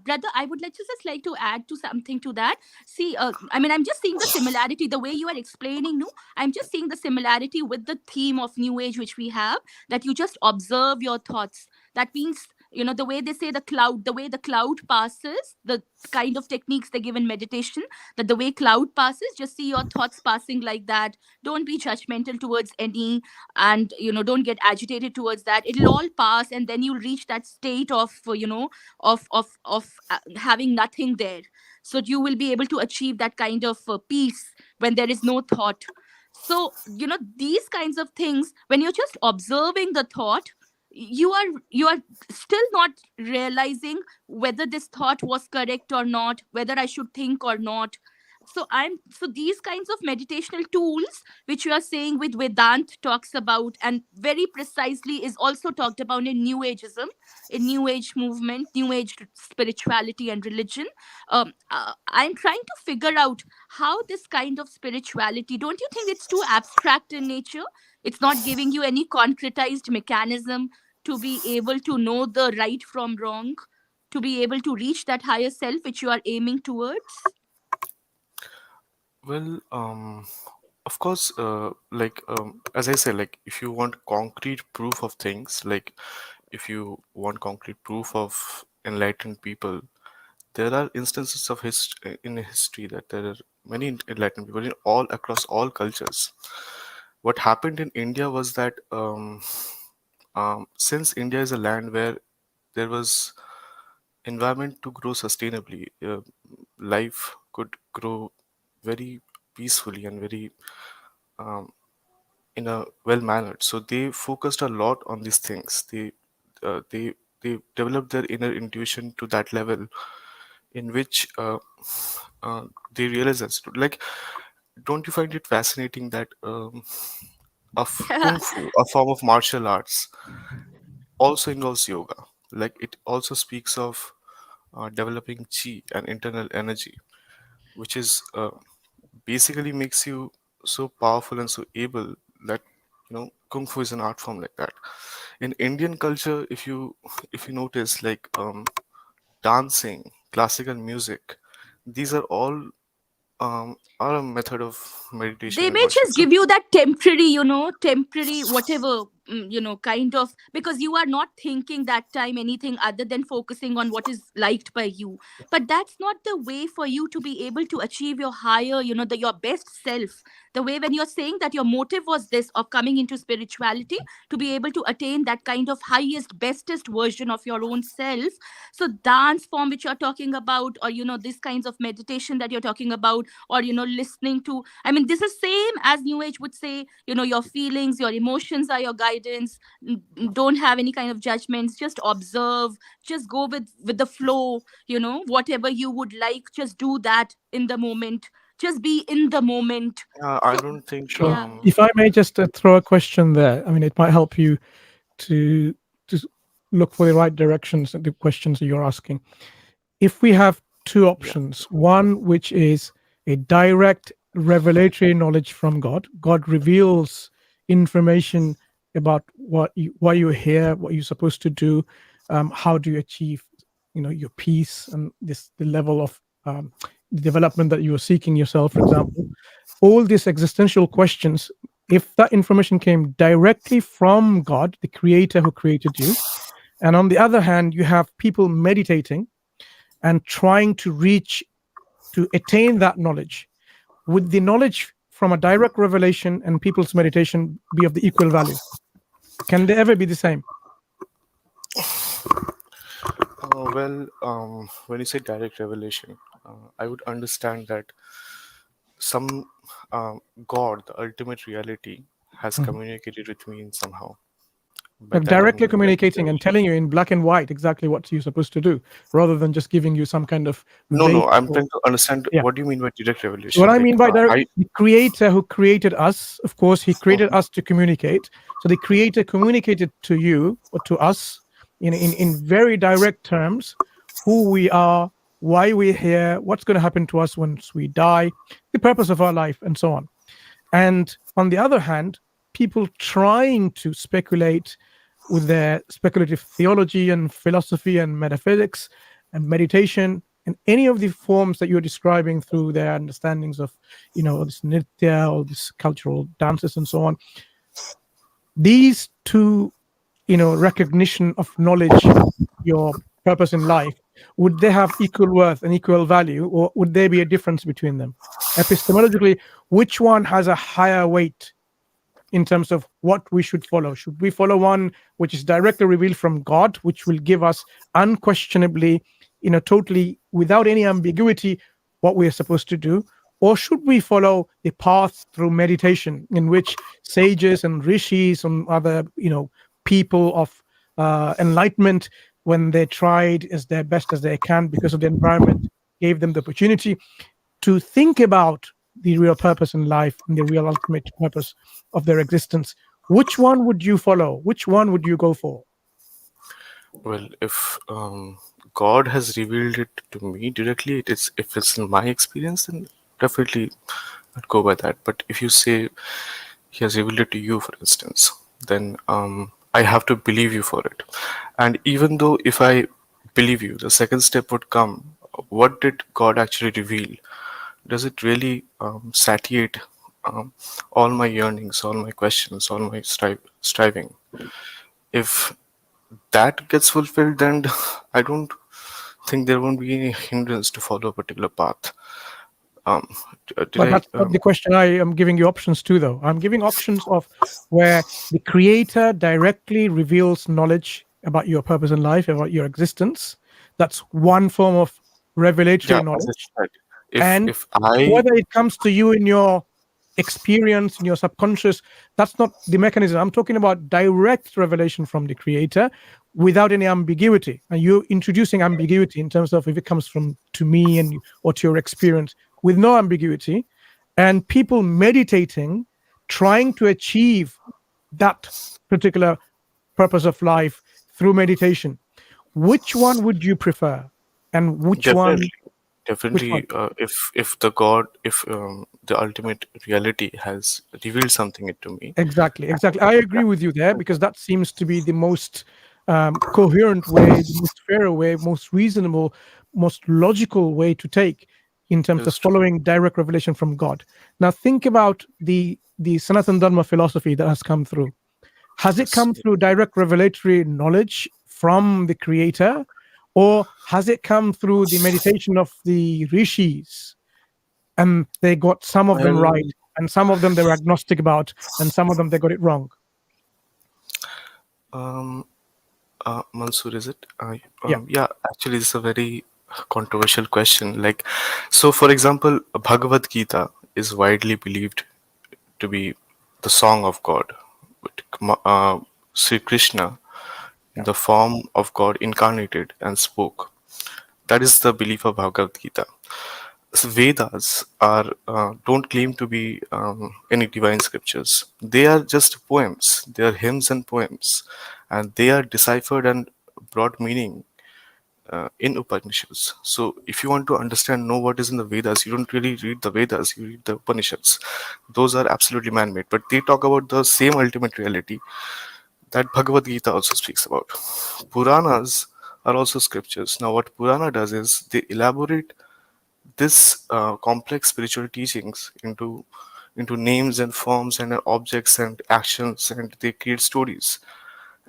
G: brother, I would just like to add to something to that. See, I mean, I'm just seeing the similarity, the way you are explaining, no? I'm just seeing the similarity with the theme of New Age, which we have, that you just observe your thoughts. That means, the way they say the way the cloud passes, the kind of techniques they give in meditation, that the way cloud passes, just see your thoughts passing like that. Don't be judgmental towards any, and don't get agitated towards that. It'll all pass, and then you'll reach that state of having nothing there. So you will be able to achieve that kind of peace when there is no thought. So these kinds of things, when you're just observing the thought, you are still not realizing whether this thought was correct or not, whether I should think or not. So these kinds of meditational tools which you are saying with Vedant talks about, and very precisely is also talked about in New Ageism, in New Age movement, New Age spirituality and religion. I'm trying to figure out how this kind of spirituality, don't you think it's too abstract in nature? It's not giving you any concretized mechanism to be able to know the right from wrong, to be able to reach that higher self which you are aiming towards?
P: well, of course, like as I said, like if you want concrete proof of things, like if you want concrete proof of enlightened people, there are instances of in history that there are many enlightened people in all across all cultures. What happened in India was that since India is a land where there was environment to grow sustainably, life could grow very peacefully and very in a well mannered. So they focused a lot on these things. They developed their inner intuition to that level in which they realize that, like, don't you find it fascinating that kung fu, a form of martial arts, also involves yoga? Like it also speaks of developing chi and internal energy, which is basically makes you so powerful and so able that kung fu is an art form like that. In Indian culture, if you notice, like dancing, classical music, these are all are a method of meditation
G: They
P: and
G: may
P: worship.
G: just give you that temporary whatever, kind of, because you are not thinking that time anything other than focusing on what is liked by you. But that's not the way for you to be able to achieve your higher, your best self. The way when you're saying that your motive was this of coming into spirituality to be able to attain that kind of highest bestest version of your own self. So dance form which you're talking about, or these kinds of meditation that you're talking about, or listening to, I mean, this is same as New Age would say, your feelings, your emotions are your guide. guidance, don't have any kind of judgments, just observe, just go with the flow, whatever you would like, just do that in the moment, just be in the moment.
P: I don't think.
G: Yeah.
E: If I may just throw a question there, I mean, it might help you to look for the right directions and the questions that you're asking. If we have two options, one which is a direct revelatory knowledge from God, God reveals information about why you're here, what you're supposed to do, how do you achieve, your peace, and the level of development that you are seeking yourself, for example. All these existential questions, if that information came directly from God, the creator who created you, and on the other hand, you have people meditating and trying to attain that knowledge, would the knowledge from a direct revelation and people's meditation be of the equal value? Can they ever be the same?
P: When you say direct revelation, I would understand that some God, the ultimate reality, has communicated with me in somehow.
E: But directly communicating and telling you in black and white exactly what you're supposed to do, rather than just giving you some kind of
P: No, I'm trying to understand what do you mean by direct revelation.
E: What I mean by direct, the creator who created us, of course, he created us to communicate. So the creator communicated to you or to us in very direct terms who we are, why we're here, what's going to happen to us once we die, the purpose of our life, and so on. And on the other hand, people trying to speculate with their speculative theology and philosophy and metaphysics and meditation and any of the forms that you're describing through their understandings of, this nritya or this cultural dances and so on. These two, recognition of knowledge, your purpose in life, would they have equal worth and equal value, or would there be a difference between them? Epistemologically, which one has a higher weight in terms of what we should follow? Should we follow one which is directly revealed from God, which will give us unquestionably, totally without any ambiguity what we are supposed to do? Or should we follow the path through meditation in which sages and rishis and other, people of enlightenment, when they tried as their best as they can because of the environment, gave them the opportunity to think about the real purpose in life and the real ultimate purpose of their existence? Which one would you follow? Which one would you go for?
P: Well, if God has revealed it to me directly, if it's in my experience, then definitely I'd go by that. But if you say he has revealed it to you, for instance, then I have to believe you for it. And even though if I believe you, the second step would come, what did God actually reveal? Does it really satiate all my yearnings, all my questions, all my striving? If that gets fulfilled, then I don't think there won't be any hindrance to follow a particular path.
E: But that's not the question I am giving you options to, though. I'm giving options of where the creator directly reveals knowledge about your purpose in life, about your existence. That's one form of revelatory knowledge. Whether it comes to you in your experience, in your subconscious, that's not the mechanism. I'm talking about direct revelation from the creator without any ambiguity. And you're introducing ambiguity in terms of if it comes to me and or to your experience, with no ambiguity, and people meditating, trying to achieve that particular purpose of life through meditation. Which one would you prefer? And
P: Definitely, if the ultimate reality has revealed something to me.
E: Exactly. I agree with you there, because that seems to be the most coherent way, the most fair way, most reasonable, most logical way to take in terms of following direct revelation from God. Now think about the Sanātana Dharma philosophy that has come through. Has it come through direct revelatory knowledge from the creator, or has it come through the meditation of the rishis, and they got some of them right, and some of them they were agnostic about, and some of them they got it wrong?
P: Mansur, is it? Yeah, actually, it's a very controversial question. So for example, Bhagavad Gita is widely believed to be the song of God. Sri Krishna in the form of God incarnated and spoke. That is the belief of Bhagavad Gita. So Vedas are don't claim to be any divine scriptures. They are just poems. They are hymns and poems, and they are deciphered and brought meaning in Upanishads. So if you want to understand, know what is in the Vedas, you don't really read the Vedas, you read the Upanishads. Those are absolutely man-made, but they talk about the same ultimate reality that Bhagavad Gita also speaks about. Puranas are also scriptures. Now what Purana does is they elaborate this complex spiritual teachings into names and forms and objects and actions, and they create stories.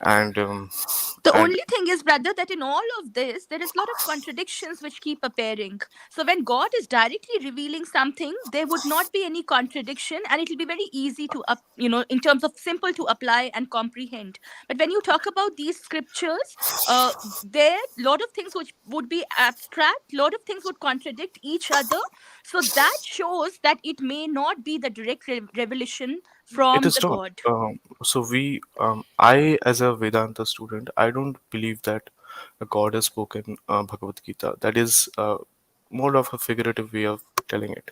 P: And
G: the only thing is, brother, that in all of this there is a lot of contradictions which keep appearing. So when God is directly revealing something, there would not be any contradiction, and it will be very easy to in terms of simple to apply and comprehend. But when you talk about these scriptures, there a lot of things which would be abstract, a lot of things would contradict each other. So that shows that it may not be the direct revelation from
P: it is
G: the
P: not.
G: God.
P: So I, as a Vedanta student, I don't believe that a God has spoken Bhagavad Gita. That is more of a figurative way of telling it.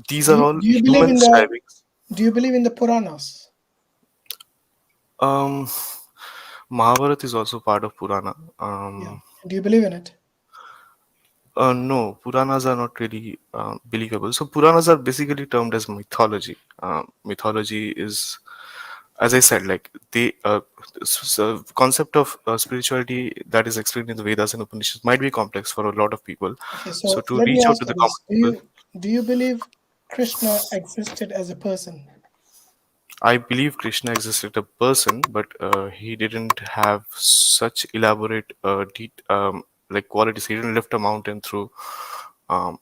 P: These are all human strivings.
B: Do you believe in the Puranas?
P: Mahabharata is also part of Purana.
B: Yeah. Do you believe in it?
P: No, Puranas are not really believable. So Puranas are basically termed as mythology. Mythology is, as I said, like the concept of spirituality that is explained in the Vedas and Upanishads might be complex for a lot of people.
B: Okay,
P: So to
B: let me
P: reach out
B: ask
P: to the
B: you
P: common
B: this.
P: people,
B: Do you believe Krishna existed as a person?
P: I believe Krishna existed a person, but he didn't have such elaborate like qualities. He didn't lift a mountain through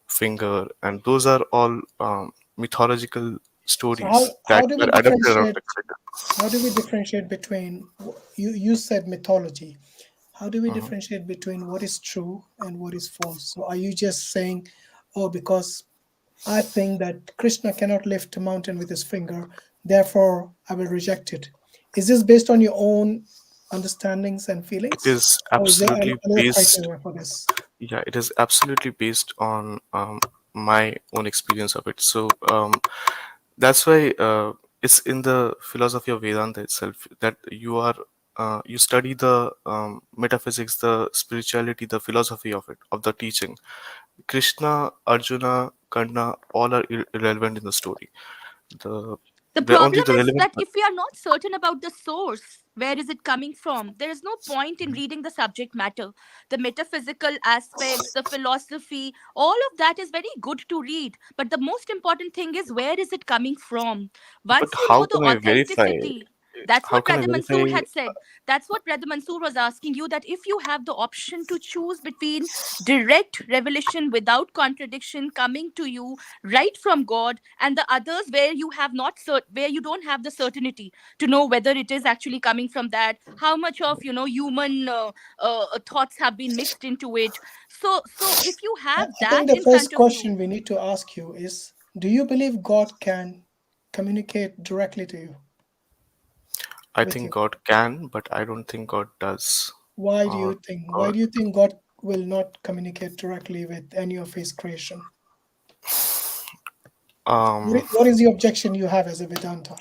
P: finger, and those are all mythological stories
B: So how
P: that
B: do
P: were
B: we
P: adapted around
B: differentiate?
P: Krishna.
B: How do we differentiate between you said mythology? How do we
P: Mhm.
B: differentiate between what is true and what is false? So are you just saying, oh, because I think that Krishna cannot lift a mountain with his finger, therefore I will reject it? Is this based on your own understandings and feelings?
P: It is
B: Or is there
P: absolutely
B: another
P: based.
B: criteria for this?
P: Yeah, it is absolutely based on my own experience of it. So that's why it's in the philosophy of Vedanta itself that you study the metaphysics, the spirituality, the philosophy of it, of the teaching. Krishna, Arjuna, Karna, all are irrelevant in the story.
G: The
P: The only
G: problem
P: the
G: is
P: relevant.
G: that if we are not certain about the source, where is it coming from? There is no point in reading the subject matter. The metaphysical aspects, the philosophy, all of that is very good to read. But the most important thing is, where is it coming from?
P: But
G: Once you
P: how
G: know the
P: can I verify?
G: authenticity, that's
P: How
G: what
P: can I
G: Brother Mansur
P: verify?
G: had said. That's what Brother Mansur was asking you, that if you have the option to choose between direct revelation without contradiction coming to you right from God, and the others where you have not where you don't have the certainty to know whether it is actually coming from that, how much of human thoughts have been mixed into it. So if you have
B: I think
G: that
B: the
G: in
B: first
G: front of you,
B: question we need to ask you is, do you believe God can communicate directly to you?
P: I
B: With
P: think
B: you?
P: God can, but I don't think God does.
B: Why do
P: Or
B: you think? Why
P: God.
B: do you think God will not communicate directly with any of His creation? What is the objection you have as a Vedanta?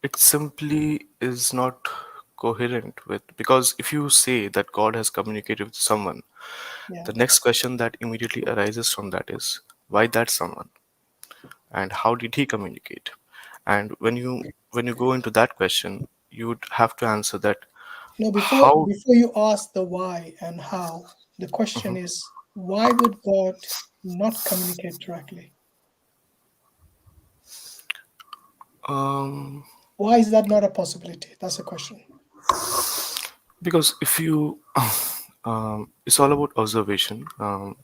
P: It simply is not coherent with, because if you say that God has communicated with someone,
B: Yeah.
P: the next question that immediately arises from that is why that someone, and how did he communicate? And when you go into that question, you would have to answer that
B: No,
P: how.
B: before you ask the why and how, the question is, why would God not communicate directly? Why is that not a possibility? That's a question.
P: Because if you it's all about observation.
B: Well,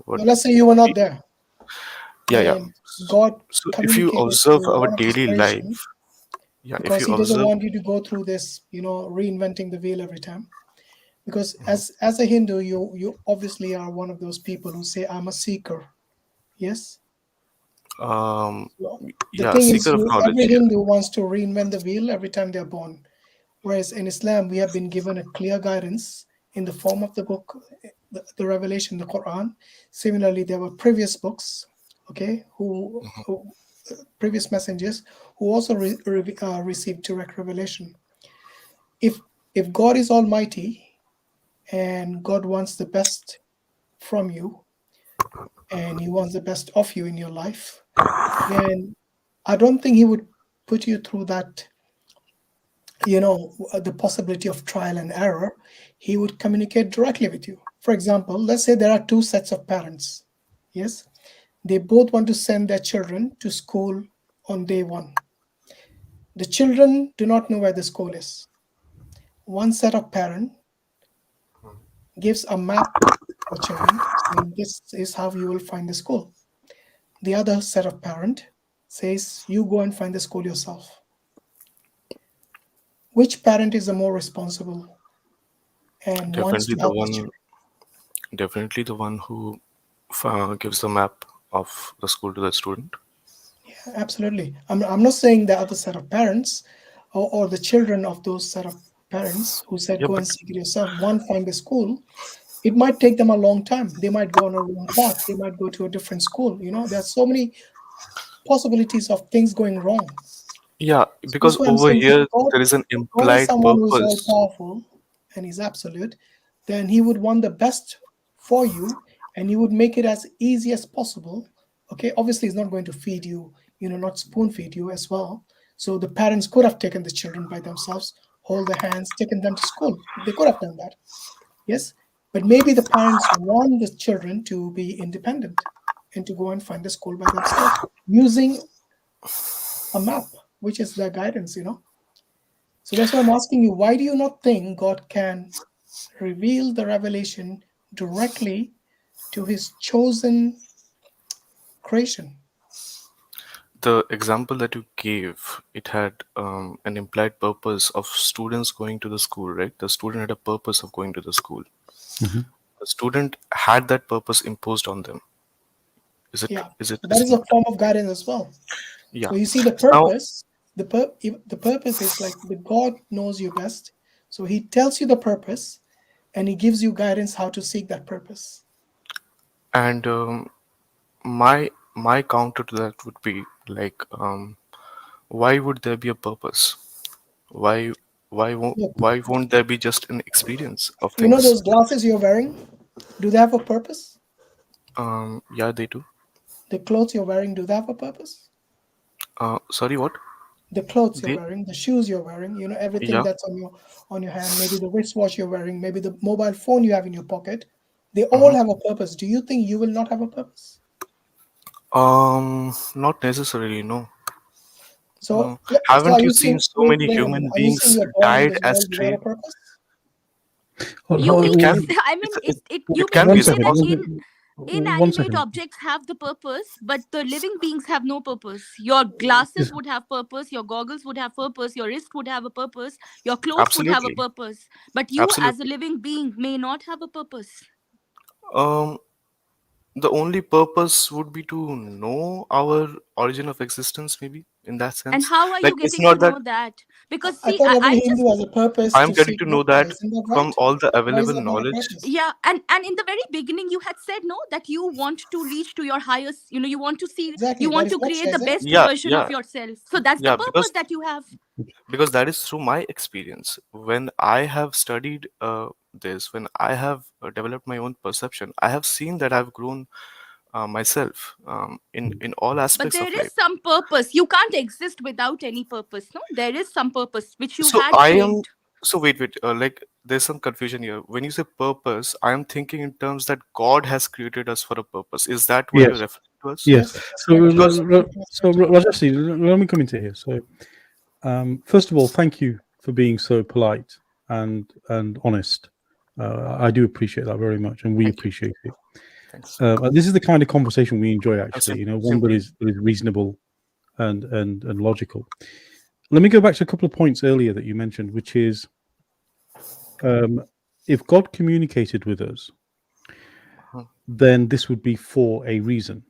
B: let's say you were not there.
P: Yeah.
B: And God
P: So if you
B: communicated to
P: observe our
B: one of His
P: daily
B: creation,
P: life, if
B: because
P: you
B: He doesn't
P: observe.
B: want you to go through this, reinventing the wheel every time. Because as a Hindu, you obviously are one of those people who say, I'm a seeker. Yes? The thing is,
P: seeker of knowledge.
B: every Hindu wants to reinvent the wheel every time they're born. Whereas in Islam, we have been given a clear guidance in the form of the book, the Revelation, the Qur'an. Similarly, there were previous books, okay, who previous messengers who also received direct revelation. If God is almighty and God wants the best from you and he wants the best of you in your life, then I don't think he would put you through that, the possibility of trial and error. He would communicate directly with you. For example, let's say there are two sets of parents. Yes, they both want to send their children to school on day one. The children do not know where the school is. One set of parent gives a map for children, saying this is how you will find the school. The other set of parent says, you go and find the school yourself. Which parent is the more responsible and wants to help the children?
P: Definitely the one who gives the map of the school to the student.
B: Yeah, absolutely. I'm not saying the other set of parents or the children of those set of parents who said, go and seek it yourself, one find the school. It might take them a long time. They might go on a wrong path. They might go to a different school. There's so many possibilities of things going wrong.
P: Yeah, because over here there is an implied
B: someone
P: purpose.
B: Who is all powerful and is absolute, then he would want the best for you and he would make it as easy as possible. Okay, obviously he's not going to feed you, not spoon feed you as well. So the parents could have taken the children by themselves, hold their hands, taken them to school. They could have done that. Yes, but maybe the parents want the children to be independent and to go and find the school by themselves using a map, which is their guidance, So that's why I'm asking you, why do you not think God can reveal the revelation directly to his chosen creation?
P: The example that you gave, it had an implied purpose of students going to the school, right? The student had a purpose of going to the school.
A: Mm-hmm.
P: The student had that purpose imposed on them. Is it?
B: Yeah.
P: Is it?
B: That is a form of guidance as well.
P: Yeah.
B: So you see the purpose. The purpose is like the God knows you best. So he tells you the purpose and he gives you guidance how to seek that purpose.
P: And my counter to that would be like, why would there be a purpose? Why won't there be just an experience of things?
B: Those glasses you're wearing, do they have a purpose?
P: Yeah, they do.
B: The clothes you're wearing, do they have a purpose?
P: Sorry, what?
B: The clothes you're wearing, the shoes you're wearing, everything that's on your hand, maybe the wristwatch you're wearing, maybe the mobile phone you have in your pocket, they all have a purpose. Do you think you will not have a purpose?
P: Not necessarily, no.
B: So
P: haven't you seen so many human beings died as trained?
G: You can say that inanimate objects have the purpose, but the living beings have no purpose. Your glasses would have purpose, your goggles would have purpose, your wrist would have a purpose, your clothes would have a purpose, but you as a living being may not have a purpose.
P: The only purpose would be to know our origin of existence, maybe in that sense.
G: And how are you getting to know that? Because see,
B: I Hindu has a purpose.
P: I'm getting to know that from all the available knowledge.
G: Yeah, and in the very beginning, you had said that you want to reach to your highest. You want to see, you want to create the best version of yourself. So that's the purpose that you have.
P: Because that is through my experience. When I have studied this, when I have developed my own perception, I have seen that I've grown myself in all aspects of life.
G: But there is some purpose. You can't exist without any purpose. No, there is some purpose which you had trained.
P: So wait. Like there's some confusion here. When you say purpose, I am thinking in terms that God has created us for a purpose. Is that what you're referring to us?
A: Yes. So Rajesh, let me come into here. So first of all, thank you for being so polite and honest. I do appreciate that very much, and we appreciate it.
P: Thanks.
A: This is the kind of conversation we enjoy, actually. One that is reasonable and logical. Let me go back to a couple of points earlier that you mentioned, which is if God communicated with us, then this would be for a reason.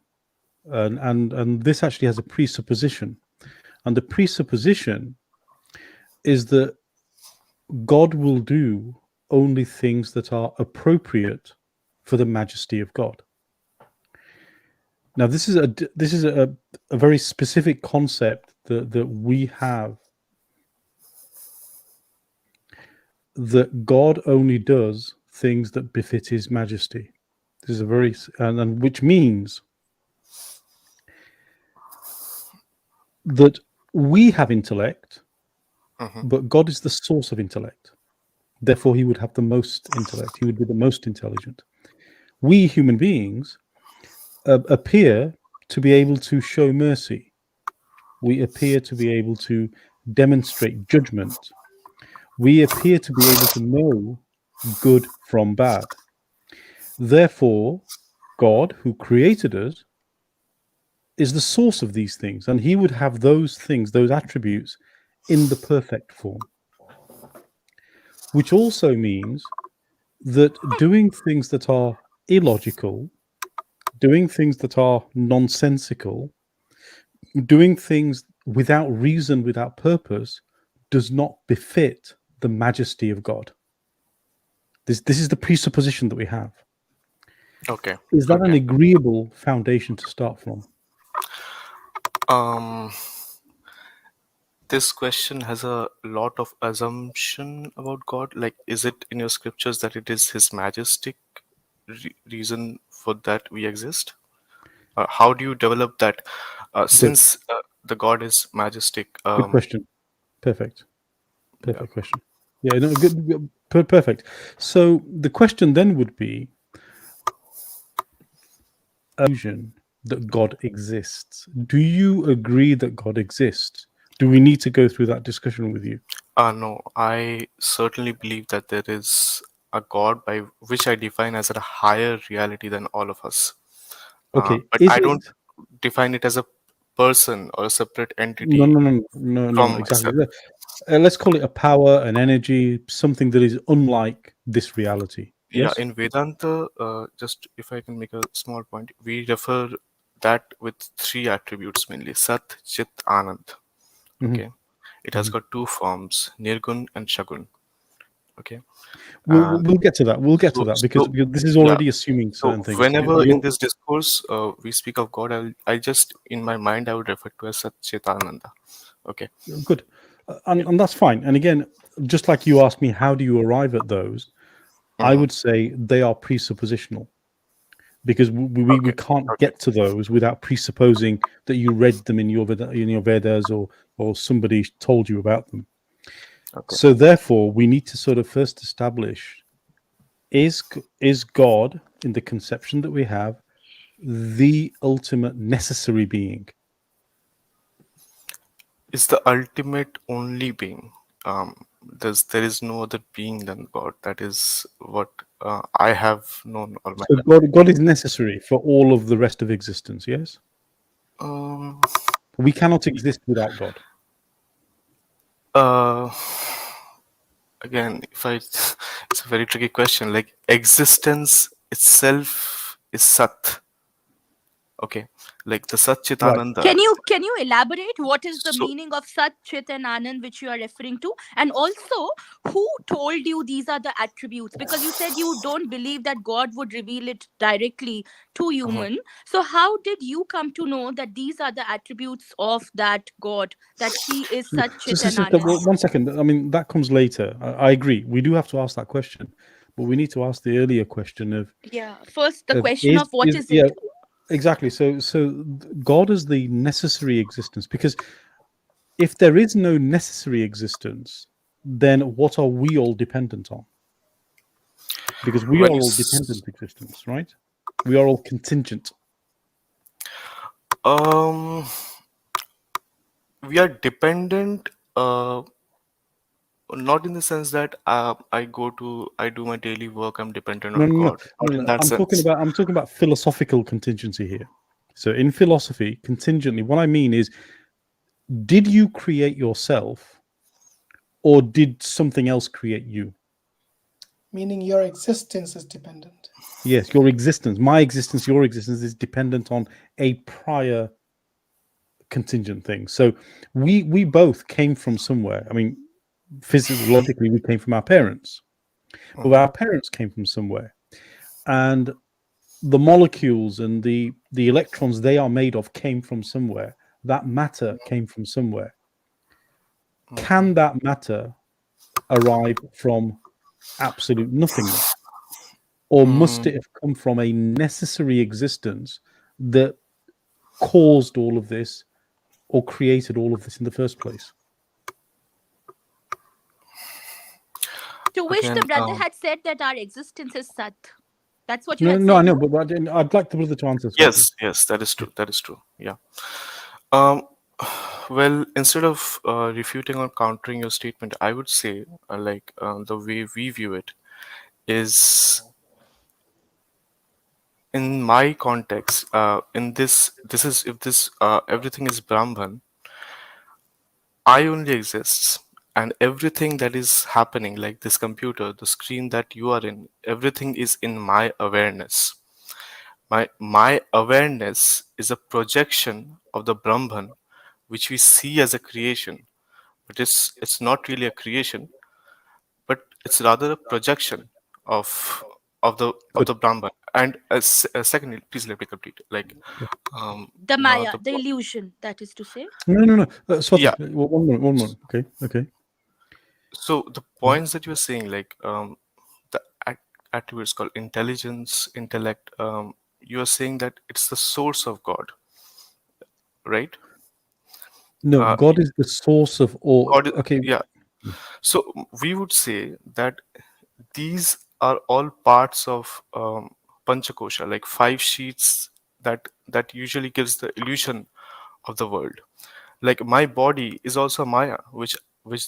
A: and this actually has a presupposition, and the presupposition is that God will do only things that are appropriate for the majesty of God. Now, this is a very specific concept that we have, that God only does things that befit His majesty. This is a very and which means that we have intellect, but God is the source of intellect. Therefore, He would have the most intellect. He would be the most intelligent. We human beings appear to be able to show mercy. We appear to be able to demonstrate judgment. We appear to be able to know good from bad. Therefore, God, who created us, is the source of these things, and He would have those things, those attributes, in the perfect form. Which also means that doing things that are illogical, doing things that are nonsensical, doing things without reason, without purpose, does not befit the majesty of God. This is the presupposition that we have.
P: Okay.
A: Is that an agreeable foundation to start from?
P: This question has a lot of assumption about God. Like, is it in your scriptures that it is His majestic reason for that we exist? How do you develop that? Since the God is majestic.
A: Good question. Perfect question. Yeah, no, good, perfect. So the question then would be, illusion that God exists. Do you agree that God exists? Do we need to go through that discussion with you?
P: No, I certainly believe that there is a God by which I define as a higher reality than all of us.
A: Okay,
P: but I don't define it as a person or a separate entity.
A: No, exactly. Let's call it a power, an energy, something that is unlike this reality. Yes?
P: Yeah, in Vedanta, just if I can make a small point, we refer that with three attributes mainly: Sat, Chit, Anand. Okay, it has got two forms: Nirgun and Shagun. Okay,
A: we'll get to that. We'll get to that because this is already assuming certain things.
P: Whenever in this discourse we speak of God, I just in my mind I would refer to as Sat, Chit, Ananda. Okay,
A: good, and that's fine. And again, just like you asked me, how do you arrive at those? I would say they are presuppositional, because we can't get to those without presupposing that you read them in your Vedas or somebody told you about them. So therefore, we need to sort of first establish: is God, in the conception that we have, the ultimate necessary being?
P: Is the ultimate only being. There is no other being than God. That is what I have known all my life.
A: So God is necessary for all of the rest of existence, yes? We cannot exist without God.
P: Again, it's a very tricky question. Like, existence itself is Sat. Okay, like the Sat Chit Ananda.
G: Can you elaborate what is the meaning of Sat, Chit and Anand which you are referring to? And also, who told you these are the attributes? Because you said you don't believe that God would reveal it directly to human. So how did you come to know that these are the attributes of that God, that He is Sat, Chit and Anand?
A: 1 second. I mean, that comes later. I agree. We do have to ask that question, but we need to ask the earlier question of...
G: Yeah, first the question of what is it?
A: Exactly. So God is the necessary existence, because if there is no necessary existence, then what are we all dependent on? Because we are all dependent existence, right? We are all contingent.
P: We are dependent, not in the sense that I do my daily work, I'm dependent on God. Not in that sense.
A: I'm talking about philosophical contingency here. So in philosophy, contingently, what I mean is, did you create yourself, or did something else create you?
B: Meaning your existence is dependent.
A: Yes, your existence, my existence, your existence is dependent on a prior contingent thing. So we both came from somewhere. I mean, physiologically, we came from our parents, but our parents came from somewhere, and the molecules and the electrons they are made of came from somewhere. That matter came from somewhere. Can that matter arrive from absolute nothingness? Or must it have come from a necessary existence that caused all of this or created all of this in the first place?
G: To which the brother had said that our existence is Sat. That's what you
A: No,
G: had
A: no,
G: said.
A: I know, but I'd like the brother to answer.
P: Yes, yes, that is true. That is true. Yeah. Well, instead of refuting or countering your statement, I would say, the way we view it is, in my context, in this is, if this everything is Brahman, I only exists, and everything that is happening, like this computer, the screen that you are in, everything is in my awareness. My awareness is a projection of the Brahman, which we see as a creation, but it's not really a creation, but it's rather a projection of the Brahman. And secondly, please let me complete.
G: The Maya, the illusion, that is to say.
A: No.
P: Yeah.
A: One moment. Okay.
P: So the points that you're saying, the attributes called intelligence, intellect, you are saying that it's the source of God, right?
A: No, God is the source of all.
P: God is,
A: okay.
P: Yeah. So we would say that these are all parts of Panchakosha, like 5 sheets that usually gives the illusion of the world. Like my body is also Maya, which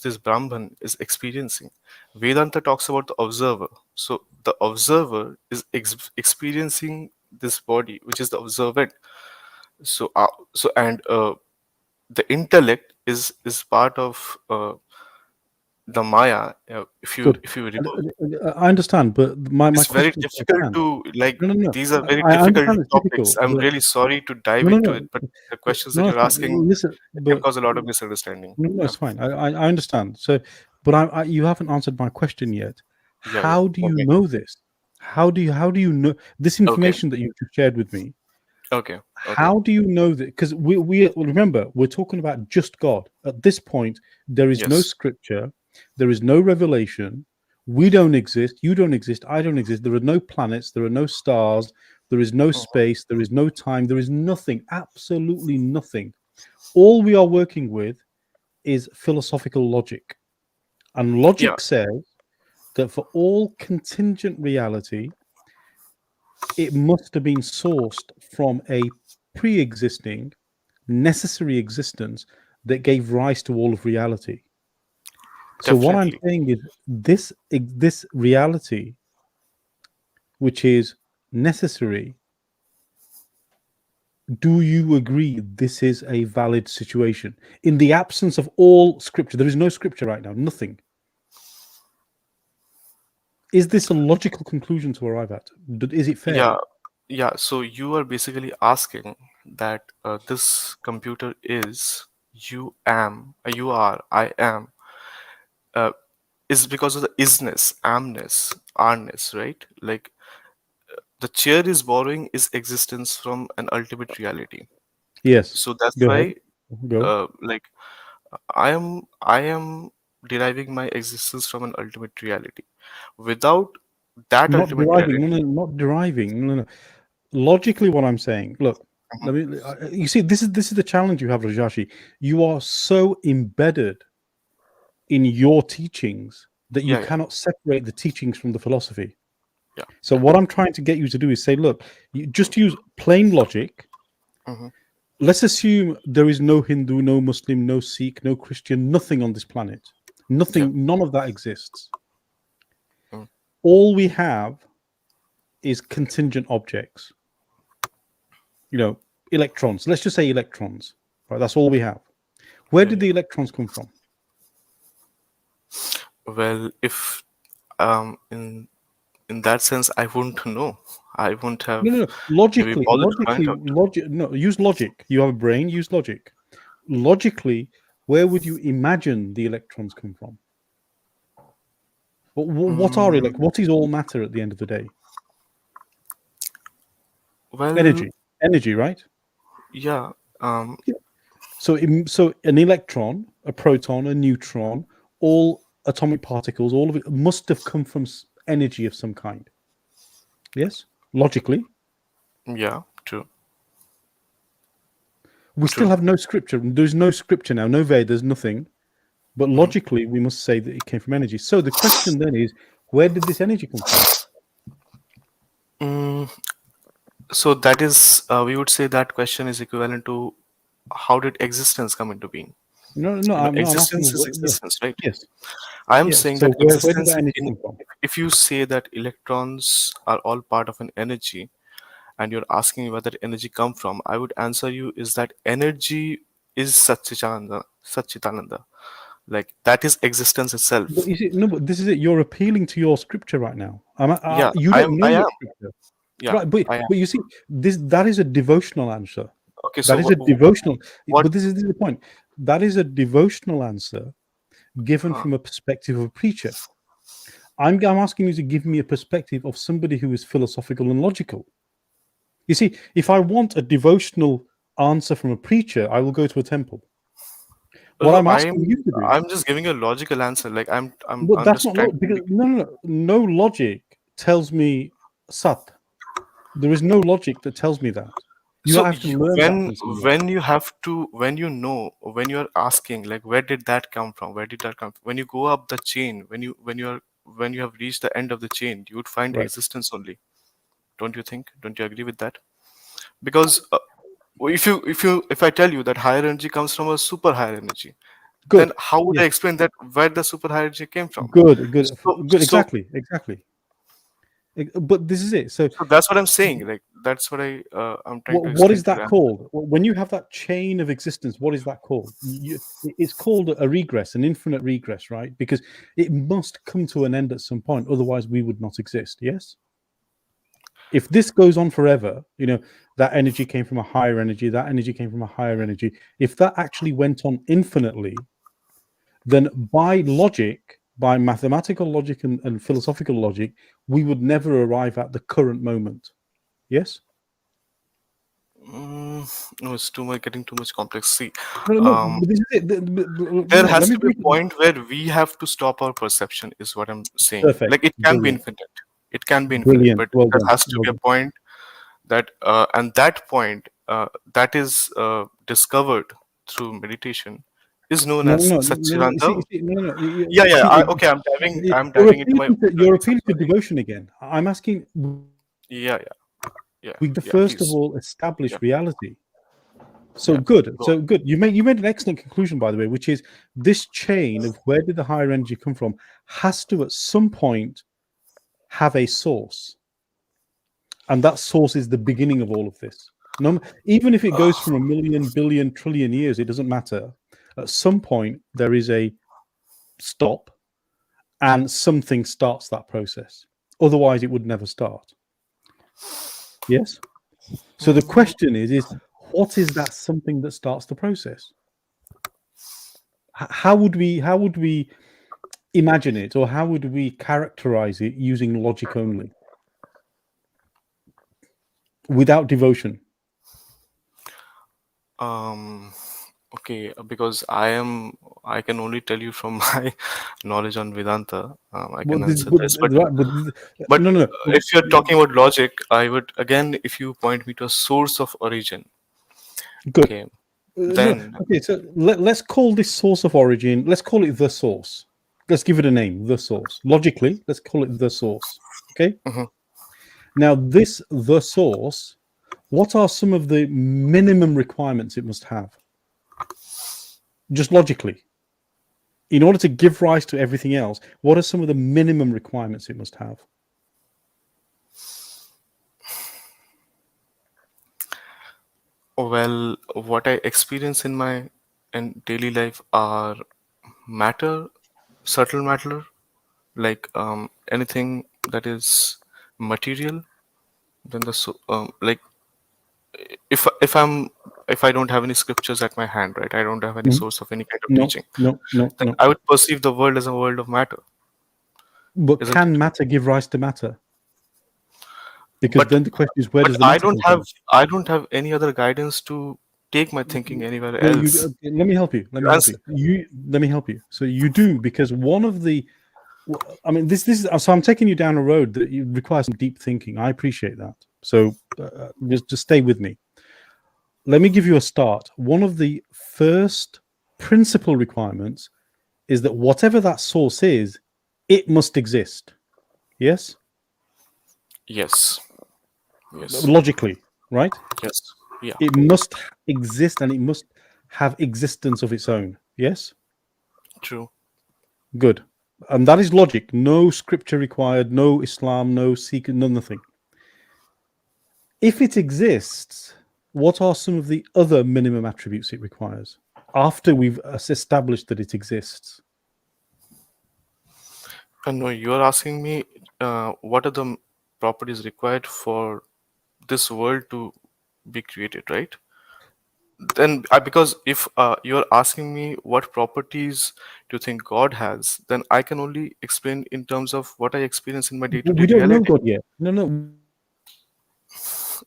P: this Brahman is experiencing. Vedanta talks about the observer. So the observer is experiencing this body, which is the observant. So the intellect is part of the Maya. If you remove,
A: I understand, but my
P: it's very
A: question
P: difficult to
A: No.
P: These are very
A: I
P: difficult
A: understand it's
P: topics.
A: difficult,
P: I'm
A: but
P: really sorry to dive into it, but the questions that you're asking
A: listen,
P: can cause a lot of misunderstanding.
A: No, it's fine. I understand. So, but you haven't answered my question yet. How do you know this? How do you know this information that you shared with me?
P: Okay.
A: How do you know that? Because we remember we're talking about just God. At this point, there is no scripture, there is no revelation. We don't exist. You don't exist. I don't exist. There are no planets. There are no stars. There is no space. There is no time. There is nothing. Absolutely nothing. All we are working with is philosophical logic, and logic says that for all contingent reality, it must have been sourced from a pre-existing necessary existence that gave rise to all of reality. So what I'm saying is this reality, which is necessary, do you agree this is a valid situation in the absence of all scripture? There is no scripture right now, nothing. Is this a logical conclusion to arrive at? Is it fair?
P: Yeah. So you are basically asking that this computer is, you are, I am, is because of the isness, amness, arness, right? Like the chair is borrowing its existence from an ultimate reality.
A: Yes.
P: So that's
A: Go
P: why,
A: ahead. Go.
P: I am deriving my existence from an ultimate reality. Without that
A: Not
P: ultimate
A: deriving.
P: reality,
A: Not deriving. No. Logically, what I'm saying. Look, let me. You see, this is the challenge you have, Rajashi. You are so embedded in your teachings that you cannot separate the teachings from the philosophy. So what I'm trying to get you to do is say, look, you just use plain logic. Let's assume there is no Hindu, no Muslim, no Sikh, no Christian, nothing on this planet. Nothing, none of that exists. All we have is contingent objects. Electrons. Let's just say electrons. Right, that's all we have. Where did the electrons come from?
P: Well, if in in that sense, I wouldn't know. I wouldn't have
A: No.
P: maybe bothered to find out.
A: Logic. No, use logic. You have a brain. Use logic. Logically, where would you imagine the electrons come from? What are what is all matter at the end of the day?
P: Well,
A: energy, right?
P: Yeah.
A: So an electron, a proton, a neutron, all atomic particles, all of it must have come from energy of some kind. Yes, logically.
P: Yeah, true.
A: We still have no scripture. There's no scripture now, no Vedas, nothing. But logically, we must say that it came from energy. So the question then is, where did this energy come from?
P: So that is, we would say that question is equivalent to how did existence come into being?
A: No,
P: existence is existence, right?
A: Yes.
P: I am saying that existence,
A: where did that energy come from?
P: if you say that electrons are all part of an energy, and you're asking where that energy come from, I would answer you is that energy is Satchitananda. Like that is existence itself.
A: But is it, no, but this is it. You're appealing to your scripture right now. You
P: I
A: don't know
P: am.
A: your scripture.
P: Yeah,
A: right, but you see, that is a devotional answer.
P: Okay,
A: that is a devotional. But this is the point. That is a devotional answer given from a perspective of a preacher. I'm asking you to give me a perspective of somebody who is philosophical and logical. You see, if I want a devotional answer from a preacher, I will go to a temple. What I'm asking you to do,
P: I'm just giving a logical answer. Like I'm
A: but that's not because no logic tells me Sat. There is no logic that tells me that. You have to learn
P: when you are asking, like, where did that come from? Where did that come from? When you go up the chain, when you have reached the end of the chain, you would find existence only. Don't you think? Don't you agree with that? Because if I tell you that higher energy comes from a super higher energy, then how would I explain that where the super higher energy came from?
A: Good. Exactly. But this is it. So
P: that's what I'm saying. Like that's what I'm trying to explain.
A: What is that called? When you have that chain of existence, what is that called? It's called a regress, an infinite regress, right? Because it must come to an end at some point. Otherwise, we would not exist. Yes. If this goes on forever, that energy came from a higher energy, that energy came from a higher energy. If that actually went on infinitely, then by logic, by mathematical logic and philosophical logic, we would never arrive at the current moment. Yes?
P: No, it's getting too much complex. See,
A: this is it.
P: There has to be a point where we have to stop our perception, is what I'm saying.
A: Perfect.
P: Like it can be infinite. It can be infinite, but there has to be a point that, and that point that is discovered through meditation is known as Satchitananda. Okay, I'm diving into my.
A: You're appealing to devotion again. I'm asking.
P: Yeah.
A: We first of all establish reality. So good. You made an excellent conclusion, by the way, which is this chain of where did the higher energy come from has to at some point have a source, and that source is the beginning of all of this. Even if it goes from a million, billion, trillion years, it doesn't matter. At some point, there is a stop, and something starts that process. Otherwise, it would never start. Yes. So the question is what is that something that starts the process? How would we imagine it, or how would we characterize it using logic only, without devotion?
P: Okay, because I can only tell you from my knowledge on Vedanta. I can answer this, but
A: no.
P: If you're talking about logic, I would again, if you point me to a source of origin.
A: Good.
P: Okay. Then
A: so let's call this source of origin. Let's call it the source. Let's give it a name, the source. Logically, let's call it the source. Okay. Now, the source. What are some of the minimum requirements it must have? Just logically, in order to give rise to everything else, what are some of the minimum requirements it must have?
P: Well, what I experience in my daily life are matter, subtle matter, like anything that is material, then like if I don't have any scriptures at my hand, right? I don't have any source of any kind of teaching.
A: No.
P: Then I would perceive the world as a world of matter.
A: But can matter give rise to matter? Because then the question is, where does the matter come from?
P: I don't have any other guidance to take my thinking anywhere else.
A: Let me help you. Let me help you. So you do, because one of the, I mean, this is, so I'm taking you down a road that requires some deep thinking. I appreciate that. So just stay with me. Let me give you a start. One of the first principal requirements is that whatever that source is, it must exist. Yes?
P: Yes.
A: Logically, right?
P: Yes. Yeah.
A: It must exist and it must have existence of its own. Yes?
P: True.
A: Good. And that is logic. No scripture required, no Islam, no Sikh, no nothing. If it exists, what are some of the other minimum attributes it requires after we've established that it exists?
P: No, you're asking me what are the properties required for this world to be created, right? Then because if you're asking me what properties do you think God has, then I can only explain in terms of what I experience in my day-to-day
A: We don't know
P: reality.
A: God yet. No.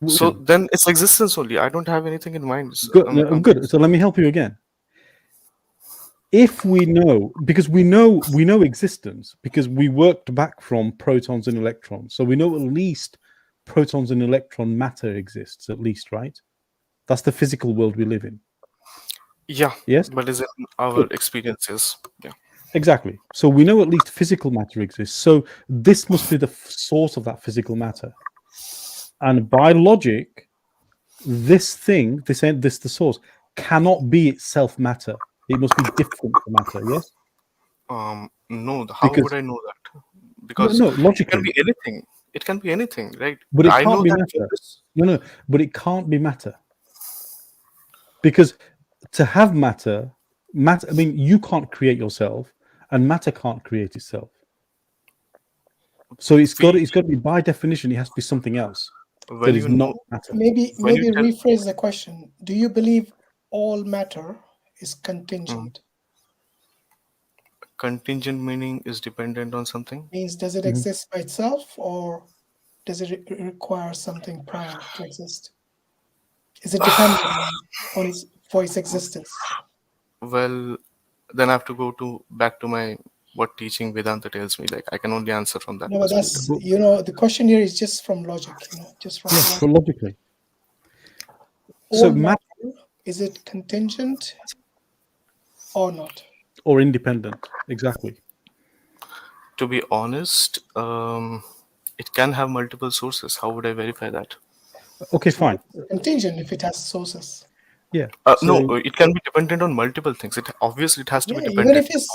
P: So then it's existence only. I don't have anything in mind.
A: Good. So let me help you again. If we know, because we know existence, because we worked back from protons and electrons, so we know at least protons and electron matter exists, at least, right? That's the physical world we live in.
P: Yeah.
A: Yes.
P: But is it our experiences? Yeah.
A: Exactly. So we know at least physical matter exists. So this must be the source of that physical matter. And by logic, this thing, the source, cannot be itself matter. It must be different from matter. Yes.
P: No. How would I know that? Because
A: logically,
P: it can be anything. It can be anything, right?
A: But it can't be matter. No. But it can't be matter. Because to have matter, I mean, you can't create yourself, and matter can't create itself. So it's got to be, by definition, it has to be something else that is not matter.
B: Maybe rephrase the question. Do you believe all matter is contingent?
P: Contingent meaning is dependent on something?
B: Means does it exist by itself, or does it require something prior to exist? Is it dependent on for its existence?
P: Well, then I have to go back to what teaching Vedanta tells me. Like I can only answer from that.
B: No, but that's the question here is just from logic. Just from
A: logically.
B: So matter, is it contingent or not?
A: Or independent? Exactly.
P: To be honest, it can have multiple sources. How would I verify that?
A: Okay, fine.
B: Contingent if it has sources.
A: Yeah.
P: No, it can be dependent on multiple things. It has to be dependent.
B: Even if it's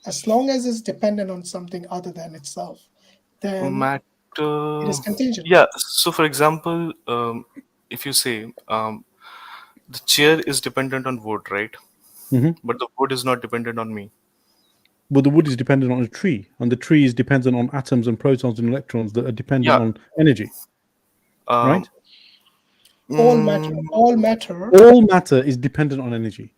B: as long as it's dependent on something other than itself, then it is contingent.
P: Yeah. So, for example, if you say the chair is dependent on wood, right? But the wood is not dependent on me.
A: But the wood is dependent on a tree, and the tree is dependent on atoms and protons and electrons that are dependent on energy. Right?
B: All matter
A: is dependent on energy.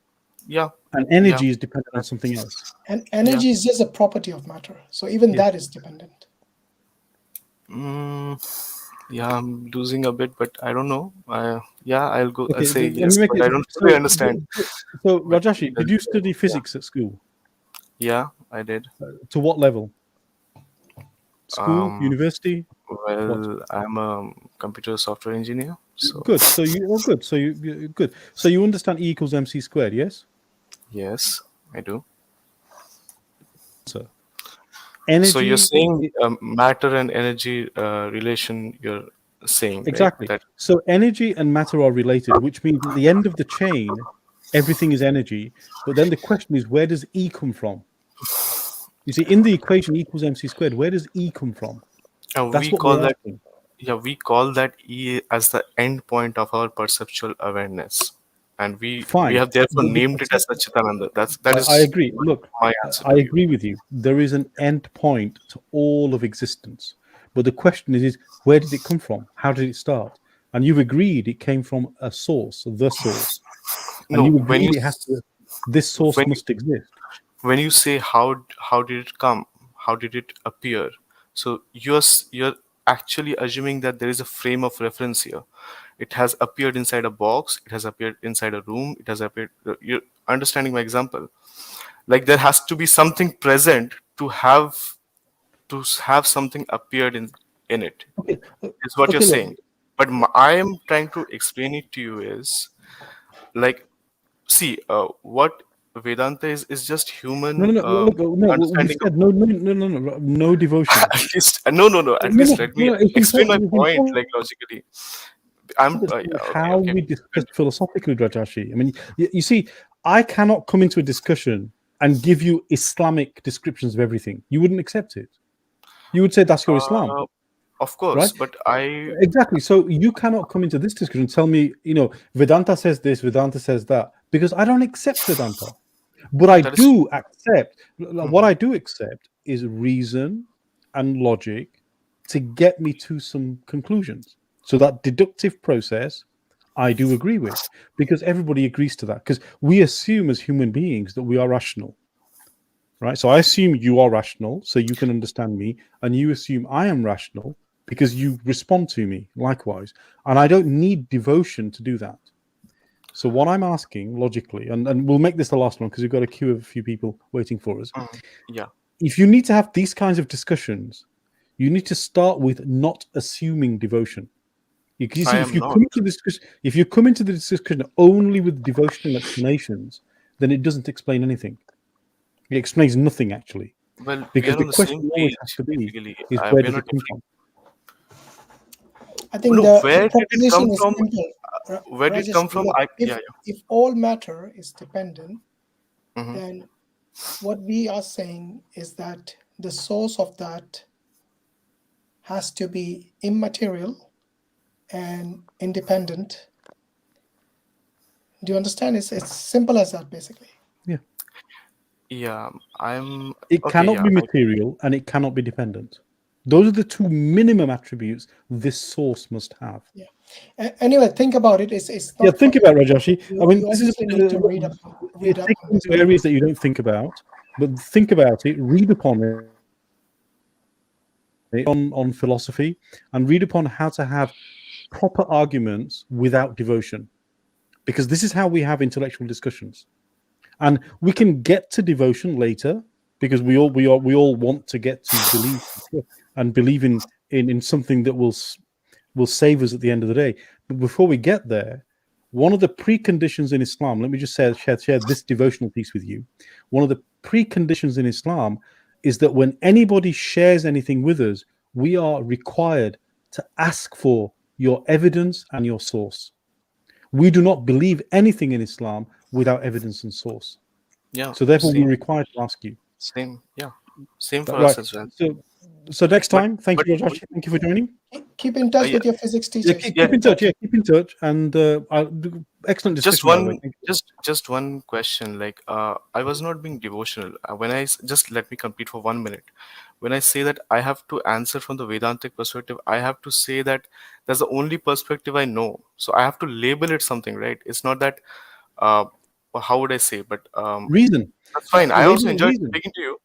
P: Yeah.
A: And energy is dependent on something else.
B: And energy is just a property of matter. So even that is dependent.
P: Yeah, I'm losing a bit, but I don't know. I'll go.
A: Okay,
P: I'll say yes, but I don't really understand.
A: So, Rajashi, did you study physics at school?
P: Yeah, I did.
A: To what level? School, university?
P: Well, I'm a computer software engineer. So
A: good. So you good. So you understand E equals MC squared, yes?
P: Yes, I do.
A: So energy.
P: So you're saying matter and energy relation. You're saying
A: exactly.
P: Right?
A: So energy and matter are related, which means at the end of the chain, everything is energy. But then the question is, where does E come from? You see, in the equation E equals MC squared, where does E come from?
P: That's what we're asking. Yeah, we call that E as the end point of our perceptual awareness, and we have therefore named it as Satchitananda. That is.
A: I agree. Look,
P: my answer.
A: I agree with you. There is an end point to all of existence. But the question is where did it come from? How did it start? And you've agreed it came from a source, the source. And
P: No,
A: you agreed this source must exist.
P: When you say how did it come, how did it appear? So you're actually assuming that there is a frame of reference here. It has appeared inside a box. It has appeared inside a room. It has appeared. You're understanding my example? Like there has to be something present to have something appeared in it.
A: Okay.
P: Is what you're saying. But I am trying to explain it to you is like, see, what Vedanta is just human understanding.
A: No devotion.
P: At least, no. At least let me explain my point, like logically.
A: How we discuss philosophically, Rajashi. I mean, you see, I cannot come into a discussion and give you Islamic descriptions of everything. You wouldn't accept it. You would say that's your Islam.
P: Of course,
A: right?
P: But
A: exactly. So you cannot come into this discussion and tell me, Vedanta says this, Vedanta says that, because I don't accept Vedanta. But I do accept. What I do accept is reason and logic to get me to some conclusions. So that deductive process, I do agree with, because everybody agrees to that. Because we assume as human beings that we are rational, right? So I assume you are rational, so you can understand me, and you assume I am rational because you respond to me likewise. And I don't need devotion to do that. So what I'm asking logically, and we'll make this the last one because we've got a queue of a few people waiting for us.
P: Yeah.
A: If you need to have these kinds of discussions, you need to start with not assuming devotion. You see, if you come into the discussion only with devotional explanations, then it doesn't explain anything. It explains nothing actually.
P: Well,
A: because the question always has to be is where does it come from?
B: I think
P: where did it come from? Where did it come from?
B: If all matter is dependent, then what we are saying is that the source of that has to be immaterial and independent. Do you understand? It's simple as that, basically.
A: Yeah.
P: Yeah,
A: It cannot be material and it cannot be dependent. Those are the two minimum attributes this source must have.
B: Yeah. Anyway, think about it. It's not
A: think about it, Rajashi. I mean, this is
B: need to read up
A: into areas that you don't think about, but think about it, read upon it on philosophy, and read upon how to have proper arguments without devotion, because this is how we have intellectual discussions, and we can get to devotion later because we all want to get to believe in something that will save us at the end of the day. But before we get there, one of the preconditions in Islam, let me just share this devotional piece with you. One of the preconditions in Islam is that when anybody shares anything with us, we are required to ask for your evidence and your source. We do not believe anything in Islam without evidence and source.
P: Yeah.
A: So therefore, we're required to ask you.
P: Same for us as well.
A: So next time, thank you, Rajashi. Thank you for joining.
B: Keep in touch with your physics teachers.
A: Keep in touch. Yeah, keep in touch. And excellent discussion.
P: Just one question. Like, I was not being devotional. When I just let me complete for 1 minute. When I say that I have to answer from the Vedantic perspective, I have to say that that's the only perspective I know. So I have to label it something, right? It's not that. How would I say? But
A: reason.
P: That's fine. I also enjoyed speaking to you.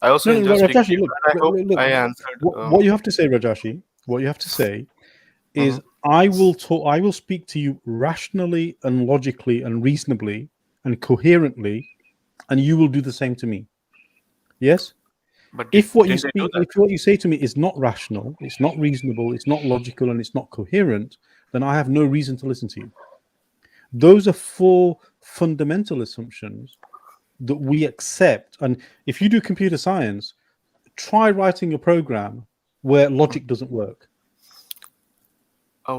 P: I also enjoyed speaking to you. I hope I answered.
A: What you have to say, Rajashi, what you have to say is I will speak to you rationally and logically and reasonably and coherently, and you will do the same to me. Yes?
P: But
A: if what you say to me is not rational, it's not reasonable, it's not logical, and it's not coherent, then I have no reason to listen to you. Those are 4 fundamental assumptions that we accept. And if you do computer science, try writing a program where logic doesn't work.
P: I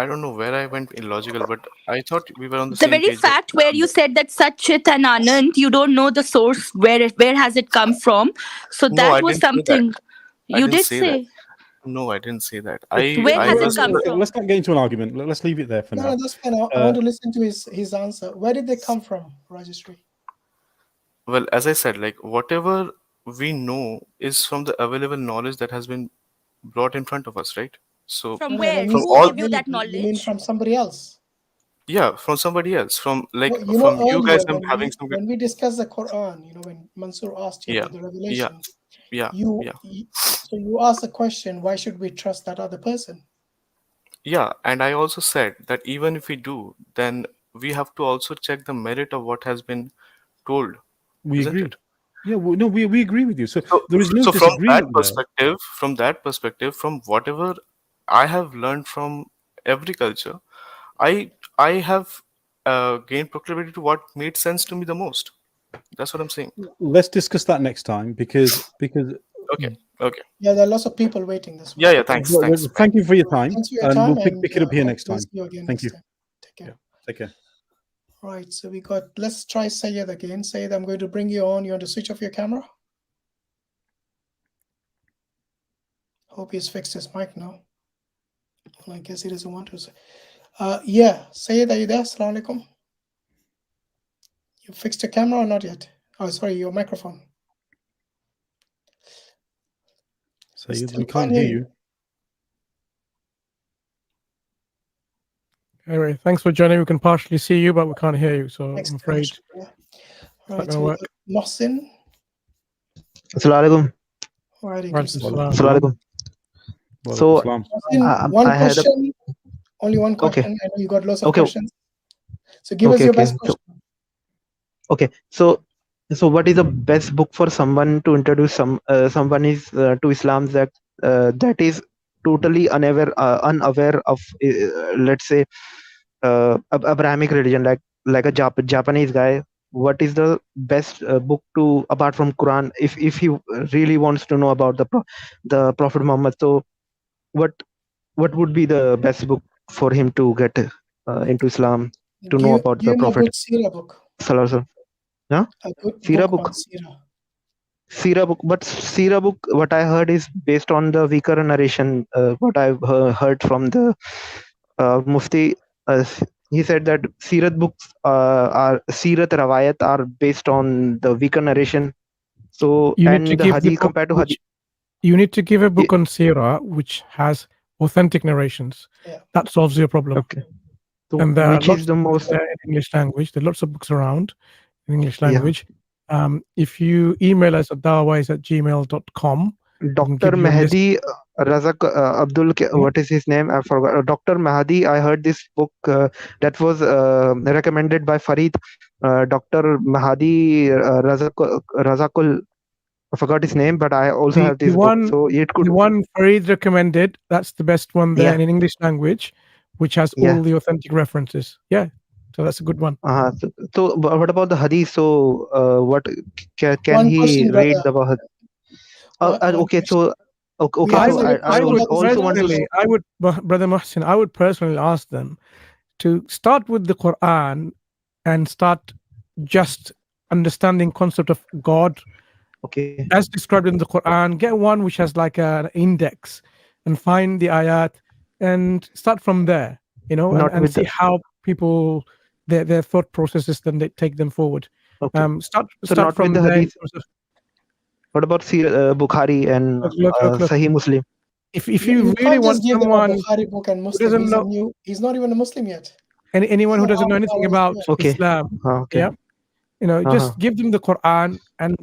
P: don't know where I went illogical, but I thought we were on the same
G: very
P: page.
G: fact where you said that Satchit and Anand, you don't know the source, where has it come from. So that was something you did say.
P: No, I didn't say that.
G: Where has it come from?
A: Let's not get into an argument. Let's leave it there for now.
B: No, that's fine. I want to listen to his answer. Where did they come from, Rajeshri?
P: Well, as I said, like whatever we know is from the available knowledge that has been brought in front of us, right? So
G: From where?
B: When you
P: from
B: say
P: all,
G: Who give you that
B: available, you mean
G: knowledge?
B: from somebody else?
P: yeah, from somebody else, from like
B: No, you know,
P: from you guys
B: earlier
P: having some good,
B: when we discussed the Quran, you know, when Mansur asked you
P: yeah,
B: about the
P: yeah,
B: revelation,
P: yeah,
B: you,
P: yeah,
B: you so you asked the question, why should we trust that other person?
P: yeah. And I also said that even if we do, then we have to also check the merit of what has been told,
A: We
P: isn't
A: agree.
P: it?
A: Yeah, well, no, we agree with you. So there is no
P: So
A: disagreement there.
P: from that perspective, from whatever I have learned from every culture, I have gained proclivity to what made sense to me the most. That's what I'm saying.
A: Let's discuss that next time because
P: Okay.
B: Yeah, there are lots of people waiting this way.
P: Yeah. Thanks.
A: Thank you for your time,
B: Thanks for your
A: and
B: time,
A: we'll pick it up here
B: hope
A: next
B: we'll
A: time.
B: see you again
A: Thank
B: next
A: you.
B: time. Take care.
A: Yeah, take care.
B: Right, so let's try Sayed again. Sayed, I'm going to bring you on. You want to switch off your camera? Hope he's fixed his mic now. Well, I guess he doesn't want to. Yeah, Sayed, are you there? Assalamu alaikum. You fixed your camera or not yet? Oh, sorry, your microphone.
A: Sayed, we can't hear you.
E: Anyway, thanks for joining. We can partially see you, but we can't hear you. So I'm afraid it's not
B: Right,
E: going to work.
B: Mohsin.
Q: Assalamualaikum.
B: Waalaikum
Q: So
B: one
Q: I had
B: question, only one question.
Q: Okay.
B: I know you got lots of
Q: Okay.
B: questions. So give us your best question.
Q: Okay, so what is the best book for someone to introduce someone is to Islam that is totally unaware of let's say Abrahamic religion, like a Japanese guy? What is the best book to, apart from Quran, if he really wants to know about the Prophet Muhammad? So what would be the best book for him to get into Islam, to know about the Prophet?
B: Good Sira book.
Q: Yeah,
B: A good
Q: Sira
B: book
Q: book.
B: on Sira.
Q: Sira book, but Sira book, what I heard is based on the weaker narration. What I've heard from the Mufti, he said that Sirat books are Sirat Rawayat are based on the weaker narration. So
E: You need
Q: and
E: to
Q: the
E: give the
Q: Hadith
E: book
Q: compared to
E: which,
Q: Hadith.
E: you need to give a book on Sira which has authentic narrations. That solves your problem.
Q: Okay. So
E: And there are
Q: which
E: lots
Q: is the
E: of books
Q: most
E: there in English language. There are lots of books around in English language. If you email us at dawais@gmail.com,
Q: Dr. Mahdi Razak Abdul, what is his name? I forgot. Dr. Mahdi, I heard this book that was recommended by Farid. Dr. Mahdi Razakul, I forgot his name, but I also have this book. So it could.
E: The one Farid recommended, that's the best one there in English language, which has all the authentic references. Yeah, so that's a good one.
Q: So what about the Hadith? So what can
B: One
Q: he
B: question,
Q: read
B: brother.
Q: the okay, so okay,
E: I
Q: so
E: would,
Q: I would also want to.
E: Brother Mohsin, I would personally ask them to start with the Quran and start just understanding concept of God.
Q: Okay.
E: As described in the Quran, get one which has like an index and find the ayat and start from there, and see how people their thought processes, then they take them forward.
Q: Okay.
E: Start
Q: not
E: from
Q: with the
E: there.
Q: Hadith. What about Bukhari and Sahih Muslim?
E: If you really want someone
B: a Bukhari book and Muslim,
E: doesn't know,
B: he's not even a Muslim yet.
E: anyone who doesn't know anything about Islam, just give them the Quran and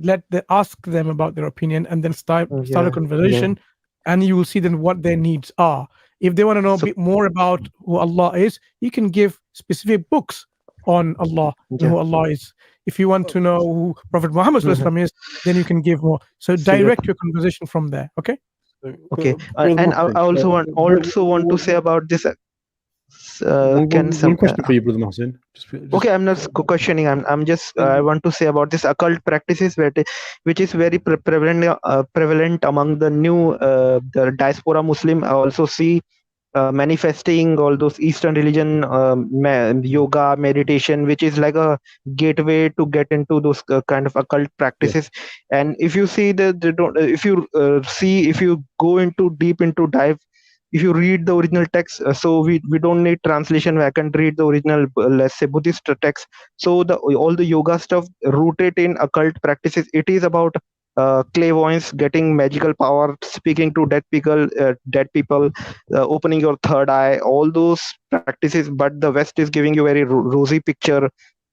E: ask them about their opinion, and then start a conversation, and you will see then what their needs are. If they want to know a bit more about who Allah is, you can give specific books on Allah and who Allah is. If you want to know who Prophet Muhammad is, then you can give more. So direct your conversation from there. Okay.
Q: Okay, and I also want to say about this.
A: One question for you, Brother Mohsin.
Q: Okay, I'm not questioning. I'm just I want to say about this occult practices, which is very prevalent among the new the diaspora Muslim. I also see manifesting all those Eastern religion, yoga, meditation, which is like a gateway to get into those kind of occult practices. And if you see if you go into deep into dive, if you read the original text, so we don't need translation. I can read the original, let's say, Buddhist text. So all the yoga stuff rooted in occult practices. It is about clairvoyance, getting magical power, speaking to dead people, opening your third eye, all those practices. But the West is giving you very rosy picture.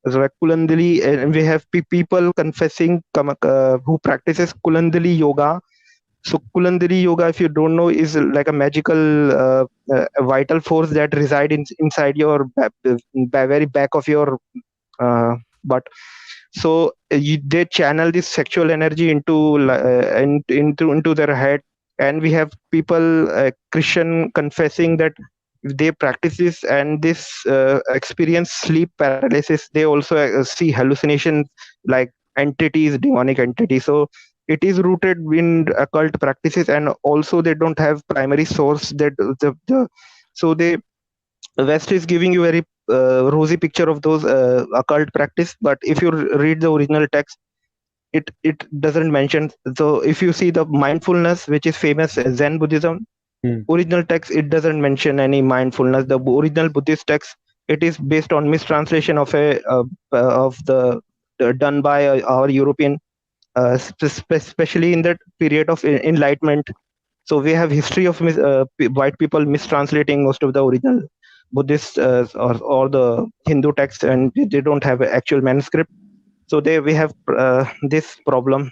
Q: Kulandali, and we have people confessing who practices Kulandali yoga. So Kulandali yoga, if you don't know, is like a magical vital force that reside inside your very back of your butt. So they channel this sexual energy into their head, and we have people Christian confessing that they practice this and this experience sleep paralysis. They also see hallucinations like entities, demonic entities. So it is rooted in occult practices, and also they don't have primary source. That so they the West is giving you very rosy picture of those occult practice, but if you read the original text, it doesn't mention. So if you see the mindfulness, which is famous as Zen Buddhism, original text, it doesn't mention any mindfulness. The original Buddhist text, it is based on mistranslation of done by our European, especially in that period of Enlightenment. So we have history of white people mistranslating most of the original Buddhist or the Hindu text, and they don't have an actual manuscript. So we have this problem.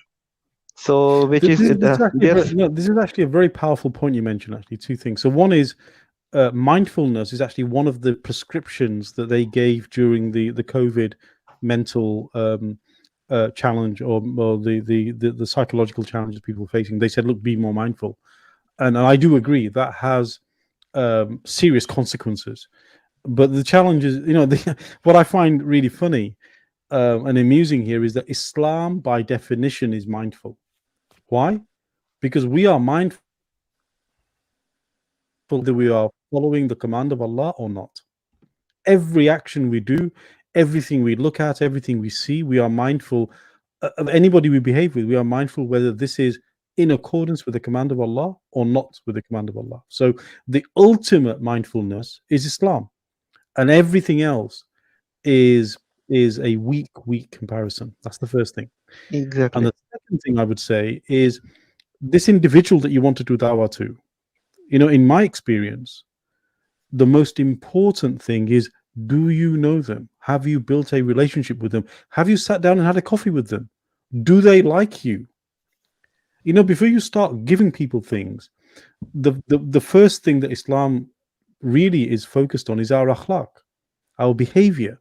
Q: So which
A: this is actually a very powerful point you mentioned. Actually, two things. So one is mindfulness is actually one of the prescriptions that they gave during the COVID mental challenge or the psychological challenges people were facing. They said, look, be more mindful, and I do agree that has serious consequences. But the challenge is, what I find really funny and amusing here is that Islam, by definition, is mindful. Why? Because we are mindful that we are following the command of Allah or not. Every action we do, everything we look at, everything we see, we are mindful of anybody we behave with. We are mindful whether this is in accordance with the command of Allah or not with the command of Allah. So the ultimate mindfulness is Islam, and everything else is a weak comparison. That's the first thing.
Q: Exactly.
A: And the second thing I would say is this individual that you want to do dawah to, in my experience, the most important thing is, do you know them? Have you built a relationship with them? Have you sat down and had a coffee with them? Do they like you? Before you start giving people things, the first thing that Islam really is focused on is our akhlaq, our behavior.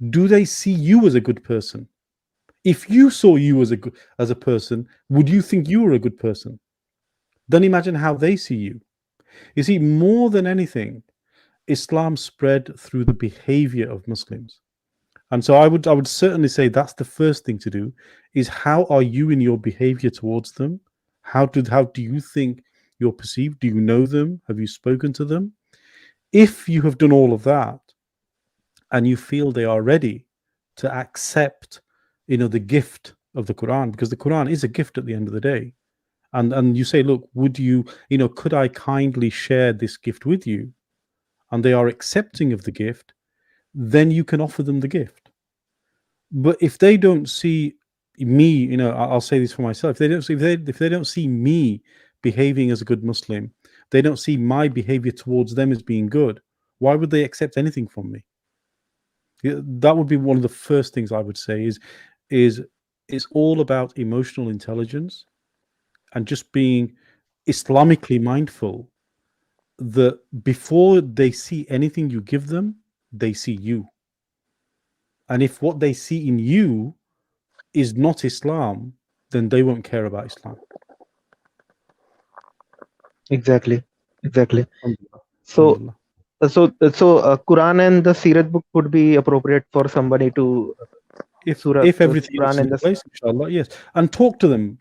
A: Do they see you as a good person? If you saw you as a person, would you think you were a good person? Then imagine how they see you. You see, more than anything, Islam spread through the behavior of Muslims. And so I would certainly say that's the first thing to do, is how are you in your behavior towards them? How do you think you're perceived? Do you know them? Have you spoken to them? If you have done all of that and you feel they are ready to accept, the gift of the Qur'an, because the Qur'an is a gift at the end of the day, and you say, look, would you, could I kindly share this gift with you? And they are accepting of the gift, then you can offer them the gift. But if they don't see me, I'll say this for myself, if they don't see me behaving as a good Muslim, they don't see my behavior towards them as being good, why would they accept anything from me? That would be one of the first things I would say is it's all about emotional intelligence and just being Islamically mindful that before they see anything you give them, they see you. And if what they see in you is not Islam, then they won't care about Islam.
Q: Exactly. So Quran and the Sirat book would be appropriate for somebody to
A: if everything else is in place, inshallah, yes. And talk to them,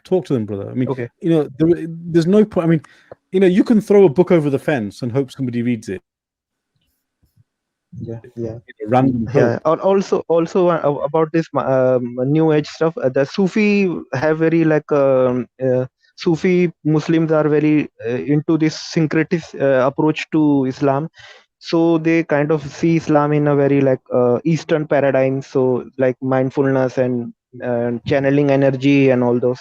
A: brother. I mean,
Q: okay.
A: There's no point. I mean, you can throw a book over the fence and hope somebody reads it.
Q: Yeah.
A: Random hope.
Q: Also about this new age stuff, the Sufi have very Sufi Muslims are very into this syncretist approach to Islam. So they kind of see Islam in a very Eastern paradigm. So like mindfulness and channeling energy and all those.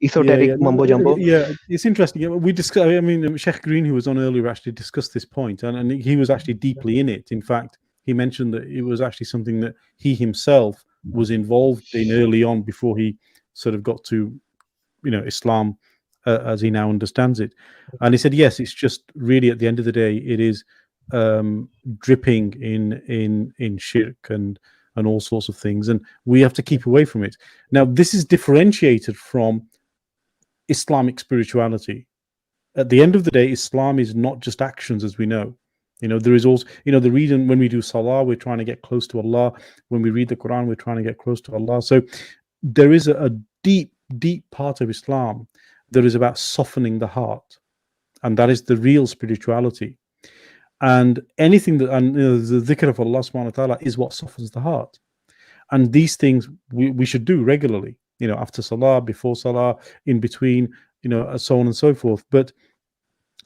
Q: esoteric mumbo jumbo.
A: Yeah, it's interesting. We discussed. I mean, Sh.Green, who was on earlier, actually discussed this point, and he was actually deeply in it. In fact, he mentioned that it was actually something that he himself was involved in early on before he sort of got to, Islam as he now understands it. And he said, yes, it's just really at the end of the day, it is dripping in shirk and all sorts of things, and we have to keep away from it. Now, this is differentiated from Islamic spirituality. At the end of the day, Islam is not just actions, as we know. There is also, the reason when we do salah, we're trying to get close to Allah. When we read the Qur'an, we're trying to get close to Allah. So there is a deep, deep part of Islam that is about softening the heart, and that is the real spirituality. And anything that, the dhikr of Allah subhanahu wa ta'ala is what softens the heart. And these things we should do regularly, after salah, before salah, in between, so on and so forth. But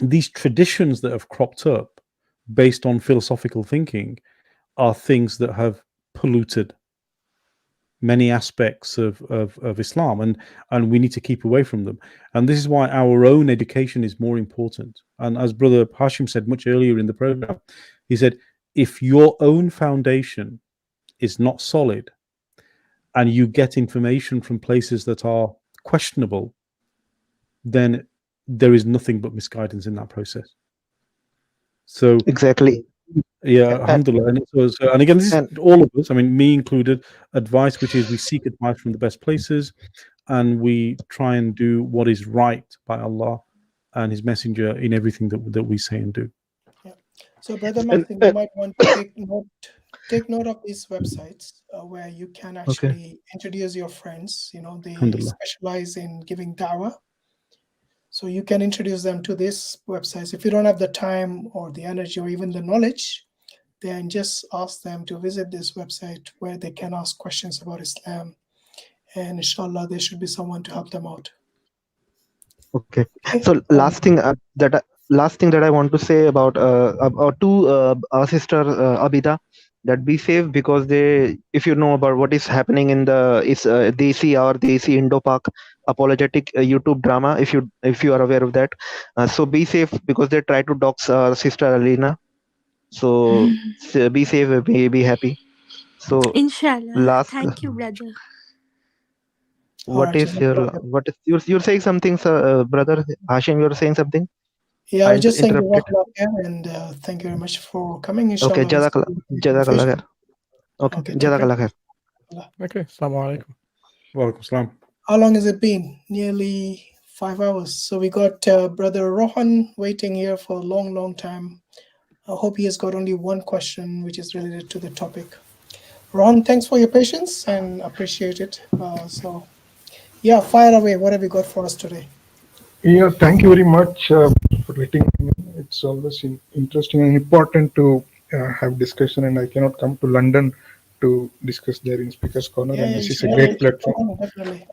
A: these traditions that have cropped up based on philosophical thinking are things that have polluted many aspects of Islam, and we need to keep away from them. And this is why our own education is more important. And as Brother Hashim said much earlier in the program, he said, if your own foundation is not solid and you get information from places that are questionable, then there is nothing but misguidance in that process. So
Q: exactly.
A: Yeah, alhamdulillah. And again, this is all of us, I mean, me included, advice, which is we seek advice from the best places, and we try and do what is right by Allah and His Messenger in everything that we say and do.
B: Yeah. So, Brother Martin, you might want to take note of these websites where you can actually introduce your friends. They specialize in giving da'wah. So you can introduce them to these websites. If you don't have the time or the energy or even the knowledge, then just ask them to visit this website where they can ask questions about Islam. And inshallah, there should be someone to help them out.
Q: Okay. So last thing that I want to say about our sister Abida, that be safe, because if you know about what is happening in the Desi or Desi Indo-Pak apologetic YouTube drama, if you are aware of that, so be safe, because they try to dox sister Helena. So be safe, be happy. So
G: inshallah. Thank you, brother.
Q: You're saying something, sir, brother Hashim? You're saying something?
B: Yeah, I was just saying and thank you very much for coming. Inshallah.
Q: Okay, Jazakallah khair. Okay, Jazakallah khair.
E: Okay, assalamu alaikum.
A: Wa alaikum assalam.
B: How long has it been? Nearly 5 hours. So we got Brother Rohan waiting here for a long, long time. I hope he has got only one question, which is related to the topic. Rohan, thanks for your patience and appreciate it. So, yeah, fire away. What have you got for us today?
R: Yeah, thank you very much for letting me. It's always interesting and important to have discussion, and I cannot come to London to discuss there in Speaker's Corner, and this is a great platform.
B: Definitely.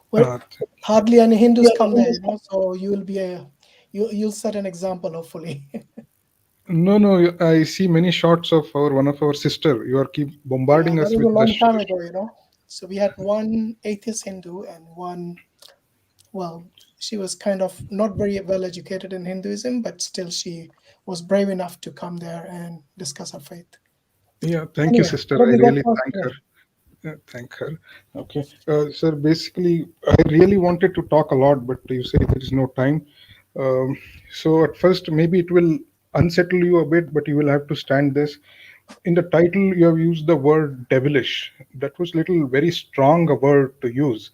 B: Well, hardly any Hindus come there, so you will be you'll set an example, hopefully.
R: No, I see many shots of one of our sister. You are keep bombarding us with
B: a long time ago, So we had one atheist Hindu and one, well, she was kind of not very well educated in Hinduism, but still she was brave enough to come there and discuss her faith.
R: Yeah, thank you, sister. I really thank her. Thank her. Okay. Sir, basically, I really wanted to talk a lot, but you say there is no time. So at first, maybe it will unsettle you a bit, but you will have to stand this. In the title, you have used the word devilish. That was very strong a word to use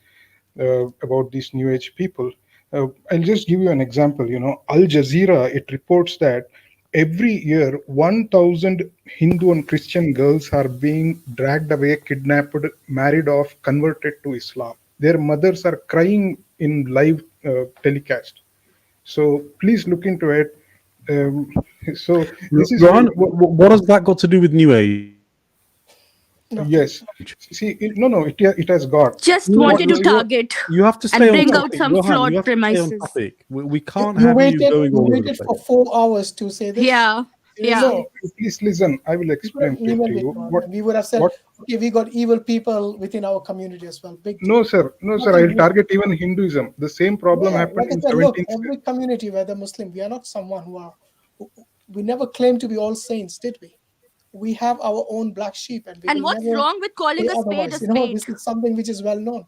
R: about these New Age people. I'll just give you an example. Al Jazeera, it reports that every year 1,000 Hindu and Christian girls are being dragged away, kidnapped, married off, converted to Islam. Their mothers are crying in live telecast. So please look into it. So this is
A: Rohan, what has that got to do with New Age?
R: Yes. See, it has got.
G: Just wanted to target.
A: You have to stay
G: and bring
A: on
G: out some
A: Rohan,
G: flawed
A: you have
G: premises.
A: To stay on topic. We can't have you going all over the place.
B: For 4 hours to say this.
G: Yeah.
R: No, please listen. I will explain to you.
B: We would have said, okay, we got evil people within our community as well. Big
R: no, sir. No, sir. I will target even Hinduism. The same problem happened
B: like I
R: in
B: said, look,
R: 17th
B: every community, whether Muslim, we are not someone we never claimed to be all saints, did we? We have our own black sheep, and
G: what's wrong with calling a spade a spade?
B: This is something which is well known.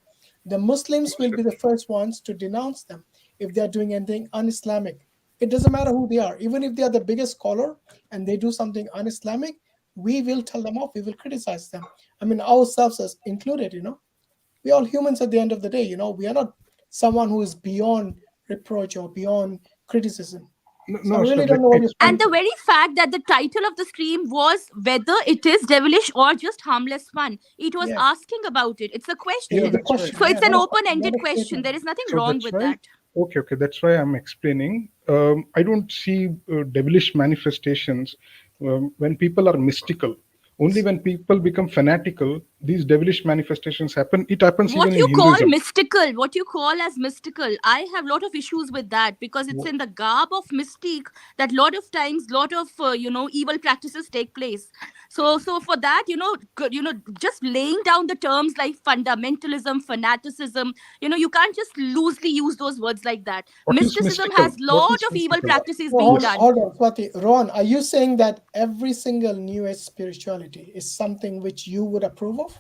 B: The Muslims will be the first ones to denounce them if they are doing anything un-Islamic. It doesn't matter who they are. Even if they are the biggest scholar and they do something un-Islamic, we will tell them off. We will criticize them. I mean, ourselves as included, We're all humans at the end of the day, We are not someone who is beyond reproach or beyond criticism.
R: No,
B: I really don't know what you're
G: And the very fact that the title of the stream was whether it is devilish or just harmless fun, it was asking about it. It's a question. So it's an open-ended question. There is nothing wrong with that.
R: Okay, that's why I'm explaining. I don't see devilish manifestations when people are mystical. Only when people become fanatical, these devilish manifestations happen. It happens
G: What
R: even
G: you
R: in
G: call
R: Hinduism.
G: mystical, what you call as mystical, I have a lot of issues with that because it's in the garb of mystique that lot of times, evil practices take place. So for that, just laying down the terms like fundamentalism, fanaticism, you can't just loosely use those words like that. Mysticism has lot of evil practices being done.
B: Hold on, Swati. Rohan, are you saying that every single New Age spirituality is something which you would approve of?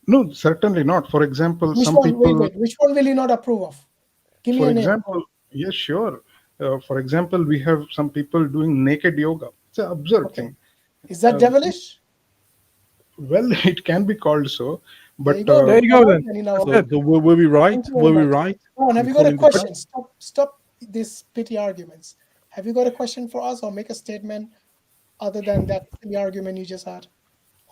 R: No, certainly not. For example,
B: which one will you not approve of? Give me a name.
R: Yes, sure. For example, we have some people doing naked yoga. It's an absurd thing.
B: Is that devilish?
R: Well, it can be called so, but
A: there you go then. Were we right? Were we right?
B: Have you got a question? Stop these petty arguments. Have you got a question for us, or make a statement other than that the argument you just had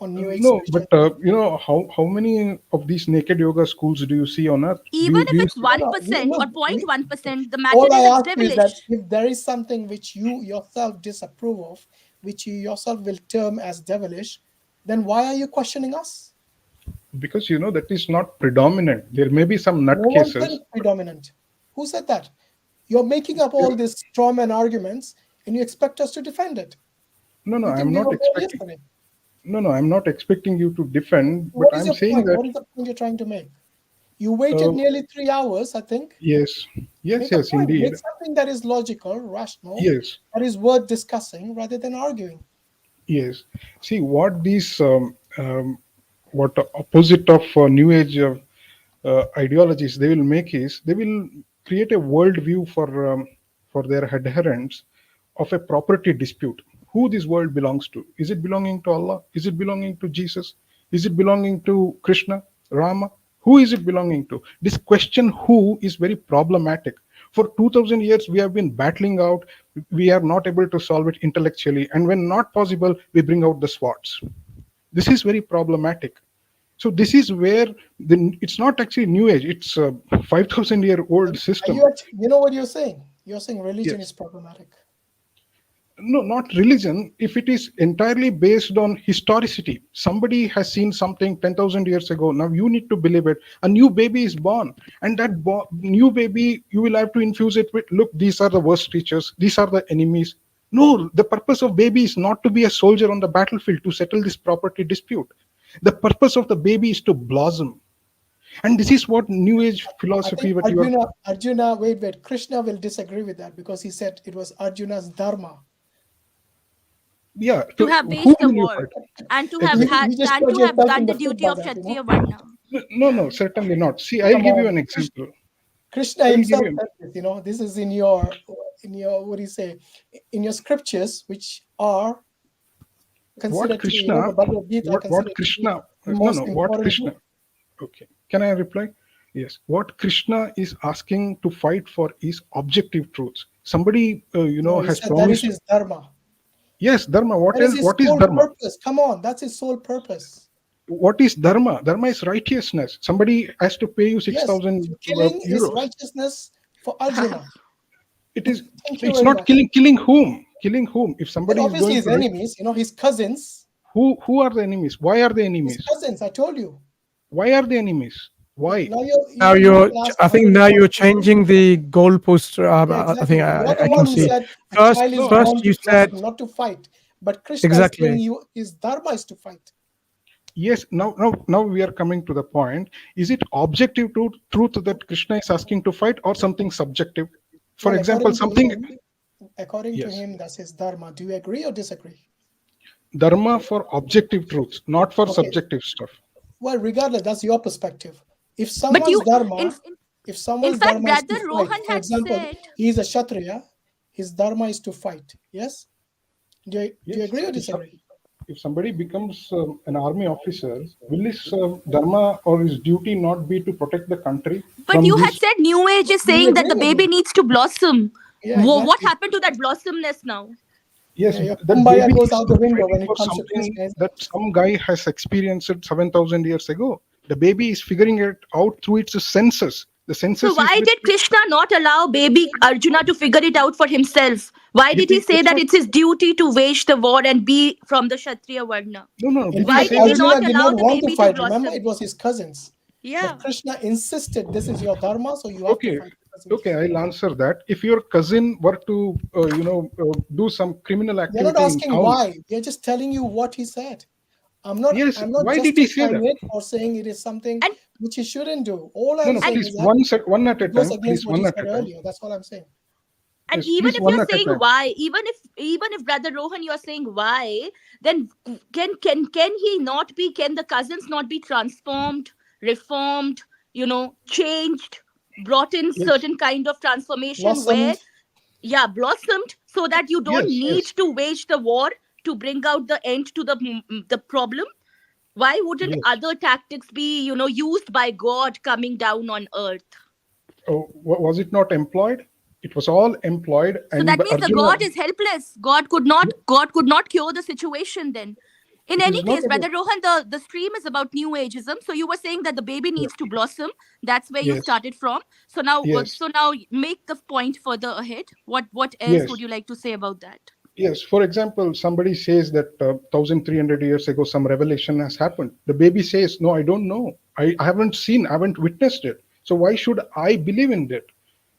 B: on New Age?
R: No, but how many of these naked yoga schools do you see on earth?
G: Even if it's 1% or 0.1%, the matter
B: all I
G: is
B: ask
G: devilish.
B: Is that if there is something which you yourself disapprove of, which you yourself will term as devilish, then why are you questioning us?
R: Because that is not predominant. There may be some nutcases.
B: No one said predominant. Who said that? You're making up all these straw man arguments, and you expect us to defend it.
R: No, I'm not expecting. No, I'm not expecting you to defend. But I'm saying that.
B: What is the point you're trying to make? You waited nearly 3 hours, I think.
R: Yes, indeed.
B: Make something that is logical, rational.
R: Yes.
B: That is worth discussing rather than arguing.
R: Yes. See what these what opposite of New Age ideologies they will make is they will create a worldview for their adherents of a property dispute. Who this world belongs to? Is it belonging to Allah? Is it belonging to Jesus? Is it belonging to Krishna, Rama? Who is it belonging to? This question who is very problematic. For 2000 years, we have been battling out. We are not able to solve it intellectually. And when not possible, we bring out the swords. This is very problematic. So this is where it's not actually New Age. It's a 5,000-year-old system.
B: You know what you're saying? You're saying religion is problematic.
R: No, not religion. If it is entirely based on historicity, somebody has seen something 10,000 years ago. Now you need to believe it. A new baby is born, and that new baby, you will have to infuse it with, look, these are the worst teachers. These are the enemies. No, the purpose of baby is not to be a soldier on the battlefield to settle this property dispute. The purpose of the baby is to blossom. And this is what New Age philosophy.
B: Arjuna, wait. Krishna will disagree with that because he said it was Arjuna's dharma.
R: Yeah,
G: to have waged the war and to have done the duty of Kshatriya Varna.
R: No, certainly not. See, I'll give you an example.
B: Krishna himself said this, this is in your what do you say, in your scriptures, which are considered
R: what Krishna, what Krishna, what Krishna. Okay, can I reply? Yes, what Krishna is asking to fight for is objective truths. Somebody, has promised.
B: That is his dharma.
R: Yes, dharma. What else? What is dharma?
B: Purpose. Come on, that's his sole purpose.
R: What is dharma? Dharma is righteousness. Somebody has to pay you 6,000
B: killing
R: euros.
B: Is righteousness for Arjuna.
R: It is. It's not killing. Killing whom? Killing whom? If somebody is going
B: his enemies, his cousins.
R: Who are the enemies? Why are they enemies?
B: His cousins. I told you.
R: Why are they enemies? Why?
E: Now I think now you're changing the goalpost.
B: Yeah, exactly.
E: I think
B: You're the
E: I
B: one
E: can
B: who
E: see.
B: said a
E: First
B: child is born
E: you
B: to
E: said
B: blossom, not to fight. But Krishna
E: exactly.
B: is saying his dharma is to fight.
R: Yes, now we are coming to the point. Is it objective truth that Krishna is asking to fight, or something subjective? For example, something.
B: According to him, that's his dharma. Do you agree or disagree?
R: Dharma for objective truths, not for subjective stuff.
B: Well, regardless, that's your perspective. If someone's dharma, if someone's dharma is to fight, for example, he's a Kshatriya, his dharma is to fight. Yes? Do you agree or disagree?
R: If somebody becomes an army officer, will his dharma or his duty not be to protect the country?
G: But you had said New Age is saying that the baby needs to blossom. Yeah, exactly. What happened to that blossomness now?
R: Yes, that baby goes out the window when it comes to something that some guy has experienced 7,000 years ago. The baby is figuring it out through its senses. The senses.
G: So why did Krishna not allow baby Arjuna to figure it out for himself? Why did he say that it's his duty to wage the war and be from the Kshatriya Varna?
R: No.
B: Why did he not allow the baby to fight? Remember, it was his cousins. Yeah. But Krishna insisted, this is your dharma, so you have to fight.
R: Okay, I'll answer that. If your cousin were to, do some criminal activity,
B: you're not asking why. You're just telling you what he said. I'm not.
R: Yes.
B: I'm not
R: why did he say that?
B: It or saying it is something which he shouldn't do. All I'm saying
R: please,
B: is that
R: one at a time.
B: Please, one at a time. That's all I'm saying.
G: And yes, even if you're saying why, even if Brother Rohan, you're saying why, then can he not be? Can the cousins not be transformed, reformed? Changed, brought in certain kind of transformation blossomed. Blossomed, so that you don't need to wage the war to bring out the end to the problem. Why wouldn't other tactics be used by God coming down on earth?
R: Oh, was it not employed? It was all employed.
G: So that means the God is helpless. God could not cure the situation then. In any case, Brother Rohan, the stream is about New Ageism. So you were saying that the baby needs to blossom. That's where you started from. So now, make the point further ahead. What else would you like to say about that?
R: Yes. For example, somebody says that 1,300 years ago, some revelation has happened. The baby says, no, I don't know. I haven't seen, I haven't witnessed it. So why should I believe in it?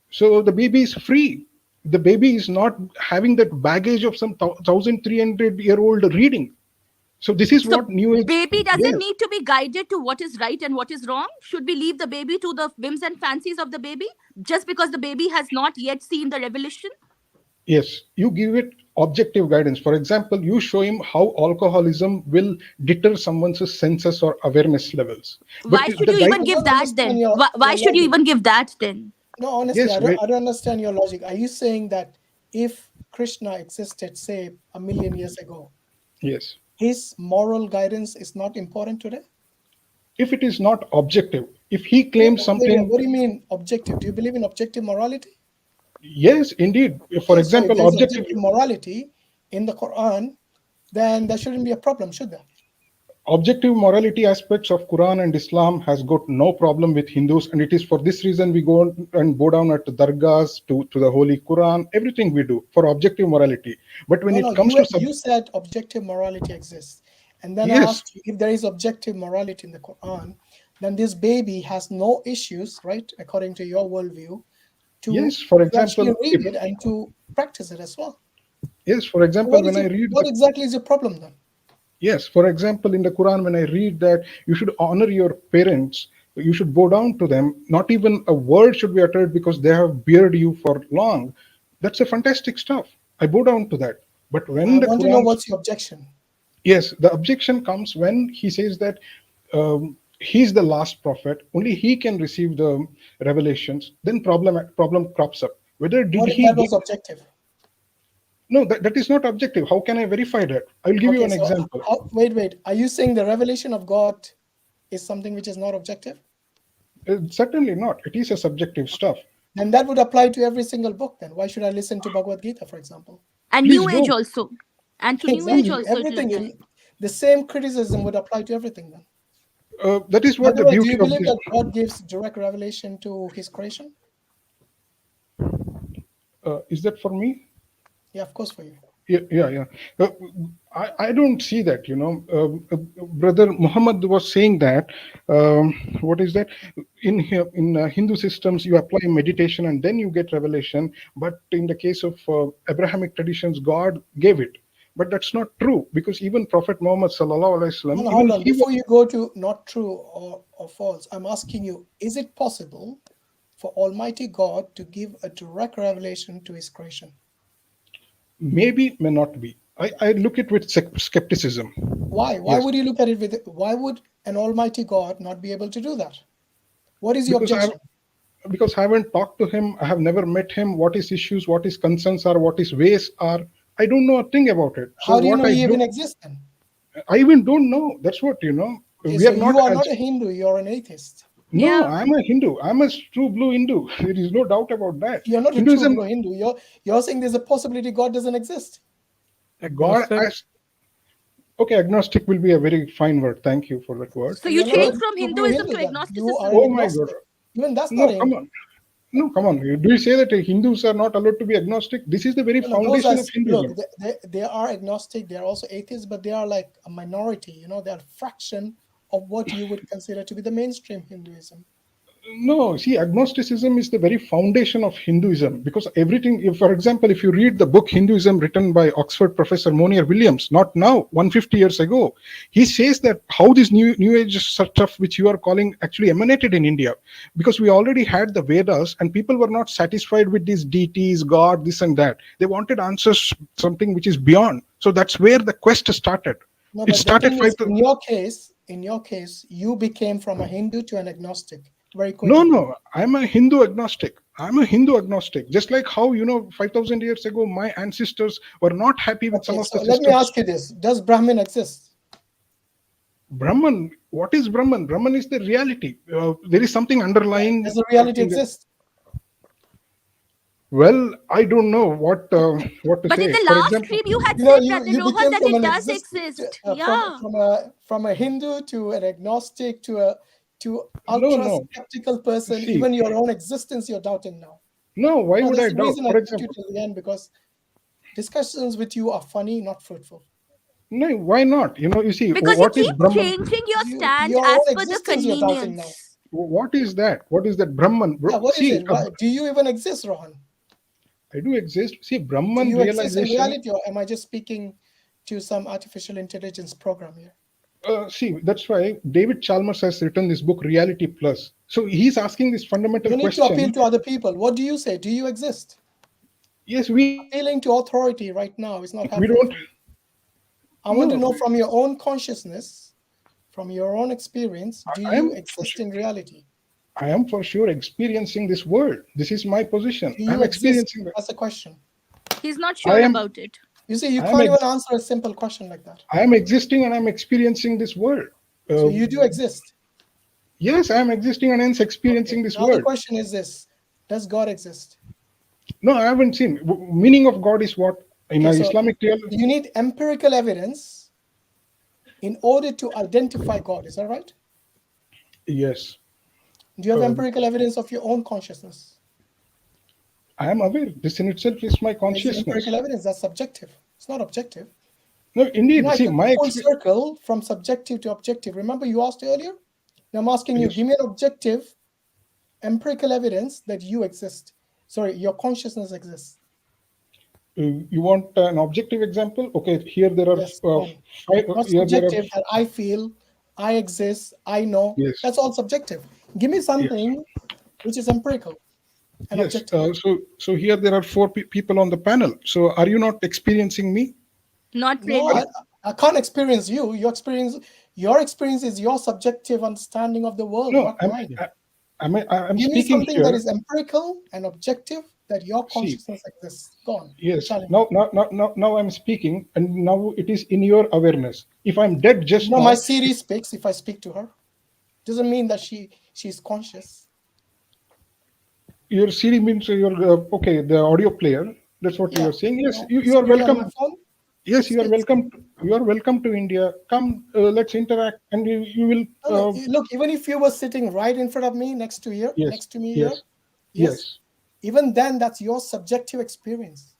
R: So the baby is free. The baby is not having that baggage of some 1,300-year-old reading. So this is what New Age.
G: Baby doesn't need to be guided to what is right and what is wrong. Should we leave the baby to the whims and fancies of the baby just because the baby has not yet seen the revelation?
R: Yes, you give it objective guidance. For example, you show him how alcoholism will deter someone's senses or awareness levels.
G: Why should you even give that then? Why should you even give that then?
B: No, honestly, I don't understand your logic. Are you saying that if Krishna existed, say, 1 million years ago,
R: yes,
B: his moral guidance is not important today?
R: If it is not objective, if he claims something...
B: What do you mean objective? Do you believe in objective morality?
R: Yes, indeed. For example,
B: so if objective morality in the Qur'an, then there shouldn't be a problem, should there?
R: Objective morality aspects of Quran and Islam has got no problem with Hindus, and it is for this reason we go and bow down at the dargahs to the Holy Quran, everything we do for objective morality. But when it comes to...
B: You said objective morality exists. And then I asked you, if there is objective morality in the Quran, then this baby has no issues, right, according to your worldview, to
R: for example,
B: read it and to practice it as well.
R: Yes, for example, when I read...
B: What exactly is your problem then?
R: Yes, for example, in the Quran, when I read that you should honor your parents, you should bow down to them, not even a word should be uttered because they have beared you for long. That's a fantastic stuff. I bow down to that. But when
B: I want to know what's your objection.
R: Yes, the objection comes when he says that he's the last prophet, only he can receive the revelations, then problem crops up. Whether did he...
B: That was objective.
R: No, that is not objective. How can I verify that? I'll give you an example.
B: Wait. Are you saying the revelation of God is something which is not objective?
R: Certainly not. It is a subjective stuff.
B: Then that would apply to every single book then. Why should I listen to Bhagavad Gita, for example?
G: And New Age also. And to New Age also.
B: Everything. The same criticism would apply to everything then.
R: That is what the beauty of...
B: Do you believe that God gives direct revelation to his creation?
R: Is that for me?
B: Yeah, of course for you.
R: Yeah. I don't see that, Brother Muhammad was saying that, what is that? In Hindu systems, you apply meditation and then you get revelation. But in the case of Abrahamic traditions, God gave it. But that's not true, because even Prophet Muhammad sallallahu alaihi wasallam,
B: hold on. Before you go to not true or false, I'm asking you, is it possible for Almighty God to give a direct revelation to his creation?
R: Maybe, may not be. I look at it with skepticism.
B: Why? Why would you look at it with? Why would an Almighty God not be able to do that? What is your objection?
R: Because I haven't talked to him. I have never met him. What his issues, what his concerns are, what his ways are. I don't know a thing about it. So
B: how do you know he even exists then?
R: I even don't know. That's what,
B: Okay,
R: we
B: so
R: are
B: you are not a Hindu. You're an atheist.
R: No, I'm a Hindu. I'm a true blue Hindu. There is no doubt about that.
B: You're not a true blue Hindu. You're saying there's a possibility God doesn't exist.
R: Okay, agnostic will be a very fine word. Thank you for that word.
G: So you changed from Hinduism to agnosticism.
R: Oh my God.
B: Even that's
R: No,
B: not
R: come on. No, come on. Do you say that Hindus are not allowed to be agnostic? This is the very foundation of Hinduism.
B: Look, they are agnostic. They are also atheists, but they are like a minority. They are a fraction of what you would consider to be the mainstream Hinduism.
R: No, see, agnosticism is the very foundation of Hinduism, because everything, for example, if you read the book Hinduism written by Oxford professor Monier Williams, not now, 150 years ago, he says that how this new age stuff which you are calling actually emanated in India, because we already had the Vedas and people were not satisfied with these deities, God, this and that. They wanted answers, something which is beyond. So that's where the quest started.
B: No,
R: it started
B: in your case, you became from a Hindu to an agnostic. Very quickly.
R: No, I'm a Hindu agnostic. Just like how, 5,000 years ago, my ancestors were not happy with some of the systems.
B: Let me ask you this. Does Brahman exist?
R: Brahman? What is Brahman? Brahman is the reality. There is something underlying.
B: Does the reality exist?
R: Well, I don't know what to say.
G: But in the last stream, you had said, Brother Rohan, that it does exist.
B: From a Hindu to an agnostic to ultra skeptical person, even your own existence you're doubting now.
R: No, why would I doubt?
B: Reason I put you till the end, because discussions with you are funny, not fruitful.
R: No, why not? You see,
G: because
R: what
G: you
R: is
G: keep
R: Brahman?
G: changing your stand as per the convenience.
R: What is that? What is that Brahman?
B: What is it? Do you even exist, Rohan?
R: I do exist. See, Brahman
B: do you
R: realization.
B: Exist in reality, or am I just speaking to some artificial intelligence program here?
R: See, that's why David Chalmers has written this book, Reality Plus. So he's asking this fundamental question.
B: You need to appeal to other people. What do you say? Do you exist?
R: Yes,
B: appealing to authority right now is not happening.
R: We don't.
B: I want to know from your own consciousness, from your own experience, do you exist in reality?
R: I am for sure experiencing this world. This is my position. I'm experiencing that.
B: That's a question.
G: He's not sure about it.
B: You see, you can't even answer a simple question like that.
R: I am existing and I'm experiencing this world.
B: So you do exist?
R: Yes, I am existing and hence experiencing this world.
B: The question is this: does God exist?
R: No, I haven't seen. Meaning of God is what in Islamic theology.
B: You need empirical evidence in order to identify God. Is that right?
R: Yes.
B: Do you have empirical evidence of your own consciousness?
R: I am aware. This in itself is my consciousness.
B: It's empirical evidence. That's subjective. It's not objective.
R: No, indeed. See, my
B: full circle from subjective to objective. Remember, you asked earlier. Now I'm asking you. Give me an objective, empirical evidence that you exist. Sorry, your consciousness exists.
R: You want an objective example? Okay, here there are five.
B: Not subjective. That I feel, I exist, I know.
R: Yes.
B: That's all subjective. Give me something which is empirical.
R: Yes. So here there are four people on the panel. So are you not experiencing me?
G: Not really.
B: No, I can't experience you. Your experience is your subjective understanding of the world.
R: No,
B: not mine.
R: I'm
B: Give me
R: speaking
B: something
R: here.
B: that is empirical and objective that your consciousness exists. Go on.
R: Yes. Now I'm speaking, and now it is in your awareness. If I'm dead just now,
B: my Siri speaks. If I speak to her, doesn't mean that she's conscious.
R: Your Siri means your the audio player. That's what you are saying. Yes, you are welcome. Yes, you are welcome. You are welcome to India. Come, let's interact, and you will.
B: Look, even if you were sitting right in front of me, next to me here.
R: Yes.
B: Even then, that's your subjective experience.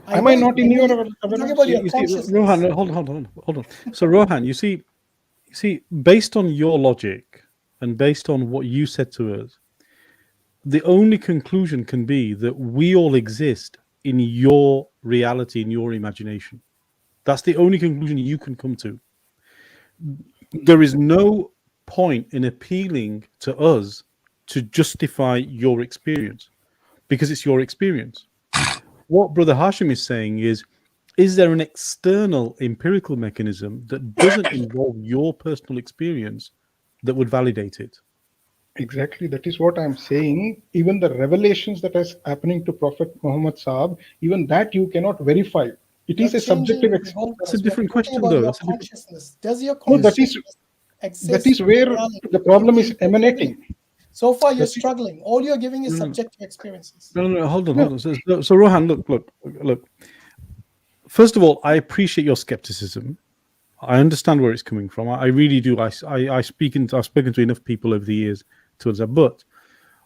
R: Am I not in your
B: consciousness?
A: Rohan, hold on. So Rohan, you see, based on your logic and based on what you said to us, the only conclusion can be that we all exist in your reality, in your imagination. That's the only conclusion you can come to. There is no point in appealing to us to justify your experience, because it's your experience. What Brother Hashim is saying is there an external empirical mechanism that doesn't involve your personal experience that would validate it?
R: Exactly, that is what I'm saying. Even the revelations that is happening to Prophet Muhammad Sahab, even that you cannot verify. It is a subjective experience.
A: That's a different question, though.
B: Consciousness. Does your consciousness exist?
R: That is where the problem is emanating.
B: So far, you're struggling. All you're giving is subjective experiences.
A: No, hold on. So Rohan, look. First of all, I appreciate your skepticism. I understand where it's coming from. I really do. I've spoken to enough people over the years to understand. But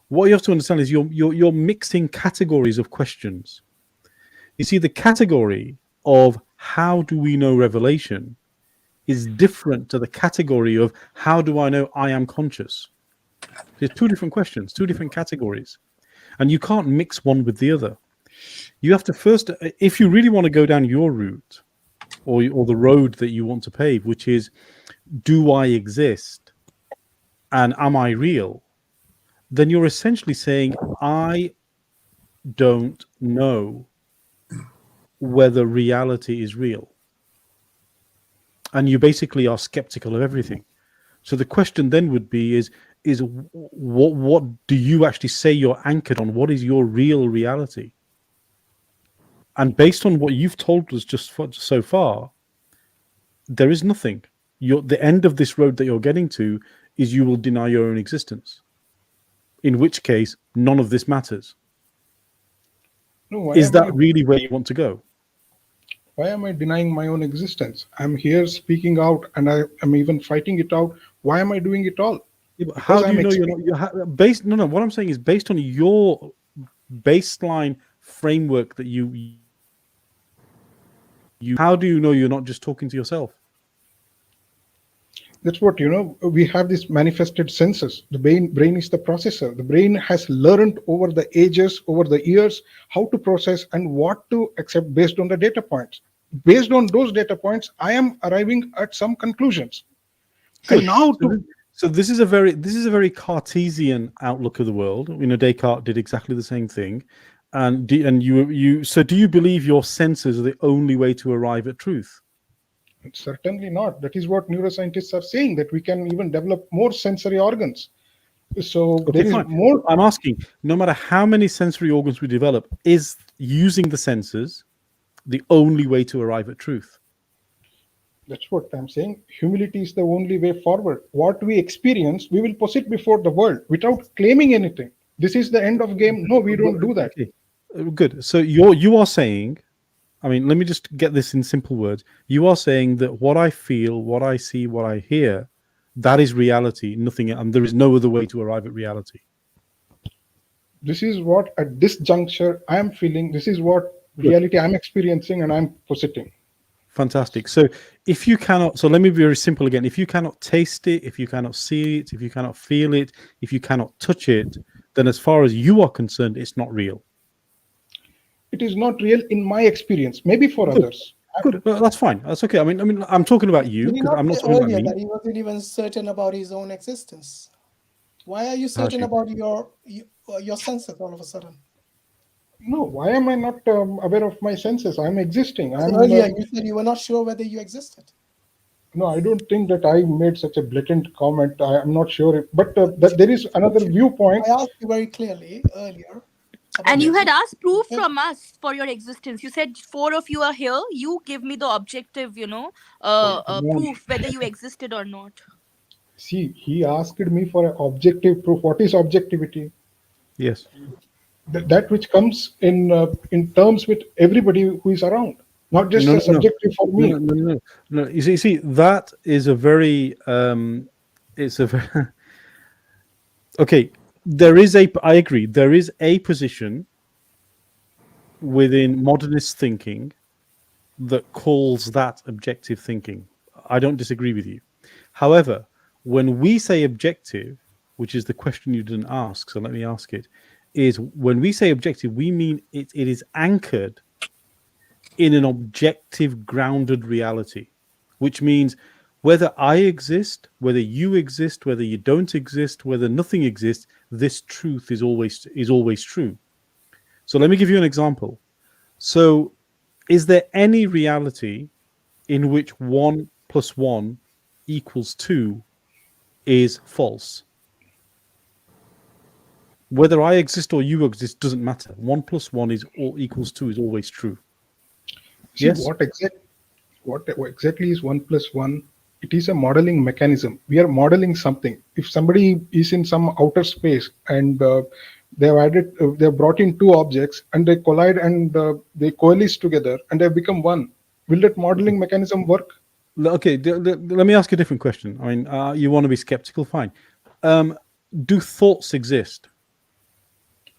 A: what you have to understand is you're mixing categories of questions. You see, the category of how do we know revelation is different to the category of how do I know I am conscious. There's two different questions, two different categories, and you can't mix one with the other. You have to first, if you really want to go down your route or the road that you want to pave, which is, do I exist and am I real? Then you're essentially saying, I don't know whether reality is real. And you basically are skeptical of everything. So the question then would be is what do you actually say you're anchored on? What is your real reality? And based on what you've told us so far, there is nothing. The end of this road that you're getting to is you will deny your own existence. In which case, none of this matters.
R: No,
A: is that really where you want to go?
R: Why am I denying my own existence? I'm here speaking out, and I'm even fighting it out. Why am I doing it all?
A: Yeah, how do you know you're not? What I'm saying is based on your baseline framework that you. How do you know you're not just talking to yourself?
R: That's what, we have these manifested senses. The brain is the processor. The brain has learned over the ages, over the years, how to process and what to accept based on the data points. Based on those data points, I am arriving at some conclusions.
A: Good. And now so this is a very Cartesian outlook of the world. Descartes did exactly the same thing. And so do you believe your senses are the only way to arrive at truth?
R: Certainly not. That is what neuroscientists are saying, that we can even develop more sensory organs. So
A: okay, there is more. I'm asking, no matter how many sensory organs we develop, is using the senses the only way to arrive at truth?
R: That's what I'm saying. Humility is the only way forward. What we experience, we will put it before the world without claiming anything. This is the end of game. No, we don't do that.
A: Okay. Good. So you are saying, I mean, let me just get this in simple words. You are saying that what I feel, what I see, what I hear, that is reality, nothing, and there is no other way to arrive at reality.
R: This is what, at this juncture, I am feeling. This is what reality I'm experiencing, and I'm positing.
A: Fantastic. So if you cannot, so let me be very simple again. If you cannot taste it, if you cannot see it, if you cannot feel it, if you cannot touch it, then as far as you are concerned, it's not real.
R: It is not real in my experience. Maybe for others.
A: Good. Well, that's fine. That's okay. I mean, I'm talking about you.
B: Did he not
A: I'm not
B: say
A: talking about
B: earlier
A: me.
B: that he wasn't even certain about his own existence? Why are you certain about your senses all of a sudden?
R: No, why am I not aware of my senses? I'm existing.
B: Earlier, you said you were not sure whether you existed.
R: No, I don't think that I made such a blatant comment. I'm not sure. But there is another viewpoint.
B: I asked you very clearly earlier.
G: And you had asked proof from us for your existence. You said 4 of you are here. You give me the objective, proof whether you existed or not.
R: See, he asked me for an objective proof. What is objectivity?
A: Yes.
R: That which comes in terms with everybody who is around, not just a subjective for me.
A: No. You see, that is a very, it's a very, okay. I agree. There is a position within modernist thinking that calls that objective thinking. I don't disagree with you. However, when we say objective, which is the question you didn't ask, so let me ask it, is when we say objective, we mean it is anchored in an objective, grounded reality, which means whether I exist, whether you exist, whether you don't exist, whether nothing exists, this truth is always true. So let me give you an example. So is there any reality in which 1 + 1 = 2 is false? Whether I exist or you exist doesn't matter. 1 + 1 = 2 is always true.
R: See,
A: yes.
R: What exactly is 1 + 1? It is a modeling mechanism. We are modeling something. If somebody is in some outer space and they've brought in two objects and they collide and they coalesce together and they become one, will that modeling mechanism work?
A: Okay, let me ask you a different question. I mean, you want to be skeptical, fine. Do thoughts exist?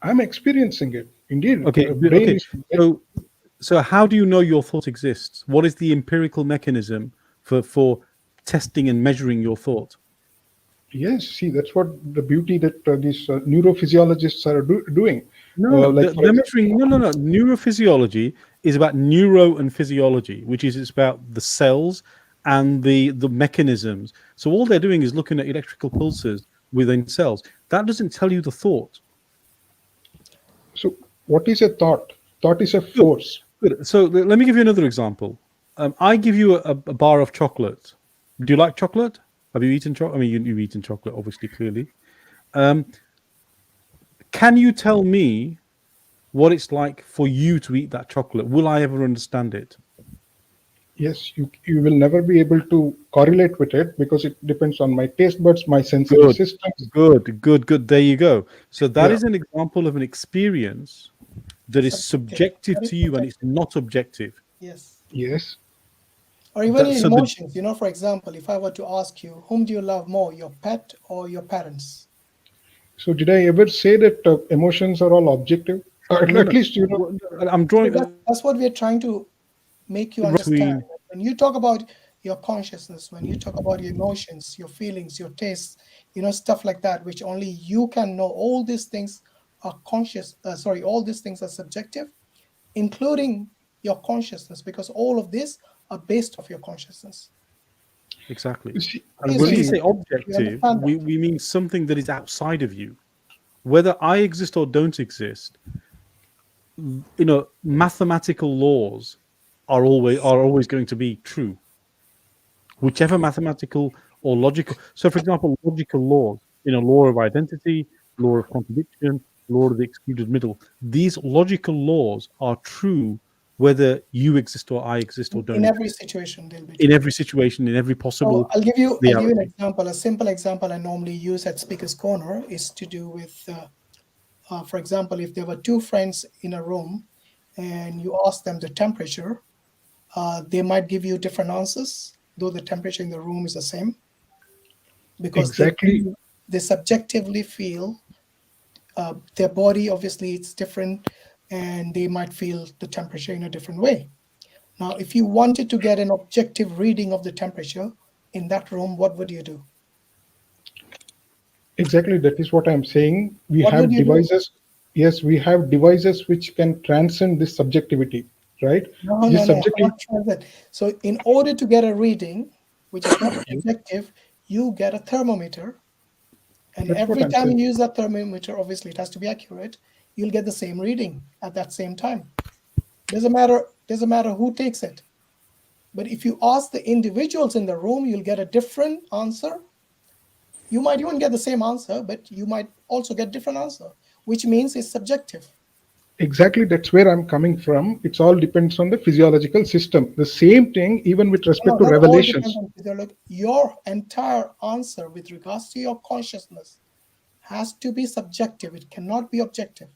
R: I'm experiencing it, indeed.
A: Okay, okay. So how do you know your thought exists? What is the empirical mechanism for testing and measuring your thought?
R: Yes, see, that's what the beauty that these neurophysiologists are doing.
A: No, they're measuring. No. Neurophysiology is about neuro and physiology, which is it's about the cells and the mechanisms. So all they're doing is looking at electrical pulses within cells. That doesn't tell you the thought.
R: So what is a thought? Thought is a force.
A: Good. So let me give you another example. I give you a bar of chocolate. Do you like chocolate? Have you eaten chocolate? I mean, you've eaten chocolate, obviously, clearly. Can you tell me what it's like for you to eat that chocolate? Will I ever understand it?
R: Yes, you will never be able to correlate with it because it depends on my taste buds, my sensory systems.
A: Good. There you go. So that is an example of an experience that is subjective to you and it's not objective.
R: Yes.
B: Or even in emotions, for example, if I were to ask you, whom do you love more, your pet or your parents?
R: So did I ever say that emotions are all objective? At least,
A: I'm drawing.
B: That's what we're trying to make you understand. When you talk about your consciousness, when you talk about your emotions, your feelings, your tastes, stuff like that, which only you can know, all these things are all these things are subjective, including your consciousness, because all of this are based off your consciousness.
A: Exactly. And when we say objective, we mean something that is outside of you. Whether I exist or don't exist, mathematical laws are always going to be true. Whichever mathematical or logical. So, for example, logical laws, law of identity, law of contradiction, law of the excluded middle. These logical laws are true whether you exist or I exist or don't.
B: In every situation, they'll be true.
A: In every situation, in every possible.
B: I'll give you an example. A simple example I normally use at Speaker's Corner is to do with, for example, if there were two friends in a room and you ask them the temperature, they might give you different answers, though the temperature in the room is the same. Because they subjectively feel their body, obviously, it's different, and they might feel the temperature in a different way. Now, if you wanted to get an objective reading of the temperature in that room, what would you do?
R: Exactly, that is what I'm saying. We have devices. Yes, we have devices which can transcend this subjectivity, right?
B: No. So in order to get a reading, which is not objective, you get a thermometer. And every time you use that thermometer, obviously it has to be accurate, you'll get the same reading at that same time. Doesn't matter who takes it. But if you ask the individuals in the room, you'll get a different answer. You might even get the same answer, but you might also get different answer, which means it's subjective.
R: Exactly, that's where I'm coming from. It all depends on the physiological system. The same thing, even with respect to revelations.
B: Your entire answer with regards to your consciousness has to be subjective. It cannot be objective.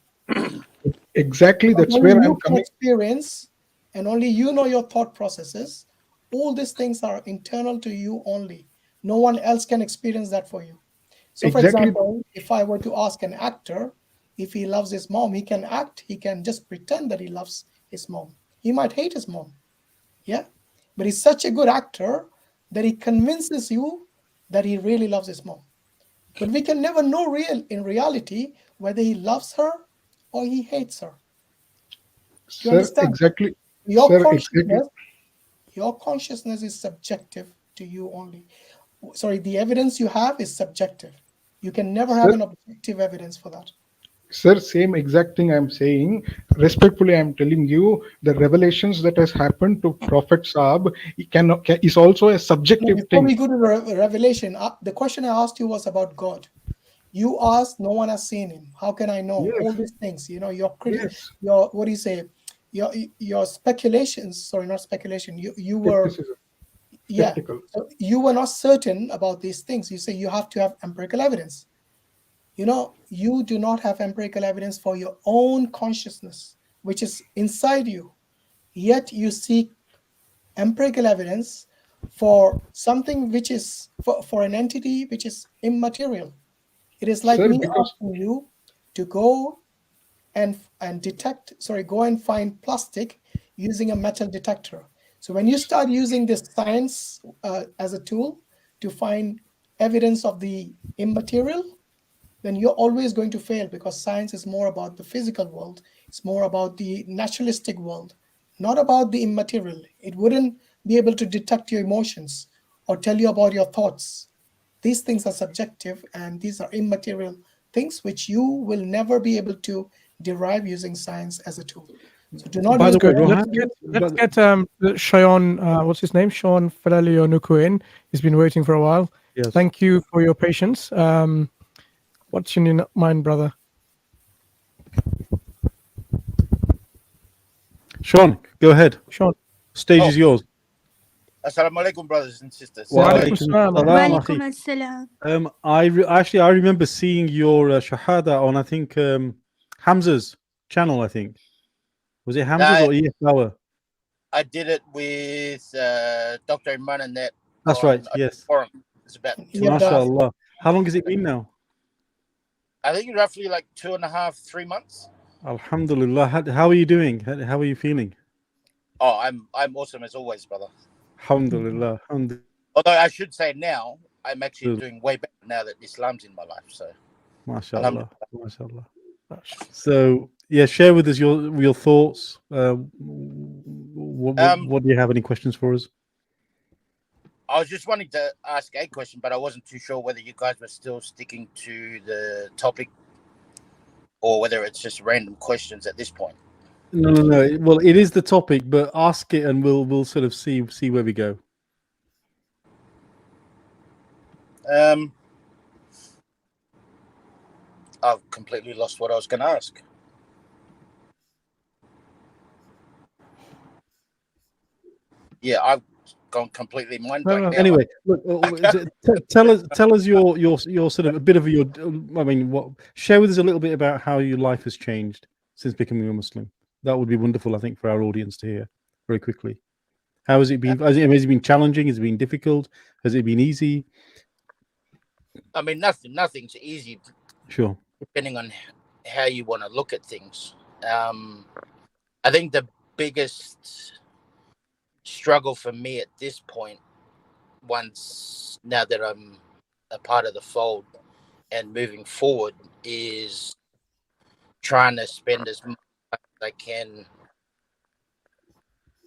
R: Exactly, that's where I'm coming.
B: Experience, and only you know your thought processes. All these things are internal to you only. No one else can experience that for you. So, for example, if I were to ask an actor, if he loves his mom, he can act, he can just pretend that he loves his mom. He might hate his mom, yeah, but he's such a good actor that he convinces you that he really loves his mom. But we can never know in reality whether he loves her or he hates her. Do you understand?
R: Exactly.
B: Your consciousness is subjective to you only. Sorry, the evidence you have is subjective. You can never have an objective evidence for that.
R: Sir, same exact thing I'm saying. Respectfully, I'm telling you the revelations that has happened to Prophet Saab is also a subjective
B: Before
R: thing.
B: we go to revelation, the question I asked you was about God. You asked, no one has seen him. How can I know?
R: Yes.
B: All these things, you know, your
R: Yes.
B: your what do you say? Your speculations. Sorry, not speculation. You were
R: Skepticism.
B: yeah.
R: Skeptical.
B: So you were not certain about these things. You say you have to have empirical evidence. You know, you do not have empirical evidence for your own consciousness, which is inside you. Yet you seek empirical evidence for something which is for an entity which is immaterial. It is like me asking you to go and go and find plastic using a metal detector. So when you start using this science as a tool to find evidence of the immaterial, then you're always going to fail, because science is more about the physical world. It's more about the naturalistic world, not about the immaterial. It wouldn't be able to detect your emotions or tell you about your thoughts. These things are subjective, and these are immaterial things which you will never be able to derive using science as a tool. So do not.
E: By the way, let's get Sione, what's his name? Sione Falealea Nuku in. He's been waiting for a while.
A: Yes.
E: Thank you for your patience. What's in your mind, brother?
A: Sean, go ahead.
E: Sean,
A: stage is yours.
S: Assalamu alaikum, brothers and sisters.
A: I remember seeing your Shahada on, I think, Hamza's channel, I think. Was it Hamza's or EF Power?
S: I did it with Dr. Imran and that.
A: That's right, yes.
S: Forum. It's about
A: MashaAllah. How long has it been now?
S: I think roughly like 2.5, 3 months.
A: Alhamdulillah. How are you doing? How are you feeling?
S: Oh, I'm awesome as always, brother.
A: Alhamdulillah.
S: Although I should say now, I'm actually doing way better now that Islam's in my life. So,
A: MashaAllah. MashaAllah. So, yeah, share with us your thoughts. What do you have? Any questions for us?
S: I was just wanting to ask a question, but I wasn't too sure whether you guys were still sticking to the topic or whether it's just random questions at this point.
A: No. Well, it is the topic, but ask it and we'll sort of see where we go.
S: I've completely lost what I was going to ask. Yeah, I've gone completely mind blank now.
A: Anyway, look, tell us your sort of a bit of your. I mean, share with us a little bit about how your life has changed since becoming a Muslim. That would be wonderful, I think, for our audience to hear very quickly. How has it been? Has it been challenging? Has it been difficult? Has it been easy?
S: I mean, nothing's easy.
A: Sure.
S: Depending on how you want to look at things. I think the biggest struggle for me at this point, now that I'm a part of the fold and moving forward, is trying to spend as much time as I can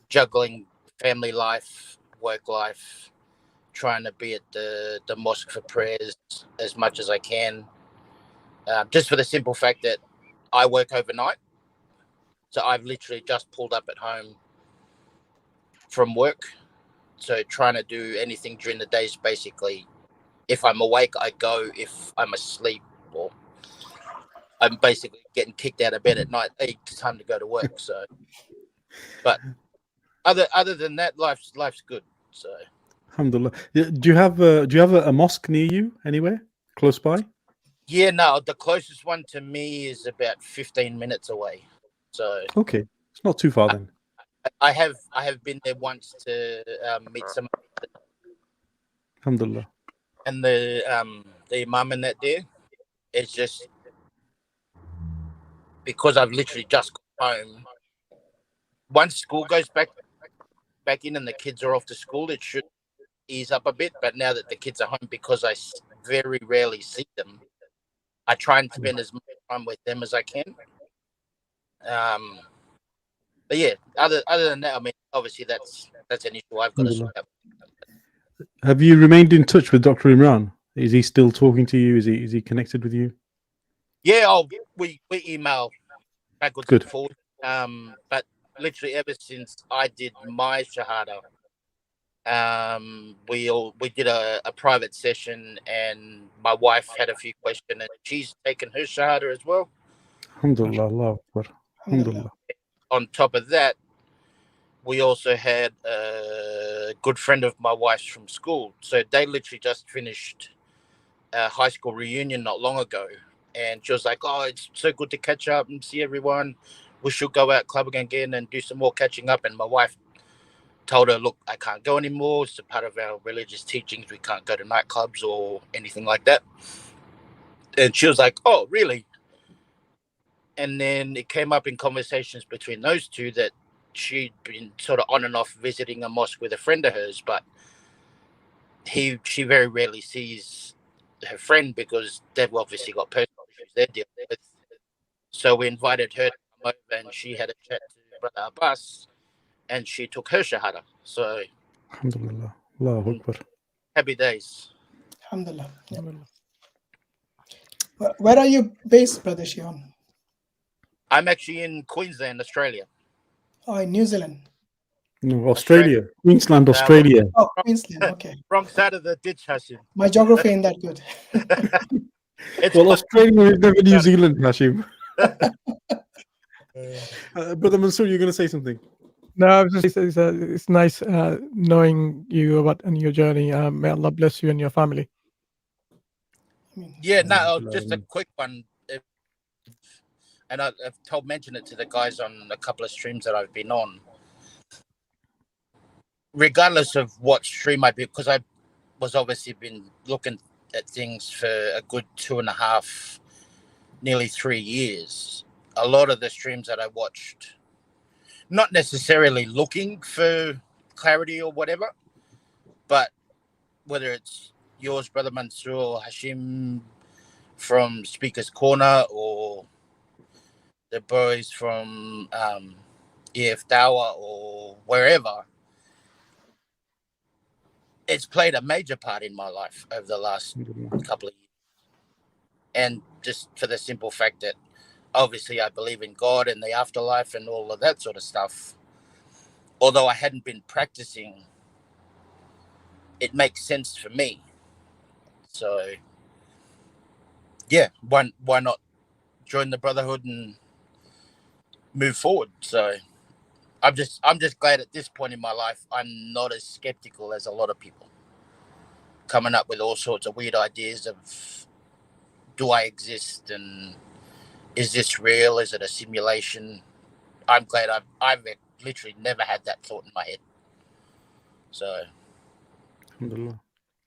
S: juggling family life, work life, trying to be at the mosque for prayers as much as I can, just for the simple fact that I work overnight. So I've literally just pulled up at home from work. So trying to do anything during the days, basically, if I'm awake, I go. If I'm asleep, or I'm basically getting kicked out of bed at night, hey, it's time to go to work. So, but other than that, life's good. So,
A: Alhamdulillah. Do you have a mosque near you anywhere close by?
S: Yeah, no, the closest one to me is about 15 minutes away. So
A: okay, it's not too far then.
S: I have been there once to meet some.
A: Alhamdulillah.
S: And the imam in that there, it's just because I've literally just got home. Once school goes back in and the kids are off to school, it should ease up a bit. But now that the kids are home, because I very rarely see them, I try and spend as much time with them as I can. But yeah, other than that, I mean, obviously that's an issue I've got to sort out.
A: Have you remained in touch with Dr. Imran? Is he still talking to you? Is he connected with you?
S: Yeah, we email backwards and forwards. But literally ever since I did my Shahada, we did a private session, and my wife had a few questions, and she's taken her Shahada as well.
A: Alhamdulillah, Allah Akbar. Alhamdulillah.
S: On top of that, we also had a good friend of my wife's from school. So they literally just finished a high school reunion not long ago. And she was like, oh, it's so good to catch up and see everyone. We should go out clubbing again and do some more catching up. And my wife told her, look, I can't go anymore. It's a part of our religious teachings. We can't go to nightclubs or anything like that. And she was like, oh, really? And then it came up in conversations between those two that she'd been sort of on and off visiting a mosque with a friend of hers, but she very rarely sees her friend because they've obviously got personal issues they're dealing with. So we invited her to come over, and she had a chat to Brother Abbas, and she took her Shahada. So
A: Alhamdulillah. Allahu Akbar.
S: Happy days.
B: Alhamdulillah. Where are you based, Brother Shion?
S: I'm actually in Queensland, Australia.
B: Oh, in New Zealand.
A: No, Australia. Queensland, Australia.
B: Oh, Queensland, okay.
S: Wrong side of the ditch, Hashim.
B: My geography ain't that good.
A: Well, Australia is never New Zealand, Hashim. Brother Mansur, you're going to say something?
E: No, it's nice knowing you about and your journey. May Allah bless you and your family.
S: Yeah, no, just a quick one. And I've mentioned it to the guys on a couple of streams that I've been on. Regardless of what stream I be, because I was obviously been looking at things for a good 2.5, nearly 3 years. A lot of the streams that I watched, not necessarily looking for clarity or whatever, but whether it's yours, Brother Mansur, or Hashim from Speaker's Corner, or the boys from EF Dawa or wherever, it's played a major part in my life over the last couple of years. And just for the simple fact that obviously I believe in God and the afterlife and all of that sort of stuff. Although I hadn't been practicing, it makes sense for me. So yeah, why not join the Brotherhood and move forward? So I'm just glad at this point in my life I'm not as skeptical as a lot of people, coming up with all sorts of weird ideas of, do I exist, and is this real? Is it a simulation? I'm glad I've literally never had that thought in my head. So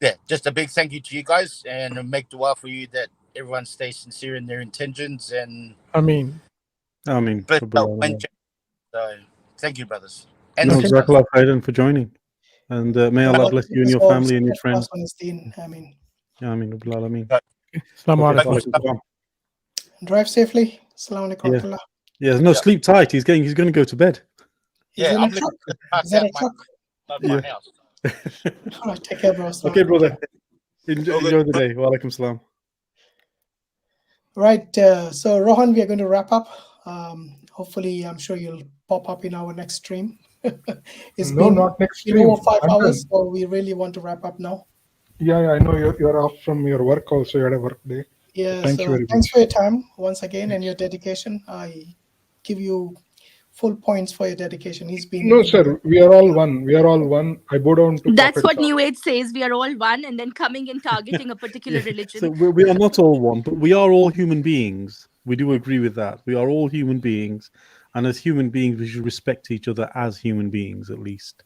S: yeah, just a big thank you to you guys, and make dua for you that everyone stays sincere in their intentions. And
E: Ameen.
S: So thank you, brothers.
A: And Jazakallah khairan for joining. And may Allah bless you and your family and your friends.
B: Ameen.
A: Ameen. Ameen.
B: Assalamu alaikum. Drive safely. Assalamu alaikum.
A: Yeah, no, sleep tight. He's going to go to bed.
B: Is that a truck?
S: My house.
B: All right, take care, bro.
A: Okay, brother. Enjoy the day. Wa alaikum salam.
B: Right. So, Rohan, we are going to wrap up. Hopefully, I'm sure you'll pop up in our next stream. It's been
R: not next stream.
B: Over 5 hours, so we really want to wrap up now.
R: Yeah, I know you're off from your work also. You had a work day.
B: Yeah,
R: Thank you very
B: thanks
R: much.
B: for your time once again and your dedication. I give you full points for your dedication. He's been
R: No, sir. We are all one. We are all one. I bow down to.
G: That's what New Age says. We are all one, and then coming and targeting a particular religion.
A: So we are not all one, but we are all human beings. We do agree with that. We are all human beings, and as human beings, we should respect each other as human beings, at least.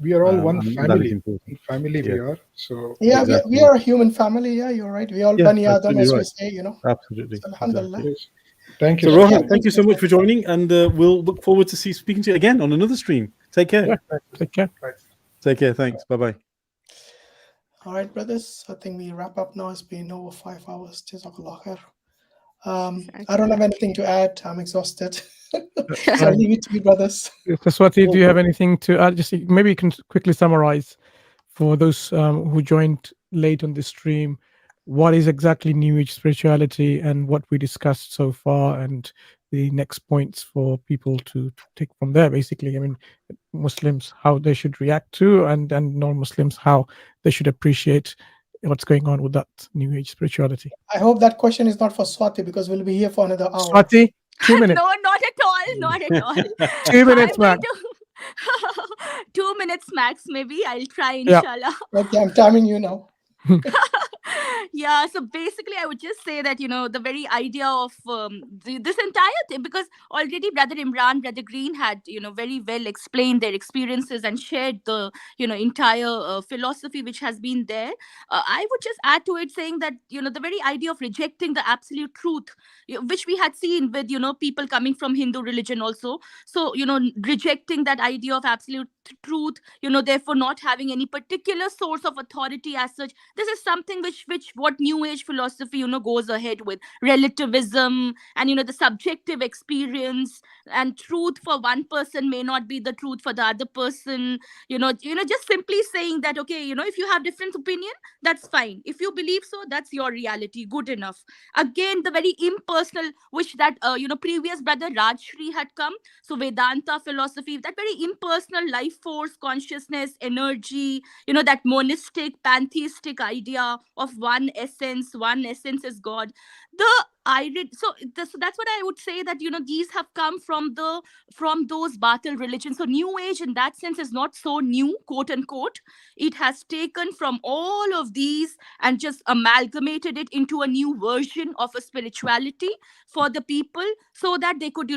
R: We are all one
A: That is
R: family.
A: important.
R: Family
A: Yeah.
R: we are. So
B: Yeah,
A: Exactly.
B: we are a human family. Yeah, you're right. We all
A: Yeah,
B: Bani Adam,
A: absolutely
B: as we
A: right.
B: say,
A: Absolutely.
B: So, alhamdulillah.
A: Exactly.
R: Thank you.
A: So Rohan, thank you so much for joining, and we'll look forward to speaking to you again on another stream. Take care.
E: Yeah, take care.
A: Take care. Thanks. Bye-bye.
B: All right, brothers. I think we wrap up now. It's been over 5 hours. Jazakallah khair. I don't have anything to add. I'm exhausted. So I'll leave it to you, brothers.
E: Swati, do you have anything to add? Just maybe you can quickly summarize for those who joined late on this stream, what is exactly New Age spirituality and what we discussed so far, and the next points for people to take from there. Basically, I mean, Muslims, how they should react to, and non-Muslims, how they should appreciate what's going on with that New Age spirituality.
B: I hope that question is not for Swati, because we'll be here for another hour.
E: Swati, 2 minutes.
G: No, not at all. Not at all.
E: 2 minutes, max.
G: 2 minutes max, maybe. I'll try, inshallah.
B: Okay, I'm timing you now.
G: Yeah, so basically I would just say that, the very idea of this entire thing, because already Brother Imran, Brother Green had, very well explained their experiences and shared the, entire philosophy which has been there. I would just add to it saying that, the very idea of rejecting the absolute truth, which we had seen with, people coming from Hindu religion also. So, rejecting that idea of absolute truth, therefore not having any particular source of authority as such. This is something which what New Age philosophy, goes ahead with. Relativism and, the subjective experience, and truth for one person may not be the truth for the other person. Just simply saying that, okay, if you have different opinion, that's fine. If you believe so, that's your reality. Good enough. Again, the very impersonal, which that, previous brother Rajshri had come. So Vedanta philosophy, that very impersonal life force, consciousness, energy, that monistic, pantheistic idea of one essence is God. So that's what I would say, that these have come from those battle religions. So New Age in that sense is not so new, quote unquote. It has taken from all of these and just amalgamated it into a new version of a spirituality for the people, so that they could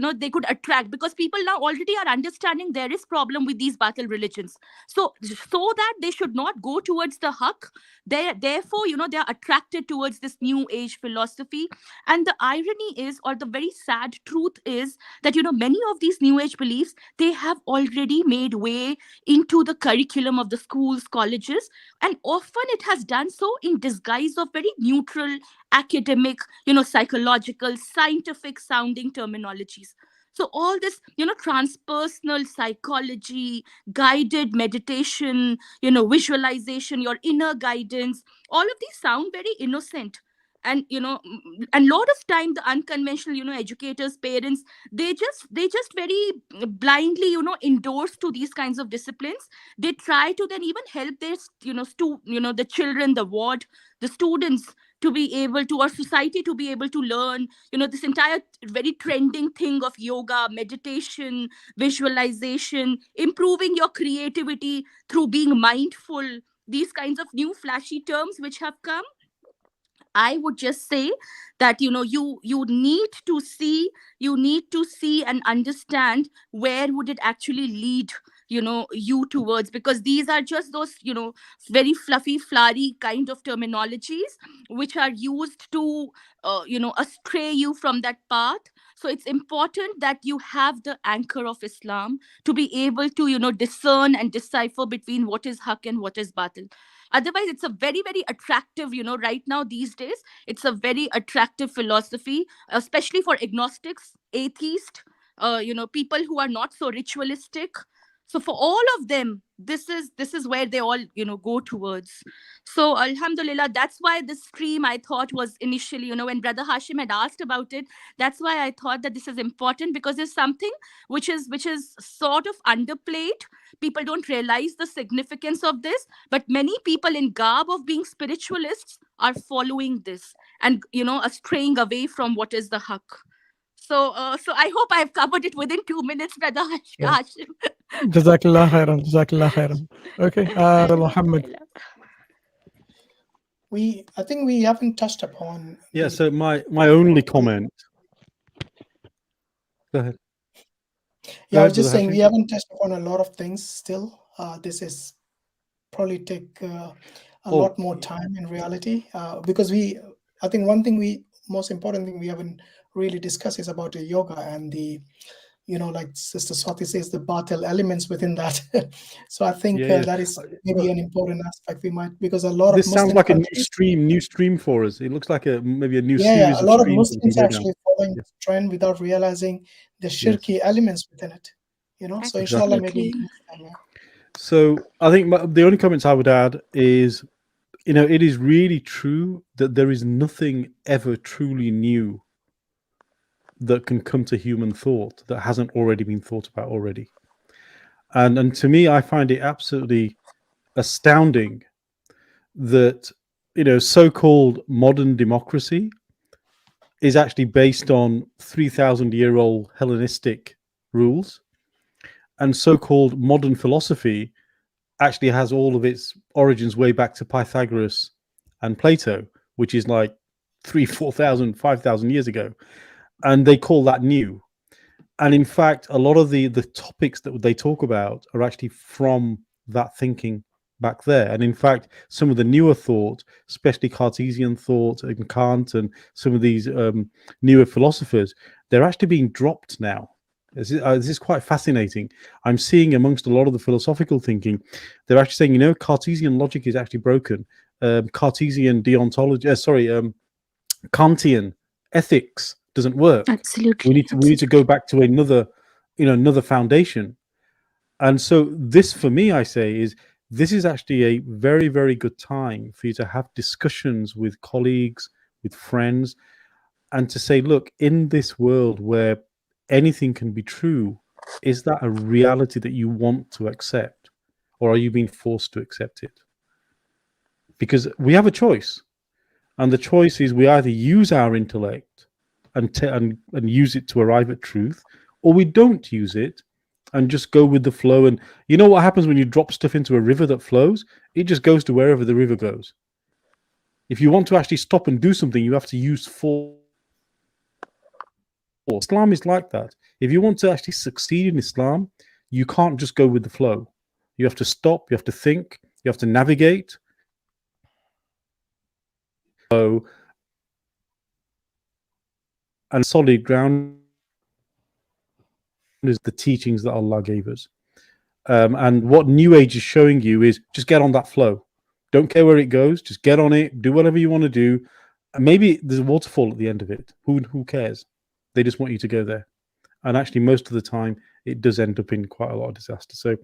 G: attract, because people now already are understanding there is problem with these battle religions, so that they should not go towards the haqq. Therefore, they are attracted towards this New Age philosophy. And the irony is, or the very sad truth is, that many of these New Age beliefs, they have already made way into the curriculum of the schools, colleges, and often it has done so in disguise of very neutral, academic, psychological, scientific sounding terminologies. So all this, transpersonal psychology, guided meditation, visualization, your inner guidance, all of these sound very innocent. And and lot of time the unconventional, educators, parents, they just very blindly, endorse to these kinds of disciplines. They try to then even help their, the children, the ward, the students, to be able to, or society to be able to learn, this entire very trending thing of yoga, meditation, visualization, improving your creativity through being mindful, these kinds of new flashy terms which have come. I would just say that you need to see and understand where would it actually lead you towards, because these are just those very fluffy, flowery kind of terminologies which are used to astray you from that path. So it's important that you have the anchor of Islam to be able to discern and decipher between what is haqq and what is batil. Otherwise, it's a very, very attractive, right now, these days, it's a very attractive philosophy, especially for agnostics, atheists, people who are not so ritualistic. So for all of them, this is where they all, go towards. So alhamdulillah, that's why this stream I thought was initially, when Brother Hashim had asked about it, that's why I thought that this is important, because there's something which is sort of underplayed. People don't realize the significance of this, but many people in garb of being spiritualists are following this and, are straying away from what is the haqq. So I hope I've covered it within 2 minutes, Brother Hashim.
E: Jazakallah khairan, Jazakallah khairan. Okay, Mohammed.
B: I think we haven't touched upon.
A: Yeah, so my only comment. Go ahead.
B: Yeah, I was just saying we haven't touched upon a lot of things still. This is probably take a lot more time in reality, because I think most important thing we haven't really discusses about the yoga and the, like Sister Swati says, the Batil elements within that. So I think that is maybe an important aspect we might, because a lot
A: this
B: of Muslim
A: sounds like
B: countries,
A: a new stream for us. It looks like maybe a new
B: yeah,
A: series
B: a
A: of
B: lot of
A: streams
B: Muslims actually following
A: Yes.
B: this trend without realizing the shirky elements within it. So inshallah, maybe next time, yeah.
A: So I think the only comments I would add is, it is really true that there is nothing ever truly new that can come to human thought that hasn't already been thought about already. And to me, I find it absolutely astounding that, so-called modern democracy is actually based on 3,000-year-old Hellenistic rules, and so-called modern philosophy actually has all of its origins way back to Pythagoras and Plato, which is like 3,000, 4,000, 5,000 years ago, and they call that new. And in fact, a lot of the topics that they talk about are actually from that thinking back there. And in fact, some of the newer thought, especially Cartesian thought and Kant and some of these newer philosophers, they're actually being dropped now. This is quite fascinating. I'm seeing amongst a lot of the philosophical thinking, they're actually saying, Cartesian logic is actually broken. Cartesian deontology, Kantian ethics doesn't work.
G: Absolutely.
A: We need to go back to another foundation. And so this, for me, I say, is this is actually a very, very good time for you to have discussions with colleagues, with friends, and to say, look, in this world where anything can be true, is that a reality that you want to accept, or are you being forced to accept it? Because we have a choice, and the choice is we either use our intellect and use it to arrive at truth, or we don't use it and just go with the flow. And you know what happens when you drop stuff into a river that flows? It just goes to wherever the river goes. If you want to actually stop and do something, you have to use force. Islam is like that. If you want to actually succeed in Islam, you can't just go with the flow. You have to stop, you have to think, you have to navigate. So, and solid ground is the teachings that Allah gave us. And what New Age is showing you is just get on that flow. Don't care where it goes, just get on it, do whatever you want to do. And maybe there's a waterfall at the end of it. Who cares? They just want you to go there. And actually, most of the time, it does end up in quite a lot of disaster. So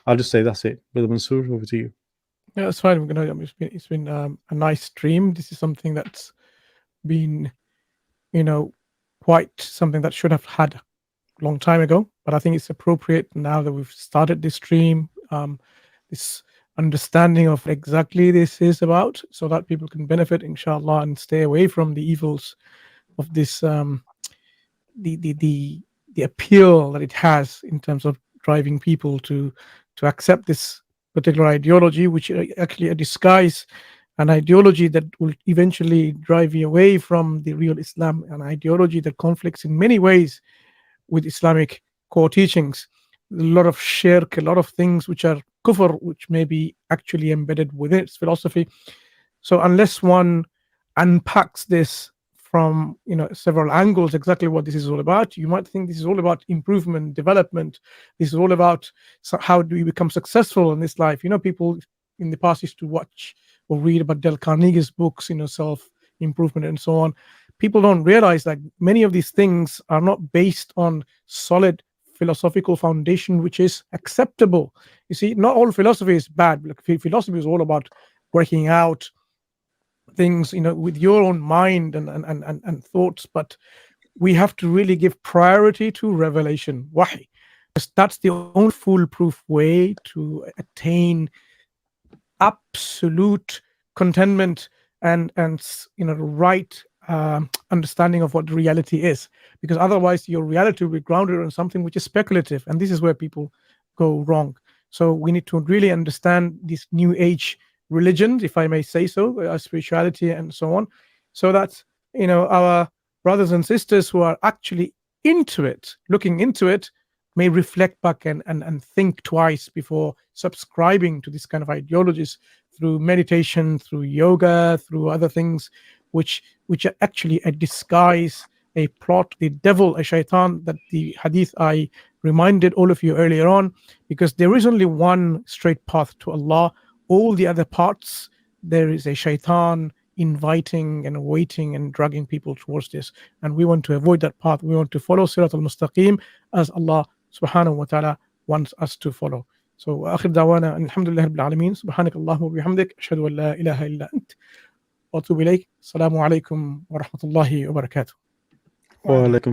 A: I'll just say that's it. Brother Mansur, over to you.
E: Yeah, that's fine. It's been a nice stream. This is something that's been, quite something that should have had a long time ago. But I think it's appropriate now that we've started this stream, this understanding of exactly this is about, so that people can benefit, inshallah, and stay away from the evils of this, the appeal that it has in terms of driving people to accept this particular ideology, which is actually a disguise, an ideology that will eventually drive you away from the real Islam, an ideology that conflicts in many ways with Islamic core teachings. A lot of shirk, a lot of things which are kufr, which may be actually embedded within its philosophy. So unless one unpacks this from several angles, exactly what this is all about, you might think this is all about improvement, development. This is all about how do we become successful in this life. People in the past used to watch or read about Dale Carnegie's books, self-improvement and so on. People don't realize that many of these things are not based on solid philosophical foundation, which is acceptable. You see, not all philosophy is bad. Philosophy is all about working out things, with your own mind and thoughts. But we have to really give priority to revelation, wahy. That's the only foolproof way to attain absolute contentment and right understanding of what reality is, because otherwise your reality will be grounded on something which is speculative, and this is where people go wrong. So we need to really understand this new age religions, if I may say so, spirituality and so on, so that our brothers and sisters who are actually into it, looking into it, may reflect back and think twice before subscribing to this kind of ideologies through meditation, through yoga, through other things which are actually a disguise a plot, the devil, a shaitan, that the hadith I reminded all of you earlier on, because there is only one straight path to Allah. All the other paths, there is a shaitan inviting and waiting and dragging people towards this, and we want to avoid that path. We want to follow Sirat al-Mustaqim as Allah subhanahu wa ta'ala wants us to follow. So akhir dawana alhamdulillah rabbil alameen, subhanak Allahumma wa bihamdik, ashhadu an la ilaha illa ant wa atubu ilayk. Assalamu alaikum wa rahmatullahi wa barakatuh.
A: Wa alaikum